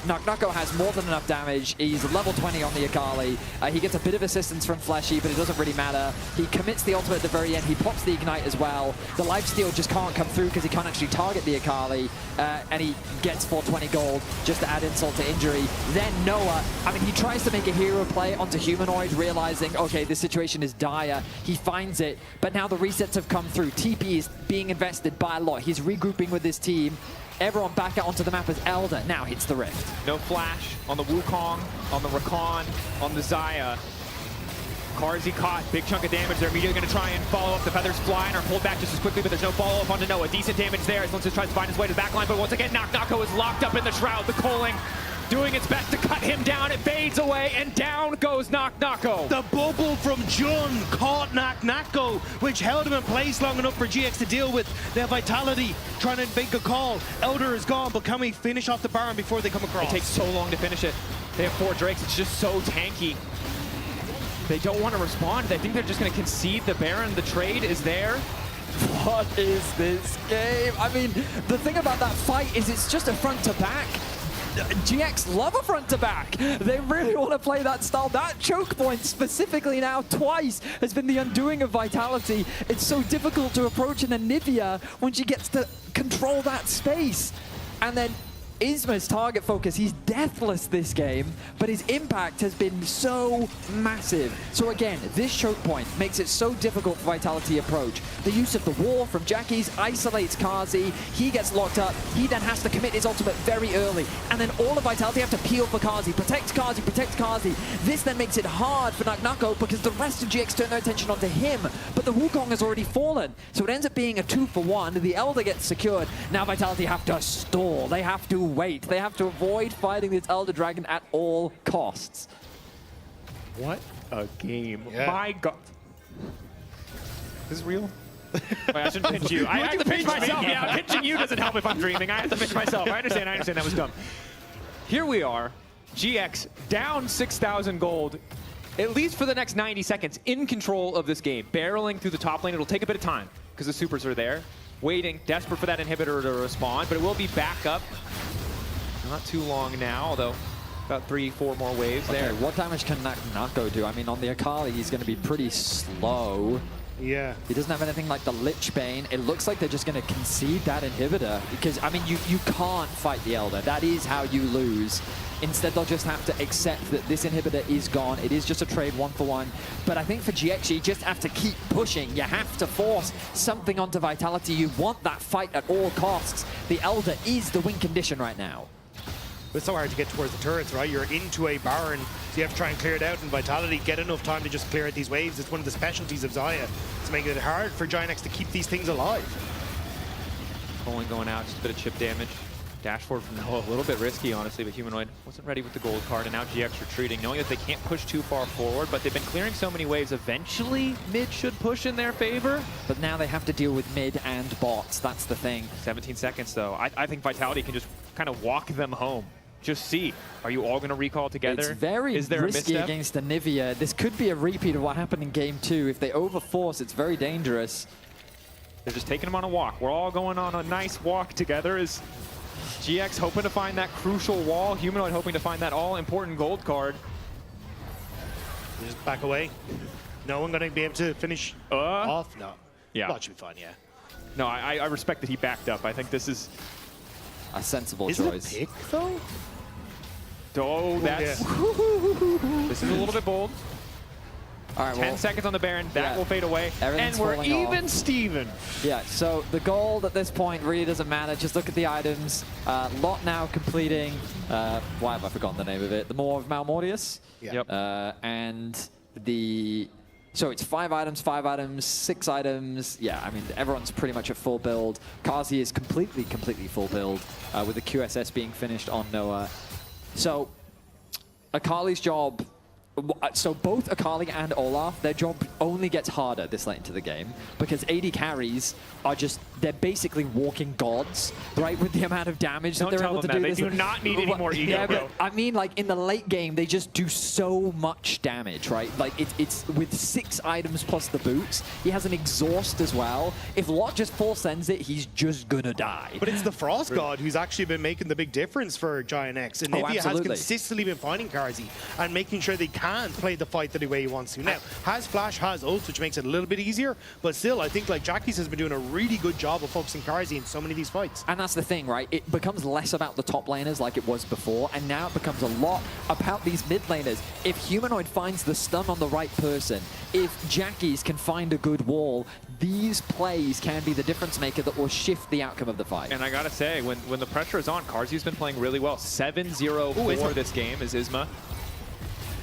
Knock-Knocko has more than enough damage. He's level 20 on the Akali. He gets a bit of assistance from Fleshy, but it doesn't really matter. He commits the ultimate at the very end. He pops the Ignite as well. The lifesteal just can't come through because he can't actually target the Akali, and he gets 420 gold just to add insult to injury. Then Noah, I mean, he tries to make a hero play onto Humanoid, realizing, okay, this situation is dire. He finds it, but now the resets have come through. TP is being invested by Lot. He's regrouping with his team. Everyone back out onto the map as Elder now hits the Rift. No flash on the Wukong, on the Rakan, on the Xayah. Carzzy caught, big chunk of damage. They're immediately going to try and follow up. The feathers flying are pulled back just as quickly, but there's no follow-up onto Noah. Decent damage there as Linces tries to find his way to the back line, but once again, Knock-Knocko is locked up in the shroud. The Culling doing its best to cut him down. It fades away, and down goes Knock-Knocko. The bubble from Jun caught Knock-Knocko, which held him in place long enough for GX to deal with. Their Vitality trying to make a call. Elder is gone, but can we finish off the Baron before they come across? It takes so long to finish it. They have 4 Drakes. It's just so tanky. They don't want to respond. They think they're just going to concede the Baron. The trade is there. What is this game? I mean, the thing about that fight is it's just a front to back. GX love a front to back. They really want to play that style. That choke point specifically now twice has been the undoing of Vitality. It's so difficult to approach an Anivia when she gets to control that space. And then Isma's target focus, he's deathless this game, but his impact has been so massive. So again, this choke point makes it so difficult for Vitality approach. The use of the wall from Jackie's isolates Kazi, he gets locked up, he then has to commit his ultimate very early, and then all of Vitality have to peel for Kazi, protect Kazi, protect Kazi. This then makes it hard for Naknako because the rest of GX turn their attention onto him, but the Wukong has already fallen. So it ends up being a 2-for-1, the Elder gets secured, now Vitality have to stall, they have to wait. They have to avoid fighting this Elder Dragon at all costs. What a game. Yeah. My God. This is real? Wait, I shouldn't pinch you. I have to pinch myself. Yeah, pinching you doesn't help if I'm dreaming. I have to pinch myself. I understand. That was dumb. Here we are. GX down 6,000 gold, at least for the next 90 seconds, in control of this game. Barreling through the top lane. It'll take a bit of time because the supers are there. Waiting, desperate for that inhibitor to respond, but it will be back up. Not too long now, although about 3-4 more waves there. What damage can Naknako do? I mean, on the Akali, he's going to be pretty slow. Yeah. He doesn't have anything like the Lich Bane. It looks like they're just going to concede that inhibitor because, I mean, you can't fight the Elder. That is how you lose. Instead, they'll just have to accept that this inhibitor is gone. It is just a trade 1-for-1. But I think for GX, you just have to keep pushing. You have to force something onto Vitality. You want that fight at all costs. The Elder is the win condition right now. It's so hard to get towards the turrets, right? You're into a Baron, so you have to try and clear it out, and Vitality get enough time to just clear out these waves. It's one of the specialties of Xayah. It's making it hard for Giants to keep these things alive. Bowling going out, just a bit of chip damage. Dash forward from Noah, a little bit risky, honestly, but Humanoid wasn't ready with the gold card, and now GX retreating, knowing that they can't push too far forward, but they've been clearing so many waves. Eventually, mid should push in their favor. But now they have to deal with mid and bots. That's the thing. 17 seconds, though. I think Vitality can just kind of walk them home. Just see, are you all going to recall together? It's very risky against Anivia. This could be a repeat of what happened in Game 2. If they overforce, it's very dangerous. They're just taking them on a walk. We're all going on a nice walk together as GX hoping to find that crucial wall. Humanoid hoping to find that all-important gold card. Just back away. No one going to be able to finish off? No. Yeah. Well, it should be fine, yeah. No, I respect that he backed up. I think this is a sensible choice. Is it a pick, though? Oh, that's... This is a little bit bold. All right, 10 seconds on the Baron. That will fade away. And we're even Steven. Yeah, so the gold at this point really doesn't matter. Just look at the items. Lot now completing... why have I forgotten the name of it? The Maw of Malmortius. Yeah. Yep. And the... So it's 5 items, 6 items. Yeah, I mean, everyone's pretty much at full build. Kazi is completely full build, with the QSS being finished on Noah. So Akali's job... So both Akali and Olaf, their job only gets harder this late into the game because AD carries are just, they're basically walking gods, right? With the amount of damage that they're able to do. They do not need any more ego, yeah, but I mean, like, in the late game, they just do so much damage, right? Like, it's with 6 items plus the boots. He has an exhaust as well. If Lot just full sends it, he's just gonna die. But it's the Frost God who's actually been making the big difference for Giant X. And Nivea has consistently been finding Karzi and making sure they can play the fight the way he wants to. Now, has Flash, has ult, which makes it a little bit easier, but still, I think like Jackie's has been doing a really good job of focusing Karzi in so many of these fights. And that's the thing, right? It becomes less about the top laners like it was before, and now it becomes a lot about these mid laners. If Humanoid finds the stun on the right person, if Jackie's can find a good wall, these plays can be the difference maker that will shift the outcome of the fight. And I gotta say, when the pressure is on, Karzi's been playing really well. 7-0 for this game is Isma.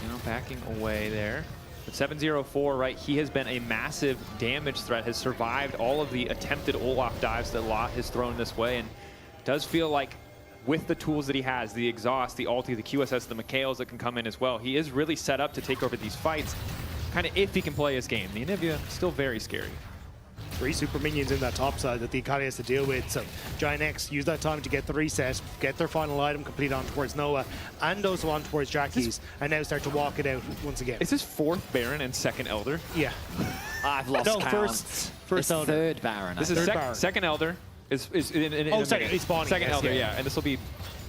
You know, backing away there. But 7-0-4, right, he has been a massive damage threat, has survived all of the attempted Olaf dives that Lot has thrown this way, and does feel like with the tools that he has, the exhaust, the ulti, the QSS, the Mikhails that can come in as well, he is really set up to take over these fights, kind of if he can play his game. The Anivia, still very scary. 3 super minions in that top side that the Akali has to deal with. So Giant X use that time to get the reset, get their final item complete on towards Noah, and also on towards Jackie's, and now start to walk it out once again. Is this 4th Baron and 2nd Elder? Yeah. I've lost count. First it's Elder. 3rd Baron. This is second Elder. It's spawning. Second yes, Elder, yeah. And this will be,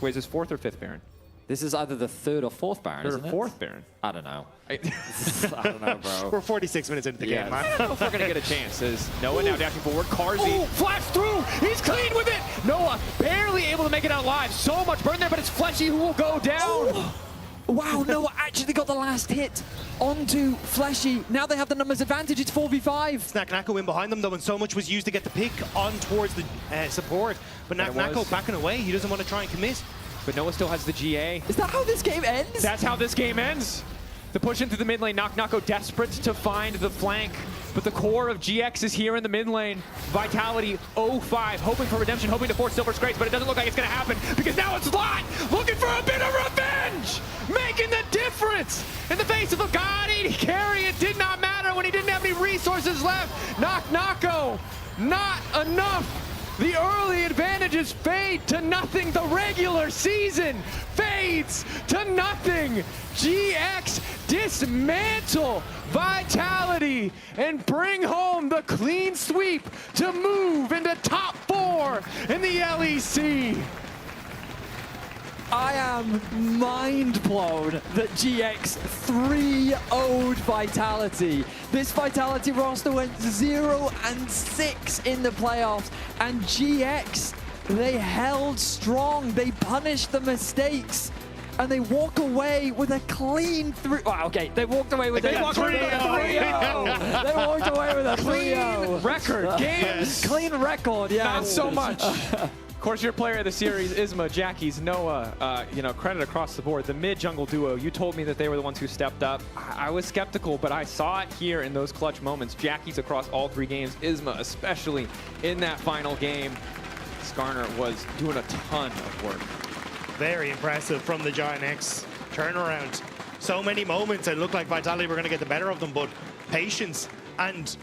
wait, is this 4th or 5th Baron? This is either the 3rd or 4th Baron, isn't it? 4th Baron. I don't know. I don't know, bro. We're 46 minutes into the game, man. I don't know if we're going to get a chance. As Noah now dashing forward. Carzy. Flash through. He's clean with it. Noah barely able to make it out alive. So much burn there, but it's Fleshy who will go down. Oh. Wow, Noah actually got the last hit onto Fleshy. Now they have the numbers advantage. It's 4v5. Nako in behind them, though, and so much was used to get the pick on towards the support. But Nako backing away. He doesn't want to try and commit. But Noah still has the GA. Is that how this game ends? That's how this game ends. The push into the mid lane. Nako desperate to find the flank. But the core of GX is here in the mid lane. Vitality 0-5, hoping for redemption, hoping to force Silver's Grace, but it doesn't look like it's going to happen because now it's Lot looking for a bit of revenge, making the difference in the face of a god-eating carry. It did not matter when he didn't have any resources left. Nako, not enough. The early advantages fade to nothing. The regular season fades to nothing. GX dismantle Vitality and bring home the clean sweep to move into top 4 in the LEC. I am mind blown that GX 3-0'd Vitality. This Vitality roster went 0-6 in the playoffs, and GX, they held strong. They punished the mistakes, and they walk away with a clean 3. Wow, okay, they walked away with a 3-0. They walked away with a 3-0 record. Games. Clean record, yeah. Not so much. Of course, your player of the series, Isma, Jackies, Noah, you know, credit across the board. The mid-jungle duo, you told me that they were the ones who stepped up. I was skeptical, but I saw it here in those clutch moments. Jackies across all 3 games, Isma especially in that final game. Skarner was doing a ton of work. Very impressive from the Giant X turnaround. So many moments it looked like Vitality were going to get the better of them, but patience. And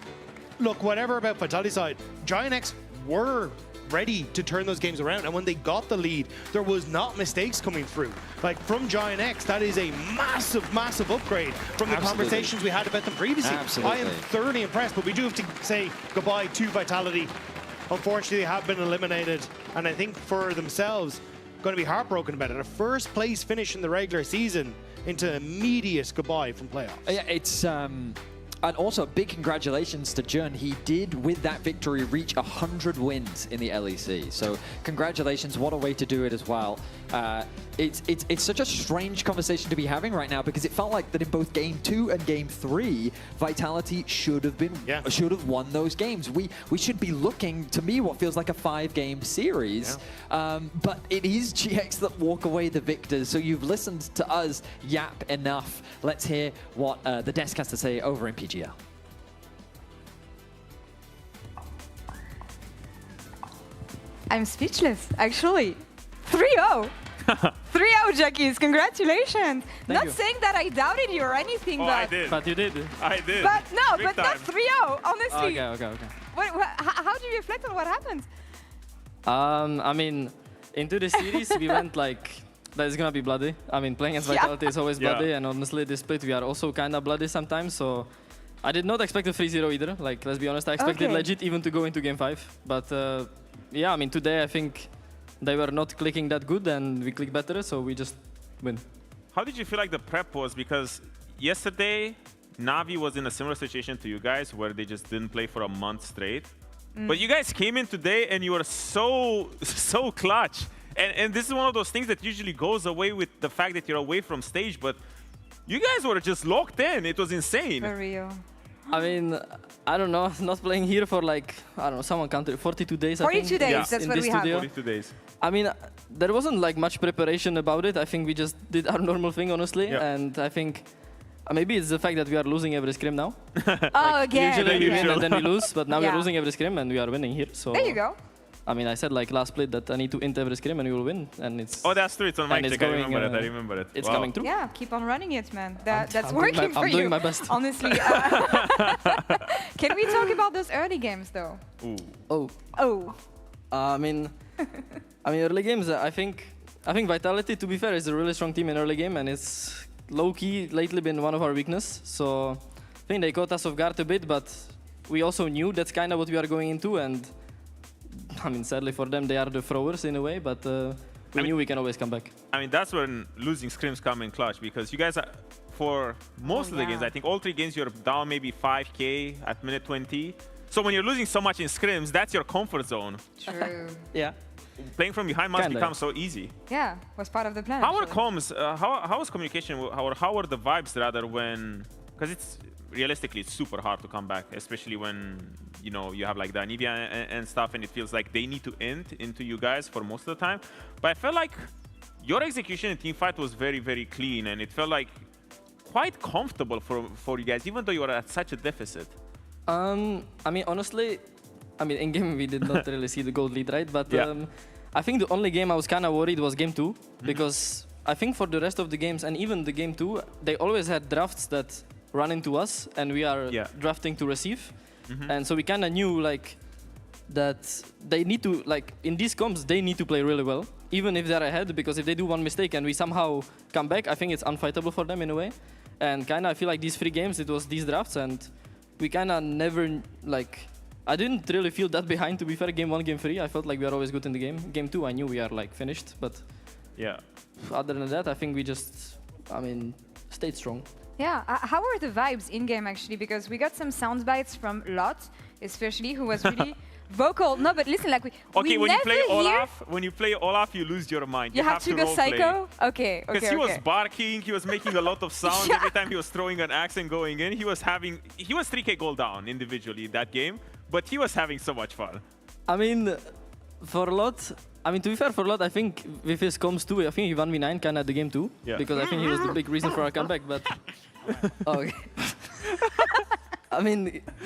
look, whatever about Vitality's side, Giant X were ready to turn those games around, and when they got the lead, there was not mistakes coming through. Like from Giant X, that is a massive upgrade from the conversations we had about them previously. I am thoroughly impressed, but we do have to say goodbye to Vitality. Unfortunately, they have been eliminated, and I think for themselves, going to be heartbroken about it. A first place finish in the regular season into immediate goodbye from playoffs. Yeah, it's and also big congratulations to Jun. He did, with that victory, reach 100 wins in the LEC. So congratulations, what a way to do it as well. It's such a strange conversation to be having right now, because it felt like that in both Game 2 and Game 3, Vitality should have won those games. We should be looking, to me, what feels like a 5-game series. But it is GX that walk away the victors. So you've listened to us yap enough. Let's hear what the desk has to say over in PGL. I'm speechless, actually. 3-0. 3-0, Jackies. Congratulations. Not saying that I doubted you or anything, but... I did. But you did. I did. But no, Big but not 3-0, honestly. Okay. How do you reflect on what happened? I mean, into the series, we went like, that is going to be bloody. I mean, playing as Vitality is always bloody, and honestly, this split, we are also kind of bloody sometimes, so... I did not expect a 3-0 either. Like, let's be honest, I expected legit even to go into Game 5. But yeah, I mean, today I think they were not clicking that good, and we clicked better, so we just win. How did you feel like the prep was? Because yesterday, Na'Vi was in a similar situation to you guys, where they just didn't play for a month straight. But you guys came in today, and you were so clutch. And this is one of those things that usually goes away with the fact that you're away from stage, but you guys were just locked in. It was insane. For real. I mean, I don't know, not playing here for like, I don't know, someone counted 42 days, I think. 42 days, that's what we have. 42 days. I mean, there wasn't like much preparation about it. I think we just did our normal thing, honestly. And I think maybe it's the fact that we are losing every scrim now. Again. Usually we win and then we lose, but now we're losing every scrim and we are winning here. So there you go. I mean, I said like last split that I need to int every scrim and we will win, and it's... Oh, that's true. It's on mic check. I remember it. It's coming through. Yeah, keep on running it, man. That's working for you. I'm doing my best. Honestly. Can we talk about those early games, though? I mean, early games. I think Vitality, to be fair, is a really strong team in early game, and it's low-key lately been one of our weakness. So I think they caught us off guard a bit, but we also knew that's kind of what we are going into, and I mean, sadly for them, they are the throwers in a way, but we knew we can always come back. I mean, that's when losing scrims come in clutch, because you guys are, for most of the games, I think all 3 games, you're down maybe 5K at minute 20. So when you're losing so much in scrims, that's your comfort zone. True. Yeah. Playing from behind must become so easy. Yeah, was part of the plan. How are comms? How was communication? How are the vibes rather when? Because it's realistically it's super hard to come back, especially when you have like the Anivia and stuff, and it feels like they need to end into you guys for most of the time. But I felt like your execution in teamfight was very, very clean, and it felt like quite comfortable for you guys, even though you were at such a deficit. I mean, honestly, in game we did not really see the gold lead, right? But I think the only game I was kind of worried was game 2, because I think for the rest of the games, and even the game 2, they always had drafts that run into us, and we are drafting to receive. And so we kind of knew like that they need to, like in these comps, they need to play really well, even if they're ahead, because if they do one mistake and we somehow come back, I think it's unfightable for them in a way. And kind of I feel like these 3 games, it was these drafts, and we kind of never, like, I didn't really feel that behind, to be fair, game 1, game 3. I felt like we are always good in the game. Game 2, I knew we are like finished, but other than that, I think we just, stayed strong. Yeah, how are the vibes in-game actually? Because we got some sound bites from Lot, especially, who was really vocal. No, but listen, like Okay, when you play Olaf, you lose your mind. You have to go psycho? Okay, because he was barking, he was making a lot of sound every time he was throwing an axe and going in. He was 3K gold down individually that game, but he was having so much fun. I mean, for Lot, to be fair, for Lot, I think with his comms too, I think he 1v9 kind of the game too, because I think he was the big reason for our comeback, but... okay.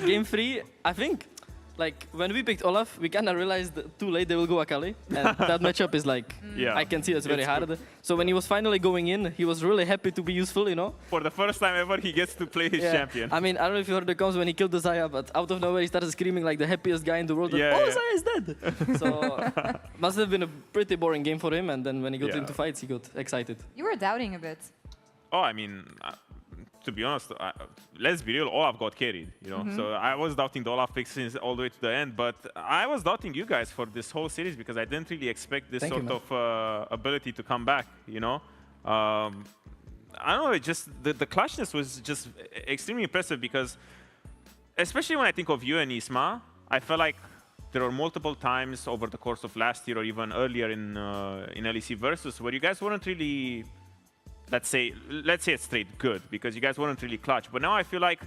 Game 3, I think, like, when we picked Olaf, we kind of realized that too late they will go Akali, and that matchup is like, I can see it's very hard. Good. So when he was finally going in, he was really happy to be useful, For the first time ever, he gets to play his champion. I don't know if you heard the comms when he killed the Zaya, but out of nowhere he started screaming like the happiest guy in the world. Zaya is dead! So, must have been a pretty boring game for him, and then when he got into fights, he got excited. You were doubting a bit. Oh, to be honest, let's be real, Olaf got carried, So I was doubting the Olaf pick since all the way to the end, but I was doubting you guys for this whole series because I didn't really expect this of ability to come back, I don't know, it just, the clutchness was just extremely impressive because, especially when I think of you and Isma, I felt like there were multiple times over the course of last year or even earlier in LEC Versus where you guys weren't really, let's say it straight good, because you guys weren't really clutch. But now I feel like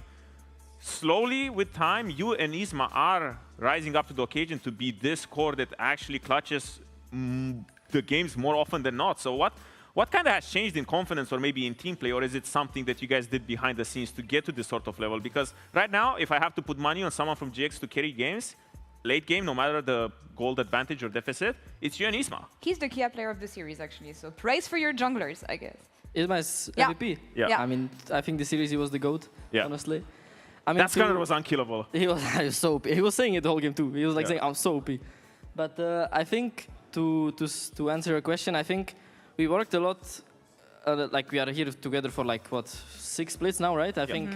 slowly with time, you and Isma are rising up to the occasion to be this core that actually clutches the games more often than not. So what kind of has changed in confidence or maybe in team play, or is it something that you guys did behind the scenes to get to this sort of level? Because right now, if I have to put money on someone from GX to carry games, late game, no matter the gold advantage or deficit, it's you and Isma. He's the Kia player of the series, actually. So praise for your junglers, I guess. Isma is MVP. Yeah. I think the series he was the GOAT, honestly. That scanner was unkillable. He was so OP. He was saying it the whole game too. He was like saying, I'm so OP. But I think to answer your question, I think we worked a lot. Like we are here together for like, 6 splits now, right? I think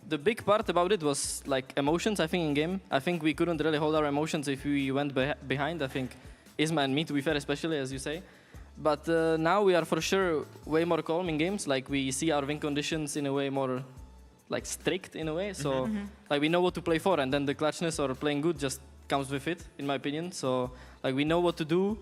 the big part about it was like emotions, I think, in game. I think we couldn't really hold our emotions if we went behind. I think Isma and me, to be fair, especially, as you say. But now we are for sure way more calm in games. Like we see our win conditions in a way more like strict in a way. So like we know what to play for, and then the clutchness or playing good just comes with it, in my opinion. So like we know what to do,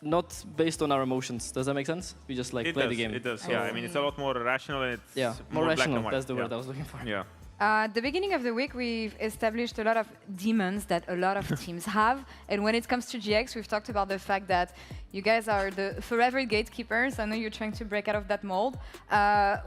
not based on our emotions. Does that make sense? We just like play the game. It does. Yeah. It's a lot more rational and it's more rational. Black and That's the word I was looking for. Yeah. At the beginning of the week, we've established a lot of demons that a lot of teams have. And when it comes to GX, we've talked about the fact that you guys are the forever gatekeepers. I know you're trying to break out of that mold.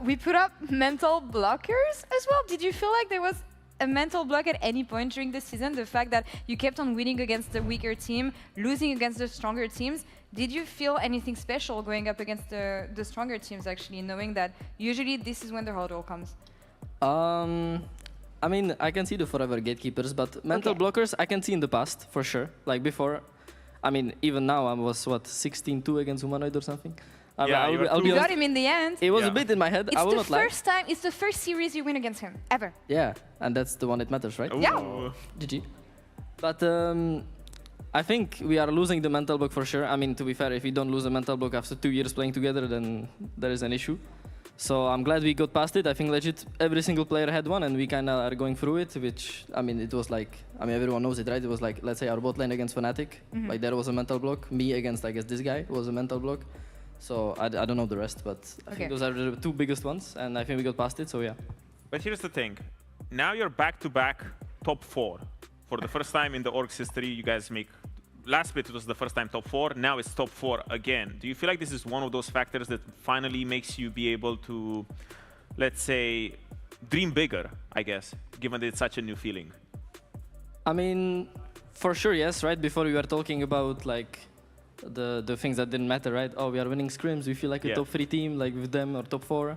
We put up mental blockers as well. Did you feel like there was a mental block at any point during the season? The fact that you kept on winning against the weaker team, losing against the stronger teams. Did you feel anything special going up against the stronger teams, actually, knowing that usually this is when the hurdle comes? I can see the forever gatekeepers, but mental blockers I can see in the past, for sure. Like before, even now I was, 16-2 against Humanoid or something? You got him in the end. It was a bit in my head, I will not lie. It's the first series you win against him, ever. Yeah, and that's the one that matters, right? Yeah. GG. But I think we are losing the mental block for sure. I mean, to be fair, if we don't lose the mental block after 2 years playing together, then there is an issue. So I'm glad we got past it. I think legit every single player had one, and we kind of are going through it, which, I mean, it was like, I mean, everyone knows it, right? It was like, let's say our bot lane against Fnatic. Like, there was a mental block. Me against, I guess, this guy was a mental block. So I don't know the rest, but I think those are the 2 biggest ones, and I think we got past it, so yeah. But here's the thing. Now you're back-to-back top 4. For the first time in the org's history, you guys make... Last split, it was the first time top 4. Now it's top 4 again. Do you feel like this is one of those factors that finally makes you be able to, let's say, dream bigger, I guess, given that it's such a new feeling? I mean, for sure, yes, right? Before we were talking about, like, the things that didn't matter, right? Oh, we are winning scrims, we feel like a top 3 team, like with them, or top 4.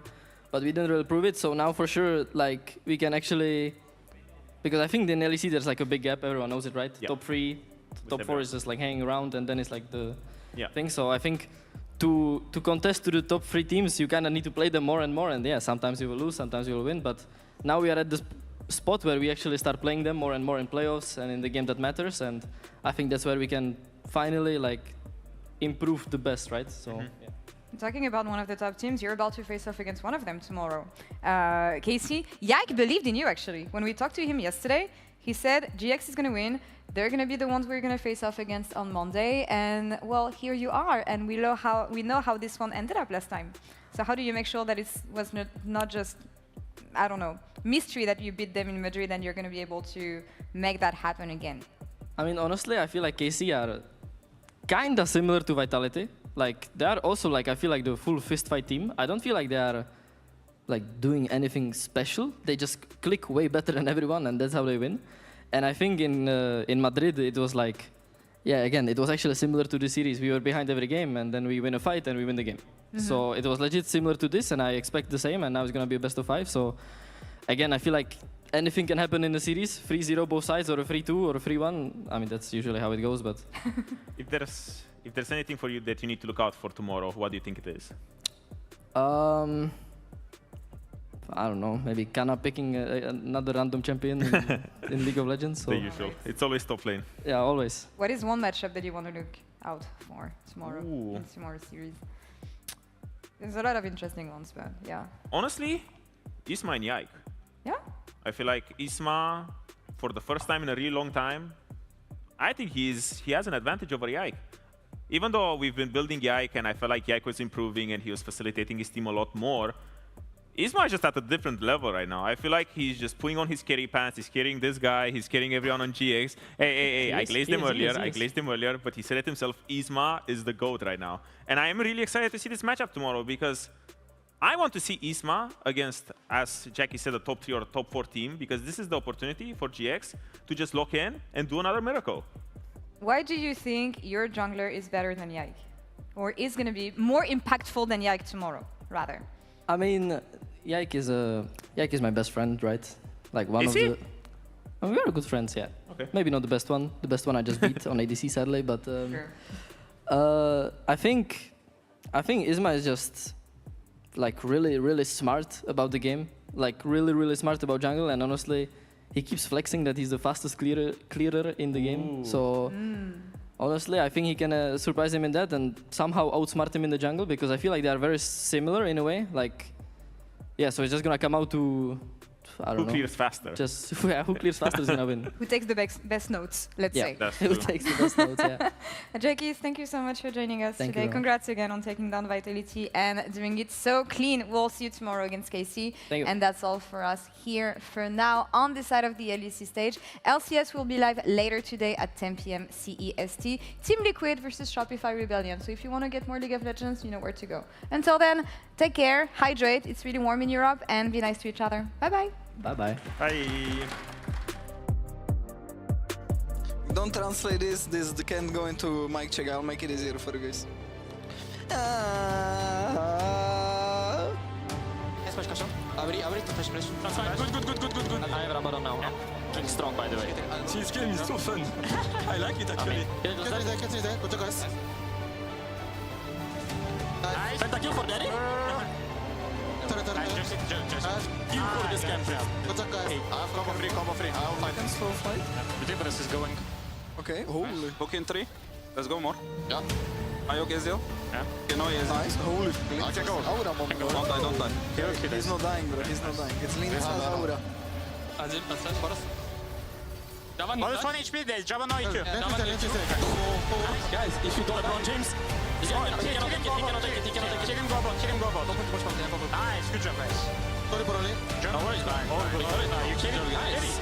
But we didn't really prove it, so now for sure, like, we can actually... Because I think in LEC there's like a big gap, everyone knows it, right? Top 3, top 4 is just like hanging around, and then it's like the thing. So I think to contest to the top 3 teams, you kind of need to play them more and more, and yeah, sometimes you will lose, sometimes you will win, but now we are at this spot where we actually start playing them more and more in playoffs and in the game that matters, and I think that's where we can finally like improve the best, right? So. Talking about one of the top teams, you're about to face off against one of them tomorrow. Casey, Yike believed in you, actually. When we talked to him yesterday, he said GX is going to win. They're going to be the ones we're going to face off against on Monday. And, well, here you are. And we know how this one ended up last time. So how do you make sure that it was not just, I don't know, mystery that you beat them in Madrid and you're going to be able to make that happen again? I mean, honestly, I feel like KC are kind of similar to Vitality. Like, they are also, like, I feel like the full fist fight team. I don't feel like they are, like, doing anything special. They just click way better than everyone, and that's how they win. And I think in Madrid, it was like, yeah, again, it was actually similar to the series. We were behind every game, and then we win a fight, and we win the game. So it was legit similar to this, and I expect the same, and now it's going to be a best of 5. So, again, I feel like anything can happen in the series. 3-0 both sides, or a 3-2, or a 3-1. I mean, that's usually how it goes, but... If there's anything for you that you need to look out for tomorrow, what do you think it is? I don't know. Maybe Kana picking another random champion in League of Legends. So. The usual. It's always top lane. Yeah, always. What is one matchup that you want to look out for tomorrow in tomorrow's series? There's a lot of interesting ones, but yeah. Honestly, Isma and Yike. Yeah? I feel like Isma, for the first time in a really long time, I think he has an advantage over Yike. Even though we've been building Yike and I felt like Yike was improving and he was facilitating his team a lot more, Isma is just at a different level right now. I feel like he's just putting on his carry pants, he's carrying this guy, he's carrying everyone on GX. Hey, I glazed him earlier, but he said it himself, Isma is the GOAT right now. And I am really excited to see this matchup tomorrow because I want to see Isma against, as Jackie said, a top 3 or a top 4 team, because this is the opportunity for GX to just lock in and do another miracle. Why do you think your jungler is better than Yike? Or is going to be more impactful than Yike tomorrow, rather? I mean, Yike is my best friend, right? Like one of the... I mean, we are good friends, yeah. Okay. Maybe not the best one. The best one I just beat on ADC, sadly, but... I think Isma is just like really smart about the game. Like really smart about jungle, and honestly, he keeps flexing that he's the fastest clearer in the game. So honestly, I think he can surprise him in that and somehow outsmart him in the jungle, because I feel like they are very similar in a way. Like, yeah, so it's just gonna come out to, I don't know. Who clears faster? Just who clears faster is gonna win. Who takes the best notes, let's say. That's who takes the best notes, yeah. Jackie, thank you so much for joining us today. Congrats again on taking down Vitality and doing it so clean. We'll see you tomorrow against KC. Thank you. And that's all for us here for now on this side of the LEC stage. LCS will be live later today at 10 p.m. CEST. Team Liquid versus Shopify Rebellion. So if you want to get more League of Legends, you know where to go. Until then, take care, hydrate. It's really warm in Europe, and be nice to each other. Bye-bye. Bye-bye. Bye. Don't translate this can't go into mic check, I'll make it easier for you guys. Smash caution. Abri to flash. That's fine. Good. I have Rabadon now. Doing strong, by the way. This game is so fun. I like it actually. Go to guys. Pentakill for Daddy. Just kill for this camp. Combo free. I'll fight. The Timberus is going. Okay, holy. Hook in 3. Let's go more. Ja. Are you okay still? Yeah. Okay, no, he is. Nice, holy. I can go. Aura bomb. Don't die, don't die. He's not dying, bro. He's not dying. It's Linz has aura. Azil, flash for us. Java Minus 1 HP there. Java no IQ. Guys, if you don't LeBron James, he cannot take it. Kill him, go about. Kill him, go about. Nice, good job, guys. Sorry for only. No worries, man. You kill him. Nice.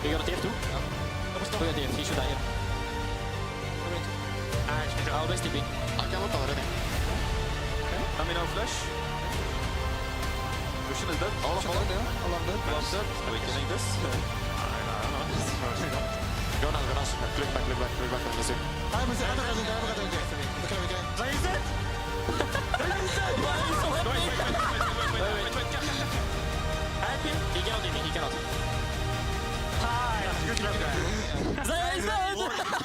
You got a TF2? Yeah. He should die here. Nice, good job. I'll base TP. I can look already. Let me know flash. Lucian is dead. All of them, yeah. All of them. All of them. Are we killing this? Go now, go now. Click back on the sim. I'm a second. Raise it! Help him. He cannot hit me, he cannot. Hi, good job, guys. Raise it!